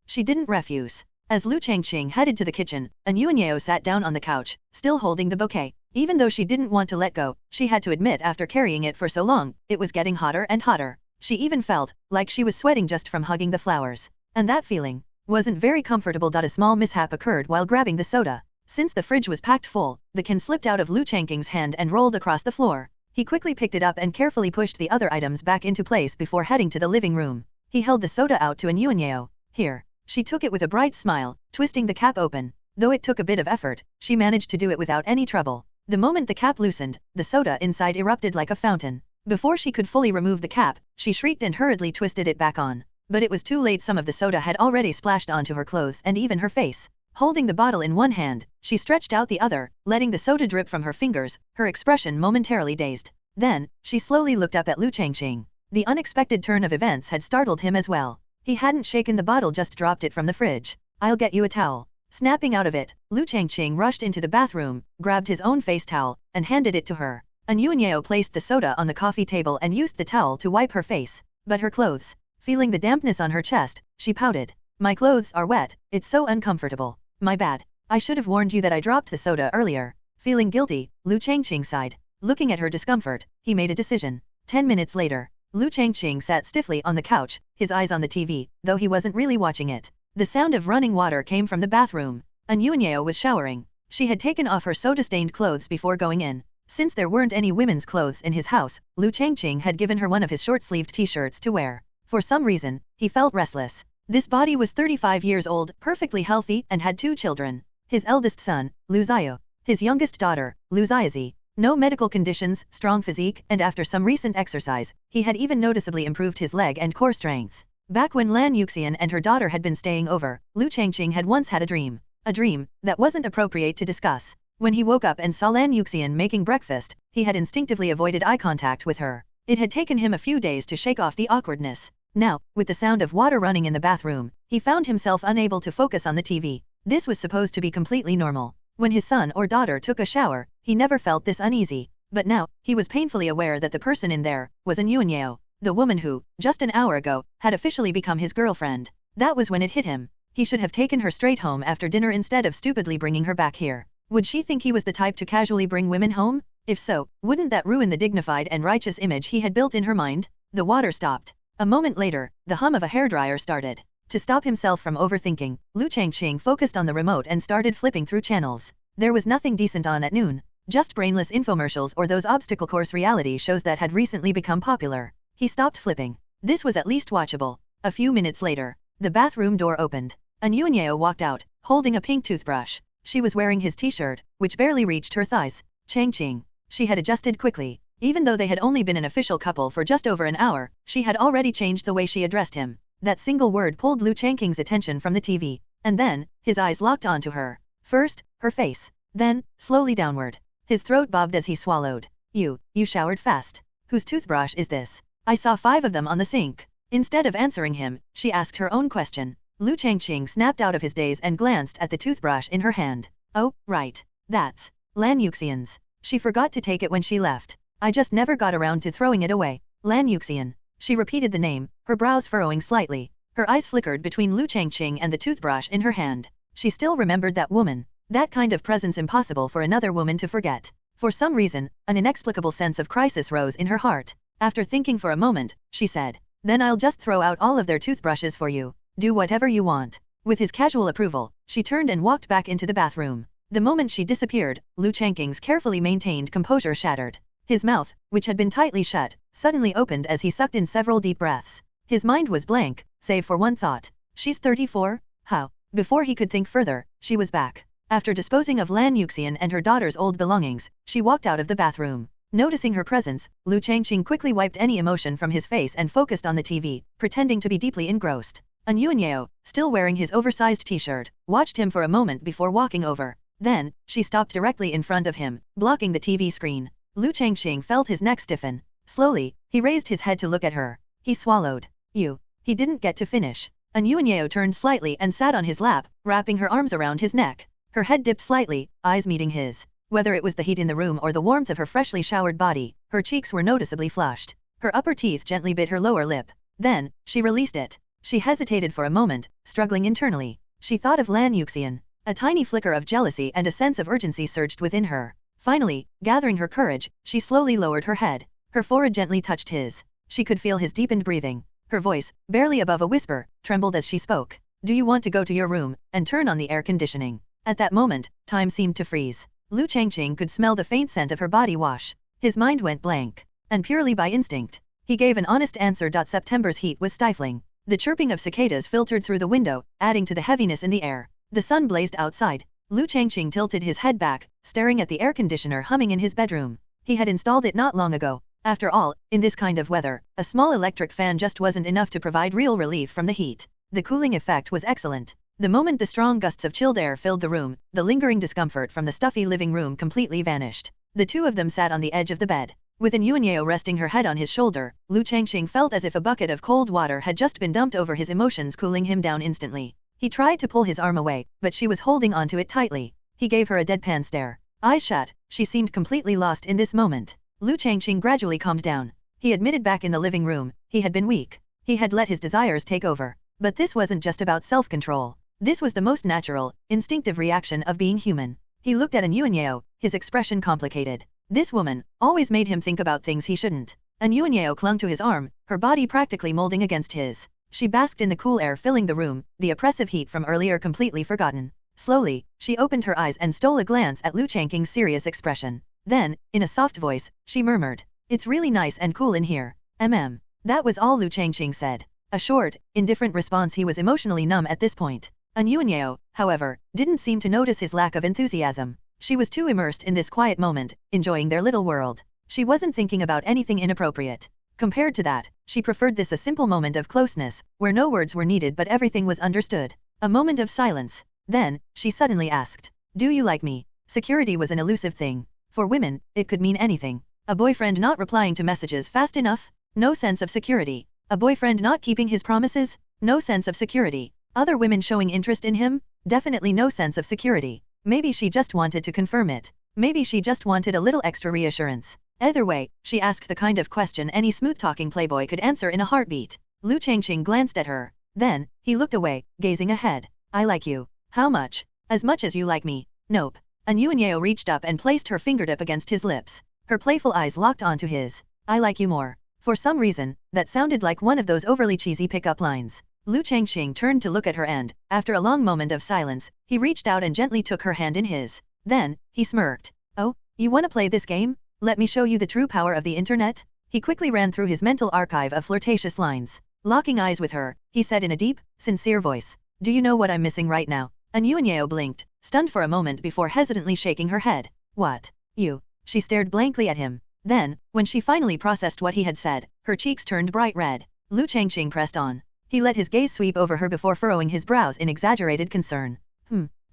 She didn't refuse. As Liu Changqing headed to the kitchen, Anyuanyeo sat down on the couch, still holding the bouquet. Even though she didn't want to let go, she had to admit after carrying it for so long, it was getting hotter and hotter. She even felt like she was sweating just from hugging the flowers. And that feeling wasn't very comfortable. A small mishap occurred while grabbing the soda. Since the fridge was packed full, the can slipped out of Liu Changqing's hand and rolled across the floor. He quickly picked it up and carefully pushed the other items back into place before heading to the living room. He held the soda out to Anyuanyeo. Here. She took it with a bright smile, twisting the cap open. Though it took a bit of effort, she managed to do it without any trouble. The moment the cap loosened, the soda inside erupted like a fountain. Before she could fully remove the cap, she shrieked and hurriedly twisted it back on. But it was too late. Some of the soda had already splashed onto her clothes and even her face. Holding the bottle in one hand, she stretched out the other, letting the soda drip from her fingers, her expression momentarily dazed. Then, she slowly looked up at Liu Changqing. The unexpected turn of events had startled him as well. He hadn't shaken the bottle, just dropped it from the fridge. I'll get you a towel. Snapping out of it, Liu Changqing rushed into the bathroom, grabbed his own face towel, and handed it to her. Anyuanyeo placed the soda on the coffee table and used the towel to wipe her face. But her clothes Feeling the dampness on her chest, she pouted. My clothes are wet, it's so uncomfortable. My bad. I should have warned you that I dropped the soda earlier. Feeling guilty, Liu Changqing sighed. Looking at her discomfort, he made a decision. 10 minutes later, Liu Changqing sat stiffly on the couch, his eyes on the TV, though he wasn't really watching it. The sound of running water came from the bathroom. Yuanyao was showering. She had taken off her soda-stained clothes before going in. Since there weren't any women's clothes in his house, Liu Changqing had given her one of his short-sleeved t-shirts to wear. For some reason, he felt restless. This body was 35 years old, perfectly healthy, and had 2 children. His eldest son, Liu Ziyu. His youngest daughter, Liu Ziyazi. No medical conditions, strong physique, and after some recent exercise, he had even noticeably improved his leg and core strength. Back when Lan Yuxian and her daughter had been staying over, Liu Changqing had once had a dream. A dream that wasn't appropriate to discuss. When he woke up and saw Lan Yuxian making breakfast, he had instinctively avoided eye contact with her. It had taken him a few days to shake off the awkwardness. Now, with the sound of water running in the bathroom, he found himself unable to focus on the TV. This was supposed to be completely normal. When his son or daughter took a shower, he never felt this uneasy. But now, he was painfully aware that the person in there was Yuanyao, the woman who, just an hour ago, had officially become his girlfriend. That was when it hit him. He should have taken her straight home after dinner instead of stupidly bringing her back here. Would she think he was the type to casually bring women home? If so, wouldn't that ruin the dignified and righteous image he had built in her mind? The water stopped. A moment later, the hum of a hairdryer started. To stop himself from overthinking, Liu Changqing focused on the remote and started flipping through channels. There was nothing decent on at noon. Just brainless infomercials or those obstacle course reality shows that had recently become popular. He stopped flipping. This was at least watchable. A few minutes later, the bathroom door opened. Yuanyao walked out, holding a pink toothbrush. She was wearing his t-shirt, which barely reached her thighs. Changqing. She had adjusted quickly. Even though they had only been an official couple for just over an hour, she had already changed the way she addressed him. That single word pulled Liu Changqing's attention from the TV. And then, his eyes locked onto her. First, her face. Then, slowly downward. His throat bobbed as he swallowed. You showered fast. Whose toothbrush is this? I saw 5 of them on the sink. Instead of answering him, she asked her own question. Liu Changqing snapped out of his daze and glanced at the toothbrush in her hand. Oh, right. That's Lan Yuxian's. She forgot to take it when she left. I just never got around to throwing it away. Lan Yuxian. She repeated the name, her brows furrowing slightly. Her eyes flickered between Liu Changqing and the toothbrush in her hand. She still remembered that woman. That kind of presence impossible for another woman to forget. For some reason, an inexplicable sense of crisis rose in her heart. After thinking for a moment, she said, "Then I'll just throw out all of their toothbrushes for you. Do whatever you want." With his casual approval, she turned and walked back into the bathroom. The moment she disappeared, Liu Changqing's carefully maintained composure shattered. His mouth, which had been tightly shut, suddenly opened as he sucked in several deep breaths. His mind was blank, save for one thought. She's 34? How? Before he could think further, she was back. After disposing of Lan Yuxian and her daughter's old belongings, she walked out of the bathroom. Noticing her presence, Liu Changqing quickly wiped any emotion from his face and focused on the TV, pretending to be deeply engrossed. Yuanyao, still wearing his oversized t-shirt, watched him for a moment before walking over. Then, she stopped directly in front of him, blocking the TV screen. Liu Changqing felt his neck stiffen. Slowly, he raised his head to look at her. He swallowed. He didn't get to finish. Yuanyao turned slightly and sat on his lap, wrapping her arms around his neck. Her head dipped slightly, eyes meeting his. Whether it was the heat in the room or the warmth of her freshly showered body, her cheeks were noticeably flushed. Her upper teeth gently bit her lower lip. Then, she released it. She hesitated for a moment, struggling internally. She thought of Lan Yuxian. A tiny flicker of jealousy and a sense of urgency surged within her. Finally, gathering her courage, she slowly lowered her head. Her forehead gently touched his. She could feel his deepened breathing. Her voice, barely above a whisper, trembled as she spoke. "Do you want to go to your room and turn on the air conditioning?" At that moment, time seemed to freeze. Liu Changqing could smell the faint scent of her body wash. His mind went blank. And purely by instinct, he gave an honest answer. September's heat was stifling. The chirping of cicadas filtered through the window, adding to the heaviness in the air. The sun blazed outside. Liu Changqing tilted his head back, staring at the air conditioner humming in his bedroom. He had installed it not long ago. After all, in this kind of weather, a small electric fan just wasn't enough to provide real relief from the heat. The cooling effect was excellent. The moment the strong gusts of chilled air filled the room, the lingering discomfort from the stuffy living room completely vanished. The two of them sat on the edge of the bed. With Yuanyao resting her head on his shoulder, Liu Changqing felt as if a bucket of cold water had just been dumped over his emotions, cooling him down instantly. He tried to pull his arm away, but she was holding onto it tightly. He gave her a deadpan stare. Eyes shut, she seemed completely lost in this moment. Liu Changqing gradually calmed down. He admitted back in the living room, he had been weak. He had let his desires take over. But this wasn't just about self-control. This was the most natural, instinctive reaction of being human. He looked at Anyuanyeo, his expression complicated. This woman always made him think about things he shouldn't. Anyuanyeo clung to his arm, her body practically molding against his. She basked in the cool air filling the room, the oppressive heat from earlier completely forgotten. Slowly, she opened her eyes and stole a glance at Liu Changqing's serious expression. Then, in a soft voice, she murmured, "It's really nice and cool in here. That was all Liu Changqing said. A short, indifferent response. He was emotionally numb at this point. Anyuanyeo, however, didn't seem to notice his lack of enthusiasm. She was too immersed in this quiet moment, enjoying their little world. She wasn't thinking about anything inappropriate. Compared to that, she preferred this a simple moment of closeness, where no words were needed but everything was understood. A moment of silence. Then, she suddenly asked, "Do you like me?" Security was an elusive thing. For women, it could mean anything. A boyfriend not replying to messages fast enough? No sense of security. A boyfriend not keeping his promises? No sense of security. Other women showing interest in him? Definitely no sense of security. Maybe she just wanted to confirm it. Maybe she just wanted a little extra reassurance. Either way, she asked the kind of question any smooth-talking playboy could answer in a heartbeat. Liu Changqing glanced at her. Then, he looked away, gazing ahead. "I like you. How much? As much as you like me." "Nope." Anyuanyeo reached up and placed her fingertip against his lips. Her playful eyes locked onto his. "I like you more." For some reason, that sounded like one of those overly cheesy pickup lines. Liu Changqing turned to look at her and, after a long moment of silence, he reached out and gently took her hand in his. Then, he smirked. "Oh, you wanna play this game? Let me show you the true power of the internet?" He quickly ran through his mental archive of flirtatious lines. Locking eyes with her, he said in a deep, sincere voice, "Do you know what I'm missing right now?" Anyuanyeo blinked, stunned for a moment before hesitantly shaking her head. "What? You?" She stared blankly at him. Then, when she finally processed what he had said, her cheeks turned bright red. Liu Changqing pressed on. He let his gaze sweep over her before furrowing his brows in exaggerated concern.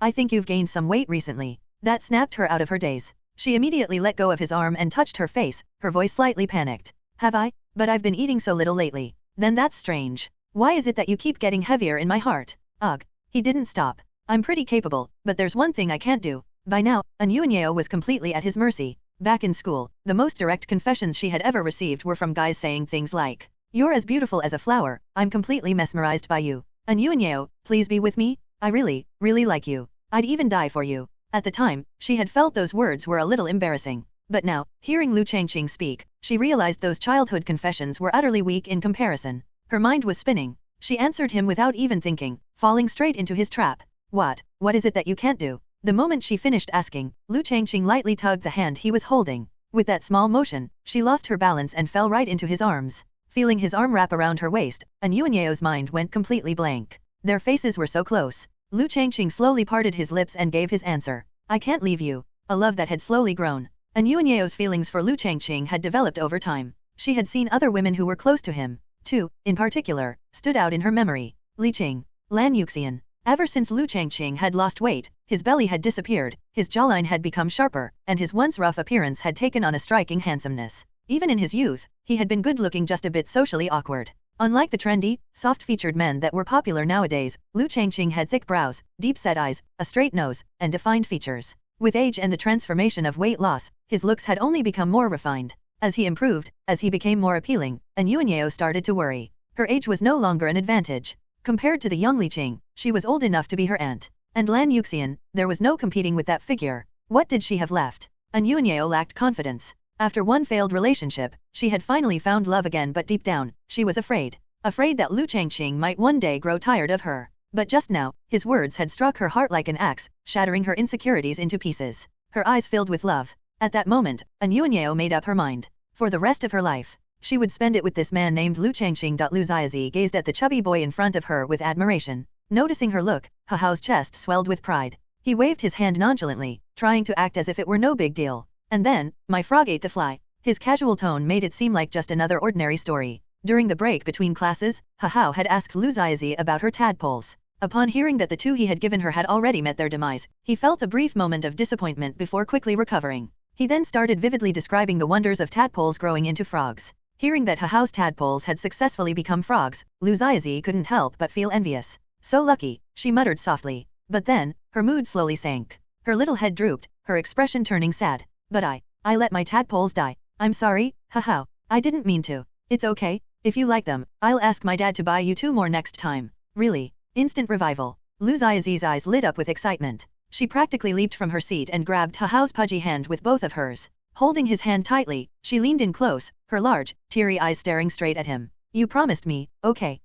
I think you've gained some weight recently." That snapped her out of her daze. She immediately let go of his arm and touched her face, her voice slightly panicked. "Have I? But I've been eating so little lately." "Then that's strange. Why is it that you keep getting heavier in my heart?" Ugh. He didn't stop. "I'm pretty capable, but there's one thing I can't do." By now, Anyuanyeo was completely at his mercy. Back in school, the most direct confessions she had ever received were from guys saying things like, "You're as beautiful as a flower, I'm completely mesmerized by you. Anyuanyeo, please be with me? I really, really like you. I'd even die for you." At the time, she had felt those words were a little embarrassing. But now, hearing Liu Changqing speak, she realized those childhood confessions were utterly weak in comparison. Her mind was spinning. She answered him without even thinking, falling straight into his trap. What is it that you can't do?" The moment she finished asking, Liu Changqing lightly tugged the hand he was holding. With that small motion, she lost her balance and fell right into his arms. Feeling his arm wrap around her waist, Anyuanyeo's mind went completely blank. Their faces were so close. Liu Changqing slowly parted his lips and gave his answer. "I can't leave you." A love that had slowly grown. Anyuanyeo's feelings for Liu Changqing had developed over time. She had seen other women who were close to him. Two, in particular, stood out in her memory. Li Qing, Lan Yuxian. Ever since Liu Changqing had lost weight, his belly had disappeared, his jawline had become sharper, and his once rough appearance had taken on a striking handsomeness. Even in his youth, he had been good-looking, just a bit socially awkward. Unlike the trendy, soft-featured men that were popular nowadays, Liu Changqing had thick brows, deep-set eyes, a straight nose, and defined features. With age and the transformation of weight loss, his looks had only become more refined. As he improved, as he became more appealing, Anyuanyeo started to worry. Her age was no longer an advantage. Compared to the young Li Qing, she was old enough to be her aunt. And Lan Yuxian, there was no competing with that figure. What did she have left? Anyuanyeo lacked confidence. After one failed relationship, she had finally found love again, but deep down, she was afraid. Afraid that Liu Changqing might one day grow tired of her. But just now, his words had struck her heart like an axe, shattering her insecurities into pieces. Her eyes filled with love. At that moment, Anyuanyeo made up her mind. For the rest of her life, she would spend it with this man named Liu Changqing. Liu Ziazi gazed at the chubby boy in front of her with admiration. Noticing her look, Hao's chest swelled with pride. He waved his hand nonchalantly, trying to act as if it were no big deal. And then, "My frog ate the fly." His casual tone made it seem like just another ordinary story. During the break between classes, Hao had asked Liu Ziazi about her tadpoles. Upon hearing that the two he had given her had already met their demise, he felt a brief moment of disappointment before quickly recovering. He then started vividly describing the wonders of tadpoles growing into frogs. Hearing that Hao's tadpoles had successfully become frogs, Liu Ziazi couldn't help but feel envious. "So lucky," she muttered softly. But then, her mood slowly sank. Her little head drooped, her expression turning sad. "But I let my tadpoles die. I'm sorry, Hao. I didn't mean to." "It's okay." If you like them, I'll ask my dad to buy you 2 more next time. Really? Instant revival. Lu Xiaozi's eyes lit up with excitement. She practically leaped from her seat and grabbed Ha Hao's pudgy hand with both of hers. Holding his hand tightly, she leaned in close, her large, teary eyes staring straight at him. You promised me, okay?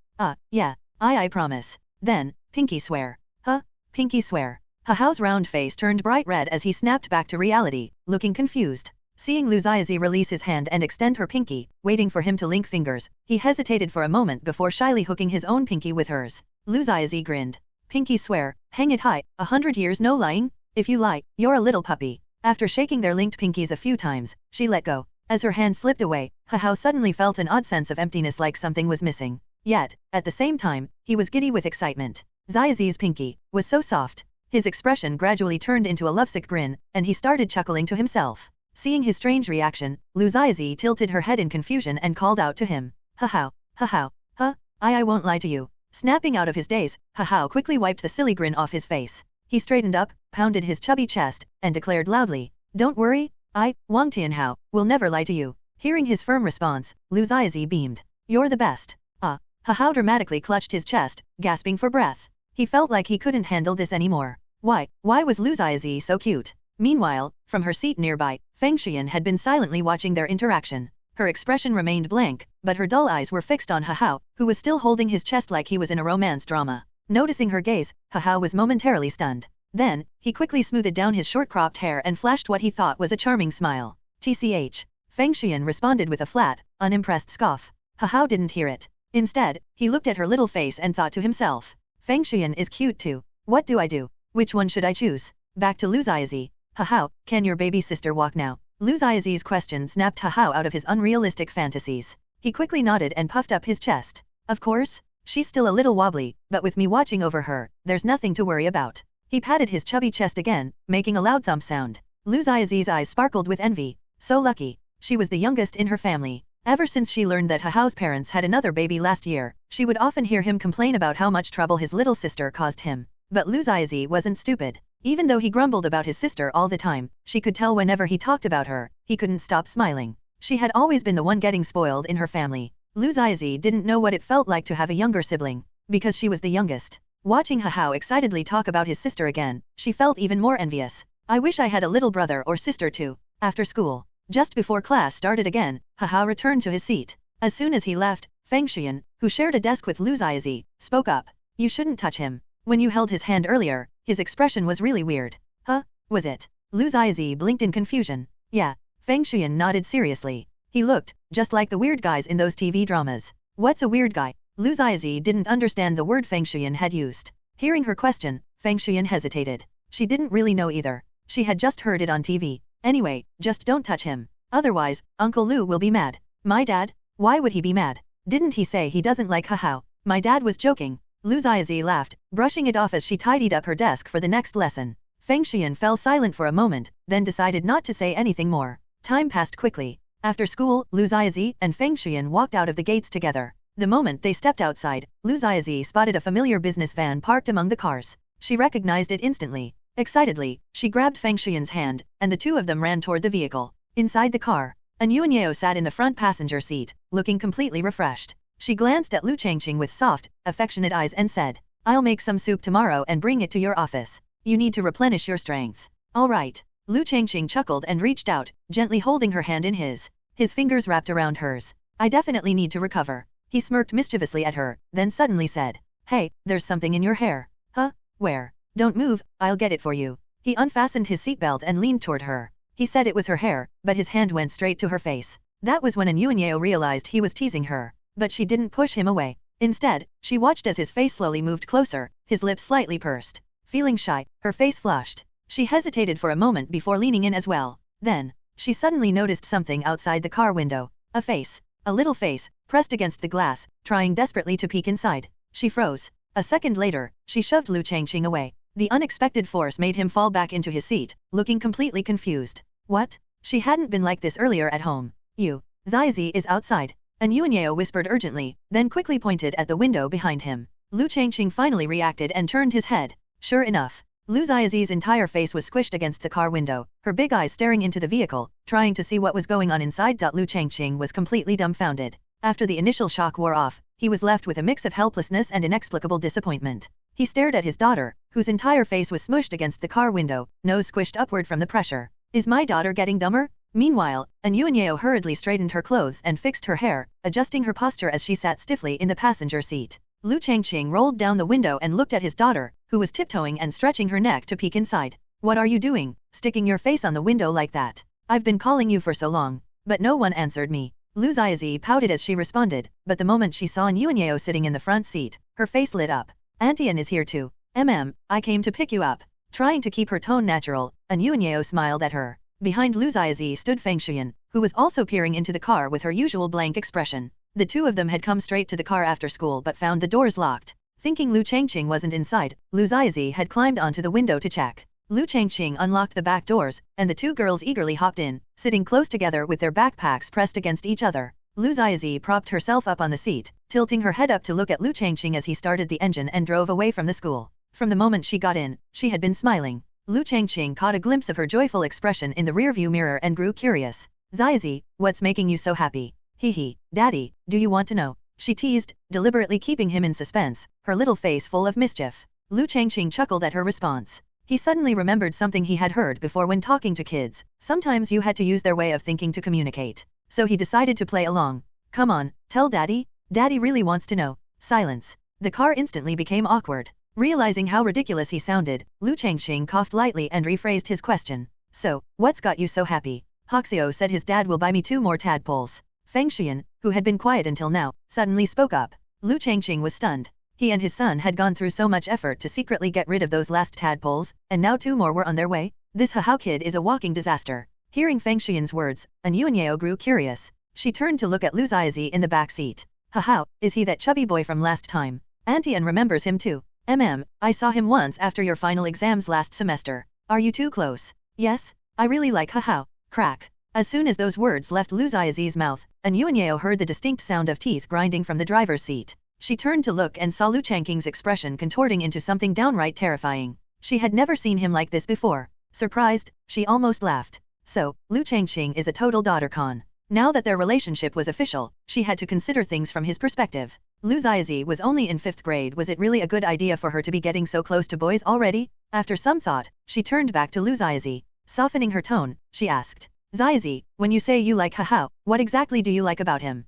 Yeah. I promise. Then, pinky swear. Huh? Pinky swear. Ha Hao's round face turned bright red as he snapped back to reality, looking confused. Seeing Lu Xiaozi release his hand and extend her pinky, waiting for him to link fingers, he hesitated for a moment before shyly hooking his own pinky with hers. Lu Xiaozi grinned. Pinky swear, hang it high, 100 years no lying? If you lie, you're a little puppy. After shaking their linked pinkies a few times, she let go. As her hand slipped away, Ha Hao suddenly felt an odd sense of emptiness, like something was missing. Yet, at the same time, he was giddy with excitement. Xiaozi's pinky was so soft. His expression gradually turned into a lovesick grin, and he started chuckling to himself. Seeing his strange reaction, Lu Xiaozi tilted her head in confusion and called out to him. Ha Hao, huh? I won't lie to you. Snapping out of his daze, Ha Hao quickly wiped the silly grin off his face. He straightened up, pounded his chubby chest, and declared loudly, Don't worry, Wang Tianhao, will never lie to you. Hearing his firm response, Lu Xiaozi beamed. You're the best. Ha Hao dramatically clutched his chest, gasping for breath. He felt like he couldn't handle this anymore. Why was Lu Xiaozi so cute? Meanwhile, from her seat nearby, Feng Xian had been silently watching their interaction. Her expression remained blank, but her dull eyes were fixed on Ha Hao, who was still holding his chest like he was in a romance drama. Noticing her gaze, Ha Hao was momentarily stunned. Then, he quickly smoothed down his short-cropped hair and flashed what he thought was a charming smile. TCH. Feng Xian responded with a flat, unimpressed scoff. Ha Hao didn't hear it. Instead, he looked at her little face and thought to himself. Feng Xian is cute too. What do I do? Which one should I choose? Back to Lu Xiaozi. Ha Hao, can your baby sister walk now? Lu Xiaozi's question snapped Ha Hao out of his unrealistic fantasies. He quickly nodded and puffed up his chest. Of course. She's still a little wobbly, but with me watching over her, there's nothing to worry about. He patted his chubby chest again, making a loud thump sound. Lu Xiaozi's eyes sparkled with envy. So lucky. She was the youngest in her family. Ever since she learned that Ha Hao's parents had another baby last year, she would often hear him complain about how much trouble his little sister caused him. But Lu Xiaozi wasn't stupid. Even though he grumbled about his sister all the time, she could tell whenever he talked about her, he couldn't stop smiling. She had always been the one getting spoiled in her family. Lu Xiaozi didn't know what it felt like to have a younger sibling, because she was the youngest. Watching Ha Hao excitedly talk about his sister again, she felt even more envious. I wish I had a little brother or sister too. After school, just before class started again, Ha Hao returned to his seat. As soon as he left, Feng Xian, who shared a desk with Lu Xiaozi, spoke up. You shouldn't touch him. When you held his hand earlier, his expression was really weird. Huh? Was it? Lu Xiaozi blinked in confusion. Yeah. Feng Xian nodded seriously. He looked just like the weird guys in those TV dramas. What's a weird guy? Lu Xiaozi didn't understand the word Feng Xian had used. Hearing her question, Feng Xian hesitated. She didn't really know either. She had just heard it on TV. Anyway, just don't touch him. Otherwise, Uncle Lu will be mad. My dad? Why would he be mad? Didn't he say he doesn't like Ha Hao? My dad was joking. Lu Xiaozi laughed, brushing it off as she tidied up her desk for the next lesson. Feng Xian fell silent for a moment, then decided not to say anything more. Time passed quickly. After school, Lu Xiaozi and Feng Xian walked out of the gates together. The moment they stepped outside, Lu Xiaozi spotted a familiar business van parked among the cars. She recognized it instantly. Excitedly, she grabbed Feng Xian's hand, and the two of them ran toward the vehicle. Inside the car, An Yuanyeo sat in the front passenger seat, looking completely refreshed. She glanced at Liu Changqing with soft, affectionate eyes and said, I'll make some soup tomorrow and bring it to your office. You need to replenish your strength. All right. Liu Changqing chuckled and reached out, gently holding her hand in his. His fingers wrapped around hers. I definitely need to recover. He smirked mischievously at her, then suddenly said, Hey, there's something in your hair. Huh? Where? Don't move, I'll get it for you. He unfastened his seatbelt and leaned toward her. He said it was her hair, but his hand went straight to her face. That was when An Yuanyeo realized he was teasing her. But she didn't push him away. Instead, she watched as his face slowly moved closer, his lips slightly pursed. Feeling shy, her face flushed. She hesitated for a moment before leaning in as well. Then, she suddenly noticed something outside the car window. A face. A little face, pressed against the glass, trying desperately to peek inside. She froze. A second later, she shoved Liu Changqing away. The unexpected force made him fall back into his seat, looking completely confused. What? She hadn't been like this earlier at home. You. Xiaozi is outside. An Yuanyeo whispered urgently, then quickly pointed at the window behind him. Liu Changqing finally reacted and turned his head. Sure enough, Lu Xiaozi's entire face was squished against the car window, her big eyes staring into the vehicle, trying to see what was going on inside. Liu Changqing was completely dumbfounded. After the initial shock wore off, he was left with a mix of helplessness and inexplicable disappointment. He stared at his daughter, whose entire face was smushed against the car window, nose squished upward from the pressure. Is my daughter getting dumber? Meanwhile, Anyuanyeo hurriedly straightened her clothes and fixed her hair, adjusting her posture as she sat stiffly in the passenger seat. Liu Changqing rolled down the window and looked at his daughter, who was tiptoeing and stretching her neck to peek inside. What are you doing, sticking your face on the window like that? I've been calling you for so long, but no one answered me. Lu Xiaozi pouted as she responded, but the moment she saw Anyuanyeo sitting in the front seat, her face lit up. Auntie An is here too. I came to pick you up. Trying to keep her tone natural, Anyuanyeo smiled at her. Behind Lu Xiaozi stood Feng Shuyan, who was also peering into the car with her usual blank expression. The two of them had come straight to the car after school but found the doors locked. Thinking Liu Changqing wasn't inside, Lu Xiaozi had climbed onto the window to check. Liu Changqing unlocked the back doors, and the two girls eagerly hopped in, sitting close together with their backpacks pressed against each other. Lu Xiaozi propped herself up on the seat, tilting her head up to look at Liu Changqing as he started the engine and drove away from the school. From the moment she got in, she had been smiling. Liu Changqing caught a glimpse of her joyful expression in the rearview mirror and grew curious. Xiaozi, what's making you so happy? Hee, Daddy, do you want to know? She teased, deliberately keeping him in suspense, her little face full of mischief. Liu Changqing chuckled at her response. He suddenly remembered something he had heard before when talking to kids. Sometimes you had to use their way of thinking to communicate. So he decided to play along. Come on, tell Daddy. Daddy really wants to know. Silence. The car instantly became awkward. Realizing how ridiculous he sounded, Liu Changqing coughed lightly and rephrased his question. So, what's got you so happy? Hoxio said his dad will buy me 2 more tadpoles. Feng Shuyan, who had been quiet until now, suddenly spoke up. Liu Changqing was stunned. He and his son had gone through so much effort to secretly get rid of those last tadpoles, and now 2 more were on their way? This Hahao kid is a walking disaster. Hearing Feng Shuyan's words, Anyuanyeo grew curious. She turned to look at Lu Xiaozi in the back seat. Hahao, is he that chubby boy from last time? Auntie An remembers him too. I saw him once after your final exams last semester. Are you too close? Yes, I really like Hahao. Crack. As soon as those words left Lu Xiaozi's mouth, Anyuanyeo heard the distinct sound of teeth grinding from the driver's seat. She turned to look and saw Liu Changqing's expression contorting into something downright terrifying. She had never seen him like this before. Surprised, she almost laughed. So, Liu Changqing is a total daughter con. Now that their relationship was official, she had to consider things from his perspective. Lu Xiaozi was only in 5th grade. Was it really a good idea for her to be getting so close to boys already? After some thought, she turned back to Lu Xiaozi. Softening her tone, she asked. Xiaozi, when you say you like Hahao, what exactly do you like about him?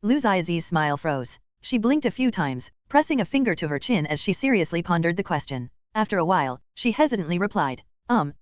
Lu Xiaozi's smile froze. She blinked a few times, pressing a finger to her chin as she seriously pondered the question. After a while, she hesitantly replied.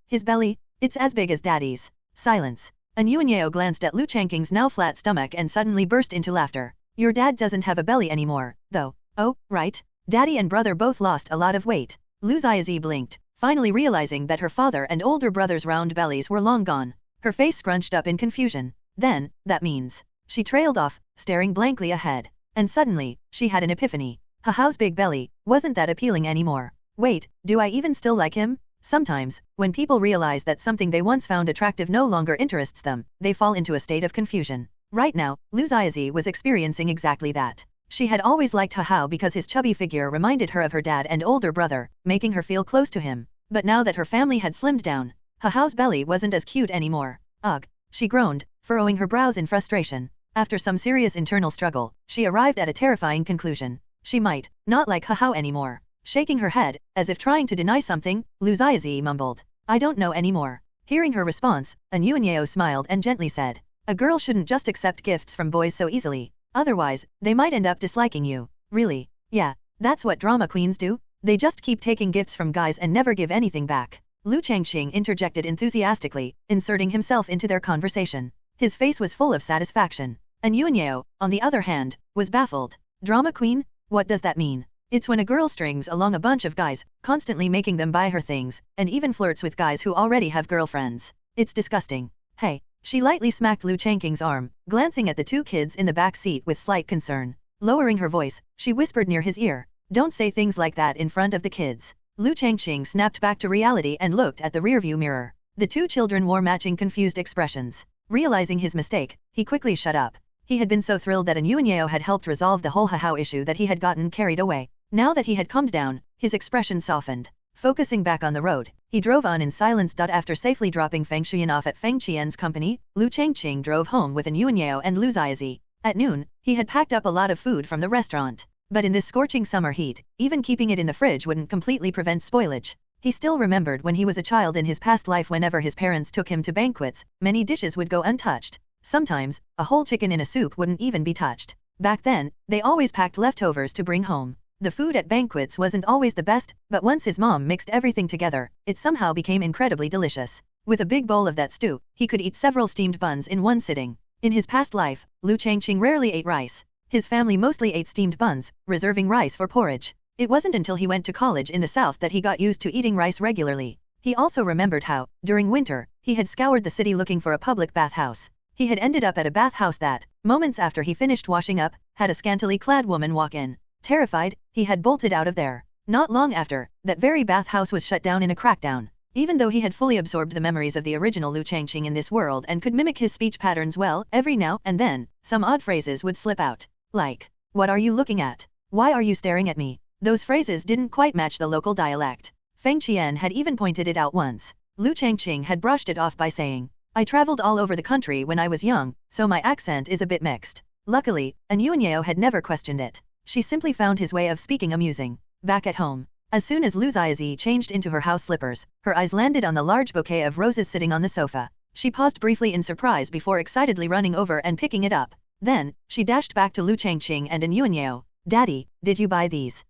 His belly? It's as big as Daddy's. Silence. Anyuanyeo glanced at Liu Changqing's now flat stomach and suddenly burst into laughter. Your dad doesn't have a belly anymore, though. Oh, right. Daddy and brother both lost a lot of weight. Lu Xiaozi blinked, finally realizing that her father and older brother's round bellies were long gone. Her face scrunched up in confusion. Then, that means. She trailed off, staring blankly ahead. And suddenly, she had an epiphany. Hahao's big belly, wasn't that appealing anymore. Wait, do I even still like him? Sometimes, when people realize that something they once found attractive no longer interests them, they fall into a state of confusion. Right now, Lu Xiaozi was experiencing exactly that. She had always liked Hahao because his chubby figure reminded her of her dad and older brother, making her feel close to him. But now that her family had slimmed down, Hahao's belly wasn't as cute anymore. Ugh, she groaned, furrowing her brows in frustration. After some serious internal struggle, she arrived at a terrifying conclusion. She might not like Hahao anymore. Shaking her head, as if trying to deny something, Lu Xiaozi mumbled. I don't know anymore. Hearing her response, Anyuanyeo smiled and gently said. A girl shouldn't just accept gifts from boys so easily. Otherwise, they might end up disliking you. Really? Yeah, that's what drama queens do. They just keep taking gifts from guys and never give anything back. Liu Changqing interjected enthusiastically, inserting himself into their conversation. His face was full of satisfaction. Anyuanyeo, on the other hand, was baffled. Drama queen? What does that mean? It's when a girl strings along a bunch of guys, constantly making them buy her things, and even flirts with guys who already have girlfriends. It's disgusting. Hey. She lightly smacked Liu Changqing's arm, glancing at the 2 kids in the back seat with slight concern. Lowering her voice, she whispered near his ear. Don't say things like that in front of the kids. Liu Changqing snapped back to reality and looked at the rearview mirror. The 2 children wore matching confused expressions. Realizing his mistake, he quickly shut up. He had been so thrilled that Anyuanyeo had helped resolve the whole Hahao issue that he had gotten carried away. Now that he had calmed down, his expression softened. Focusing back on the road, he drove on in silence. After safely dropping Feng Shuyan off at Feng Qian's company, Liu Changqing drove home with Anyuanyeo and Lu Xiaozi. At noon, he had packed up a lot of food from the restaurant. But in this scorching summer heat, even keeping it in the fridge wouldn't completely prevent spoilage. He still remembered when he was a child in his past life, whenever his parents took him to banquets, many dishes would go untouched. Sometimes, a whole chicken in a soup wouldn't even be touched. Back then, they always packed leftovers to bring home. The food at banquets wasn't always the best, but once his mom mixed everything together, it somehow became incredibly delicious. With a big bowl of that stew, he could eat several steamed buns in one sitting. In his past life, Liu Changqing rarely ate rice. His family mostly ate steamed buns, reserving rice for porridge. It wasn't until he went to college in the south that he got used to eating rice regularly. He also remembered how, during winter, he had scoured the city looking for a public bathhouse. He had ended up at a bathhouse that, moments after he finished washing up, had a scantily clad woman walk in. Terrified, he had bolted out of there. Not long after, that very bathhouse was shut down in a crackdown. Even though he had fully absorbed the memories of the original Liu Changqing in this world and could mimic his speech patterns well, every now and then, some odd phrases would slip out. Like, "What are you looking at? Why are you staring at me?" Those phrases didn't quite match the local dialect. Feng Qian had even pointed it out once. Liu Changqing had brushed it off by saying, "I traveled all over the country when I was young, so my accent is a bit mixed." Luckily, Anyuanyeo had never questioned it. She simply found his way of speaking amusing. Back at home, as soon as Lu Ziazi changed into her house slippers, her eyes landed on the large bouquet of roses sitting on the sofa. She paused briefly in surprise before excitedly running over and picking it up. Then, she dashed back to Liu Changqing and Anyuanyeo. "Daddy, did you buy these?"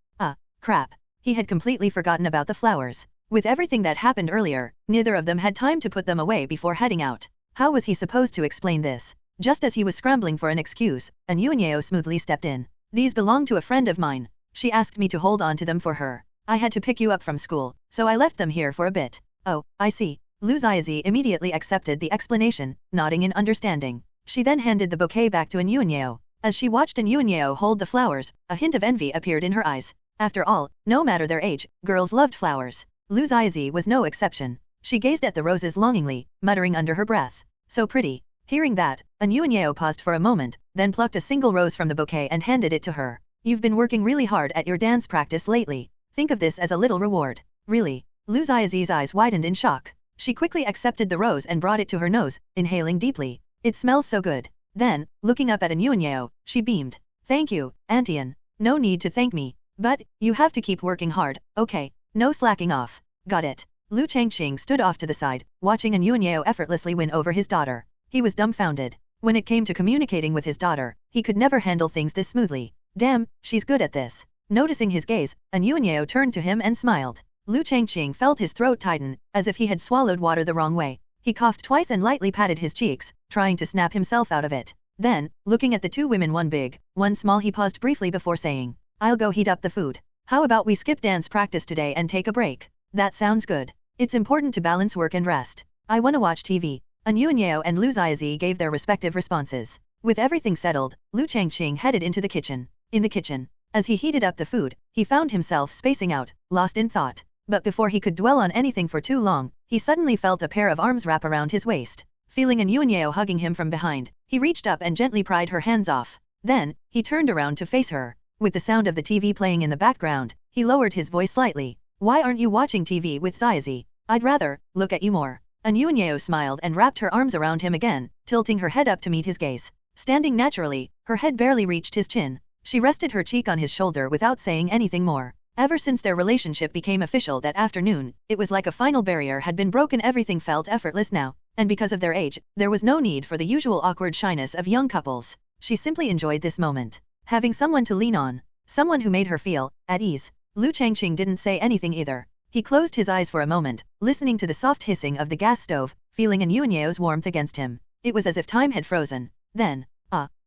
Crap. He had completely forgotten about the flowers. With everything that happened earlier, neither of them had time to put them away before heading out. How was he supposed to explain this? Just as he was scrambling for an excuse, Anyuanyeo smoothly stepped in. "These belong to a friend of mine. She asked me to hold on to them for her. I had to pick you up from school, so I left them here for a bit." "Oh, I see." Lu Ziazi immediately accepted the explanation, nodding in understanding. She then handed the bouquet back to Anyuanyeo. As she watched Anyuanyeo hold the flowers, a hint of envy appeared in her eyes. After all, no matter their age, girls loved flowers. Lu Ziazi was no exception. She gazed at the roses longingly, muttering under her breath, "So pretty." Hearing that, Anyuanyeo paused for a moment, then plucked a single rose from the bouquet and handed it to her. "You've been working really hard at your dance practice lately. Think of this as a little reward." "Really?" Lu Ziazi's eyes widened in shock. She quickly accepted the rose and brought it to her nose, inhaling deeply. "It smells so good." Then, looking up at Anyuanyeo, she beamed. "Thank you, Antian. No need to thank me. But, you have to keep working hard, okay? No slacking off." "Got it." Liu Changqing stood off to the side, watching Anyuanyeo effortlessly win over his daughter. He was dumbfounded. When it came to communicating with his daughter, he could never handle things this smoothly. Damn, she's good at this. Noticing his gaze, Anyuanyeo turned to him and smiled. Liu Changqing felt his throat tighten, as if he had swallowed water the wrong way. He coughed twice and lightly patted his cheeks, trying to snap himself out of it. Then, looking at the two women, one big, one small, he paused briefly before saying, "I'll go heat up the food. How about we skip dance practice today and take a break?" "That sounds good. It's important to balance work and rest. I wanna watch TV." Anyuanyeo and Lu Ziazi gave their respective responses. With everything settled, Liu Changqing headed into the kitchen. In the kitchen, as he heated up the food, he found himself spacing out, lost in thought. But before he could dwell on anything for too long, he suddenly felt a pair of arms wrap around his waist. Feeling Anyuanyeo hugging him from behind, he reached up and gently pried her hands off. Then, he turned around to face her. With the sound of the TV playing in the background, he lowered his voice slightly. "Why aren't you watching TV with Ziazi? I'd rather look at you more." Anyuanyeo smiled and wrapped her arms around him again, tilting her head up to meet his gaze. Standing naturally, her head barely reached his chin. She rested her cheek on his shoulder without saying anything more. Ever since their relationship became official that afternoon, it was like a final barrier had been broken. Everything felt effortless now, and because of their age, there was no need for the usual awkward shyness of young couples. She simply enjoyed this moment. Having someone to lean on. Someone who made her feel at ease. Liu Changqing didn't say anything either. He closed his eyes for a moment, listening to the soft hissing of the gas stove, feeling Anyuanyeo's warmth against him. It was as if time had frozen. Then,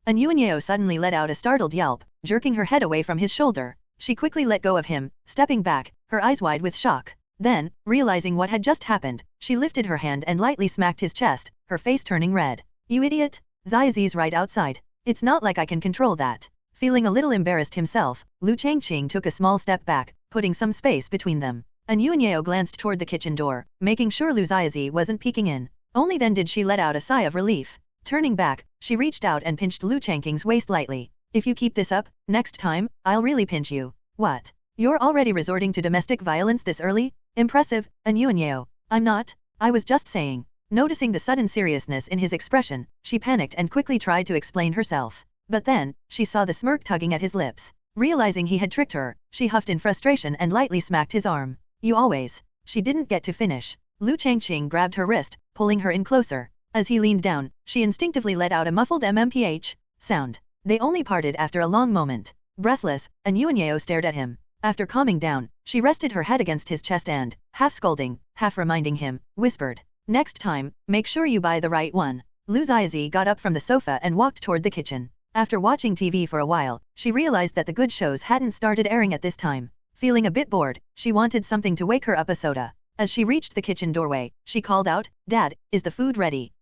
Anyuanyeo suddenly let out a startled yelp, jerking her head away from his shoulder. She quickly let go of him, stepping back, her eyes wide with shock. Then, realizing what had just happened, she lifted her hand and lightly smacked his chest, her face turning red. "You idiot! Ziazi's right outside. It's not like I can control that." Feeling a little embarrassed himself, Liu Changqing took a small step back, putting some space between them. Anyuanyeo glanced toward the kitchen door, making sure Lu Ziazi wasn't peeking in. Only then did she let out a sigh of relief. Turning back, she reached out and pinched Liu Changqing's waist lightly. "If you keep this up, next time, I'll really pinch you." "What? You're already resorting to domestic violence this early? Impressive, Anyuanyeo." "I'm not. I was just saying." Noticing the sudden seriousness in his expression, she panicked and quickly tried to explain herself. But then, she saw the smirk tugging at his lips. Realizing he had tricked her, she huffed in frustration and lightly smacked his arm. You always. She didn't get to finish. Liu Changqing grabbed her wrist, pulling her in closer. As he leaned down, she instinctively let out a muffled MMPH sound. They only parted after a long moment. Breathless, Anyuanyeo stared at him. After calming down, she rested her head against his chest and, half scolding, half reminding him, whispered, "Next time, make sure you buy the right one." Liu Ziazi got up from the sofa and walked toward the kitchen. After watching TV for a while, she realized that the good shows hadn't started airing at this time. Feeling a bit bored, she wanted something to wake her up. A soda. As she reached the kitchen doorway, she called out, "Dad, is the food ready?"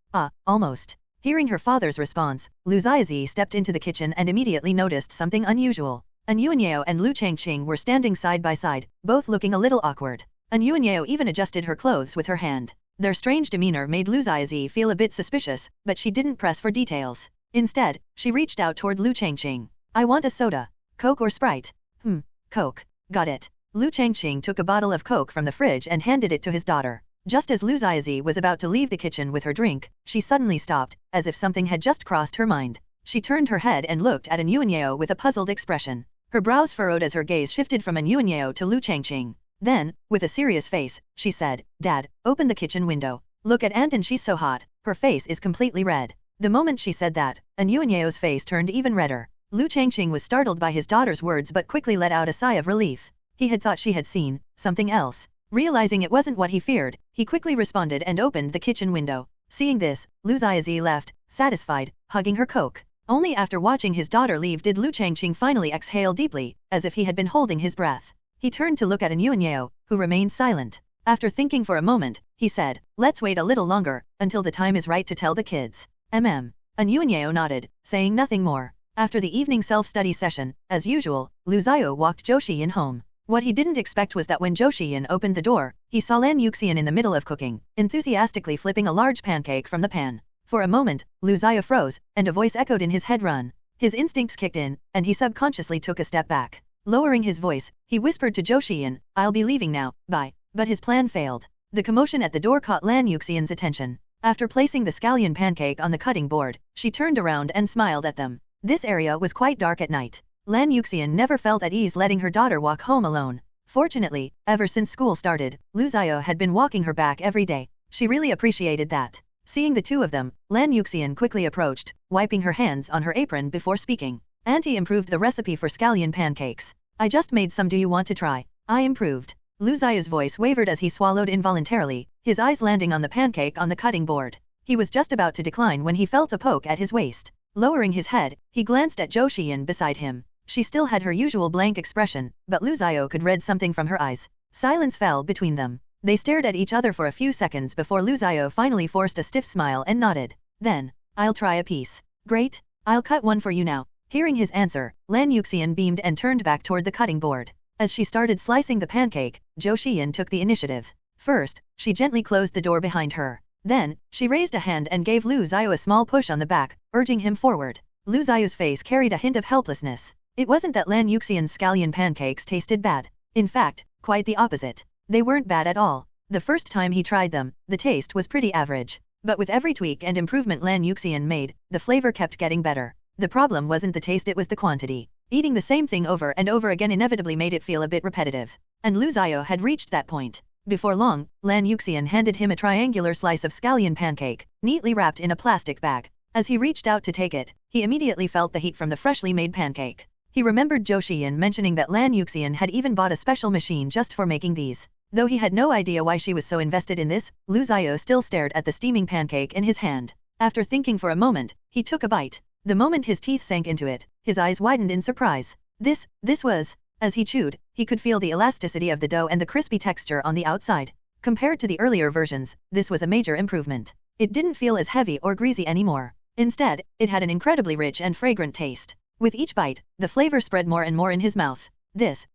Almost." Hearing her father's response, Liu Ziazi stepped into the kitchen and immediately noticed something unusual. Anyuanyeo and Liu Changqing were standing side by side, both looking a little awkward. Anyuanyeo even adjusted her clothes with her hand. Their strange demeanor made Liu Ziazi feel a bit suspicious, but she didn't press for details. Instead, she reached out toward Liu Changqing. "I want a soda. Coke or Sprite?" Coke. Got it." Liu Changqing took a bottle of Coke from the fridge and handed it to his daughter. Just as Liu Ziazi was about to leave the kitchen with her drink, she suddenly stopped, as if something had just crossed her mind. She turned her head and looked at Anyuanyeo with a puzzled expression. Her brows furrowed as her gaze shifted from Anyuanyeo to Liu Changqing. Then, with a serious face, she said, "Dad, open the kitchen window. Look at Aunt and she's so hot, her face is completely red." The moment she said that, Anyuanyeo's face turned even redder. Liu Changqing was startled by his daughter's words but quickly let out a sigh of relief. He had thought she had seen something else. Realizing it wasn't what he feared, he quickly responded and opened the kitchen window. Seeing this, Liu Ziazi left, satisfied, hugging her Coke. Only after watching his daughter leave did Liu Changqing finally exhale deeply, as if he had been holding his breath. He turned to look at Anyuanyeo, who remained silent. After thinking for a moment, he said, "Let's wait a little longer, until the time is right to tell the kids." Anyuanyeo nodded, saying nothing more. After the evening self-study session, as usual, Liu Ziao walked Zhou Xiyan home. What he didn't expect was that when Zhou Xiyan opened the door, he saw Lan Yuxian in the middle of cooking, enthusiastically flipping a large pancake from the pan. For a moment, Liu Ziao froze, and a voice echoed in his head, "Run." His instincts kicked in, and he subconsciously took a step back. Lowering his voice, he whispered to Zhou Xiyan, "I'll be leaving now, bye." But his plan failed. The commotion at the door caught Lan Yuxian's attention. After placing the scallion pancake on the cutting board, she turned around and smiled at them. This area was quite dark at night. Lan Yuxian never felt at ease letting her daughter walk home alone. Fortunately, ever since school started, Liu Ziao had been walking her back every day. She really appreciated that. Seeing the two of them, Lan Yuxian quickly approached, wiping her hands on her apron before speaking. "Auntie improved the recipe for scallion pancakes. I just made some. Do you want to try?" "I improved." Liu Ziao's voice wavered as he swallowed involuntarily, his eyes landing on the pancake on the cutting board. He was just about to decline when he felt a poke at his waist. Lowering his head, he glanced at Zhou Xiyan beside him. She still had her usual blank expression, but Liu Ziao could read something from her eyes. Silence fell between them. They stared at each other for a few seconds before Liu Ziao finally forced a stiff smile and nodded. Then, "I'll try a piece." "Great. I'll cut one for you now." Hearing his answer, Lan Yuxian beamed and turned back toward the cutting board. As she started slicing the pancake, Zhou Xiyan took the initiative. First, she gently closed the door behind her. Then, she raised a hand and gave Liu Ziao a small push on the back, urging him forward. Liu Ziao's face carried a hint of helplessness. It wasn't that Lan Yuxian's scallion pancakes tasted bad. In fact, quite the opposite. They weren't bad at all. The first time he tried them, the taste was pretty average. But with every tweak and improvement Lan Yuxian made, the flavor kept getting better. The problem wasn't the taste, it was the quantity. Eating the same thing over and over again inevitably made it feel a bit repetitive. And Liu Ziao had reached that point. Before long, Lan Yuxian handed him a triangular slice of scallion pancake, neatly wrapped in a plastic bag. As he reached out to take it, he immediately felt the heat from the freshly made pancake. He remembered Zhou Xiyan mentioning that Lan Yuxian had even bought a special machine just for making these. Though he had no idea why she was so invested in this, Liu Ziao still stared at the steaming pancake in his hand. After thinking for a moment, he took a bite. The moment his teeth sank into it, his eyes widened in surprise. This was... As he chewed, he could feel the elasticity of the dough and the crispy texture on the outside. Compared to the earlier versions, this was a major improvement. It didn't feel as heavy or greasy anymore. Instead, it had an incredibly rich and fragrant taste. With each bite, the flavor spread more and more in his mouth. This.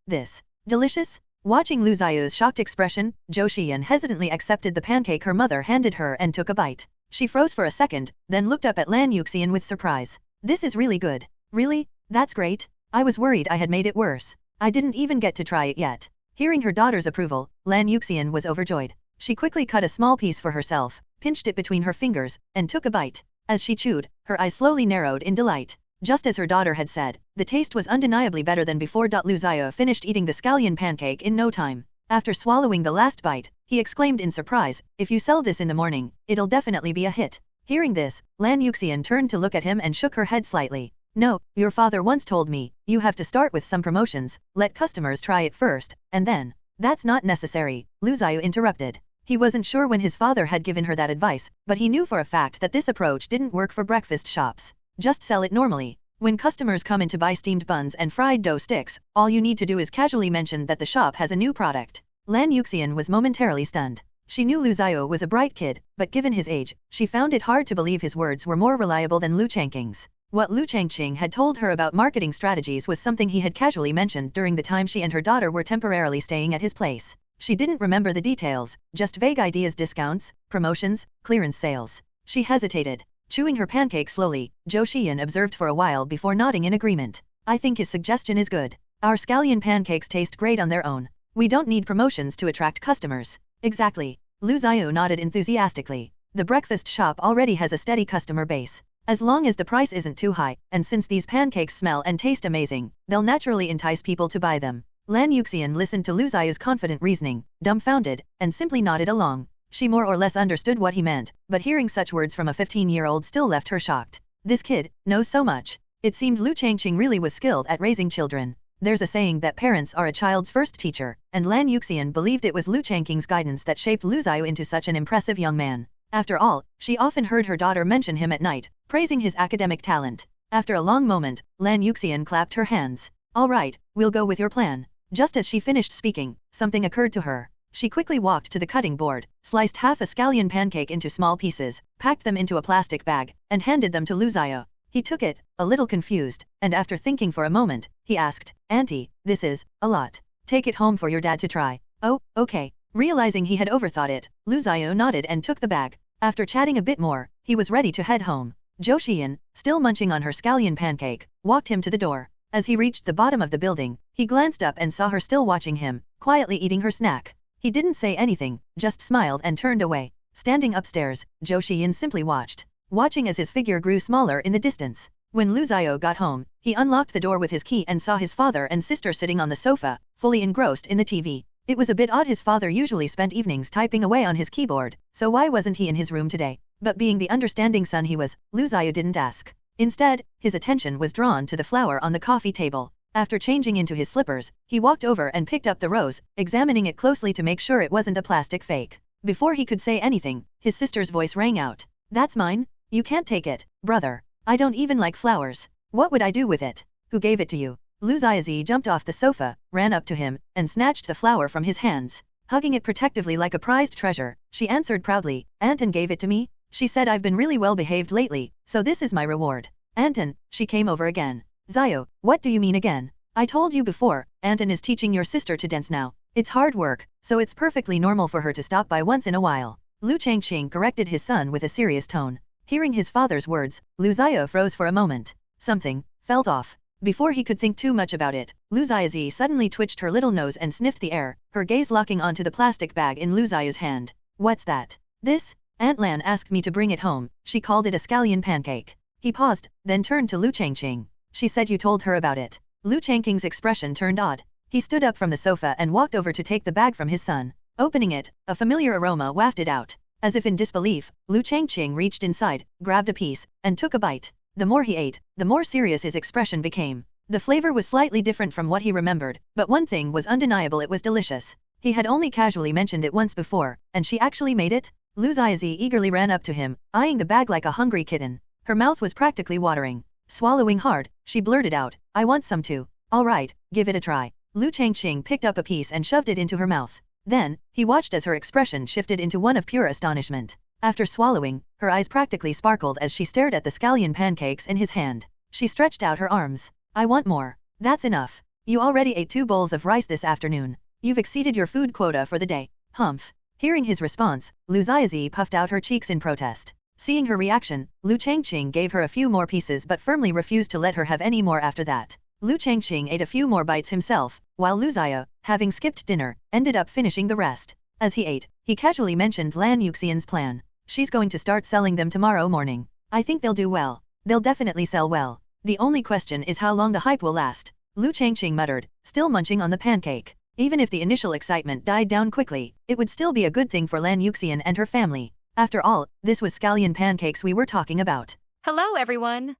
Delicious? Watching Liu Ziao's shocked expression, Zhou Xiyan hesitantly accepted the pancake her mother handed her and took a bite. She froze for a second, then looked up at Lan Yuxian with surprise. "This is really good." "Really? That's great. I was worried I had made it worse. I didn't even get to try it yet." Hearing her daughter's approval, Lan Yuxian was overjoyed. She quickly cut a small piece for herself, pinched it between her fingers, and took a bite. As she chewed, her eyes slowly narrowed in delight. Just as her daughter had said, the taste was undeniably better than before. Liu Xiao finished eating the scallion pancake in no time. After swallowing the last bite, he exclaimed in surprise, "If you sell this in the morning, it'll definitely be a hit." Hearing this, Lan Yuxian turned to look at him and shook her head slightly. "No, your father once told me, you have to start with some promotions, let customers try it first, and then." "That's not necessary," Liu Xiao interrupted. He wasn't sure when his father had given her that advice, but he knew for a fact that this approach didn't work for breakfast shops. Just sell it normally. When customers come in to buy steamed buns and fried dough sticks, all you need to do is casually mention that the shop has a new product. Lan Yuxian was momentarily stunned. She knew Liu Xiao was a bright kid, but given his age, she found it hard to believe his words were more reliable than Liu Changqing's. What Liu Changqing had told her about marketing strategies was something he had casually mentioned during the time she and her daughter were temporarily staying at his place. She didn't remember the details, just vague ideas: discounts, promotions, clearance sales. She hesitated. Chewing her pancake slowly, Zhou Xian observed for a while before nodding in agreement. "I think his suggestion is good. Our scallion pancakes taste great on their own. We don't need promotions to attract customers." "Exactly." Liu Xiao nodded enthusiastically. The breakfast shop already has a steady customer base. As long as the price isn't too high, and since these pancakes smell and taste amazing, they'll naturally entice people to buy them. Lan Yuxian listened to Liu Xiao's confident reasoning, dumbfounded, and simply nodded along. She more or less understood what he meant, but hearing such words from a 15-year-old still left her shocked. This kid knows so much. It seemed Liu Changqing really was skilled at raising children. There's a saying that parents are a child's first teacher, and Lan Yuxian believed it was Liu Changqing's guidance that shaped Liu Xiao into such an impressive young man. After all, she often heard her daughter mention him at night, praising his academic talent. After a long moment, Lan Yuxian clapped her hands. "All right, we'll go with your plan." Just as she finished speaking, something occurred to her. She quickly walked to the cutting board, sliced half a scallion pancake into small pieces, packed them into a plastic bag, and handed them to Liu Xiao. He took it, a little confused, and after thinking for a moment, he asked, "Auntie, this is a lot. Take it home for your dad to try." "Oh, okay." Realizing he had overthought it, Liu Xiao nodded and took the bag. After chatting a bit more, he was ready to head home. Zhou Xian, still munching on her scallion pancake, walked him to the door. As he reached the bottom of the building, he glanced up and saw her still watching him, quietly eating her snack. He didn't say anything, just smiled and turned away. Standing upstairs, Zhou Xian simply watching as his figure grew smaller in the distance. When Liu Xiao got home, he unlocked the door with his key and saw his father and sister sitting on the sofa, fully engrossed in the TV. It was a bit odd. His father usually spent evenings typing away on his keyboard, so why wasn't he in his room today? But being the understanding son he was, Liu Xiao didn't ask. Instead, his attention was drawn to the flower on the coffee table. After changing into his slippers, he walked over and picked up the rose, examining it closely to make sure it wasn't a plastic fake. Before he could say anything, his sister's voice rang out. "That's mine. You can't take it, brother. I don't even like flowers. What would I do with it? Who gave it to you?" Liu Xiaozi jumped off the sofa, ran up to him, and snatched the flower from his hands. Hugging it protectively like a prized treasure, she answered proudly, "Anton gave it to me. She said I've been really well behaved lately, so this is my reward." "Anton," she came over again. "Xiao, what do you mean again? I told you before, Anton is teaching your sister to dance now. It's hard work, so it's perfectly normal for her to stop by once in a while." Liu Changqing corrected his son with a serious tone. Hearing his father's words, Liu Xiao froze for a moment. Something felt off. Before he could think too much about it, Liu Xiaozi suddenly twitched her little nose and sniffed the air, her gaze locking onto the plastic bag in Liu Xiao's hand. "What's that?" "This? Aunt Lan asked me to bring it home. She called it a scallion pancake." He paused, then turned to Liu Changqing. "She said you told her about it." Liu Changqing's expression turned odd. He stood up from the sofa and walked over to take the bag from his son. Opening it, a familiar aroma wafted out. As if in disbelief, Liu Changqing reached inside, grabbed a piece, and took a bite. The more he ate, the more serious his expression became. The flavor was slightly different from what he remembered, but one thing was undeniable: it was delicious. He had only casually mentioned it once before, and she actually made it? Liu Xiaozi eagerly ran up to him, eyeing the bag like a hungry kitten. Her mouth was practically watering. Swallowing hard, she blurted out, "I want some too." "All right, give it a try." Liu Changqing picked up a piece and shoved it into her mouth. Then, he watched as her expression shifted into one of pure astonishment. After swallowing, her eyes practically sparkled as she stared at the scallion pancakes in his hand. She stretched out her arms. "I want more." "That's enough. You already ate 2 bowls of rice this afternoon. You've exceeded your food quota for the day." Humph. Hearing his response, Liu Xiaozi puffed out her cheeks in protest. Seeing her reaction, Liu Changqing gave her a few more pieces but firmly refused to let her have any more after that. Liu Changqing ate a few more bites himself, while Liu Xiao, having skipped dinner, ended up finishing the rest. As he ate, he casually mentioned Lan Yuxian's plan. "She's going to start selling them tomorrow morning. I think they'll do well. They'll definitely sell well." The only question is how long the hype will last. Liu Changqing muttered, still munching on the pancake. Even if the initial excitement died down quickly, it would still be a good thing for Lan Yuxian and her family. After all, this was scallion pancakes we were talking about. Hello, everyone!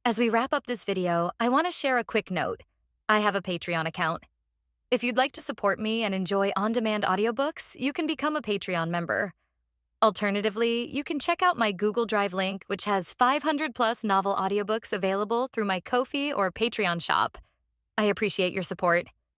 As we wrap up this video, I want to share a quick note. I have a Patreon account. If you'd like to support me and enjoy on-demand audiobooks, you can become a Patreon member. Alternatively, you can check out my Google Drive link, which has 500-plus novel audiobooks available through my Ko-fi or Patreon shop. I appreciate your support.